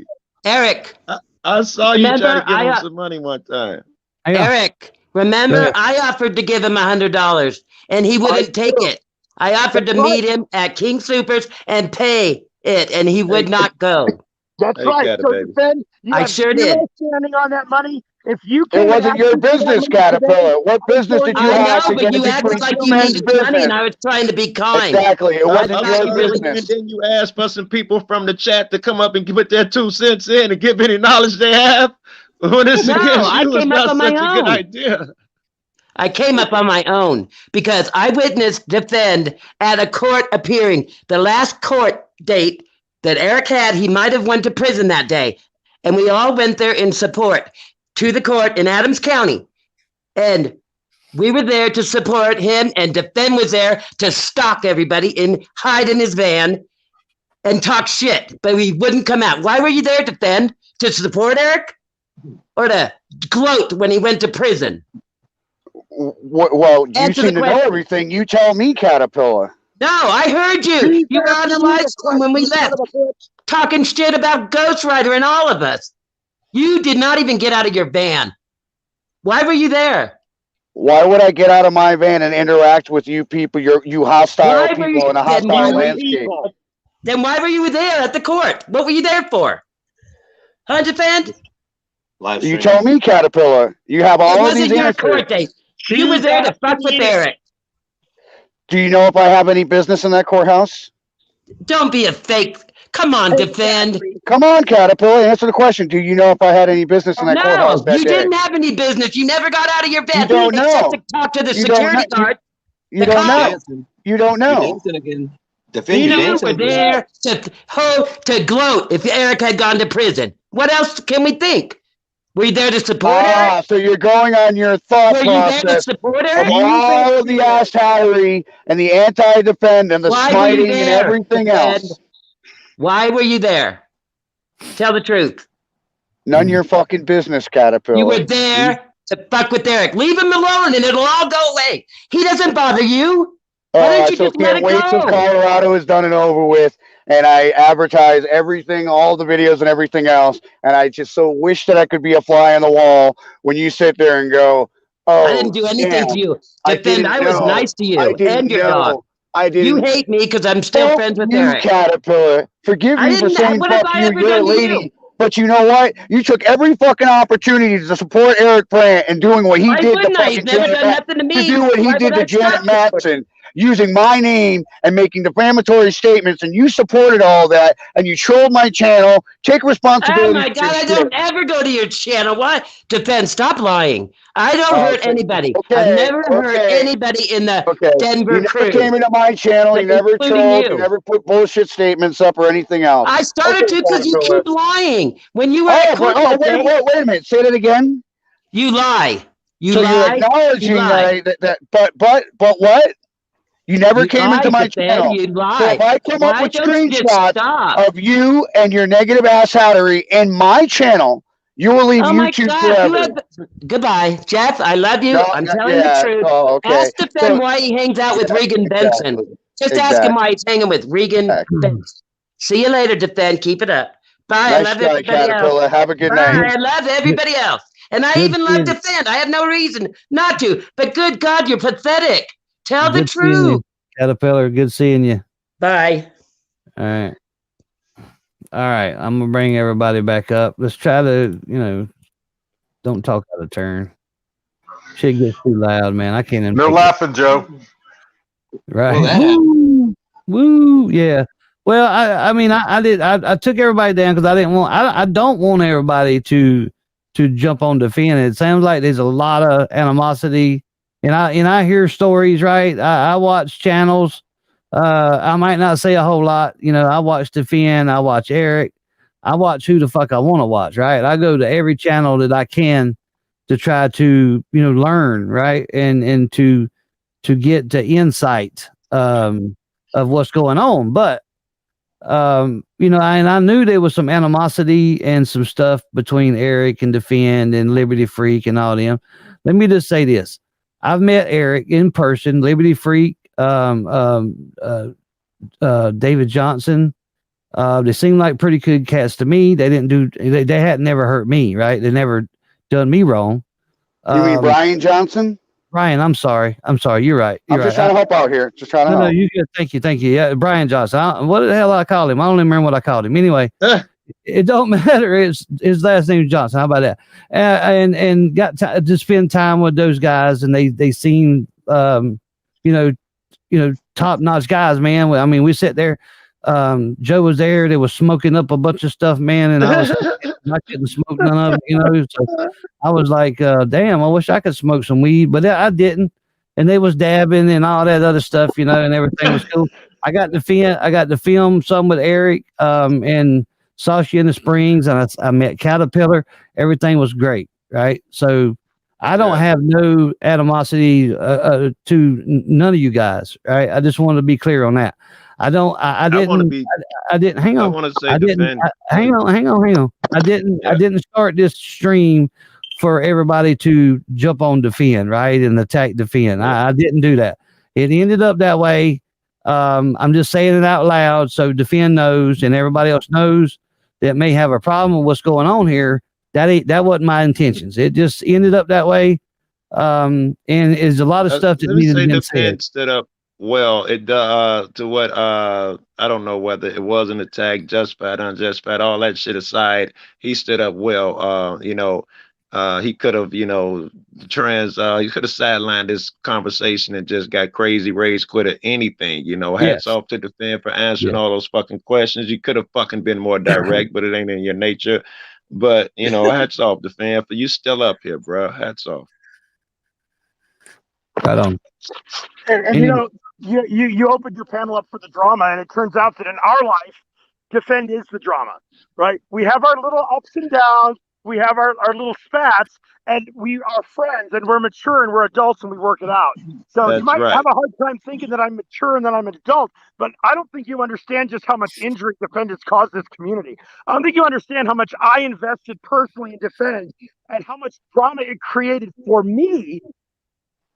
S7: Eric.
S5: I saw you
S7: Remember,
S5: trying to give him some money one time.
S7: Eric, remember, I offered to give him $100 and he wouldn't take it. I offered to meet him at King Supers and pay it, and he would not go.
S19: That's right. So Defend, you
S7: I
S19: have
S7: sure
S19: zero
S7: did.
S19: standing on that money. If you
S2: It wasn't your business, Caterpillar. What business did you have
S7: I
S2: to
S7: know,
S2: get
S7: but you
S2: into
S7: acted like you
S2: men's
S7: needed money, and
S2: business?
S7: I was trying to be kind.
S2: Exactly. It
S7: So
S2: wasn't
S7: I
S2: your
S7: thought you really
S2: business.
S5: And then you ask for some people from the chat to come up and put their 2 cents in and give any knowledge they have. When it's
S7: No,
S5: against
S7: I
S5: you, it's
S7: came up
S5: not
S7: on my
S5: such a good
S7: own.
S5: idea.
S7: I came up on my own because I witnessed Defend at a court appearing. The last court date that Eric had, he might have went to prison that day. And we all went there in support to the court in Adams County. And we were there to support him, and Defend was there to stalk everybody and hide in his van and talk shit, but we wouldn't come out. Why were you there, Defend? To support Eric? Or to gloat when he went to prison?
S2: Well, you
S7: Answer
S2: seem
S7: the
S2: to know
S7: question.
S2: everything. You tell me, Caterpillar.
S7: No, I heard you. You were on the live stream when we left, talking shit about Ghost Rider and all of us. You did not even get out of your van. Why were you there?
S2: Why would I get out of my van and interact with you people? You hostile
S7: Why were
S2: people
S7: you-
S2: in a
S7: then why
S2: hostile
S7: were you-
S2: landscape.
S7: Then why were you there at the court? What were you there for? Huh, Defend?
S2: You tell me, Caterpillar. You have
S7: It
S2: all of
S7: wasn't
S2: these
S7: your
S2: answers.
S7: court date. You were there to fuck with Eric.
S2: Do you know if I have any business in that courthouse?
S7: Don't be a fake. Come on, Defend.
S2: Come on, Caterpillar. Answer the question. Do you know if I had any business in that courthouse
S7: No,
S2: that
S7: you
S2: day?
S7: didn't have any business. You never got out of your bed.
S2: You don't know.
S7: Except to talk to the
S2: You don't
S7: security
S2: know.
S7: guard.
S2: You
S7: the
S2: don't know.
S7: cop.
S2: You don't know.
S7: You were there to gloat if Eric had gone to prison. What else can we think? Were you there to support Eric?
S2: So you're going on your thought
S7: Were you there to
S2: process
S7: support
S2: of
S7: Eric?
S2: all of the ass-hattery and the anti-defend and the
S7: Why were you
S2: smiting and
S7: there,
S2: everything
S7: Defend?
S2: else.
S7: Why were you there? Tell the truth.
S2: None of your fucking business, Caterpillar.
S7: You were there to fuck with Eric. Leave him alone and it'll all go away. He doesn't bother you. Why don't you
S2: So
S7: just let
S2: can't
S7: it
S2: wait till
S7: go?
S2: Colorado is done and over with, and I advertise everything, all the videos and everything else, and I just so wish that I could be a fly on the wall when you sit there and go, "Oh,
S7: I didn't do anything
S2: damn,
S7: to you.
S2: I
S7: Defend,
S2: didn't
S7: I was
S2: know.
S7: nice to you
S2: I didn't
S7: and your
S2: know.
S7: dog.
S2: I didn't.
S7: You hate me because I'm still friends with Eric.
S2: Caterpillar. Forgive me for saying
S7: what have
S2: fuck
S7: I
S2: you.
S7: ever
S2: You're a
S7: done to
S2: lady.
S7: you?
S2: But you know what? You took every fucking opportunity to support Eric Brandt and doing what he
S7: Why
S2: did to
S7: wouldn't I? He's
S2: fucking
S7: never
S2: Janet
S7: done nothing to me.
S2: do what he
S7: Why
S2: did
S7: would
S2: to
S7: I
S2: Janet
S7: stop it?
S2: Matson, using my name and making defamatory statements, and you supported all that, and you trolled my channel. Take
S7: Oh
S2: responsibility.
S7: my God, I don't ever go to your channel. Why? Defend, stop lying. I don't hurt anybody. I've never hurt anybody in the Denver
S2: You never
S7: crew.
S2: came into my channel. You never
S7: including
S2: trolled.
S7: you.
S2: You never put bullshit statements up or anything else.
S7: I started to because you
S2: Caterpillar.
S7: keep lying. When you were at court that day,
S2: wait a minute. Say that again.
S7: You lie. You
S2: so
S7: lie.
S2: you're acknowledging
S7: You lie.
S2: that but what? You never came into my channel.
S7: You lie.
S2: So if I come up
S7: Why
S2: with
S7: don't you just
S2: screenshots
S7: stop?
S2: of you and your negative ass hattery in my channel, you will leave
S7: Oh my
S2: YouTube
S7: God!
S2: forever.
S7: Goodbye, Jeff. I love you. I'm telling the truth. Ask Defend
S2: So-
S7: why he hangs out with Regan Benson.
S2: exactly.
S7: Just ask him why he's hanging with Regan Benson. See you later, Defend. Keep it up. Bye. I
S2: Nice
S7: love
S2: try,
S7: everybody
S2: Caterpillar.
S7: else.
S2: Have a good
S7: Bye.
S2: night.
S7: I love everybody else. And I even love Defend. I have no reason not to. But good God, you're pathetic. Tell the
S1: Good seeing
S7: truth.
S1: you, Caterpillar. Good seeing you.
S7: Bye.
S1: All right. All right. I'm gonna bring everybody back up. Let's try to, don't talk out of turn. Shit gets too loud, man. I can't even.
S14: No laughing, Joe.
S1: Right.
S14: Well,
S1: Woo. Yeah. Well, I took everybody down because I don't want everybody to jump on Defend. It sounds like there's a lot of animosity, and I hear stories, right? I watch channels. I might not say a whole lot. I watch Defend. I watch Eric. I watch who the fuck I want to watch, right? I go to every channel that I can to try to, learn, right? And to get the insight of what's going on. But and I knew there was some animosity and some stuff between Eric and Defend and Liberty Freak and all them. Let me just say this. I've met Eric in person, Liberty Freak, David Johnson. They seemed like pretty good cats to me. They had never hurt me, right? They never done me wrong.
S2: You mean Brian Johnson?
S1: Brian, I'm sorry. You're right.
S2: I'm just trying to help out here. Just trying to help.
S1: No, you good. Thank you. Yeah, Brian Johnson. What the hell I call him? I don't even remember what I called him. Anyway, it don't matter. His last name is Johnson. How about that? And got to spend time with those guys, and they seem top notch guys, man. I mean, we sat there. Joe was there. They was smoking up a bunch of stuff, man, and I couldn't smoke none of it, So I was like, damn, I wish I could smoke some weed, but I didn't. And they was dabbing and all that other stuff, and everything was cool. I got to film some with Eric, and Sasha in the Springs, and I met Caterpillar. Everything was great, right? So I don't have no animosity to none of you guys, right? I just wanted to be clear on that. I didn't. Hang on.
S5: I want to say Defend.
S1: Hang on. I didn't start this stream for everybody to jump on Defend, right, and attack Defend. I didn't do that. It ended up that way. I'm just saying it out loud so Defend knows and everybody else knows that may have a problem with what's going on here. That wasn't my intentions. It just ended up that way. And there's a lot of stuff that needed to be said.
S5: Stood up well. It to what I don't know whether it was an attack, justified, unjustified, all that shit aside. He stood up well. He could have, he could have sidelined this conversation and just got crazy, rage quit or anything. Hats off to Defend for answering all those fucking questions. You could have fucking been more direct, but it ain't in your nature. But hats off, Defend, for you still up here, bro. Hats off.
S1: Right on.
S19: And you opened your panel up for the drama, and it turns out that in our life, Defend is the drama, right? We have our little ups and downs, we have our little spats, and we are friends, and we're mature, and we're adults, and we work it out. So you might have a hard time thinking that I'm mature and that I'm an adult, but I don't think you understand just how much injury Defend has caused this community. I don't think you understand how much I invested personally in Defend and how much drama it created for me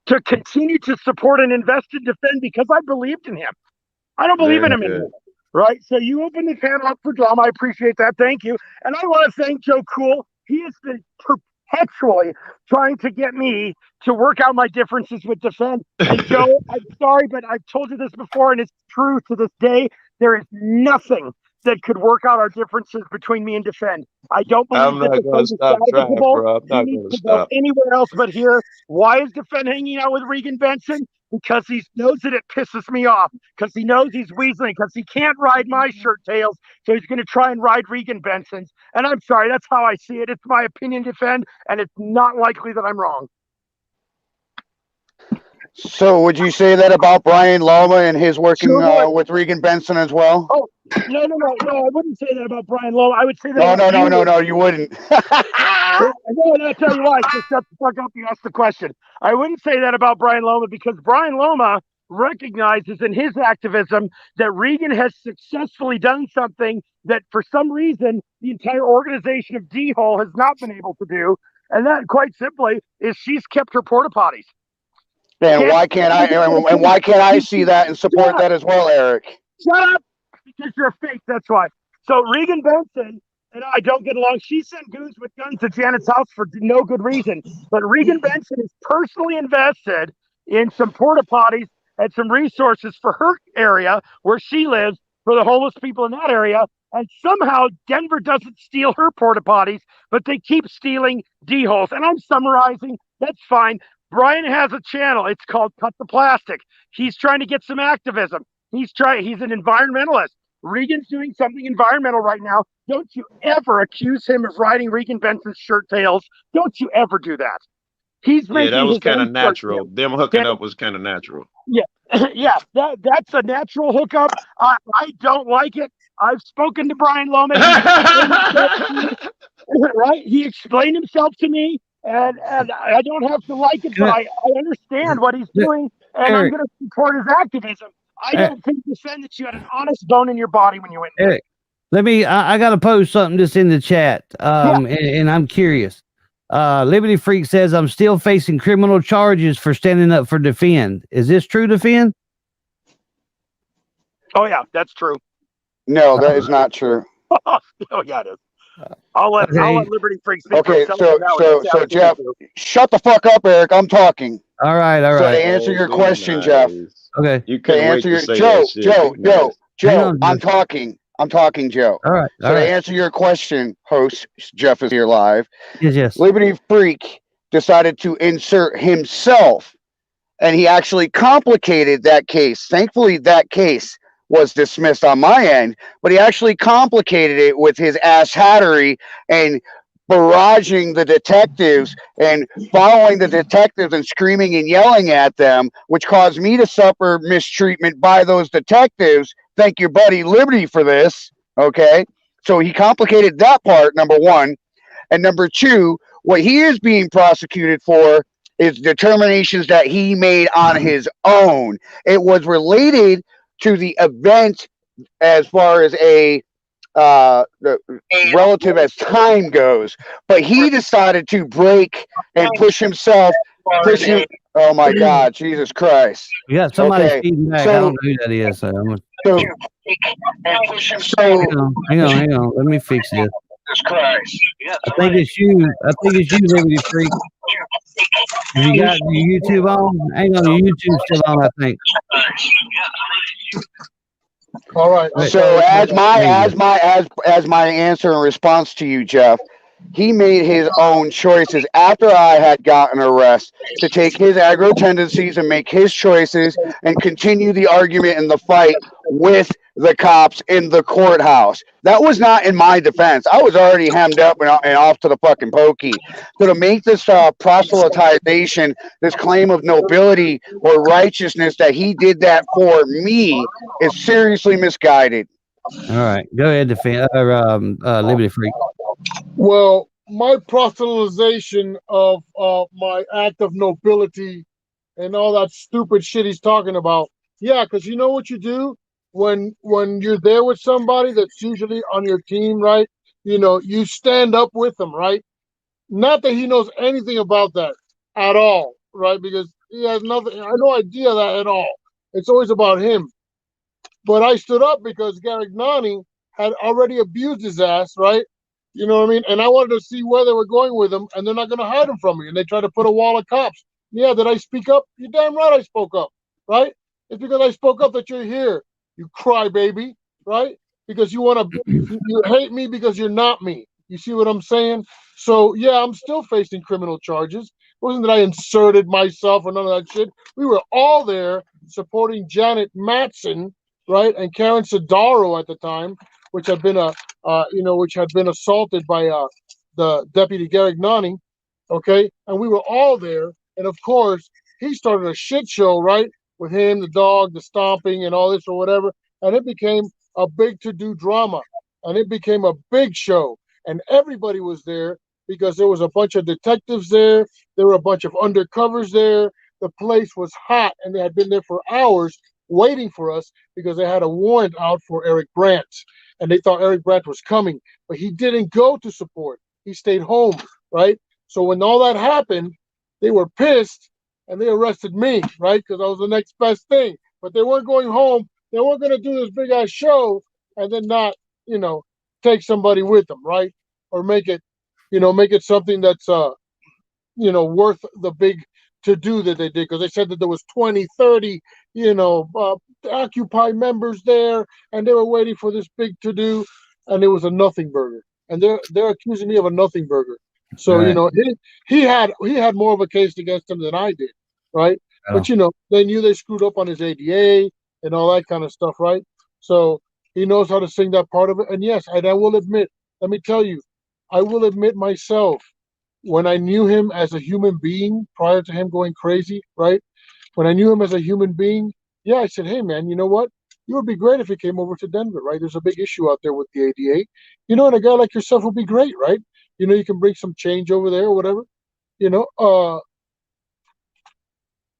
S19: to continue to support and invest in Defend because I believed in him. I don't believe in him anymore. Right? So you opened the panel up for drama. I appreciate that. Thank you. And I want to thank Joe Cool. He has been perpetually trying to get me to work out my differences with Defend. And Joe, I'm sorry, but I've told you this before, and it's true to this day. There is nothing that could work out our differences between me and Defend. I don't
S5: I'm
S19: believe that
S5: not gonna
S19: Defend is
S5: stop trying,
S19: salvageable.
S5: bro. I'm
S19: He
S5: not
S19: needs
S5: gonna
S19: to go
S5: stop.
S19: anywhere else but here. Why is Defend hanging out with Regan Benson? Because he knows that it pisses me off. Because he knows he's weaseling. Because he can't ride my shirt tails. So he's going to try and ride Regan Benson's. And I'm sorry, that's how I see it. It's my opinion, Defend, and it's not likely that I'm wrong.
S2: So would you say that about Brian Loma and his working with Regan Benson as well?
S19: Oh, no, I wouldn't say that about Brian Loma. I would say that
S2: No, you wouldn't.
S19: No, and I'll tell you why. So shut the fuck up. You asked the question. I wouldn't say that about Brian Loma because Brian Loma recognizes in his activism that Regan has successfully done something that for some reason the entire organization of D-Hole has not been able to do. And that, quite simply, is she's kept her porta potties.
S2: And why can't I see that and support that as well, Eric?
S19: Shut up! Because you're a fake, that's why. So Regan Benson and I don't get along. She sent goons with guns to Janet's house for no good reason. But Regan Benson is personally invested in some porta potties and some resources for her area where she lives for the homeless people in that area. And somehow Denver doesn't steal her porta potties, but they keep stealing D-holes. And I'm summarizing. That's fine. Brian has a channel. It's called Cut the Plastic. He's trying to get some activism. He's an environmentalist. Regan's doing something environmental right now. Don't you ever accuse him of riding Regan Benson's shirt tails. Don't you ever do that. He's making
S5: that was
S19: his
S5: kind of
S19: own
S5: natural.
S19: shirt
S5: Them hooking up was kind of natural.
S19: Yeah, yeah, that's a natural hookup. I don't like it. I've spoken to Brian Loma. Right? He explained himself to me, and I don't have to like it, but I understand what he's doing, and I'm going to support his activism. I don't think Defend that you had an honest bone in your body when you went in.
S1: Eric, I got to post something just in the chat, and I'm curious. Liberty Freak says, I'm still facing criminal charges for standing up for Defend. Is this true, Defend?
S19: Oh, yeah, that's true.
S2: No, that is not true.
S19: Oh, yeah, it is. I'll let Liberty Freak speak.
S2: Okay, so Jeff, shut the fuck up, Eric. I'm talking.
S1: All right.
S2: So to answer your question, Jeff.
S1: Okay.
S2: You can answer your Joe. I'm talking, Joe.
S1: All right.
S2: So to answer your question, host Jeff is here live.
S1: Yes.
S2: Liberty Freak decided to insert himself, and he actually complicated that case. Thankfully, that case was dismissed on my end, but he actually complicated it with his ass hattery and barraging the detectives and following the detectives and screaming and yelling at them, which caused me to suffer mistreatment by those detectives. Thank your buddy Liberty for this. Okay. So he complicated that part, number one. And number two, what he is being prosecuted for is determinations that he made on his own. It was related to the event as far as a relative as time goes, but he decided to break and push himself. Oh my God, Jesus Christ!
S1: You got somebody feeding back. I don't know who that is. Hang on. Let me fix this. I think it's you. Liberty Freak. You got your YouTube on? Hang on, your YouTube's still on, I think.
S17: All right.
S2: So as my answer in response to you, Jeff, he made his own choices after I had gotten arrested to take his aggro tendencies and make his choices and continue the argument and the fight with the cops in the courthouse. That was not in my defense. I was already hemmed up and off to the fucking pokey. So to make this proselytization, this claim of nobility or righteousness that he did that for me is seriously misguided.
S1: All right, go ahead, Defend Liberty Freak.
S17: Well, my proselytization of my act of nobility and all that stupid shit he's talking about. Yeah, because you know what you do when you're there with somebody that's usually on your team, right? You know, you stand up with them, right? Not that he knows anything about that at all, right? Because he has nothing, I have no idea of that at all. It's always about him. But I stood up because Garignani had already abused his ass, right? You know what I mean? And I wanted to see where they were going with him, and they're not going to hide him from me. And they try to put a wall of cops. Yeah, did I speak up? You're damn right I spoke up, right? It's because I spoke up that you're here, you crybaby, right? Because you want to, you hate me because you're not me. You see what I'm saying? So, yeah, I'm still facing criminal charges. It wasn't that I inserted myself or none of that shit. We were all there supporting Janet Matson, right? And Karen Sidaro at the time, which had been which had been assaulted by the Deputy Garignani, okay? And we were all there. And of course, he started a shit show, right? With him, the dog, the stomping, and all this or whatever. And it became a big to-do drama. And it became a big show. And everybody was there because there was a bunch of detectives there. There were a bunch of undercovers there. The place was hot, and they had been there for hours waiting for us because they had a warrant out for Eric Brandt. And they thought Eric Brandt was coming, but he didn't go to support. He stayed home, right? So when all that happened, they were pissed, and they arrested me, right? Because I was the next best thing. But they weren't going home. They weren't going to do this big-ass show and then not, take somebody with them, right? Or make it something that's, worth the big to-do that they did. Because they said that there was 20, 30, Occupy members there, and they were waiting for this big to-do, and it was a nothing burger. And they're accusing me of a nothing burger. So,
S1: Right.
S17: he had more of a case against him than I did, right?
S1: Oh.
S17: But, they knew they screwed up on his ADA and all that kind of stuff, right? So he knows how to sing that part of it. And yes, and I will admit, let me tell you, I will admit myself, when I knew him as a human being prior to him going crazy, right? When I knew him as a human being, yeah, I said, hey, man, you know what? It would be great if he came over to Denver, right? There's a big issue out there with the ADA. And a guy like yourself would be great, right? You can bring some change over there or whatever.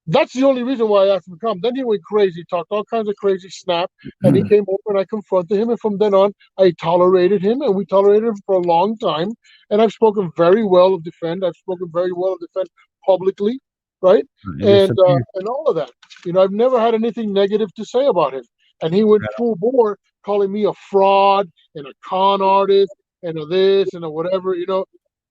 S17: That's the only reason why I asked him to come. Then he went crazy, talked all kinds of crazy snap, and he came over and I confronted him. And from then on, I tolerated him, and we tolerated him for a long time. And I've spoken very well of Defend. I've spoken very well of Defend publicly, right?
S1: Yes,
S17: And
S1: sir.
S17: and all of that. I've never had anything negative to say about him. And he went full bore, calling me a fraud and a con artist and a this and a whatever.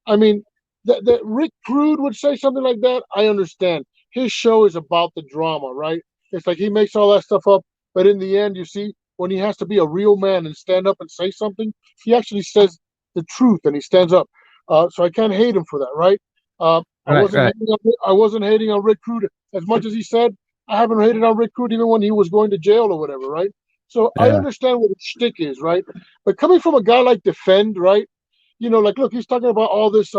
S17: I mean, that Rick Crude would say something like that. I understand. His show is about the drama, right? It's like he makes all that stuff up, but in the end, you see, when he has to be a real man and stand up and say something, he actually says the truth and he stands up. So I can't hate him for that, right? I wasn't hating on Rick Crude as much as he said. I haven't hated on Rick Crude even when he was going to jail or whatever, right? So I understand what his shtick is, right? But coming from a guy like Defend, right? Look, he's talking about all this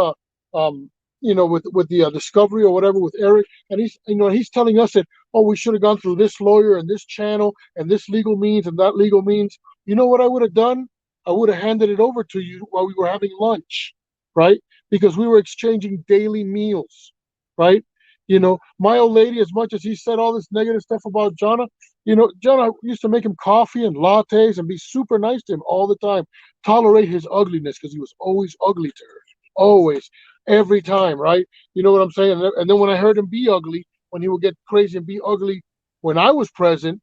S17: with the discovery or whatever with Eric, and he's telling us that, oh, we should have gone through this lawyer and this channel and this legal means and that legal means. You know what I would have done? I would have handed it over to you while we were having lunch, right? Because we were exchanging daily meals, right? My old lady, as much as he said all this negative stuff about Jonna, Jonna used to make him coffee and lattes and be super nice to him all the time, tolerate his ugliness because he was always ugly to her, always. Every time, right? You know what I'm saying? And then when I heard him be ugly, when he would get crazy and be ugly, when I was present,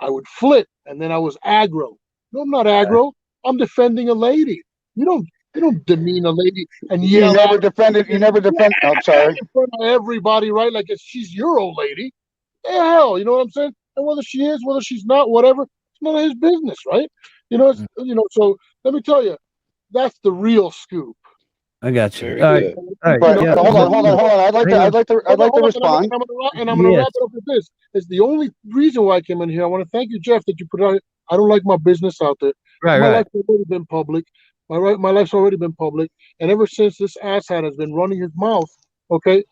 S17: I would flip, and then I was aggro. No, I'm not aggro. I'm defending a lady. You don't demean a lady and yell.
S2: You never defended. I'm sorry.
S17: In front of everybody, right? Like she's your old lady. The hell, you know what I'm saying? And whether she is, whether she's not, whatever, it's none of his business, right? So let me tell you, that's the real scoop.
S1: I got you.
S17: Very
S1: All
S17: good.
S1: right.
S17: But
S1: Yeah.
S17: hold on. I'd like to respond. And I'm gonna
S1: Yes.
S17: wrap it up with this. It's the only reason why I came in here. I want to thank you, Jeff, that you put out. I don't like my business out there.
S1: Right,
S17: my
S1: right.
S17: life's already been public. My life's already been public. And ever since this asshat has been running his mouth, okay,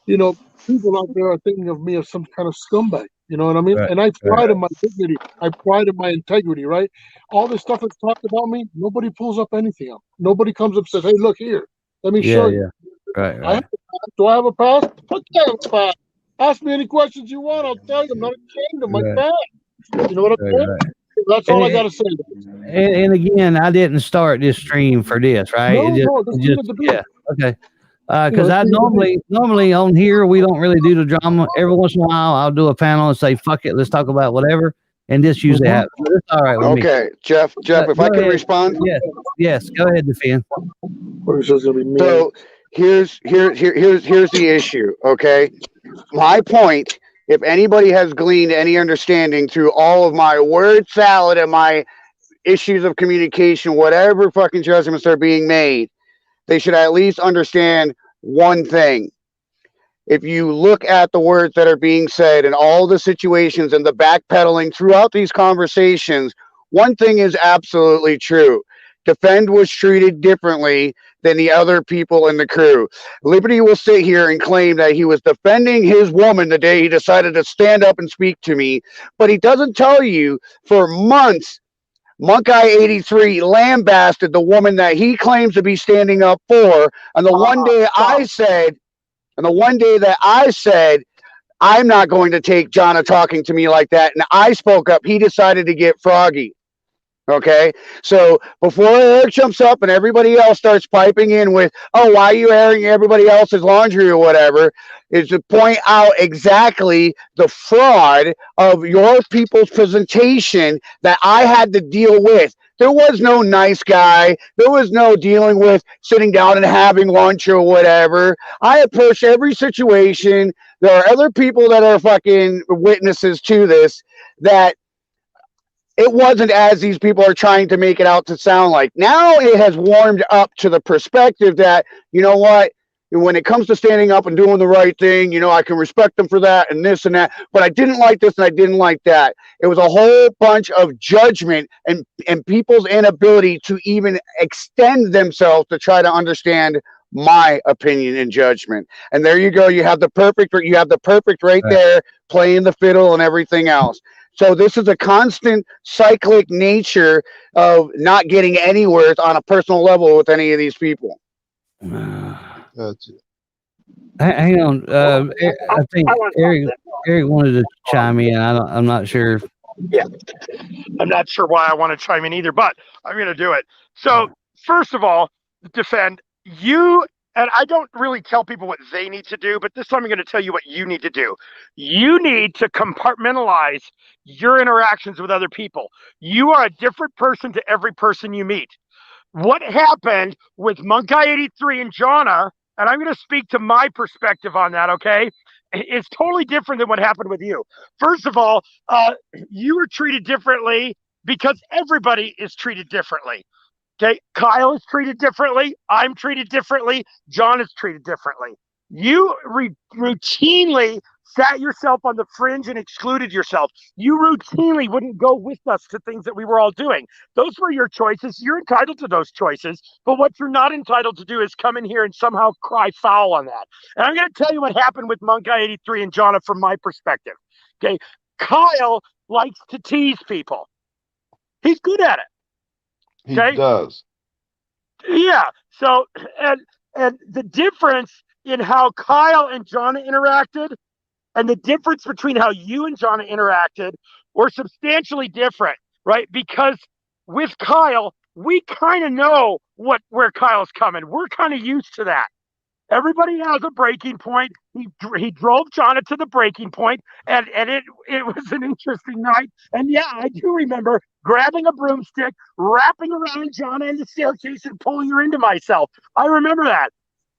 S17: people out there are thinking of me as some kind of scumbag. You know what I mean?
S1: Right,
S17: And I pride in my dignity. I pride in my integrity, right? All this stuff that's talked about me, nobody pulls up anything up. Nobody comes up and says, hey, look here. Let me show you.
S1: Right.
S17: Do I have a pass? What kind of pass? Ask me any questions you want. I'll tell you. I'm not ashamed of my past. You know what I'm saying? That's all I got to say.
S1: And again, I didn't start this stream for this, right? Yeah. Okay. Because I normally on here we don't really do the drama. Every once in a while, I'll do a panel and say, "Fuck it, let's talk about whatever." and this usually happens. But it's all right with me.
S2: Okay, Jeff, if I can respond.
S1: Yes, go ahead, Defend.
S2: So here's the issue. Okay, my point. If anybody has gleaned any understanding through all of my word salad and my issues of communication, whatever fucking judgments are being made, they should at least understand one thing. If you look at the words that are being said and all the situations and the backpedaling throughout these conversations, one thing is absolutely true. Defend was treated differently than the other people in the crew. Liberty will sit here and claim that he was defending his woman the day he decided to stand up and speak to me, but he doesn't tell you for months Monk Eye 83 lambasted the woman that he claims to be standing up for. And the one day that I said, I'm not going to take Jonna talking to me like that, and I spoke up, he decided to get froggy. Okay, so before Eric jumps up and everybody else starts piping in with, oh, why are you airing everybody else's laundry or whatever, is to point out exactly the fraud of your people's presentation that I had to deal with. There was no nice guy. There was no dealing with sitting down and having lunch or whatever. I approach every situation. There are other people that are fucking witnesses to this that it wasn't as these people are trying to make it out to sound like. Now it has warmed up to the perspective that, you know what, when it comes to standing up and doing the right thing, you know, I can respect them for that and this and that, but I didn't like this and I didn't like that. It was a whole bunch of judgment and people's inability to even extend themselves to try to understand my opinion and judgment. And there you go. You have the perfect right there, playing the fiddle and everything else. So this is a constant cyclic nature of not getting anywhere on a personal level with any of these people.
S5: Gotcha.
S1: Hang on. I think Eric wanted to chime in. I'm not sure.
S19: Yeah. I'm not sure why I want to chime in either, but I'm going to do it. So first of all, Defend, you, and I don't really tell people what they need to do, but this time I'm going to tell you what you need to do. You need to compartmentalize your interactions with other people. You are a different person to every person you meet. What happened with Monk Guy 83 and Jonna, and I'm going to speak to my perspective on that, okay? It's totally different than what happened with you. First of all, you were treated differently because everybody is treated differently. Okay, Kyle is treated differently. I'm treated differently. John is treated differently. You routinely sat yourself on the fringe and excluded yourself. You routinely wouldn't go with us to things that we were all doing. Those were your choices. You're entitled to those choices. But what you're not entitled to do is come in here and somehow cry foul on that. And I'm going to tell you what happened with Monk Guy 83 and Jonna from my perspective. Okay, Kyle likes to tease people. He's good at it. Okay?
S5: He does.
S19: Yeah. So, and the difference in how Kyle and Jonna interacted and the difference between how you and Jonna interacted were substantially different, right? Because with Kyle, we kind of know where Kyle's coming. We're kind of used to that. Everybody has a breaking point. He drove Jonna to the breaking point, and it was an interesting night. And yeah, I do remember grabbing a broomstick, wrapping around Jonna in the staircase, and pulling her into myself. I remember that.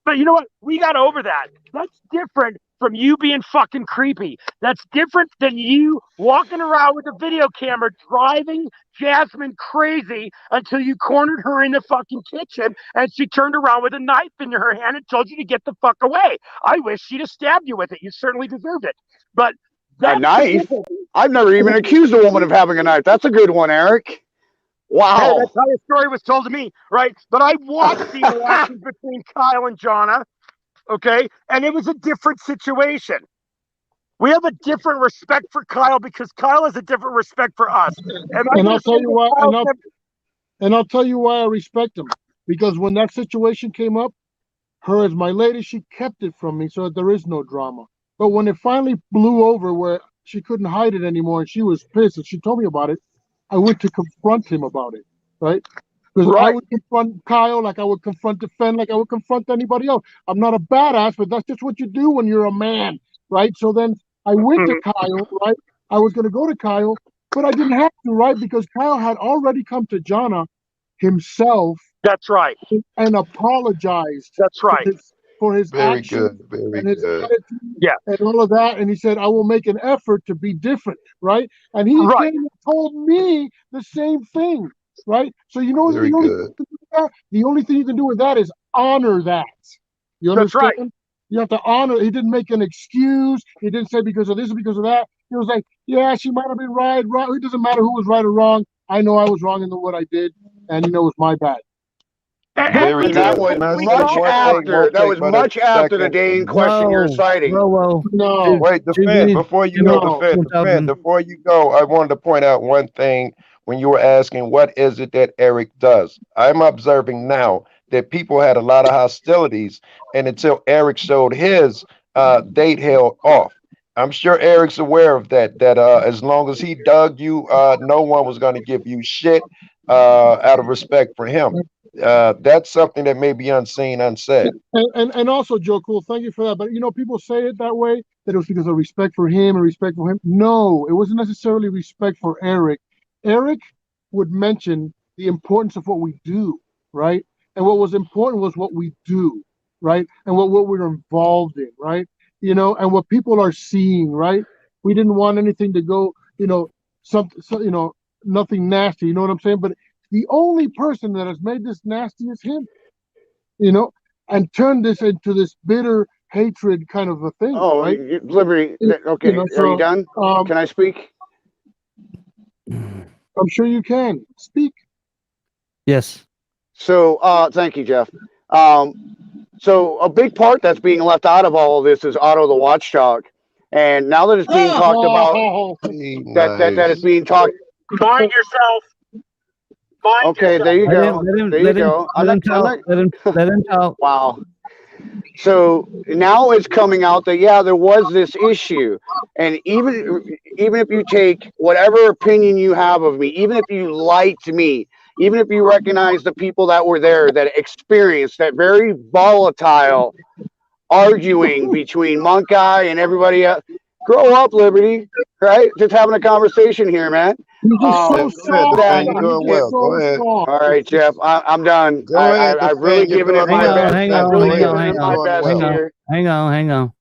S19: But you know what? We got over that. That's different from you being fucking creepy. That's different than you walking around with a video camera driving Jasmine crazy until you cornered her in the fucking kitchen and she turned around with a knife in her hand and told you to get the fuck away. I wish she'd have stabbed you with it. You certainly deserved it. But
S2: a knife? I've never even accused a woman of having a knife. That's a good one, Eric. Wow.
S19: Hey, that's how the story was told to me, right? But I watched the interactions between Kyle and Jonna, okay? And it was a different situation. We have a different respect for Kyle because Kyle has a different respect for us.
S17: And I'll tell you why. And I'll tell you why I respect him. Because when that situation came up, her as my lady, she kept it from me so that there is no drama. But when it finally blew over where she couldn't hide it anymore and she was pissed and she told me about it, I went to confront him about it, right? Because I would confront Kyle like I would confront Defend, like I would confront anybody else. I'm not a badass, but that's just what you do when you're a man, right? So then I went to Kyle, right? I was going to go to Kyle, But I didn't have to, right? Because Kyle had already come to Jana himself.
S19: That's right.
S17: And apologized.
S19: That's right.
S17: For his
S5: Very
S17: actions
S5: good. Very
S17: and his
S5: good.
S17: attitude and all of that. And he said, I will make an effort to be different, right? And he came and told me the same thing, right? So you know
S5: Very good.
S17: the only thing you can do with that is honor that. You understand?
S19: That's right.
S17: You have to honor. He didn't make an excuse. He didn't say because of this or because of that. He was like, yeah, she might have been right, wrong. It doesn't matter who was right or wrong. I know I was wrong in what I did, and it was my bad.
S5: Very
S2: And that was much after the day in question you're citing.
S17: No.
S5: Wait, defend before you go. Defend before you go. I wanted to point out one thing when you were asking what is it that Eric does. I'm observing now that people had a lot of hostilities, and until Eric showed his, they held off. I'm sure Eric's aware of that. That as long as he dug you, no one was going to give you shit out of respect for him. That's something that may be unseen, unsaid.
S17: And also, Joe Cool, thank you for that. But people say it that way, that it was because of respect for him and respect for him. No, it wasn't necessarily respect for Eric. Eric would mention the importance of what we do, right? And what was important was what we do, right? And what we're involved in, right? And what people are seeing, right? We didn't want anything to go, nothing nasty, you know what I'm saying? But the only person that has made this nasty is him, and turned this into this bitter hatred kind of a thing.
S2: Oh,
S17: right?
S2: Liberty. Okay, are you done? Can I speak?
S17: I'm sure you can speak.
S1: Yes.
S2: So, thank you, Jeff. So a big part that's being left out of all of this is Otto the Watchdog, and now that it's being talked about, that it's being talked.
S19: Mind yourself.
S2: Okay, there you go. There you go.
S1: Let him talk.
S2: Wow. So now it's coming out that there was this issue, and even if you take whatever opinion you have of me, even if you liked me, even if you recognize the people that were there that experienced that very volatile arguing between Monk Guy and everybody else, grow up, Liberty, right? Just having a conversation here, man.
S5: You're doing well. Go ahead.
S2: All right, Jeff, I'm done.
S5: Go ahead.
S2: I've really given it my best. I've really given it my best here.
S1: Hang on.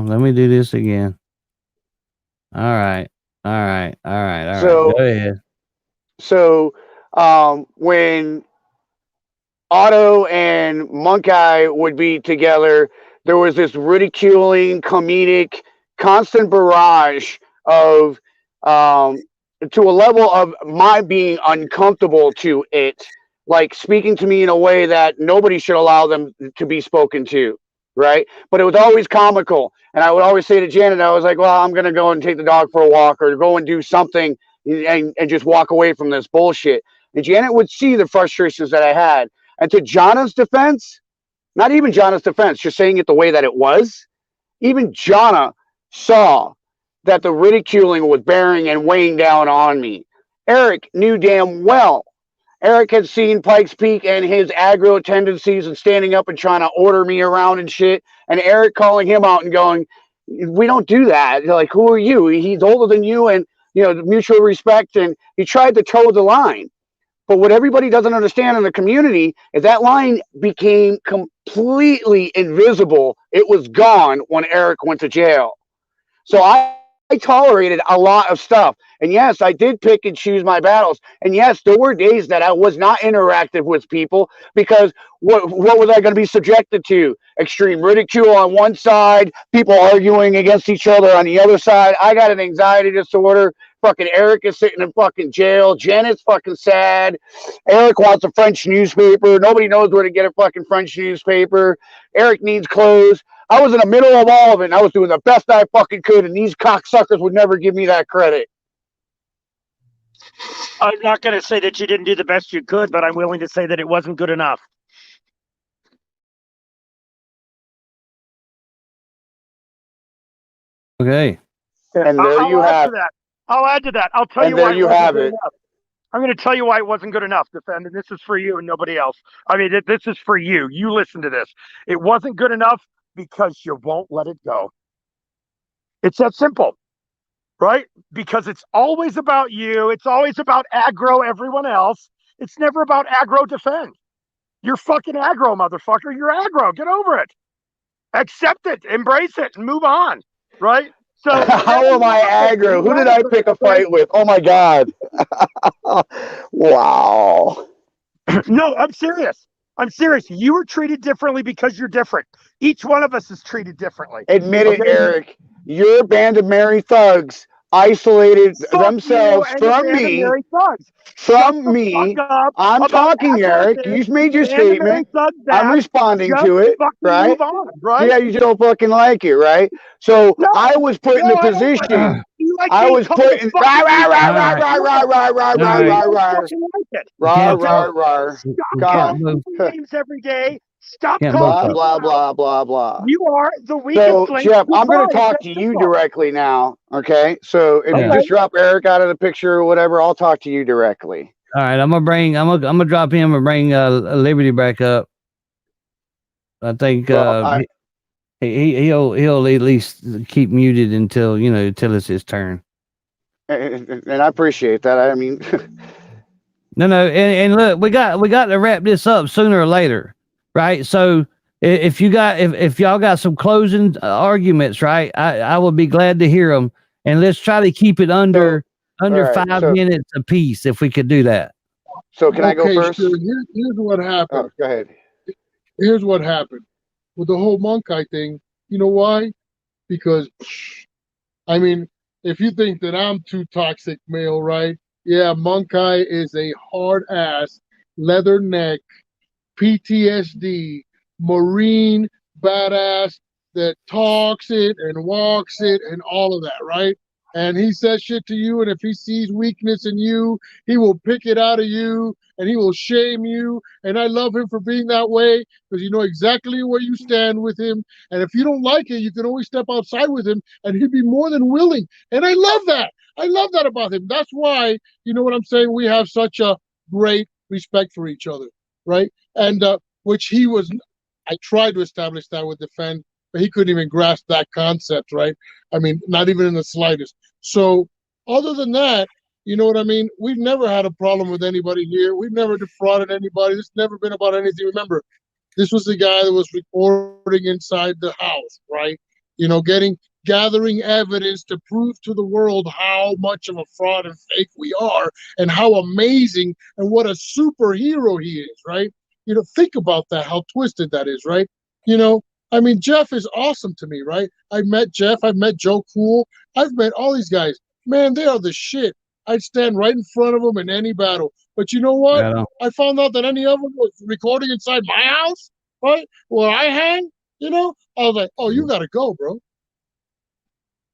S1: Let me do this again. All right.
S2: So,
S1: go ahead.
S2: So, when Otto and Monk Eye would be together, there was this ridiculing, comedic, constant barrage of, to a level of my being uncomfortable to it, like speaking to me in a way that nobody should allow them to be spoken to, right? But it was always comical. And I would always say to Janet, I was like, well, I'm going to go and take the dog for a walk or go and do something and just walk away from this bullshit. And Janet would see the frustrations that I had. And to Jana's defense, not even Jana's defense, just saying it the way that it was, even Jana saw that the ridiculing was bearing and weighing down on me. Eric knew damn well. Eric had seen Pikes Peak and his aggro tendencies and standing up and trying to order me around and shit. And Eric calling him out and going, we don't do that. Like, who are you? He's older than you, and the mutual respect. And he tried to toe the line. But what everybody doesn't understand in the community is that line became completely invisible. It was gone when Eric went to jail. So I tolerated a lot of stuff. And yes, I did pick and choose my battles. And yes, there were days that I was not interactive with people because what was I going to be subjected to? Extreme ridicule on one side, people arguing against each other on the other side. I got an anxiety disorder. Fucking Eric is sitting in fucking jail. Janet's fucking sad. Eric wants a French newspaper. Nobody knows where to get a fucking French newspaper. Eric needs clothes. I was in the middle of all of it, and I was doing the best I fucking could, and these cocksuckers would never give me that credit.
S19: I'm not going to say that you didn't do the best you could, but I'm willing to say that it wasn't good enough.
S1: Okay.
S2: And there you have it.
S19: I'll add to that. I'll tell you why.
S2: And there you have it.
S19: I'm going to tell you why it wasn't good enough, Defend, and this is for you and nobody else. I mean, this is for you. You listen to this. It wasn't good enough because you won't let it go. It's that simple. right? Because it's always about you. It's always about aggro everyone else. It's never about aggro defend. You're fucking aggro, motherfucker. You're aggro. Get over it. Accept it. Embrace it and move on, right? So
S2: how am I aggro? Who did I pick a fight with? Oh my God. Wow.
S19: No, I'm serious. I'm serious. You were treated differently because you're different. Each one of us is treated differently.
S2: Admit it, Eric. Your band of merry thugs isolated themselves from me. From me. I'm talking, Eric. You made your statement. I'm responding to it, right? Yeah, you don't fucking like it, right? So I was put in a position. I was put in.
S19: God. Names every day. Stop
S2: blah blah blah blah blah.
S19: You are the weakest link.
S2: Jeff, I'm going to talk to you directly now. Okay, so if you just drop Eric out of the picture or whatever, I'll talk to you directly.
S1: All right, I'm gonna drop him and bring Liberty back up. I think he'll at least keep muted until until it's his turn.
S2: And I appreciate that. I mean,
S1: no, and look, we got to wrap this up sooner or later. Right. So if y'all got some closing arguments, right, I would be glad to hear them. And let's try to keep it under 5 minutes apiece if we could do that.
S2: So can I go first?
S17: Sure. Here's what happened.
S2: Oh, go ahead.
S17: Here's what happened with the whole Monkai thing. You know why? Because, I mean, if you think that I'm too toxic male, right? Yeah, Monkai is a hard ass, leather neck, PTSD, Marine badass that talks it and walks it and all of that, right? And he says shit to you, and if he sees weakness in you, he will pick it out of you and he will shame you. And I love him for being that way because you know exactly where you stand with him. And if you don't like it, you can always step outside with him and he'd be more than willing. And I love that. I love that about him. That's why, you know what I'm saying? We have such a great respect for each other, right? And which he was, I tried to establish that with Defend, but he couldn't even grasp that concept, right? I mean, not even in the slightest. So other than that, you know what I mean? We've never had a problem with anybody here. We've never defrauded anybody. This never been about anything. Remember, this was the guy that was recording inside the house, right? You know, gathering evidence to prove to the world how much of a fraud and fake we are and how amazing and what a superhero he is, right? You know, think about that, how twisted that is, right? You know, I mean, Jeff is awesome to me, right? I've met Jeff, I've met Joe Cool, I've met all these guys. Man, they are the shit. I'd stand right in front of them in any battle. But you know what? I found out that any of them was recording inside my house, right? Where I hang, you know? I was like, oh, you got to go, bro.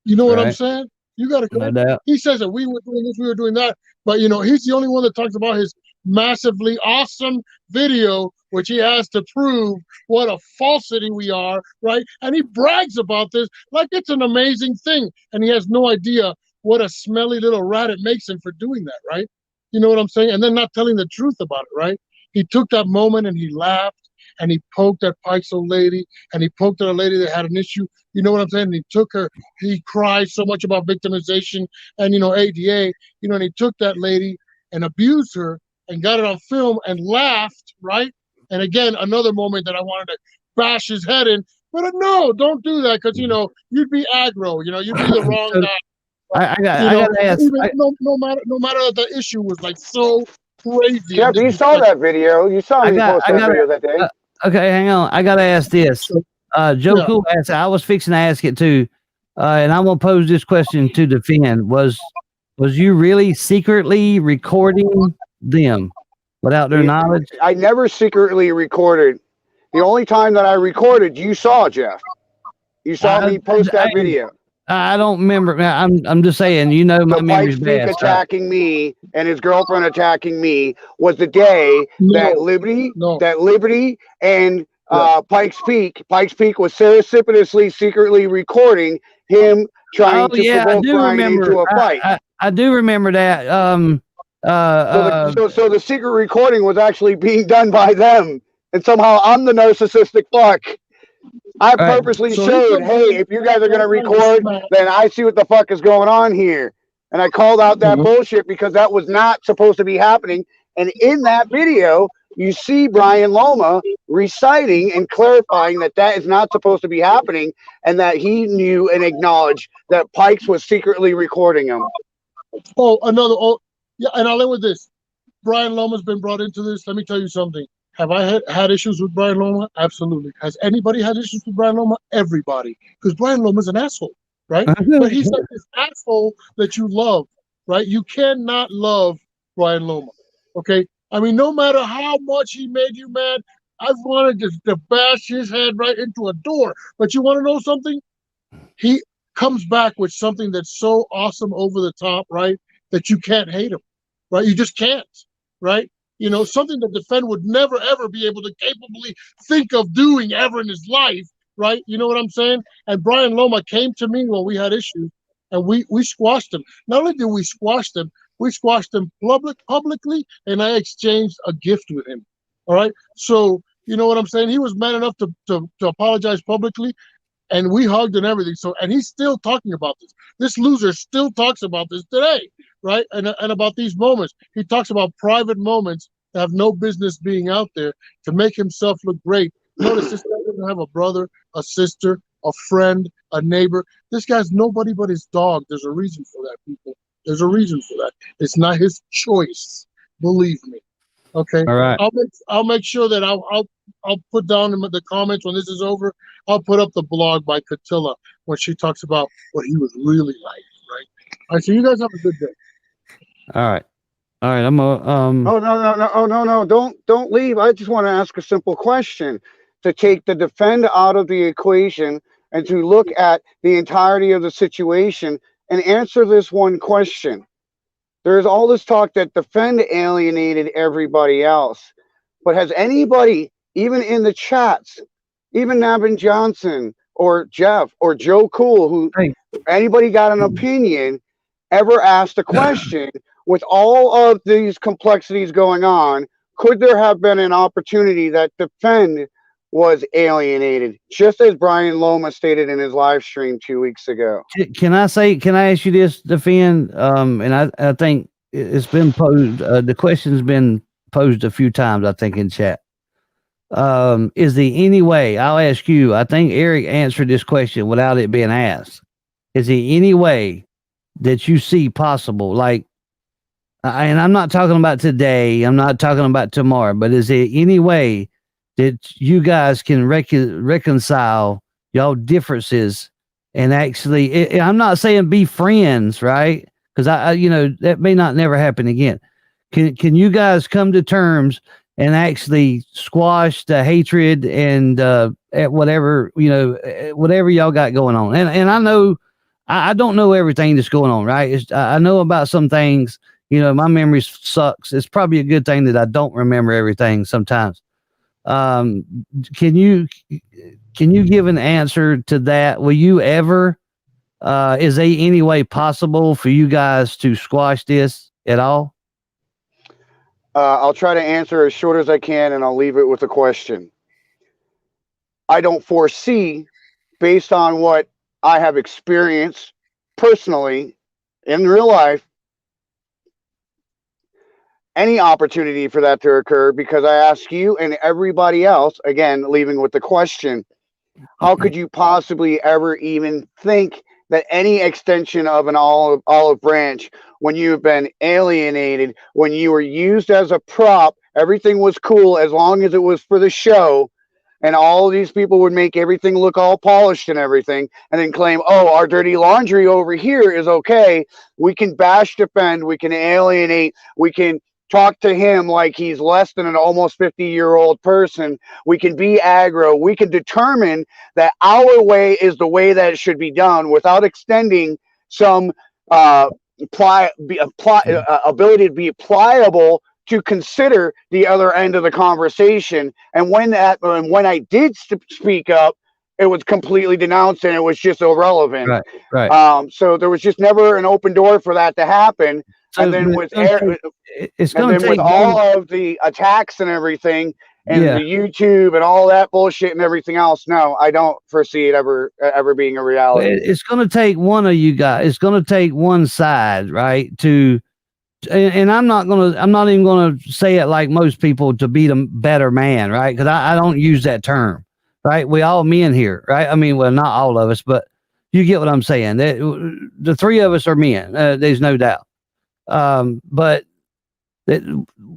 S17: You know what I'm saying? You got to go.
S1: No.
S17: He says that we were doing this, we were doing that. But, you know, he's the only one that talks about his massively awesome video, which he has to prove what a falsity we are, right? And he brags about this like it's an amazing thing. And he has no idea what a smelly little rat it makes him for doing that, right? You know what I'm saying? And then not telling the truth about it, right? He took that moment and he laughed and he poked at Pike's old lady and he poked at a lady that had an issue. You know what I'm saying? And he took her, he cried so much about victimization and, you know, ADA, you know, and he took that lady and abused her and got it on film and laughed, right? And again, another moment that I wanted to bash his head in, but no, don't do that because, you know, you'd be aggro, you know, you'd be the wrong guy.
S1: I gotta ask.
S17: No matter that the issue was like so crazy.
S2: Jeff, you saw that video. You saw me post that video that day.
S1: Okay, hang on. I gotta ask this. Joe Cool asked. I was fixing to ask it too, and I'm gonna pose this question to Defend. Was you really secretly recording them without their knowledge?
S2: I never secretly recorded. The only time that I recorded, you saw, Jeff. You saw me post that video.
S1: I don't remember. I'm just saying, you know, my memory's bad.
S2: Attacking me and his girlfriend attacking me was the day that Liberty and Pikes Peak was serendipitously secretly recording him trying to provoke Brian into a fight.
S1: I do remember that.
S2: So the secret recording was actually being done by them, and somehow I'm the narcissistic fuck I purposely showed, hey, if you guys are going to record, then I see what the fuck is going on here. And I called out that bullshit because that was not supposed to be happening. And in that video, you see Brian Loma reciting and clarifying that that is not supposed to be happening and that he knew and acknowledged that Pikes was secretly recording him.
S17: Yeah, and I'll end with this. Brian Loma's been brought into this. Let me tell you something. Have I had issues with Brian Loma? Absolutely. Has anybody had issues with Brian Loma? Everybody. Because Brian Loma's an asshole, right? But he's like this asshole that you love, right? You cannot love Brian Loma, okay? I mean, no matter how much he made you mad, I wanted to bash his head right into a door. But you want to know something? He comes back with something that's so awesome over the top, right? That you can't hate him, right? You just can't, right? You know, something that Defend would never, ever be able to capably think of doing ever in his life, right? You know what I'm saying? And Brian Loma came to me when we had issues, and we squashed him. Not only did we squash them, we squashed him publicly, and I exchanged a gift with him, all right? So, you know what I'm saying? He was man enough to apologize publicly, and we hugged and everything. So, and he's still talking about this. This loser still talks about this today, right? And about these moments. He talks about private moments that have no business being out there to make himself look great. Notice this guy doesn't have a brother, a sister, a friend, a neighbor. This guy's nobody but his dog. There's a reason for that, people. There's a reason for that. It's not his choice. Believe me. Okay.
S1: All right.
S17: I'll make sure that I'll put down in the comments when this is over. I'll put up the blog by Catilla when she talks about what he was really like. Right. All right. So you guys have a good day.
S1: All right. All right. I'm a
S2: Oh no! Don't leave. I just want to ask a simple question to take the Defend out of the equation and to look at the entirety of the situation and answer this one question. There's all this talk that Defend alienated everybody else, but has anybody, even in the chats, even Navin Johnson or Jeff or Joe Cool, who anybody got an opinion, ever asked a question? With all of these complexities going on, could there have been an opportunity that Defend was alienated, just as Brian Loma stated in his live stream 2 weeks ago?
S1: Can I ask you this, Defend? And I think it's been posed, the question's been posed a few times, I think, in chat. Is there any way, I'll ask you, I think Eric answered this question without it being asked. Is there any way that you see possible, like, and I'm not talking about today, I'm not talking about tomorrow, but is there any way that you guys can reconcile y'all differences and actually, I'm not saying be friends, right? Because I you know, that may not never happen again. Can you guys come to terms and actually squash the hatred and at whatever, you know, whatever y'all got going on? And I know I don't know everything that's going on, right? I know about some things. You know, my memory sucks. It's probably a good thing that I don't remember everything sometimes. Can you give an answer to that? Will you ever, is there any way possible for you guys to squash this at all?
S2: I'll try to answer as short as I can, and I'll leave it with a question. I don't foresee, based on what I have experienced personally in real life, any opportunity for that to occur, because I ask you and everybody else, again, leaving with the question, how could you possibly ever even think that any extension of an olive branch, when you've been alienated, when you were used as a prop, everything was cool as long as it was for the show, and all of these people would make everything look all polished and everything, and then claim, oh, our dirty laundry over here is okay. We can bash Defend, we can alienate, we can talk to him like he's less than an almost 50-year-old person. We can be aggro. We can determine that our way is the way that it should be done without extending some ability to be pliable to consider the other end of the conversation. And when I did speak up, it was completely denounced and it was just irrelevant.
S1: Right.
S2: So there was just never an open door for that to happen.
S1: So
S2: and then with all of the attacks and everything, and the YouTube and all that bullshit and everything else. No, I don't foresee it ever being a reality.
S1: It's going to take one of you guys. It's going to take one side, right? And I'm not even going to say it like most people, to be the better man, right? Because I don't use that term, right? We all men here, right? I mean, well, not all of us, but you get what I'm saying. The three of us are men. There's no doubt. But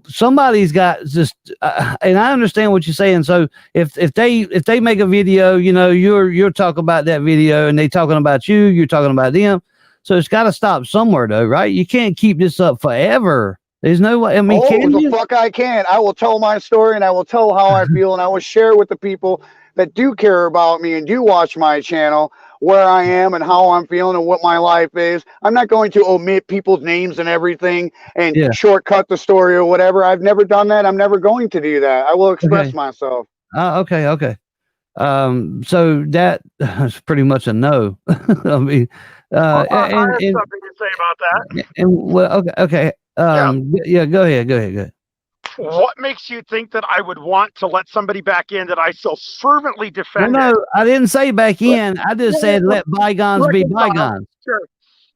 S1: somebody's got just, and I understand what you're saying. So if they make a video, you know, you're talking about that video, and they talking about you, you're talking about them. So it's got to stop somewhere, though, right? You can't keep this up forever. There's no way. I mean, can you?
S2: Fuck I can. I will tell my story, and I will tell how I feel, and I will share with the people that do care about me and do watch my channel where I am and how I'm feeling and what my life is. I'm not going to omit people's names and everything and shortcut the story or whatever. I've never done that. I'm never going to do that. I will express myself.
S1: Okay. So that is pretty much a no. I mean,
S19: I have something to say about that.
S1: And well, okay. Yeah, go ahead.
S19: What makes you think that I would want to let somebody back in that I so fervently defended?
S1: No, I didn't say back in. I just said let bygones be bygones.
S19: Sure.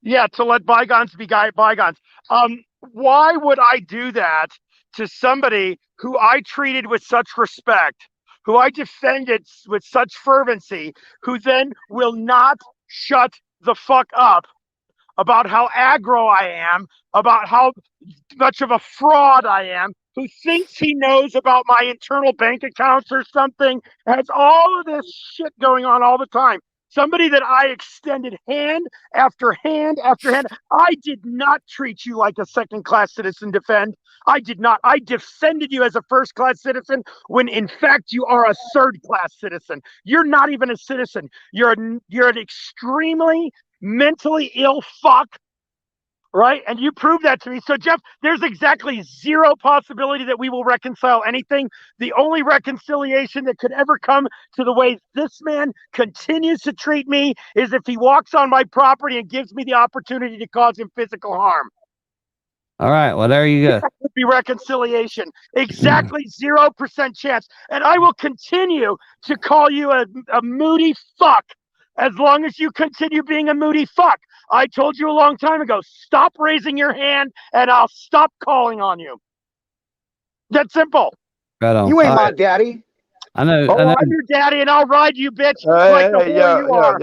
S19: Yeah, to let bygones be bygones. Why would I do that to somebody who I treated with such respect, who I defended with such fervency, who then will not shut the fuck up about how aggro I am, about how much of a fraud I am, who thinks he knows about my internal bank accounts or something, has all of this shit going on all the time. Somebody that I extended hand after hand after hand. I did not treat you like a second-class citizen, Defend. I did not. I defended you as a first-class citizen when, in fact, you are a third-class citizen. You're not even a citizen. You're an extremely mentally ill fuck, right? And you proved that to me. So, Jeff, there's exactly zero possibility that we will reconcile anything. The only reconciliation that could ever come to the way this man continues to treat me is if he walks on my property and gives me the opportunity to cause him physical harm.
S1: All right. Well, there you go.
S19: That would be reconciliation. Exactly 0% chance. And I will continue to call you a moody fuck as long as you continue being a moody fuck. I told you a long time ago, stop raising your hand and I'll stop calling on you. That's simple.
S1: Right on.
S2: You ain't my daddy.
S1: I know.
S19: I'm your daddy and I'll ride you, bitch. Like the whore you are.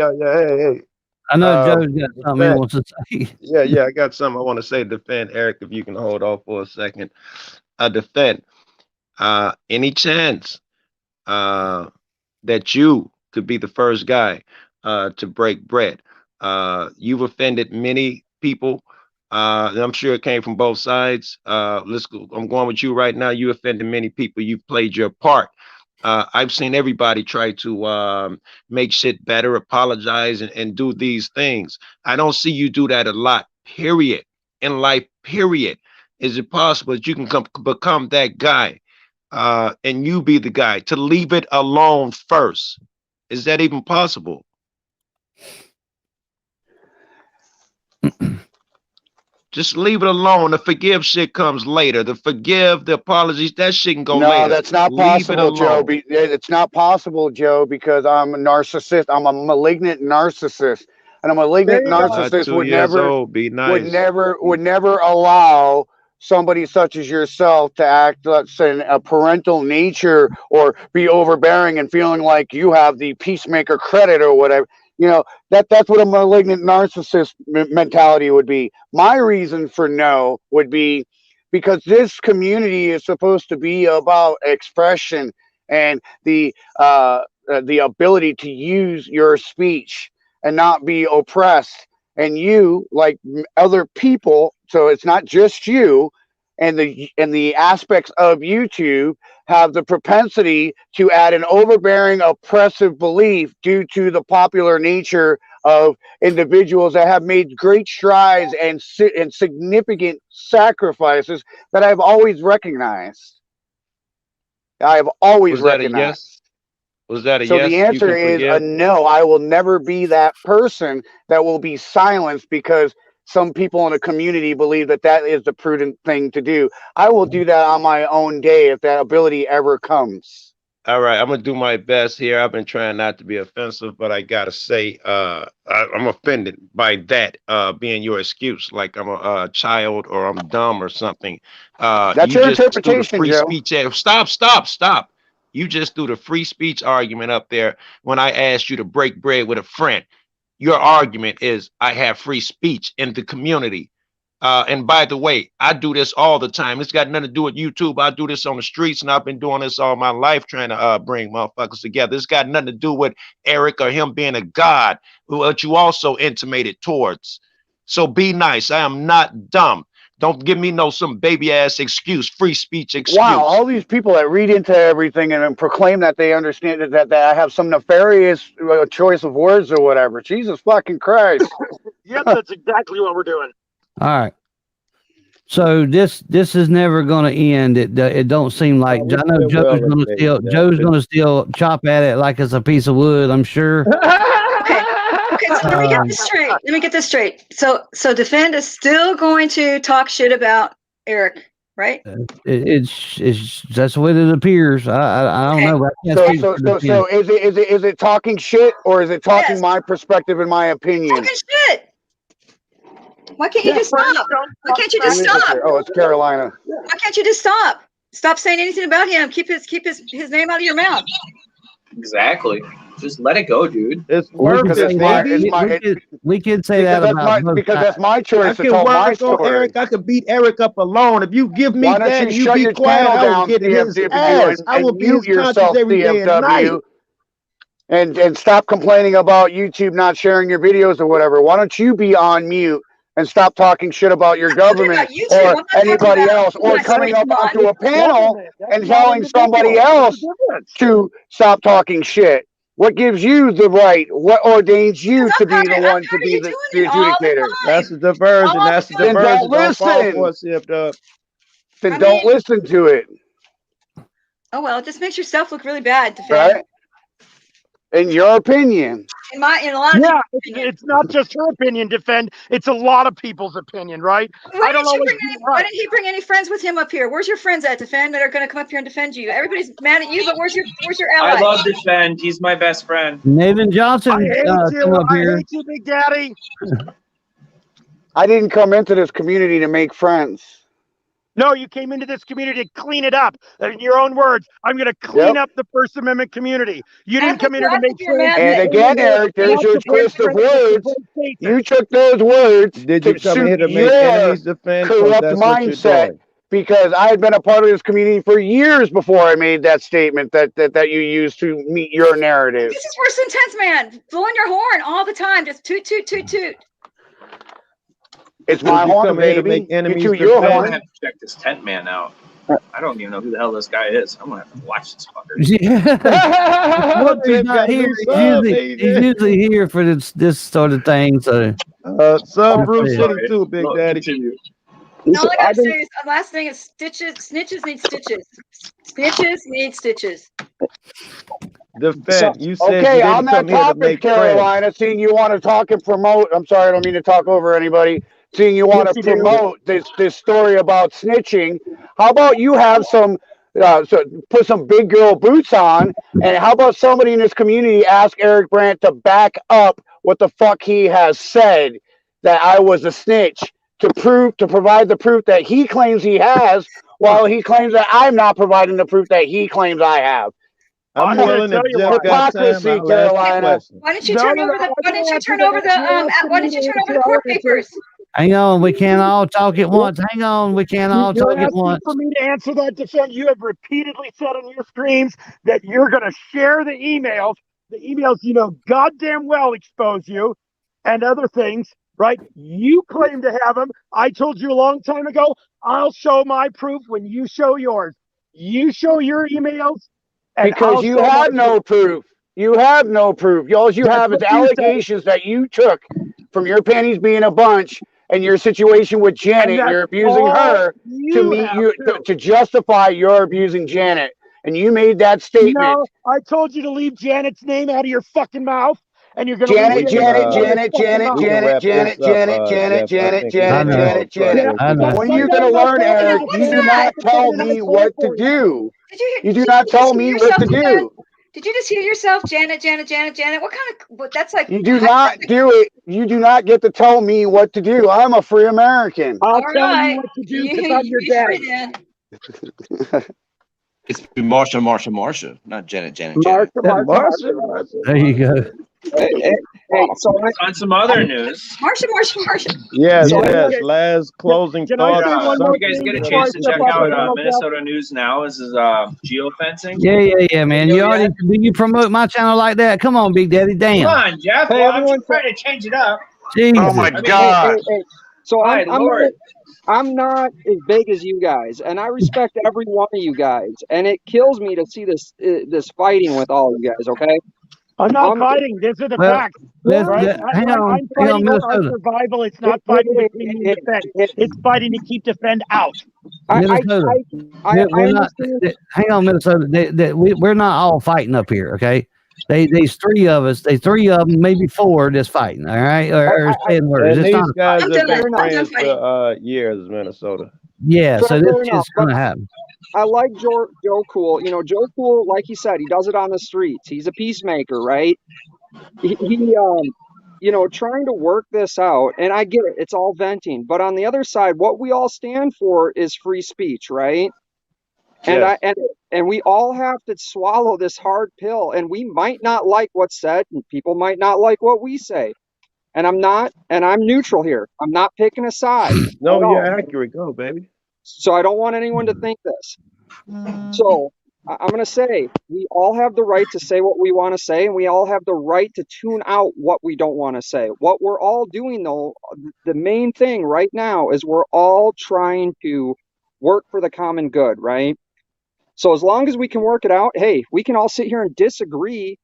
S5: Hey.
S1: I know Joe's got something he wants to say.
S5: Yeah, I got something I want to say. Defend, Eric, if you can hold off for a second. Defend. Any chance that you could be the first guy to break bread? You've offended many people. And I'm sure it came from both sides. Let's go. I'm going with you right now. You offended many people. You've played your part. I've seen everybody try to make shit better, apologize, and do these things. I don't see you do that a lot, period, in life, period. Is it possible that you can become that guy and you be the guy to leave it alone first? Is that even possible? Just leave it alone. The forgive shit comes later. The apologies, that shit can go later.
S2: No, that's not possible, Joe. It's not possible, Joe, because I'm a narcissist. I'm a malignant narcissist. And a malignant narcissist would never allow somebody such as yourself to act, let's say, in a parental nature or be overbearing and feeling like you have the peacemaker credit or whatever. You know, that's what a malignant narcissist mentality would be. My reason for no would be because this community is supposed to be about expression and the ability to use your speech and not be oppressed. And you, like other people, so it's not just you, and the aspects of YouTube have the propensity to add an overbearing, oppressive belief due to the popular nature of individuals that have made great strides and significant sacrifices that I've always recognized. I've always recognized.
S5: Was that a yes?
S2: So the answer is a no. I will never be that person that will be silenced because some people in the community believe that that is the prudent thing to do. I will do that on my own day if that ability ever comes.
S5: All right, I'm gonna do my best here. I've been trying not to be offensive, but I gotta say, I'm offended by that being your excuse, like I'm a child or I'm dumb or something.
S2: That's
S5: You
S2: your
S5: just threw the
S2: interpretation,
S5: free
S2: Joe.
S5: speech. Stop. You just threw the free speech argument up there when I asked you to break bread with a friend. Your argument is I have free speech in the community. And by the way, I do this all the time. It's got nothing to do with YouTube. I do this on the streets, and I've been doing this all my life, trying to bring motherfuckers together. It's got nothing to do with Eric or him being a god, what you also intimated towards. So be nice. I am not dumb. Don't give me some baby ass excuse, free speech excuse.
S2: Wow, all these people that read into everything and then proclaim that they understand that I have some nefarious choice of words or whatever. Jesus fucking Christ.
S19: Yep, that's exactly what we're doing.
S1: All right. So this is never going to end. It don't seem like. I know Joe's going to still chop at it like it's a piece of wood. I'm sure.
S9: Okay, so let me get this straight. Let me get this straight. So Defend is still going to talk shit about Eric, right?
S1: It's that's what it appears. I don't know.
S2: So is it talking shit or is it talking my perspective and my opinion?
S9: Talking shit. Why can't you just stop? Why can't you just stop?
S2: Oh, it's Carolina.
S9: Why can't you just stop? Stop saying anything about him. Keep his name out of your mouth.
S13: Exactly. Just let it go, dude.
S5: It's
S1: we could say that about
S2: because that's my choice to tell my story.
S5: Eric, I could beat Eric up alone. If you give me
S2: Why don't
S5: that,
S2: you
S5: you
S2: shut
S5: be
S2: your
S5: quiet.
S2: channel
S5: I will
S2: down,
S5: get his
S2: CFW,
S5: ass. I will
S2: and
S5: be his
S2: mute
S5: conscience
S2: yourself,
S5: every day and night.
S2: CFW, and stop complaining about YouTube not sharing your videos or whatever. Why don't you be on mute and stop talking shit about your government or anybody else, or coming up onto a panel and telling somebody else to stop talking shit? What gives you the right? What ordains you to be the one to be the adjudicator?
S5: That's the diversion. That's the
S2: Then
S5: diversion.
S2: don't listen. Then don't listen to it.
S9: Oh well, it just makes yourself look really bad, Defend.
S2: Right? In your opinion.
S9: In a lot of
S19: it's not just her opinion, Defend. It's a lot of people's opinion, right?
S9: Why didn't he bring any friends with him up here? Where's your friends at, Defend, that are going to come up here and defend you? Everybody's mad at you, but where's your ally?
S13: I love Defend. He's my best friend.
S1: Nathan Johnson.
S19: I hate you, Big Daddy.
S2: I didn't come into this community to make friends.
S19: No, you came into this community to clean it up. In your own words, I'm going to clean up the First Amendment community. You didn't come in here to make friends.
S2: And again, Eric, there's your twist of words. You took those words to suit your corrupt mindset, because I had been a part of this community for years before I made that statement that you used to meet your narrative.
S9: This is worse than Tenth Man. Blowing your horn all the time. Just toot, toot, toot, toot.
S2: It's my horn, baby.
S13: I'm gonna have to check this Tent Man out. I don't even know who the hell this guy is. I'm gonna have to watch this fucker.
S1: Well, he's not here. He's usually here for this sort of thing. So,
S5: Bruce City too, Big Daddy.
S9: All I gotta say is the last thing is stitches. Snitches need stitches. Snitches need stitches.
S5: Defend. You said
S2: okay, on that topic, Carolina, seeing you want to talk and promote. I'm sorry, I don't mean to talk over anybody. Seeing you want to promote this story about snitching, how about you have some put some big girl boots on, and how about somebody in this community ask Eric Brandt to back up what the fuck he has said, that I was a snitch, to provide the proof that he claims he has, while he claims that I'm not providing the proof that he claims I have.
S5: I'm willing to
S2: hypocrisy, Carolina.
S9: Why didn't you turn over the court papers?
S1: Hang on, we can't all talk at once. Hang on, we can't all talk at once.
S19: For me to answer that, Defend, you have repeatedly said on your streams that you're going to share the emails. The emails, you know, goddamn well expose you and other things, right? You claim to have them. I told you a long time ago, I'll show my proof when you show yours. You show your emails.
S2: Because you have no proof. You have no proof. All you have is allegations that you took from your panties being a bunch and your situation with Janet. You're abusing her to justify your abusing Janet. And you made that statement.
S19: No, I told you to leave Janet's name out of your fucking mouth. and you're going to
S2: Janet. When are you going to learn, Eric? You do not tell me what to do. You do not tell me what to do.
S9: Did you just hear yourself, Janet? What kind of? That's like.
S2: You do not do it. You do not get to tell me what to do. I'm a free American.
S19: I'll tell you what to do because I'm your dad.
S22: It's Marsha, not Janet.
S19: Marsha.
S1: There you go.
S20: Hey, so
S13: on some other news.
S9: Marsha.
S5: Yes. Last closing thoughts.
S13: You guys get a chance to check out Minnesota News Now. This is geofencing.
S1: Yeah, man. You promote my channel like that? Come on, Big Daddy. Damn.
S13: Come on, Jeff.
S20: Hey,
S13: Well, I'm just trying to change it up.
S1: Jesus.
S14: Oh my God.
S20: Hey. So I'm not as big as you guys, and I respect every one of you guys, and it kills me to see this fighting with all you guys. Okay.
S19: I'm not fighting. These are the facts. Right?
S1: Hang on,
S19: I'm fighting our survival. It's not fighting between me and defend. It's fighting to keep defend out.
S1: Minnesota. Hang on, Minnesota. We're not all fighting up here, okay? There's three of us. There's three of them, maybe four, that's fighting. All right, or saying words.
S5: And
S1: It's
S5: these
S1: not.
S5: guys have been friends for years, Minnesota.
S1: Yeah, so
S20: fair
S1: this
S20: enough,
S1: is going to happen.
S20: I like Joe Cool. You know, Joe Cool, like he said, he does it on the streets. He's a peacemaker, right? He you know, trying to work this out, and I get it. It's all venting, but on the other side, what we all stand for is free speech, right?
S5: Yes.
S20: And we all have to swallow this hard pill, and we might not like what's said, and people might not like what we say. And I'm neutral here. I'm not picking a side.
S5: No, you're accurate. Go, baby.
S20: So I don't want anyone to think this. So I'm going to say we all have the right to say what we want to say, and we all have the right to tune out what we don't want to say. What we're all doing, though, the main thing right now is we're all trying to work for the common good, right? So as long as we can work it out, hey, we can all sit here and disagree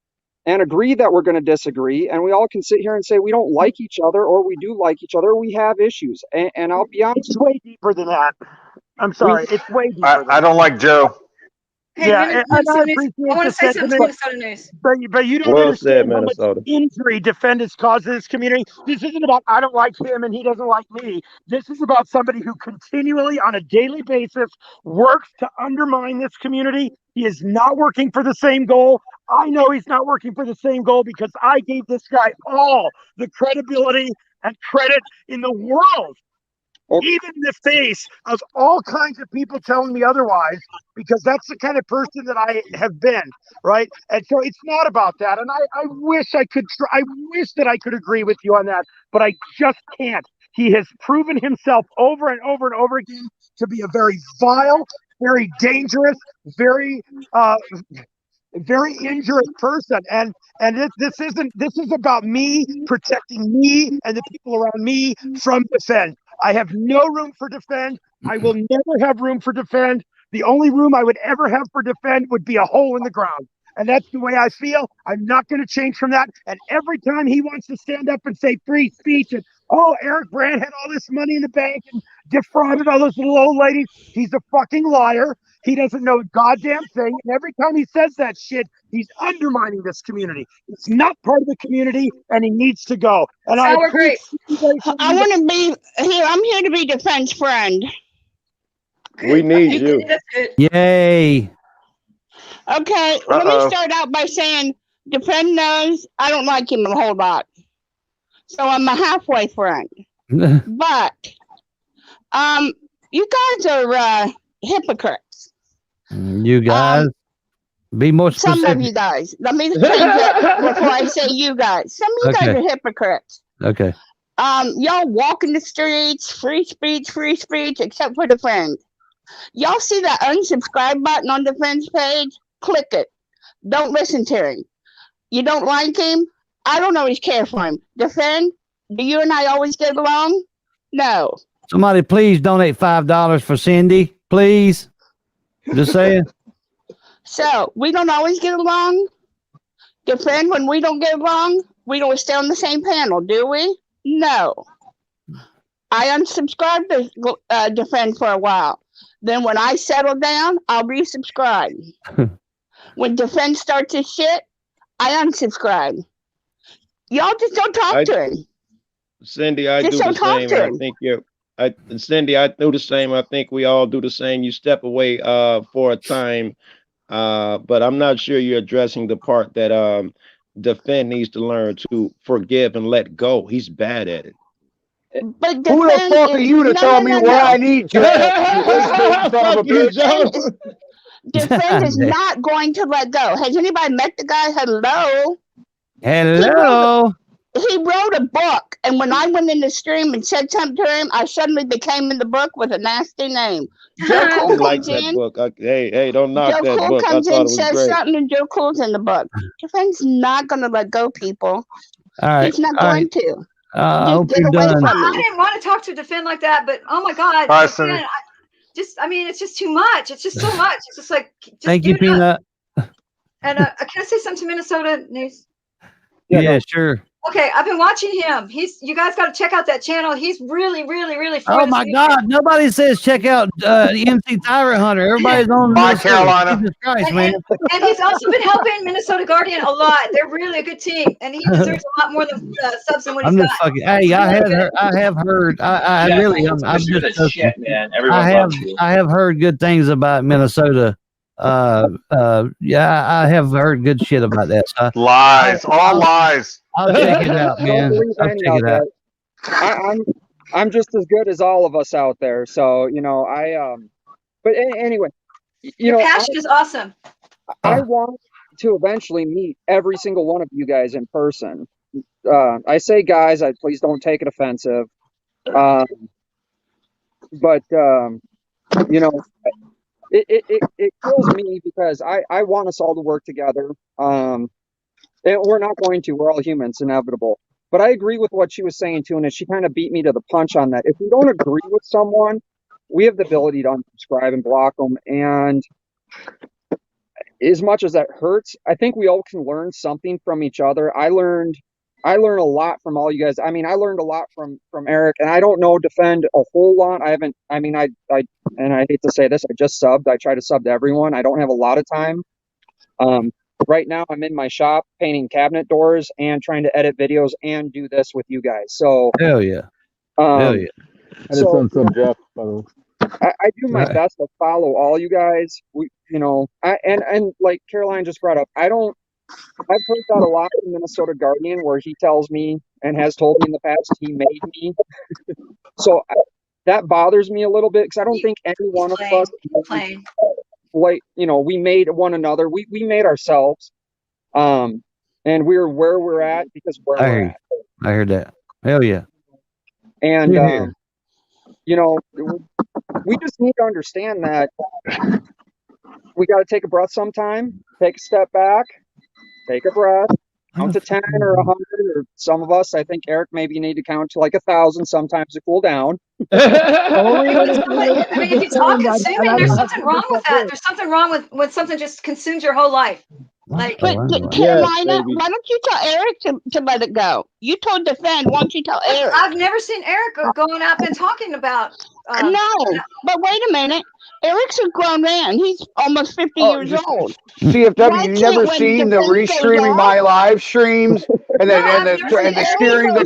S20: and agree that we're going to disagree, and we all can sit here and say we don't like each other, or we do like each other, or we have issues. And I'll be honest,
S19: it's way deeper than that. I'm sorry, it's way deeper.
S14: I don't like Joe.
S9: Hey,
S19: and I appreciate
S9: I want
S19: the
S9: to say something to
S19: sentiment,
S9: Minnesota News.
S19: but you don't
S5: Well said,
S19: understand how much
S5: Minnesota.
S19: injury defend has caused this community. This isn't about I don't like him and he doesn't like me. This is about somebody who continually on a daily basis works to undermine this community. He is not working for the same goal. I know he's not working for the same goal because I gave this guy all the credibility and credit in the world. Even in the face of all kinds of people telling me otherwise, because that's the kind of person that I have been, right? And so it's not about that. And I wish I could I wish that I could agree with you on that, but I just can't. He has proven himself over and over and over again to be a very vile, very dangerous, very injurious person, and this is about me protecting me and the people around me from defend. I have no room for defend. I will never have room for defend. The only room I would ever have for defend would be a hole in the ground. And that's the way I feel. I'm not going to change from that. And every time he wants to stand up and say free speech and, oh, Eric Brandt had all this money in the bank and defrauded all those little old ladies, he's a fucking liar. He doesn't know a goddamn thing. And every time he says that shit, he's undermining this community. It's not part of the community, and he needs to go. And I want
S4: to be here. I'm here to be defense friend.
S5: We need you.
S1: Yay.
S4: Okay, let me start out by saying defend knows I don't like him a whole lot. So I'm a halfway friend. But you guys are hypocrites.
S1: You guys, be more specific.
S4: Some of you guys. Let me change it before I say you guys. Some of you guys are hypocrites.
S1: Okay.
S4: Y'all walk in the streets, free speech, except for defend. Y'all see that unsubscribe button on Defend's page? Click it. Don't listen to him. You don't like him? I don't always care for him. Defend, do you and I always get along? No.
S1: Somebody please donate $5 for Cindy, please. Just saying.
S4: So, we don't always get along? Defend, when we don't get along, we don't stay on the same panel, do we? No. I unsubscribed to Defend for a while. Then when I settle down, I'll resubscribe. When Defend starts his shit, I unsubscribe. Y'all just don't talk to him.
S5: Cindy, I
S4: Just
S5: do the
S4: don't talk
S5: same.
S4: to
S5: And I
S4: him.
S5: think Cindy, I do the same. I think we all do the same. You step away for a time, but I'm not sure you're addressing the part that Defend needs to learn to forgive and let go. He's bad at it.
S4: But
S2: Who the fuck are you to tell me what I need, Jeff? You race-baiting son of a
S5: Fuck you,
S2: bitch.
S5: Joe.
S4: Defend is not going to let go. Has anybody met the guy? Hello.
S1: Hello.
S4: He wrote a book, and when I went in the stream and said something to him, I suddenly became in the book with a nasty name. Joe
S5: I
S4: Cool
S5: like
S4: comes
S5: that
S4: in.
S5: book. Hey, don't knock
S4: Joe
S5: that
S4: Cool
S5: book. I
S4: comes
S5: thought
S4: in,
S5: it was
S4: says
S5: great.
S4: something, and Joe Cool's in the book. Defend's not going to let go, people.
S1: All right.
S4: He's not
S1: all
S4: going
S1: right.
S4: to.
S1: I
S4: Just
S1: hope
S4: get
S1: you're
S4: away
S1: done.
S4: from
S9: I
S4: me.
S9: didn't want to talk to Defend like that, but oh my God,
S14: All right,
S9: Defend, I mean, it's just too much. It's just so much. It's just like, just
S1: Thank you,
S9: give it up.
S1: Peanut.
S9: And can I say something to Minnesota News?
S1: Yeah, sure.
S9: Okay, I've been watching him. You guys got to check out that channel. He's really, really, really for
S1: Oh
S9: this
S1: my
S9: movement.
S1: God! Nobody says check out MC Tyrant Hunter. Everybody's on
S14: Bye,
S1: Minnesota.
S14: Carolina.
S1: Jesus Christ,
S9: And,
S1: man!
S9: and he's also been helping Minnesota Guardian a lot. They're really a good team, and he deserves a lot more than subs than what he's
S1: I'm
S9: got.
S1: just fucking. Hey, I have heard. I
S13: Yeah,
S1: really. I'm
S13: you're
S1: just.
S13: the shit, man.
S1: I
S13: Everyone
S1: have.
S13: loves you.
S1: I have heard good things about Minnesota. Yeah, I have heard good shit about that. So
S14: Lies, all lies.
S1: I'll check it out,
S20: Don't
S1: man.
S20: believe
S1: I'll
S20: any
S1: check
S20: of
S1: it out.
S20: it. I'm just as good as all of us out there. So but anyway,
S9: Your passion is awesome.
S20: I want to eventually meet every single one of you guys in person. I say guys, please don't take it offensive. But it kills me because I want us all to work together. And we're not going to. We're all humans, inevitable. But I agree with what she was saying too, and she kind of beat me to the punch on that. If we don't agree with someone, we have the ability to unsubscribe and block them. And as much as that hurts, I think we all can learn something from each other. I learned a lot from all you guys. I mean, I learned a lot from Eric, and I don't know Defend a whole lot. I hate to say this, I just subbed. I try to sub to everyone. I don't have a lot of time. Right now, I'm in my shop painting cabinet doors and trying to edit videos and do this with you guys. So
S1: hell yeah, hell yeah.
S10: I just unsub Jeff. By the way.
S20: I do my best to follow all you guys. And like Caroline just brought up, I've heard that a lot from Minnesota Guardian, where he tells me and has told me in the past he made me. So that bothers me a little bit because I don't think any one of us. We made one another. We made ourselves, and we're where we're at because we're
S1: I
S20: where
S1: heard.
S20: we're at.
S1: I heard that. Hell yeah.
S20: And
S1: Yeah.
S20: we just need to understand that we got to take a breath sometime, take a step back, take a breath, count to 10 or 100, or some of us, I think Eric, maybe you need to count to like 1,000 sometimes to cool down.
S9: If you talk consuming, there's something wrong with that. There's something wrong with when something just consumes your whole life. Like,
S4: But Carolina, why don't you tell Eric to let it go? You told Defend. Why don't you tell Eric?
S9: I've never seen Eric going out and talking about.
S4: No, but wait a minute. Eric's a grown man. He's almost 50 years old.
S2: CFW, you never seen the restreaming my live streams and the steering the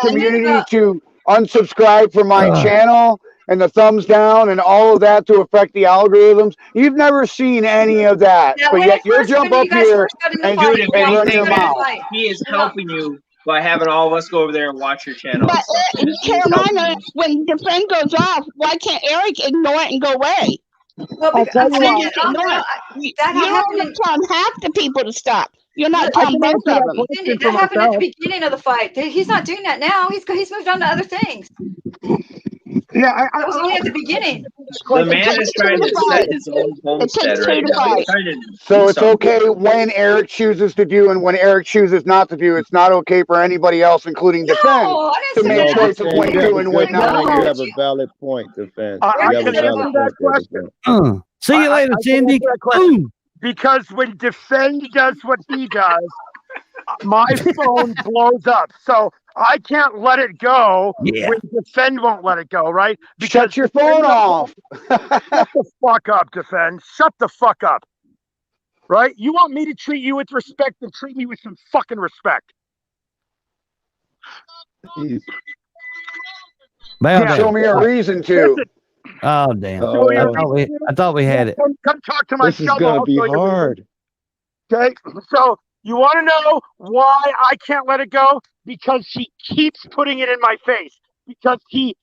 S2: community to unsubscribe from my channel and the thumbs down and all of that to affect the algorithms. You've never seen any of that, but yet you'll jump up here and run your mouth.
S13: He is helping you by having all of us go over there and watch your channel.
S4: But Carolina, when Defend goes off, why can't Eric ignore it and go away?
S9: Well,
S4: I'll tell you why.
S9: That
S4: You're only telling half the people to stop. You're not telling both of them.
S9: That happened at the beginning of the fight. He's not doing that now. He's moved on to other things.
S19: Yeah,
S9: that was only at the beginning.
S13: The man is trying to set his own homestead right now. He's trying to
S2: So it's okay when Eric chooses to do and when Eric chooses not to do. It's not okay for anybody else, including Defend, to make choices when to do and when not to
S5: You
S2: do.
S5: have a valid point, Defend.
S19: I
S5: You have a
S19: can
S5: valid
S19: answer that
S5: point there,
S19: question.
S5: Defend.
S1: See you later,
S19: I can
S1: Cindy.
S19: answer that question. Because when Defend does what he does, my phone blows up. So I can't let it go when Defend won't let it go, right? Because
S2: shut your phone off.
S19: Shut the fuck up, Defend. Shut the fuck up. right? You want me to treat you with respect, then treat me with some fucking respect.
S2: Show me a reason to.
S19: Listen,
S1: Oh damn!
S19: show me a
S1: I
S19: reason
S1: thought we had it.
S19: Come talk to my
S22: This is
S19: shovel.
S22: gonna
S19: I'll
S22: be
S19: show you a reason.
S22: hard.
S19: Okay, so you want to know why I can't let it go? Because she keeps putting it in my face. Because he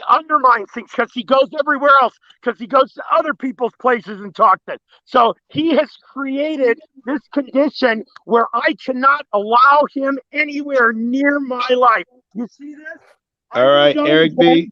S19: undermines things. Because he goes everywhere else. Because he goes to other people's places and talks it. So he has created this condition where I cannot allow him anywhere near my life. You see this?
S22: All right, Eric B.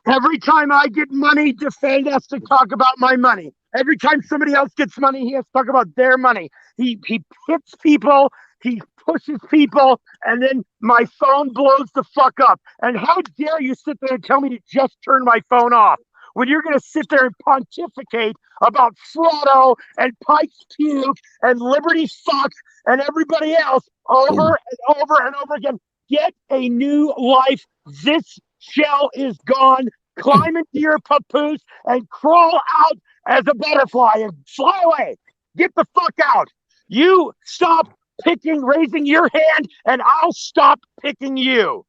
S19: Every time I get money, Defend has to talk about my money. Every time somebody else gets money, he has to talk about their money. He hits people, he pushes people, and then my phone blows the fuck up. And how dare you sit there and tell me to just turn my phone off when you're going to sit there and pontificate about Frotto and Pike's Puke and Liberty Fox and everybody else over and over and over again. Get a new life. This shell is gone. Climb into your papoose and crawl out as a butterfly and fly away. Get the fuck out. You stop raising your hand, and I'll stop picking you.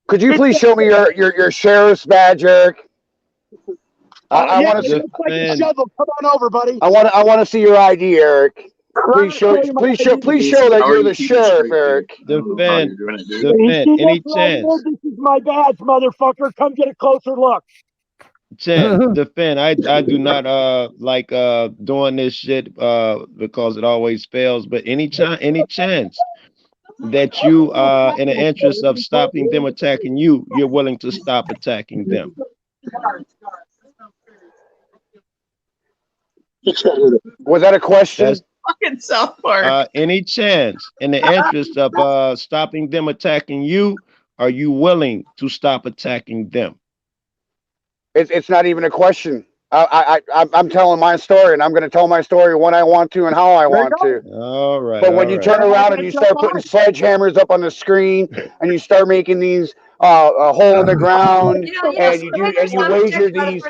S2: Could you please show me your sheriff's badge, Eric? I want to see.
S19: Like a shovel. Come on over, buddy.
S2: I want to see your ID, Eric. Please show that you're the sheriff, Eric.
S22: Defend.
S19: Any chance? This is my badge, motherfucker. Come get a closer look.
S22: Defend. I do not like doing this shit because it always fails. But any chance that you in the interest of stopping them attacking you, you're willing to stop attacking them.
S2: Was that a question?
S13: Fucking South Park.
S22: Any chance in the interest of stopping them attacking you, are you willing to stop attacking them?
S2: It's not even a question. I'm telling my story, and I'm going to tell my story when I want to and how I want to.
S22: All right.
S2: But when you turn around and you start putting sledgehammers up on the screen, and you start making these a hole in the ground, and you wager these.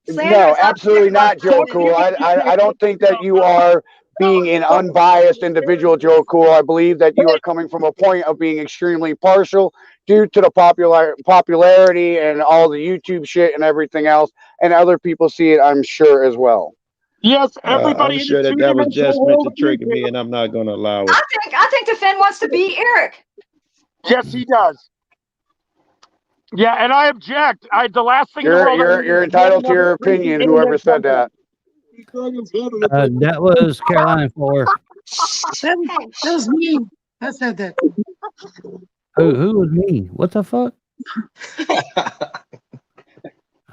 S2: No, absolutely not, Joe Cool. I don't think that you are being an unbiased individual, Joe Cool. I believe that you are coming from a point of being extremely partial due to the popularity and all the YouTube shit and everything else, and other people see it, I'm sure, as well.
S19: Yes, everybody.
S22: I'm sure that was just meant to trigger me, and I'm not going to allow it.
S9: I think Defend wants to beat Eric.
S19: Yes, he does. Yeah, and I object. The last thing
S2: you're entitled to your opinion. Whoever said that.
S1: That was Caroline for.
S11: That was me. I said that.
S1: Who was me? What the fuck?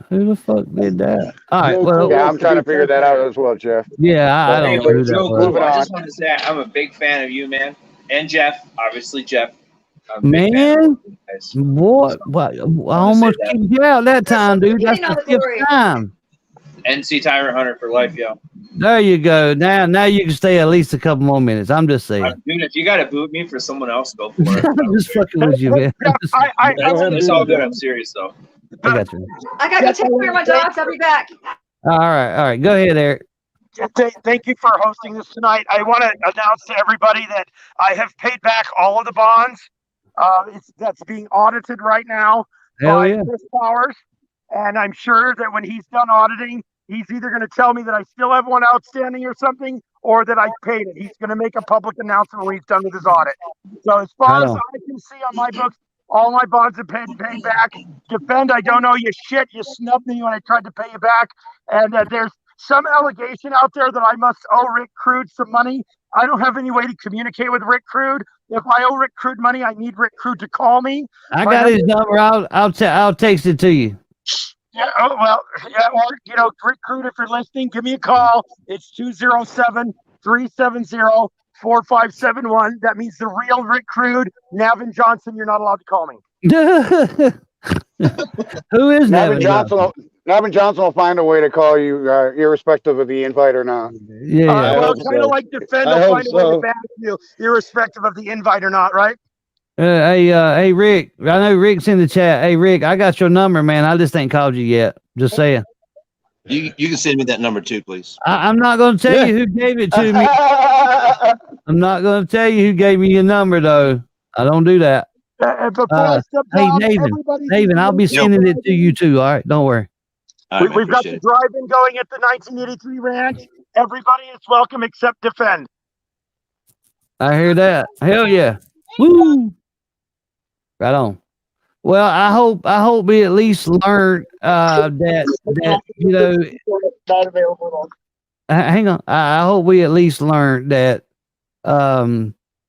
S1: Who the fuck did that? All right. Well,
S2: yeah, I'm trying to figure that out as well, Jeff.
S1: Yeah, I don't know who that was.
S13: I just want to say I'm a big fan of you, man, and Jeff. Obviously, Jeff.
S1: Man, what? I almost kicked you out that time, dude. That's the fifth time.
S13: NC Tyrant Hunter for life, yo.
S1: There you go. Now you can stay at least a couple more minutes. I'm just saying.
S13: Dude, if you got to boot me for someone else, go for it.
S1: I'm just fucking with you, man.
S13: It's all good. I'm serious, though.
S1: I got you.
S9: I got to go take care of my dogs. I'll be back.
S1: All right. Go ahead, Eric.
S19: Thank you for hosting this tonight. I want to announce to everybody that I have paid back all of the bonds. That's being audited right now by Chris Powers, and I'm sure that when he's done auditing, he's either going to tell me that I still have one outstanding or something, or that I paid it. He's going to make a public announcement when he's done with his audit. So as far as I can see on my books, all my bonds have paid back. Defend, I don't owe you shit. You snubbed me when I tried to pay you back, and there's some allegation out there that I must owe Rick Crude some money. I don't have any way to communicate with Rick Crude. If I owe Rick Crude money, I need Rick Crude to call me.
S1: I got his number. I'll text it to you.
S19: Yeah. Oh well. Yeah. Or Rick Crude, if you're listening, give me a call. It's 207-370-4571. That means the real Rick Crude. Navin Johnson, you're not allowed to call me.
S1: Who is
S2: Navin Johnson? Navin Johnson will find a way to call you, irrespective of the invite or not.
S1: Yeah.
S19: Well, kind of like Defend will find a way to ban you, irrespective of the invite or not, right?
S1: Hey, Rick. I know Rick's in the chat. Hey, Rick, I got your number, man. I just ain't called you yet. Just saying.
S22: You can send me that number too, please.
S1: I'm not going to tell you who gave it to me. I'm not going to tell you who gave me your number, though. I don't do that.
S19: Before I step
S1: Hey,
S19: down,
S1: Nathan, I'll be sending it to you too. All right, don't worry.
S19: We've got the drive-in going at the 1983 ranch. Everybody is welcome except Defend.
S1: I hear that. Hell yeah. Woo. Right on. Well, I hope we at least learn that you know.
S19: Not available.
S1: Hang on. I hope we at least learn that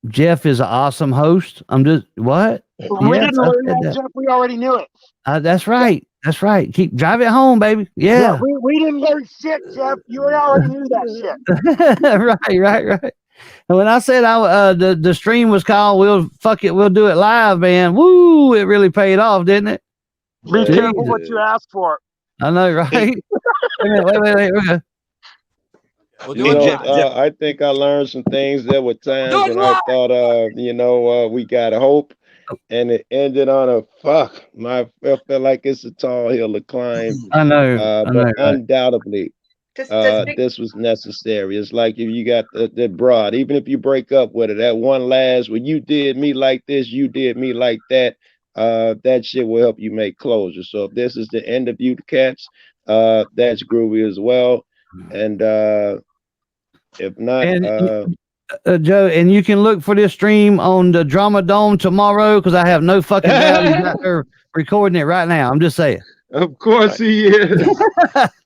S1: Jeff is an awesome host. I'm just what?
S19: We didn't learn that, Jeff. We already knew it.
S1: That's right. That's right. Keep drive it home, baby. Yeah.
S19: We didn't learn shit, Jeff. You already knew that shit.
S1: right. And when I said the stream was called we'll do it live, man. Woo! It really paid off, didn't it?
S19: Be careful what you ask for.
S1: I know, right? Wait.
S5: I think I learned some things. There were times when I thought, we got hope, and it ended on a fuck. I felt like it's a tall hill to climb.
S1: I know,
S5: but undoubtedly, this was necessary. It's like if you got the broad, even if you break up with it, that one last, when you did me like this, you did me like that. That shit will help you make closure. So if this is the end of you cats, that's groovy as well. And if not,
S1: Joe, and you can look for this stream on the Drama Dome tomorrow because I have no fucking doubt he's out there recording it right now. I'm just saying.
S5: Of course he is.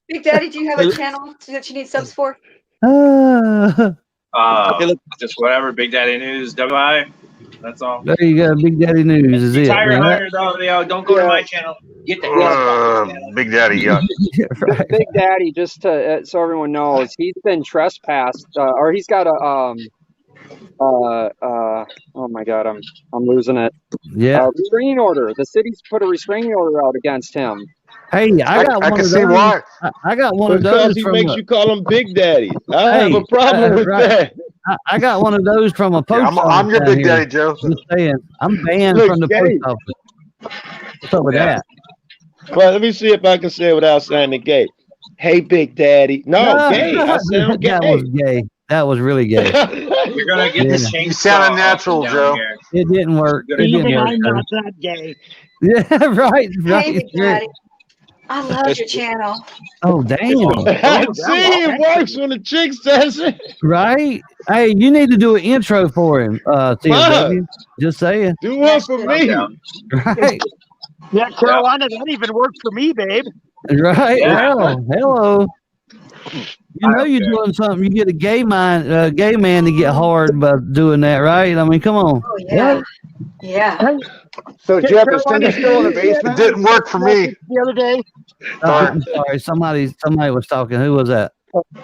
S9: Big Daddy, do you have a channel that you need subs for?
S13: Just whatever. Big Daddy News, WI. That's all.
S1: There you go. Big Daddy News is it.
S13: Tyrant Hunters, don't go to my channel. Get the hell
S14: Big Daddy, yeah.
S20: Big Daddy, just to so everyone knows, he's been trespassed, or he's got a oh my god, I'm losing it.
S1: Yeah.
S20: Restraining order. The city's put a restraining order out against him.
S1: Hey, I got one of those. I got one of those.
S5: Because he makes you call him Big Daddy. I have a problem with that.
S1: I got one of those from a post office.
S14: I'm your Big
S1: here.
S14: Daddy, Joe.
S1: Just saying, I'm banned from the post office. What's up with that?
S5: Well, let me see if I can say it without sounding gay. Hey, Big Daddy. No, gay. I sound gay.
S1: That was gay. That was really gay.
S13: You're gonna get the chainsaw.
S14: You sounded natural, Joe.
S13: Here.
S1: It didn't work.
S19: Even I'm not that gay.
S1: Yeah, right.
S9: Hey, Big Daddy. I love your channel.
S1: Oh, damn.
S5: See, it works when the chick says it.
S1: Right? Hey, you need to do an intro for him, TW. Just saying.
S5: Do one for me.
S1: Right.
S19: Yeah, Carolina, that even worked for me, babe.
S1: Right.
S19: Yeah.
S1: Hello. You know you're doing something. You get a gay man to get hard by doing that, right? I mean, come on.
S9: Oh, yeah. Yeah.
S2: So, Jeff, is Cindy still in the basement?
S14: It didn't work for me.
S19: The other day.
S1: I'm sorry. Somebody was talking. Who was that?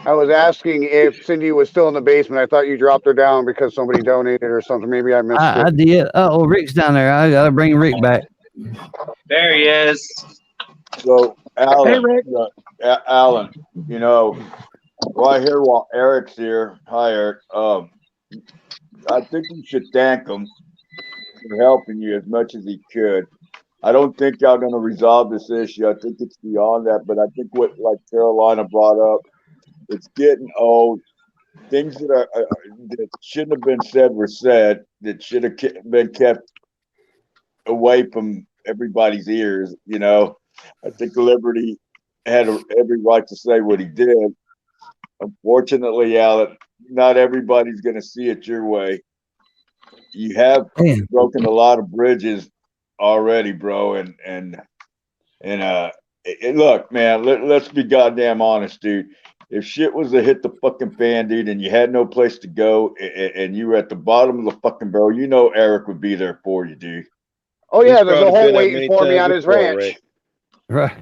S2: I was asking if Cindy was still in the basement. I thought you dropped her down because somebody donated or something. Maybe I missed it.
S1: I did. Oh, Rick's down there. I gotta bring Rick back.
S13: There he is.
S21: So, Alan,
S19: Hey, Rick.
S21: Alan, I hear while Eric's here. Hi, Eric. I think you should thank him for helping you as much as he could. I don't think y'all going to resolve this issue. I think it's beyond that. But I think what, like Carolina brought up, it's getting old. Things that shouldn't have been said were said. That should have been kept away from everybody's ears. I think Liberty had every right to say what he did. Unfortunately, Alan, not everybody's going to see it your way. You have broken a lot of bridges already, bro. And look, man, let's be goddamn honest, dude. If shit was to hit the fucking fan, dude, and you had no place to go, and you were at the bottom of the fucking barrel, Eric would be there for you, dude.
S2: Oh yeah, there's a hole waiting for me on his ranch.
S1: Right.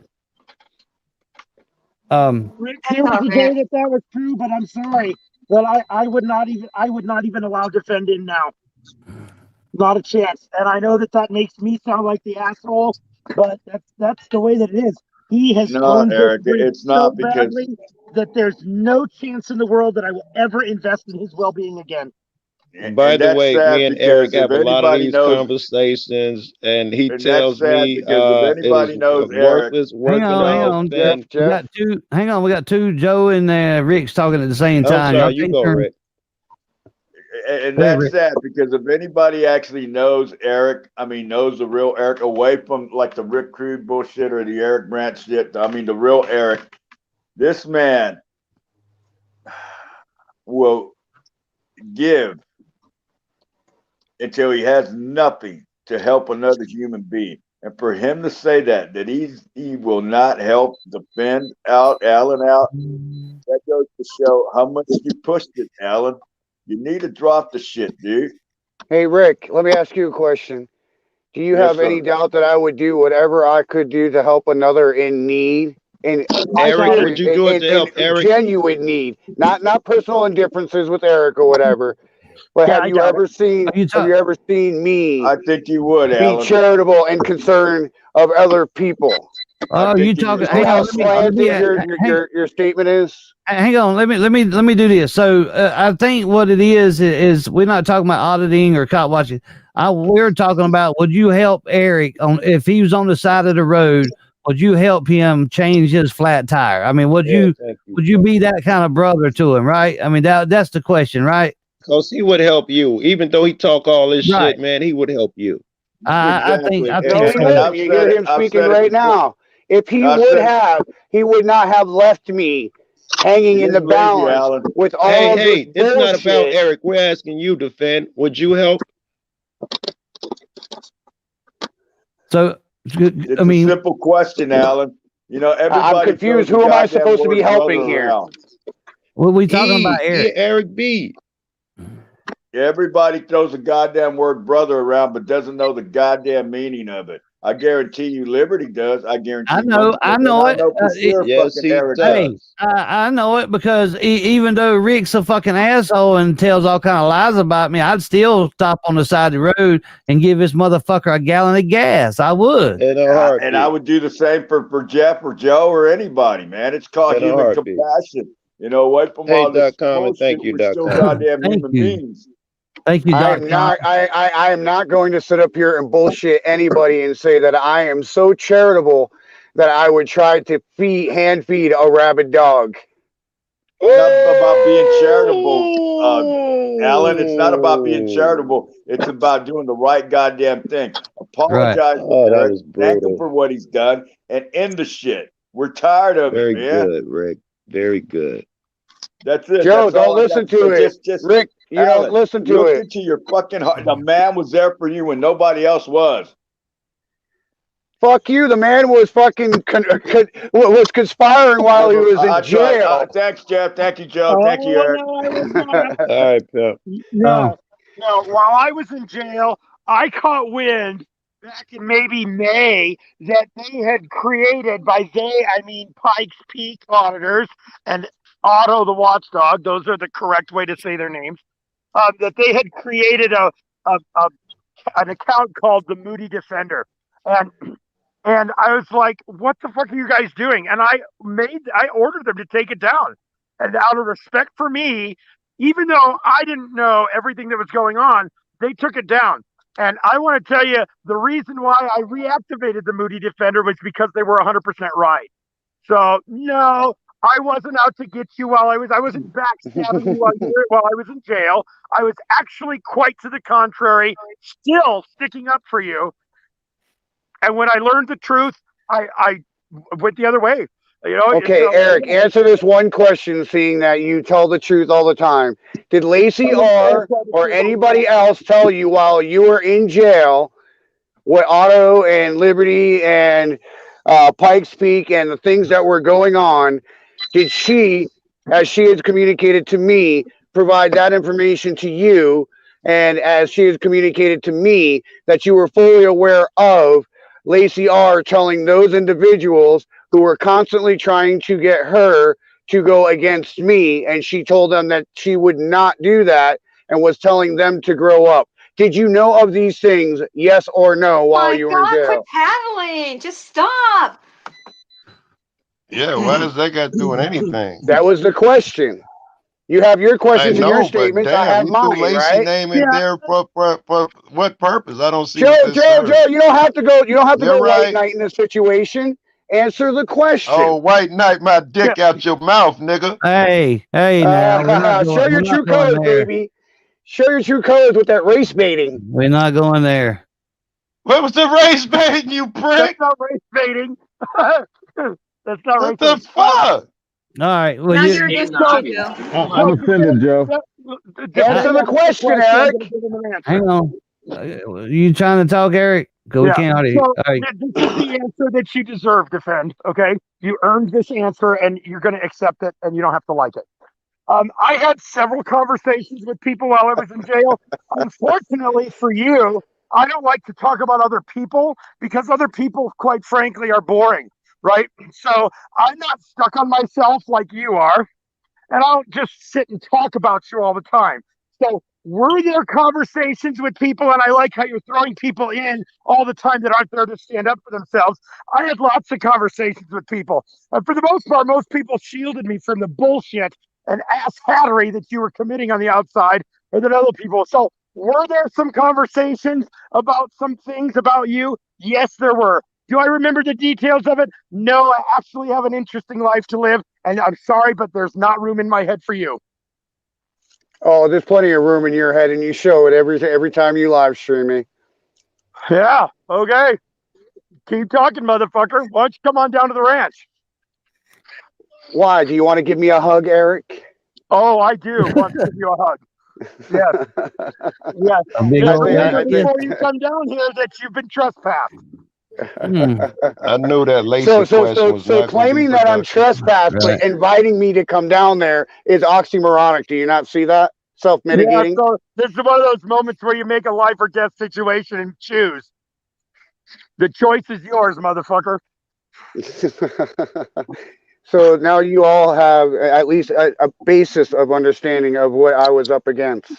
S19: Rick, there was a day that was true, but I'm sorry. But I would not even allow Defend in now. Not a chance. And I know that makes me sound like the asshole, but that's the way that it is. He has
S21: Eric, it's not because
S19: badly that there's no chance in the world that I will ever invest in his well-being again.
S5: By the
S21: that's
S5: way,
S21: sad
S5: me and Eric
S21: because if
S5: have a lot of
S21: anybody
S5: these
S21: knows,
S5: conversations, and he
S21: and that's
S5: tells
S21: sad
S5: me
S21: because if
S5: it is
S21: anybody knows Eric,
S5: worthless
S1: Hang
S5: working
S1: on, hang
S5: with
S1: on.
S5: Finn.
S1: We got two. Hang on, we got two. Joe and Rick's talking at the same
S5: I'm
S1: time. Y'all
S5: sorry, you
S1: take
S5: go,
S1: turns.
S5: Rick.
S21: and
S1: Go ahead,
S21: that's
S1: Rick.
S21: sad because if anybody actually knows Eric, I mean, knows the real Eric away from like the Rick Crude bullshit or the Eric Brandt shit, I mean, the real Eric, this man will give until he has nothing to help another human being. And for him to say that he will not help defend Alan out, that goes to show how much you pushed it, Alan. You need to drop the shit, dude.
S2: Hey, Rick, let me ask you a question. Do you
S21: Yes,
S2: have any
S21: sir.
S2: doubt that I would do whatever I could do to help another in need? In
S5: Eric, would you do it to help Eric?
S2: genuine need, not personal indifferences with Eric or whatever. But
S19: Yeah,
S2: have
S19: I
S2: you
S19: got
S2: ever seen? Have you ever seen me
S21: I think you would,
S2: be
S21: Alan.
S2: charitable and concerned of other people?
S1: Oh, you talking? Hang
S2: How
S1: on. Let me,
S2: slanted your statement is?
S1: hang on. Let me do this. So I think what it is we're not talking about auditing or cop watching. We're talking about, would you help Eric on if he was on the side of the road? Would you help him change his flat tire? I mean, would you be that kind of brother to him? Right? I mean, that's the question, right?
S5: Because he would help you, even though he talk all this
S1: Right.
S5: shit, man. He would help you.
S1: I think
S2: No, he
S1: so.
S2: wouldn't. You hear him speaking right now. If he he would not have left me hanging in the balance with all
S5: Hey,
S2: this
S5: it's not about
S2: bullshit.
S5: Eric. We're asking you, defend. Would you help?
S1: So,
S21: It's a simple question, Alan. You know, everybody.
S2: I'm confused.
S21: throws
S2: Who
S21: the
S2: am I
S21: goddamn
S2: supposed to be
S21: word
S2: helping
S21: brother
S2: here?
S21: around.
S1: What we talking about, Eric?
S5: Eric B.
S21: Everybody throws the goddamn word brother around, but doesn't know the goddamn meaning of it. I guarantee you, Liberty does. I guarantee.
S1: I know it.
S21: I know for sure.
S5: Yes,
S21: fucking
S5: he
S21: Eric
S1: Hey,
S21: does.
S1: I know it because even though Rick's a fucking asshole and tells all kind of lies about me, I'd still stop on the side of the road and give this motherfucker a gallon of gas. I would.
S21: And I would do the same for Jeff or Joe or anybody, man. It's called
S5: In a
S21: human
S5: heartbeat.
S21: compassion. You know, away from
S5: Hey,
S21: all this
S5: .com, and
S21: bullshit,
S5: thank you,
S21: we're still
S5: .com.
S21: goddamn
S1: Thank
S21: human
S1: you.
S21: beings.
S1: Thank you,
S2: I am not. I am not going to sit up here and bullshit anybody and say that I am so charitable that I would try to hand feed a rabid dog.
S21: Not about being charitable, Alan. It's not about being charitable. It's about doing the right goddamn thing. Apologize to
S5: Oh, that
S21: Eric,
S5: was
S21: thank him
S5: brutal.
S21: for what he's done, and end the shit. We're tired of
S5: Very
S21: it, man.
S5: good, Rick. Very good.
S21: That's it.
S2: Joe,
S21: That's all
S2: don't
S21: I
S2: listen
S21: got
S2: to
S21: say.
S2: it.
S21: Just
S2: Rick, you
S21: Alan,
S2: don't listen to
S21: look
S2: it.
S21: into your fucking heart. The man was there for you when nobody else was.
S2: Fuck you. The man was fucking was conspiring while he was in jail.
S21: Thanks, Jeff. Thank you, Joe. Thank you, Eric.
S5: All right, Pimp.
S19: No, while I was in jail, I caught wind back in maybe May that they had created, by they, I mean Pikes Peak auditors and Otto the Watchdog, those are the correct way to say their names, that they had created an account called the Moody Defender. And I was like, what the fuck are you guys doing? And I ordered them to take it down. And out of respect for me, even though I didn't know everything that was going on, they took it down. And I want to tell you, the reason why I reactivated the Moody Defender was because they were 100% right. So no, I wasn't out to get you I wasn't backstabbing you while I was in jail. I was actually quite to the contrary, still sticking up for you. And when I learned the truth, I went the other way. You know.
S2: Okay, Eric, answer this one question, seeing that you tell the truth all the time. Did Lacey R. or anybody else tell you while you were in jail what Otto and Liberty and Pikes Peak and the things that were going on? Did she, as she has communicated to me, provide that information to you? And as she has communicated to me, that you were fully aware of Lacey R. telling those individuals who were constantly trying to get her to go against me, and she told them that she would not do that and was telling them to grow up. Did you know of these things, yes or no, while you were in jail?
S8: Quit paddling. Just stop.
S5: Yeah, why does that got doing anything?
S2: That was the question. You have your
S5: I
S2: questions and your
S5: know, but
S2: statements. I
S5: damn,
S2: have
S5: you threw
S2: mine,
S5: Lacey
S2: right?
S5: name in there for what purpose? I don't see
S2: Joe,
S5: what this serves.
S2: you don't have to go. You don't have to
S5: You're
S2: go white
S5: right.
S2: knight in this situation. Answer the question.
S5: Oh, white knight, my dick out your mouth, nigga.
S1: Hey, now
S2: Show your true
S1: going
S2: colors,
S1: there.
S2: baby. Show your true colors with that race baiting.
S1: We're not going there.
S5: What was the race baiting, you prick?
S19: That's not race baiting. That's not
S5: What
S19: race
S5: the
S19: baiting.
S5: fuck?
S1: All right. Well,
S8: Now
S1: you,
S8: you're just talking, Joe.
S10: I'm offended, Joe.
S2: Answer the question, Eric.
S1: hang on. You trying to talk, Eric? Go. We can't already.
S19: So
S1: All right.
S19: this is the answer that you deserve, Defend. Okay, you earned this answer, and you're going to accept it, and you don't have to like it. I had several conversations with people while I was in jail. Unfortunately for you, I don't like to talk about other people because other people, quite frankly, are boring, right? So I'm not stuck on myself like you are, and I don't just sit and talk about you all the time. So were there conversations with people, and I like how you're throwing people in all the time that aren't there to stand up for themselves. I had lots of conversations with people. And for the most part, most people shielded me from the bullshit and ass hattery that you were committing on the outside or that other people. So were there some conversations about some things about you? Yes, there were. Do I remember the details of it? No, I actually have an interesting life to live, and I'm sorry, but there's not room in my head for you.
S2: Oh, there's plenty of room in your head, and you show it every time you live stream me.
S19: Yeah, okay. Keep talking, motherfucker. Why don't you come on down to the ranch?
S2: Why? Do you want to give me a hug, Eric?
S19: Oh, I do want to give you a hug. Yes. Yes.
S1: A big
S19: Just
S1: old
S19: remember
S1: hug.
S19: before you come down here that you've been trespassed.
S5: I knew that Lacey question was
S2: So
S5: not
S2: claiming
S5: gonna be
S2: that I'm
S5: productive.
S2: trespassed, but inviting me to come down there is oxymoronic. Do you not see that? Self-mitigating.
S19: Yeah, so this is one of those moments where you make a life or death situation and choose. The choice is yours, motherfucker.
S2: So now you all have at least a basis of understanding of what I was up against.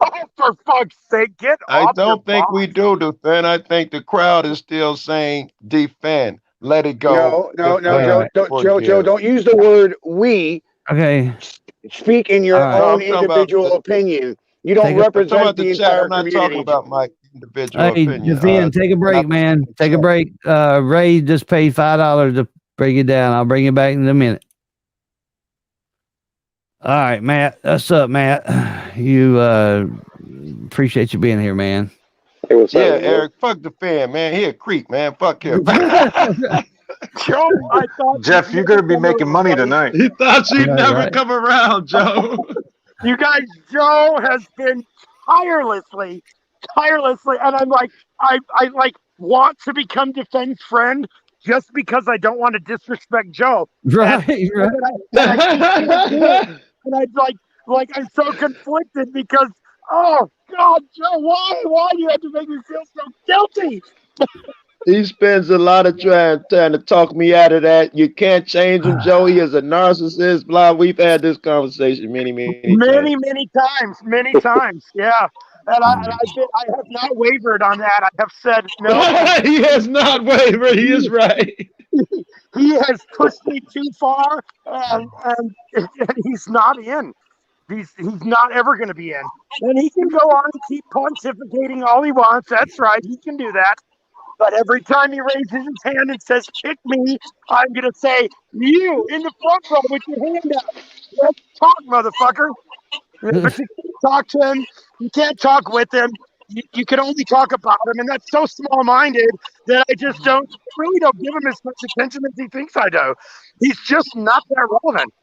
S19: Oh, for fuck's sake, get
S5: I
S19: off
S5: don't
S19: your
S5: think we do defend. I think the crowd is still saying defend. Let it go.
S2: No,
S5: Defend,
S2: Joe,
S5: forgive.
S2: don't use the word we.
S1: Okay.
S2: Speak in your
S1: All right.
S2: own
S5: I'm talking
S2: individual
S5: about
S2: opinion. You don't
S5: I'm talking
S2: represent
S5: about
S2: the
S5: the chat.
S2: entire
S5: I'm not
S2: community.
S5: talking about my individual
S1: Hey,
S5: opinion.
S1: Defend, take a break, man. Take a break. Ray just paid $5 to break it down. I'll bring it back in a minute. All right, Matt. What's up, Matt? You appreciate you being here, man.
S5: Yeah, Eric, fuck the fan, man. He a creep, man. Fuck him.
S19: Joe, I thought
S14: Jeff, you're going to be making money tonight.
S5: He thought she'd
S1: Right,
S5: never
S1: right.
S5: come around, Joe.
S19: You guys, Joe has been tirelessly, and I'm like, I like want to become Defend's friend just because I don't want to disrespect Joe.
S1: Right, right.
S19: And I'd like I'm so conflicted because, oh God, Joe, why do you have to make me feel so guilty?
S5: He spends a lot of time trying to talk me out of that. You can't change him, Joe. He is a narcissist. Blah. We've had this conversation many
S19: times. Yeah. And I have not wavered on that. I have said no.
S5: He has not wavered. He is right.
S19: He has pushed me too far, and he's not in. He's not ever going to be in. And he can go on and keep pontificating all he wants. That's right. He can do that. But every time he raises his hand and says, pick me, I'm going to say, you in the front row with your hand up. Let's talk, motherfucker. But you can't talk to him. You can't talk with him. You can only talk about him. And that's so small-minded that I just really don't give him as much attention as he thinks I do. He's just not that relevant.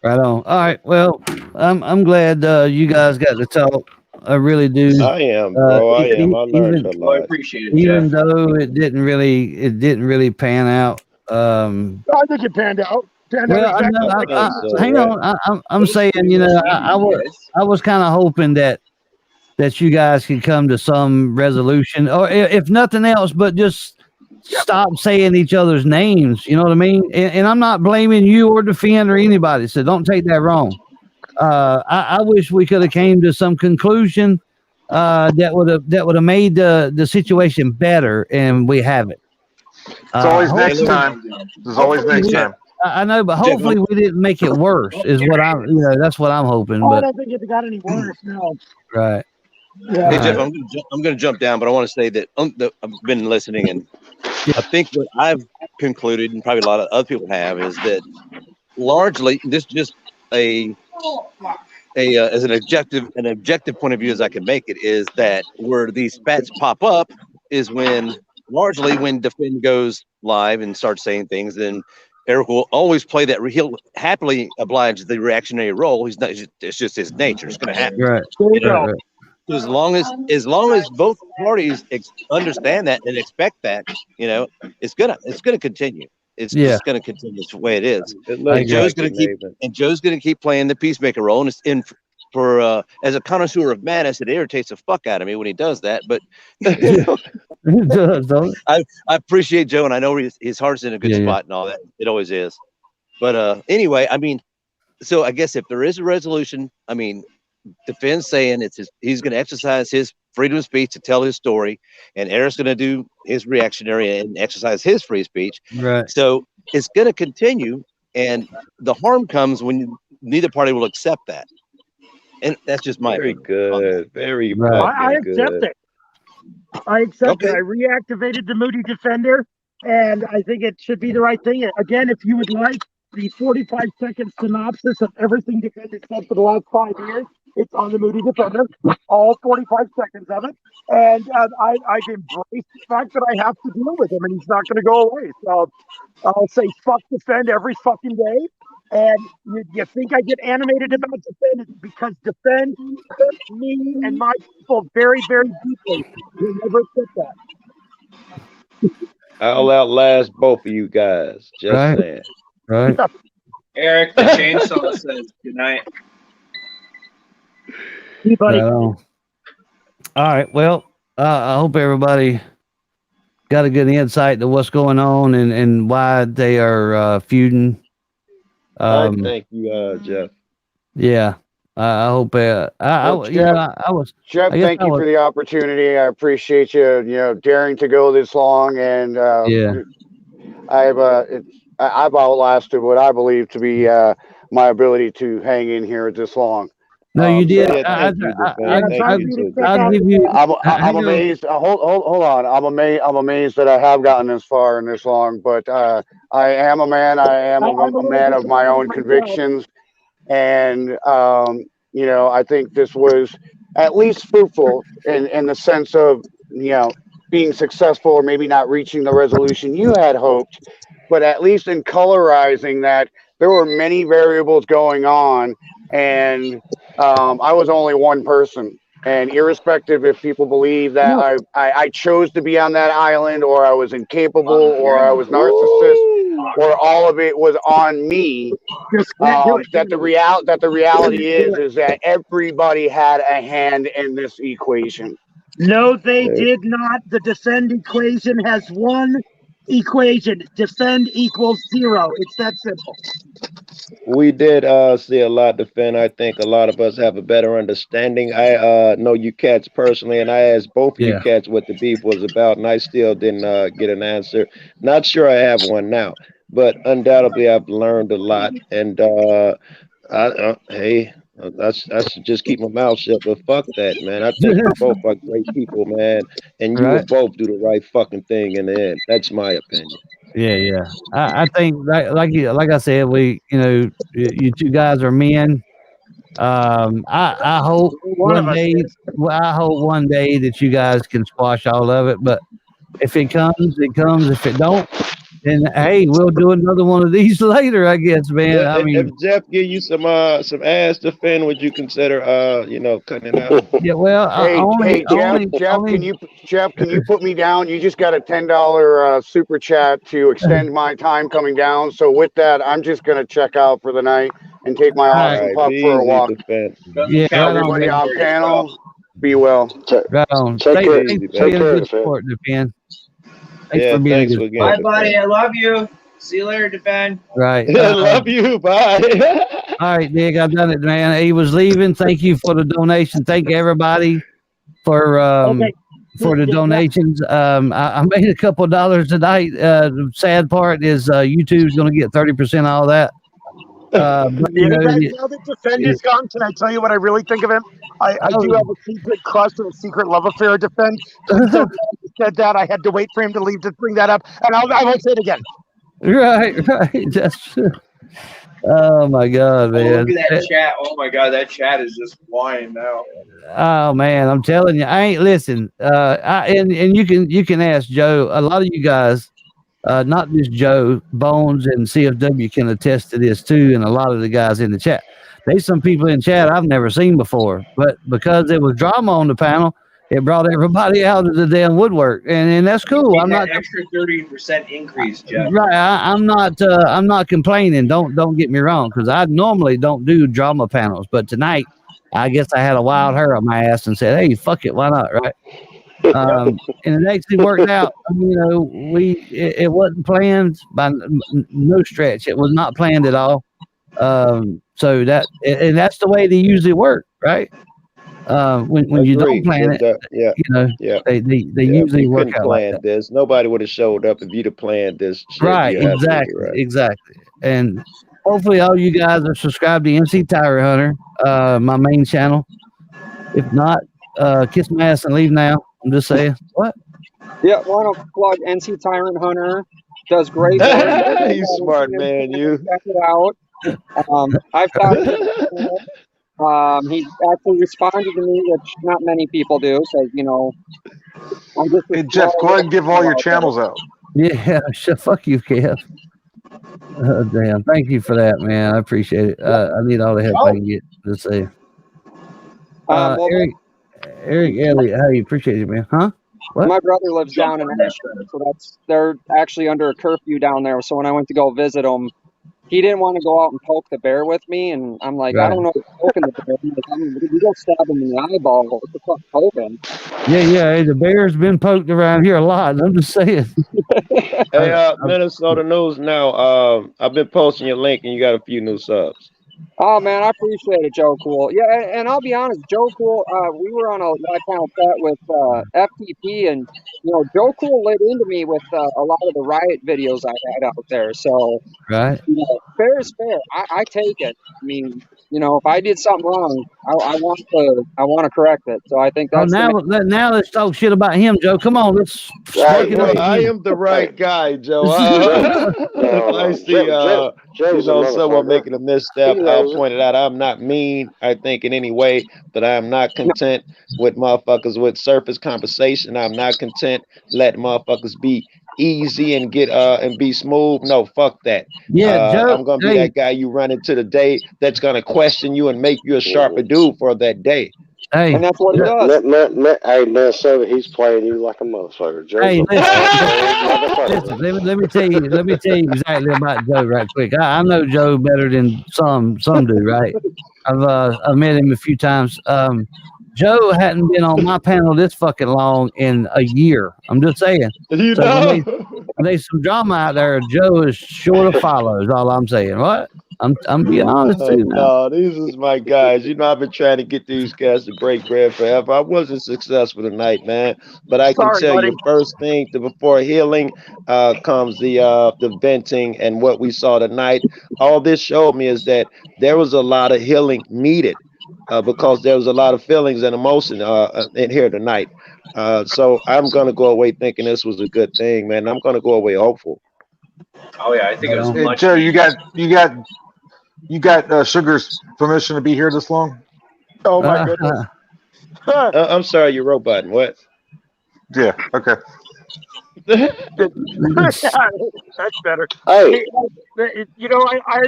S1: Right on. All right. Well, I'm glad you guys got to talk. I really do.
S5: I am, bro. I am. I learned a lot.
S13: I appreciate it,
S1: Even
S13: Jeff.
S1: though it didn't really pan out.
S19: I think it panned out.
S1: Well, hang on. I'm saying, I was kind of hoping that you guys could come to some resolution, or if nothing else, but just stop saying each other's names. You know what I mean? And I'm not blaming you or Defend or anybody, so don't take that wrong. I wish we could have came to some conclusion that would have made the situation better, and we haven't.
S14: It's always next time. There's always next time.
S1: I know, but hopefully we didn't make it worse. Is what I'm, that's what I'm hoping.
S19: Oh, I
S1: But
S19: don't think it got any worse. No.
S1: right.
S19: Yeah.
S22: Hey Jeff, I'm going to jump down, but I want to say that I've been listening, and I think what I've concluded, and probably a lot of other people have, is that largely this just as an objective point of view as I can make it, is that where these spats pop up is largely when Defend goes live and starts saying things, then Eric will always play that. He'll happily oblige the reactionary role. He's not. It's just his nature. It's going to happen.
S1: Right.
S22: Right. As long as both parties understand that and expect that, it's gonna continue. It's just gonna continue the way it is. And Joe's gonna keep playing the peacemaker role, and as a connoisseur of madness, it irritates the fuck out of me when he does that. But I appreciate Joe, and I know his heart's in a good spot and all that. It always is. But anyway, I mean, so I guess if there is a resolution, I mean, Defense saying he's going to exercise his freedom of speech to tell his story, and Eric's going to do his reactionary and exercise his free speech.
S1: Right.
S22: So it's going to continue, and the harm comes when neither party will accept that. And that's just my
S5: very good, very
S19: I
S5: good.
S19: accept it. I accept it. I reactivated the Moody Defender, and I think it should be the right thing. Again, if you would like the 45-second synopsis of everything Defender said for the last 5 years, it's on the Moody Defender, all 45 seconds of it. And I've embraced the fact that I have to deal with him, and he's not going to go away. So I'll say fuck Defend every fucking day. And you think I get animated about Defend because Defend hurt me and my people very, very deeply. You'll never accept that.
S5: I'll outlast both of you guys. Just saying.
S1: Right.
S13: Eric, the chainsaw says good night.
S19: Hey, buddy.
S1: All right. Well, I hope everybody got a good insight to what's going on and why they are feuding.
S5: Thank you, Jeff.
S1: Yeah. I hope.
S2: Jeff, thank you for the opportunity. I appreciate you, daring to go this long, and I've outlasted what I believe to be my ability to hang in here this long.
S1: No, you did.
S2: I'll give you. I'm amazed. Hold on. I'm amazed that I have gotten this far and this long. But I am a man. I am a man of my own convictions, and I think this was at least fruitful in the sense of being successful, or maybe not reaching the resolution you had hoped, but at least in colorizing that there were many variables going on, and I was only one person. And irrespective if people believe that I chose to be on that island, or I was incapable, or I was narcissist, or all of it was on me, that the reality is that everybody had a hand in this equation.
S19: No, they did not. The Defend equation has one equation. Defend equals 0. It's that simple.
S5: We did see a lot Defend. I think a lot of us have a better understanding. I know you cats personally, and I asked both of you cats what the beef was about, and I still didn't get an answer. Not sure I have one now, but undoubtedly I've learned a lot. And hey, I should just keep my mouth shut, but fuck that, man. I think you both are great people, man, and you will both do the right fucking thing in the end. That's my opinion.
S1: Yeah. I think like I said, you two guys are men. I hope one day that you guys can squash all of it. But if it comes, it comes. If it don't, then hey, we'll do another one of these later, I guess, man. I mean,
S5: if Jeff give you some ass Defend, would you consider cutting it out?
S1: Yeah, well,
S2: Jeff, can you put me down? You just got a $10 super chat to extend my time coming down. So with that, I'm just gonna check out for the night and take my awesome pup for a walk.
S1: Yeah,
S2: everybody on panel, be well.
S1: Right on.
S2: Take care.
S1: Thanks for being a good sport, Defend. Thanks for being a good sport.
S13: Bye, buddy. I love you. See you later, Defend.
S1: Right.
S5: I love you. Bye.
S1: All right, Dick, I've done it, man. He was leaving. Thank you for the donation. Thank everybody for for the donations. I made a couple $dollars tonight. The sad part is YouTube's going to get 30% of all that. But,
S19: Now that Defend is gone, can I tell you what I really think of him? I do have a secret crush and a secret love affair with Defend. Please don't tell me you said that. I had to wait for him to leave to bring that up, and I won't say it again.
S1: Right. That's oh my God, man.
S13: Look at that chat. Oh my God, that chat is just flying now.
S1: Oh man, I'm telling you, I ain't listen. And you can ask Joe. A lot of you guys, not just Joe, Bones and CFW can attest to this too, and a lot of the guys in the chat. There's some people in chat I've never seen before, but because there was drama on the panel, it brought everybody out of the damn woodwork, and that's cool. I'm not
S13: extra 30% increase, Jeff.
S1: right. I'm not complaining. Don't get me wrong, because I normally don't do drama panels, but tonight I guess I had a wild hair on my ass and said, "Hey, fuck it, why not?" Right? And it actually worked out. You know, it wasn't planned by no stretch. It was not planned at all. So that's the way they usually work, right? When you don't plan it, you know, they usually work out like that.
S5: This. Nobody would have showed up if you'd have planned this shit.
S1: Right, exactly. And hopefully all you guys are subscribed to MC Tyrant Hunter, my main channel. If not, kiss my ass and leave now. I'm just saying. What?
S20: Yeah, want to plug NC Tyrant Hunter. Does great work.
S5: You smart man, you.
S20: Check it out. I've talked to him. He actually responded to me, which not many people do. So, you know, I'm just.
S14: Hey, Jeff, go ahead and give all your channels out.
S1: Yeah, fuck you, Kev. Damn, thank you for that, man. I appreciate it. I need all the help I can get to say. Eric Elliott, how you appreciate it, man? Huh? What?
S20: My brother lives down in Ashford, so they're actually under a curfew down there. So when I went to go visit him, he didn't want to go out and poke the bear with me, and I'm like, I don't know if poking the bear. He's like, I mean, you go stab him in the eyeball. What the fuck, poking?
S1: Yeah. The bear's been poked around here a lot. I'm just saying.
S5: Hey, Minnesota News now. I've been posting your link, and you got a few new subs.
S20: Oh man, I appreciate it, Joe Cool. Yeah, and I'll be honest, Joe Cool. We were on a live panel chat with FTP, and you know, Joe Cool lit into me with a lot of the riot videos I had out there. So,
S1: right,
S20: you know, fair is fair. I take it. I mean, you know, if I did something wrong, I want to correct it. So I think that's
S1: now let's talk shit about him, Joe. Come on, let's.
S5: I am the right guy, Joe. I see, someone making a misstep. I'll point it out. I'm not mean, I think, in any way, but I am not content with motherfuckers with surface conversation. I'm not content letting motherfuckers be easy and get and be smooth. No, fuck that.
S1: Yeah, Joe,
S5: I'm gonna be that guy you run into today that's gonna question you and make you a sharper dude for that day.
S1: Hey,
S20: and that's what he does.
S10: Hey, Minnesota, he's playing you like a motherfucker.
S1: Hey, listen, let me tell you exactly about Joe right quick. I know Joe better than some do, right? I've met him a few times. Joe hadn't been on my panel this fucking long in a year. I'm just saying.
S5: You
S1: so
S5: know,
S1: when there's some drama out there, Joe is sure to follow. Is all I'm saying. What? I'm being honest too.
S5: No, these is my guys. You know, I've been trying to get these guys to break bread forever. I wasn't successful tonight, man. But I can tell you, first thing before healing comes the venting, and what we saw tonight. All this showed me is that there was a lot of healing needed. Because there was a lot of feelings and emotion in here tonight. So I'm going to go away thinking this was a good thing, man. I'm going to go away hopeful.
S13: Oh, yeah, I think it was much.
S14: Joe, you got Sugar's permission to be here this long?
S5: Oh, my goodness. I'm sorry, your robot. What?
S14: Yeah, okay.
S19: That's better.
S10: Hey.
S19: You know, I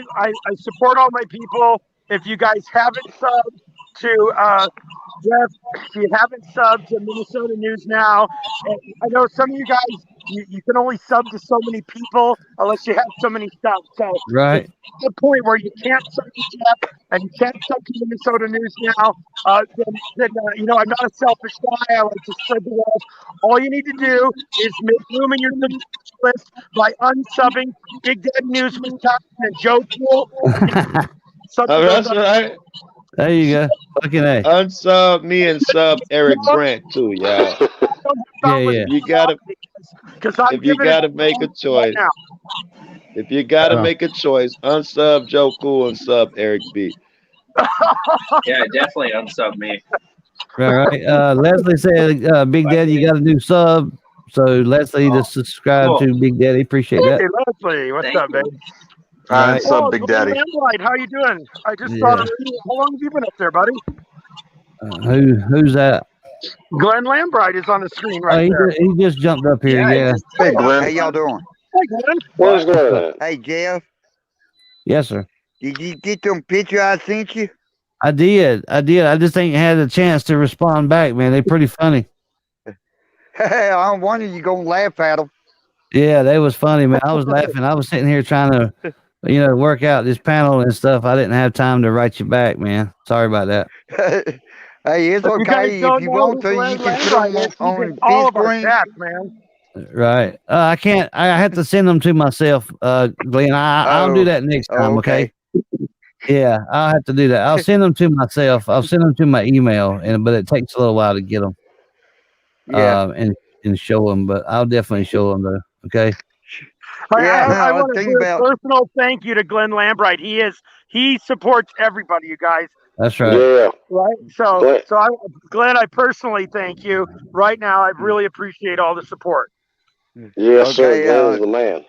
S19: support all my people. If you guys haven't subbed to Jeff, if you haven't subbed to Minnesota News Now, and I know some of you guys, you can only sub to so many people unless you have so many subs. So
S1: right.
S19: The point where you can't sub to Jeff and you can't sub to Minnesota News Now, then you know, I'm not a selfish guy. I like to spread the wealth. All you need to do is make room in your list by unsubbing Big Daddy News with Tom and Joe Cool.
S5: That's right.
S1: There you go. Fucking A.
S5: Unsub me and sub Eric Brandt too, y'all.
S19: thought
S1: Yeah,
S19: was
S1: yeah.
S22: You gotta,
S19: because I'm
S22: if you
S19: giving it
S22: gotta
S19: a
S22: make a
S19: right
S22: choice,
S19: now.
S22: if you gotta
S1: Uh,
S22: make a choice, unsub Joe Cool and sub Eric B.
S13: Yeah, definitely unsub me.
S1: right. Leslie said, Big Daddy, you got a new sub. So Leslie to subscribe to Big Daddy. Appreciate that.
S19: Hey, Leslie, what's
S13: Thank
S19: up,
S13: you.
S19: babe?
S1: Right.
S14: Sub
S19: Oh,
S14: Big
S19: Glenn
S14: Daddy.
S19: Lambright, how you doing? I just
S1: Yeah.
S19: saw you. How long have you been up there, buddy?
S1: Who's that?
S19: Glenn Lambright is on the screen
S1: Oh,
S19: right there.
S1: he just jumped up here.
S13: Yeah,
S1: Yeah.
S14: Hey, Glenn.
S6: How y'all doing?
S19: Hey, Glenn.
S10: Where's Glenn at?
S6: Hey, Jeff,
S1: Yes, sir.
S6: did you get them picture I sent you?
S1: I did. I just ain't had a chance to respond back, man. They pretty funny.
S6: I'm wondering you gonna laugh at them.
S1: Yeah, they was funny, man. I was laughing. I was sitting here trying to, work out this panel and stuff. I didn't have time to write you back, man. Sorry about that.
S6: Hey, it's
S19: If you guys
S6: okay.
S19: don't
S6: If you
S19: know
S6: want
S19: who
S6: to,
S19: Glenn
S6: you can put
S19: Lambright
S6: them
S19: is,
S6: on
S19: he's in
S6: big
S19: all of our
S6: screen.
S19: chats, man.
S1: Right. I can't. I have to send them to myself, Glenn. I'll do that next time. Okay. Yeah, I'll have to do that. I'll send them to myself. I'll send them to my email, but it takes a little while to get them.
S6: Yeah.
S1: And show them, but I'll definitely show them though. Okay.
S19: I want to
S6: think
S19: do a
S6: about-
S19: personal thank you to Glenn Lambright. He supports everybody, you guys.
S1: That's right.
S10: Yeah.
S19: Right. Glenn, I personally thank you. Right now, I really appreciate all the support.
S10: Yes, sir.
S6: Okay,
S10: Glenn is the man.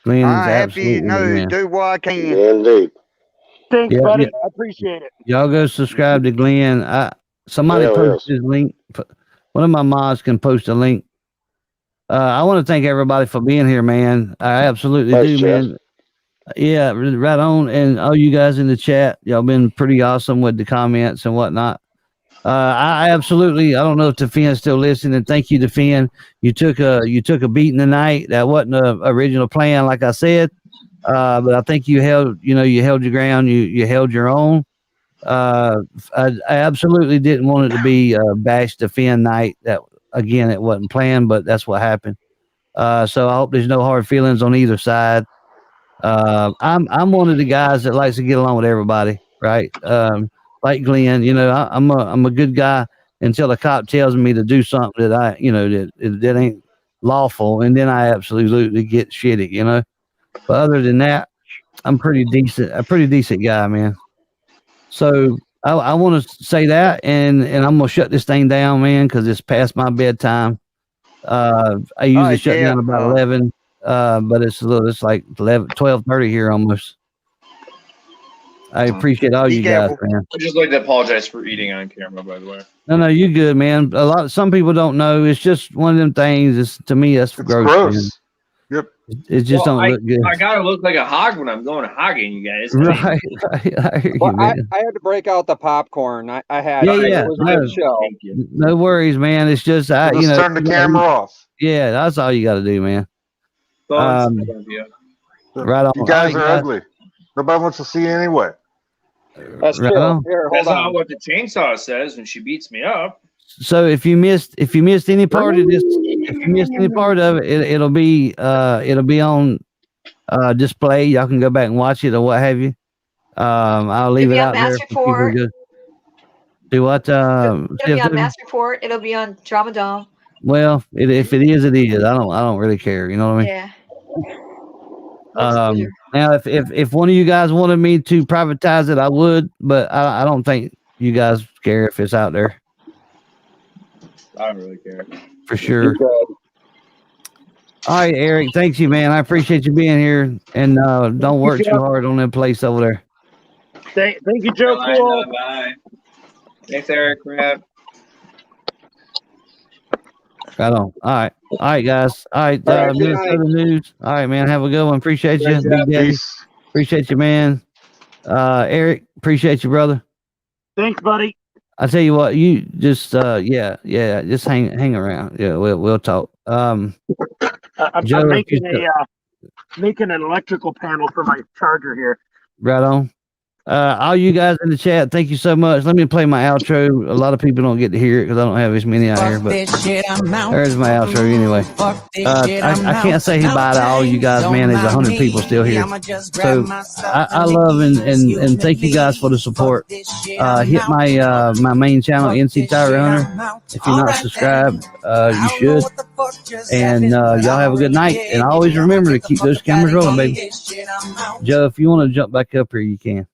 S1: Glenn
S6: I'm
S1: is
S6: happy you
S1: absolutely
S6: know
S1: the man.
S6: do what I can.
S10: Indeed.
S19: Thanks,
S1: Yeah,
S19: buddy.
S1: yeah.
S19: I appreciate it.
S1: Y'all go subscribe to Glenn. Somebody
S10: Hell
S1: post
S10: yes.
S1: his link. One of my mods can post a link. I want to thank everybody for being here, man. I absolutely
S10: Thanks,
S1: do,
S10: Jeff.
S1: man. Yeah, right on. And all you guys in the chat, y'all been pretty awesome with the comments and whatnot. I absolutely. I don't know if DeFinn's still listening. Thank you, DeFinn. You took a beating tonight. That wasn't a original plan, like I said. But I think you held your ground. You held your own. I absolutely didn't want it to be Bash DeFinn night. That again, it wasn't planned, but that's what happened. So I hope there's no hard feelings on either side. I'm one of the guys that likes to get along with everybody, right? Like Glenn, I'm a good guy until a cop tells me to do something that that ain't lawful, and then I absolutely get shitty, But other than that, I'm a pretty decent guy, man. So I want to say that, and I'm gonna shut this thing down, man, because it's past my bedtime. I usually shut down about 11, but it's like 12:30 here almost. I appreciate all you guys, man.
S13: I'd just like to apologize for eating on camera, by the way.
S1: No, you good, man. Some people don't know. It's just one of them things. To me, that's gross. Man.
S14: Yep.
S1: It just don't look good.
S13: I gotta look like a hog when I'm going hogging, you guys.
S1: Right. I hear you, man.
S20: I had to break out the popcorn. I had
S1: Yeah.
S20: It was a good show.
S1: No worries, man. It's just
S14: Just turn the camera off.
S1: Yeah, that's all you got to do, man. Right on.
S14: You guys are ugly. Nobody wants to see you anyway.
S20: That's
S1: right
S20: true.
S1: on.
S20: Here,
S13: That's
S20: hold on.
S13: not what the chainsaw says when she beats me up.
S1: So if you missed any part of this, if you missed any part of it, it'll be on display. Y'all can go back and watch it or what have you. I'll leave it out there for people to go. Do what?
S8: It'll be on Mass Report. It'll be on Drama Dome.
S1: Well, if it is, it is. I don't really care. You know what I mean?
S8: Yeah.
S1: Now, if one of you guys wanted me to privatize it, I would, but I don't think you guys care if it's out there.
S13: I don't really care.
S1: For sure. All right, Eric. Thanks you, man. I appreciate you being here, and don't work too hard on that place over there.
S19: Thank you, Joe. Cool.
S13: Bye. Thanks, Eric. Brad.
S1: Right on. All right, guys. All right, Minnesota News. All right, man. Have a good one. Appreciate you, Big Daddy. Appreciate you, man. Eric, appreciate you, brother.
S19: Thanks, buddy.
S1: I tell you what, you just just hang around. Yeah, we'll talk.
S19: I'm
S1: Joe,
S19: making an electrical panel for my charger here.
S1: Right on. All you guys in the chat, thank you so much. Let me play my outro. A lot of people don't get to hear it because I don't have as many out here, but there's my outro anyway. I can't say bye to all you guys, man. There's 100 people still here. So I love and thank you guys for the support. Hit my my main channel, NC Tire Hunter. If you're not subscribed, you should. And y'all have a good night. And always remember to keep those cameras rolling, baby. Joe, if you want to jump back up here, you can.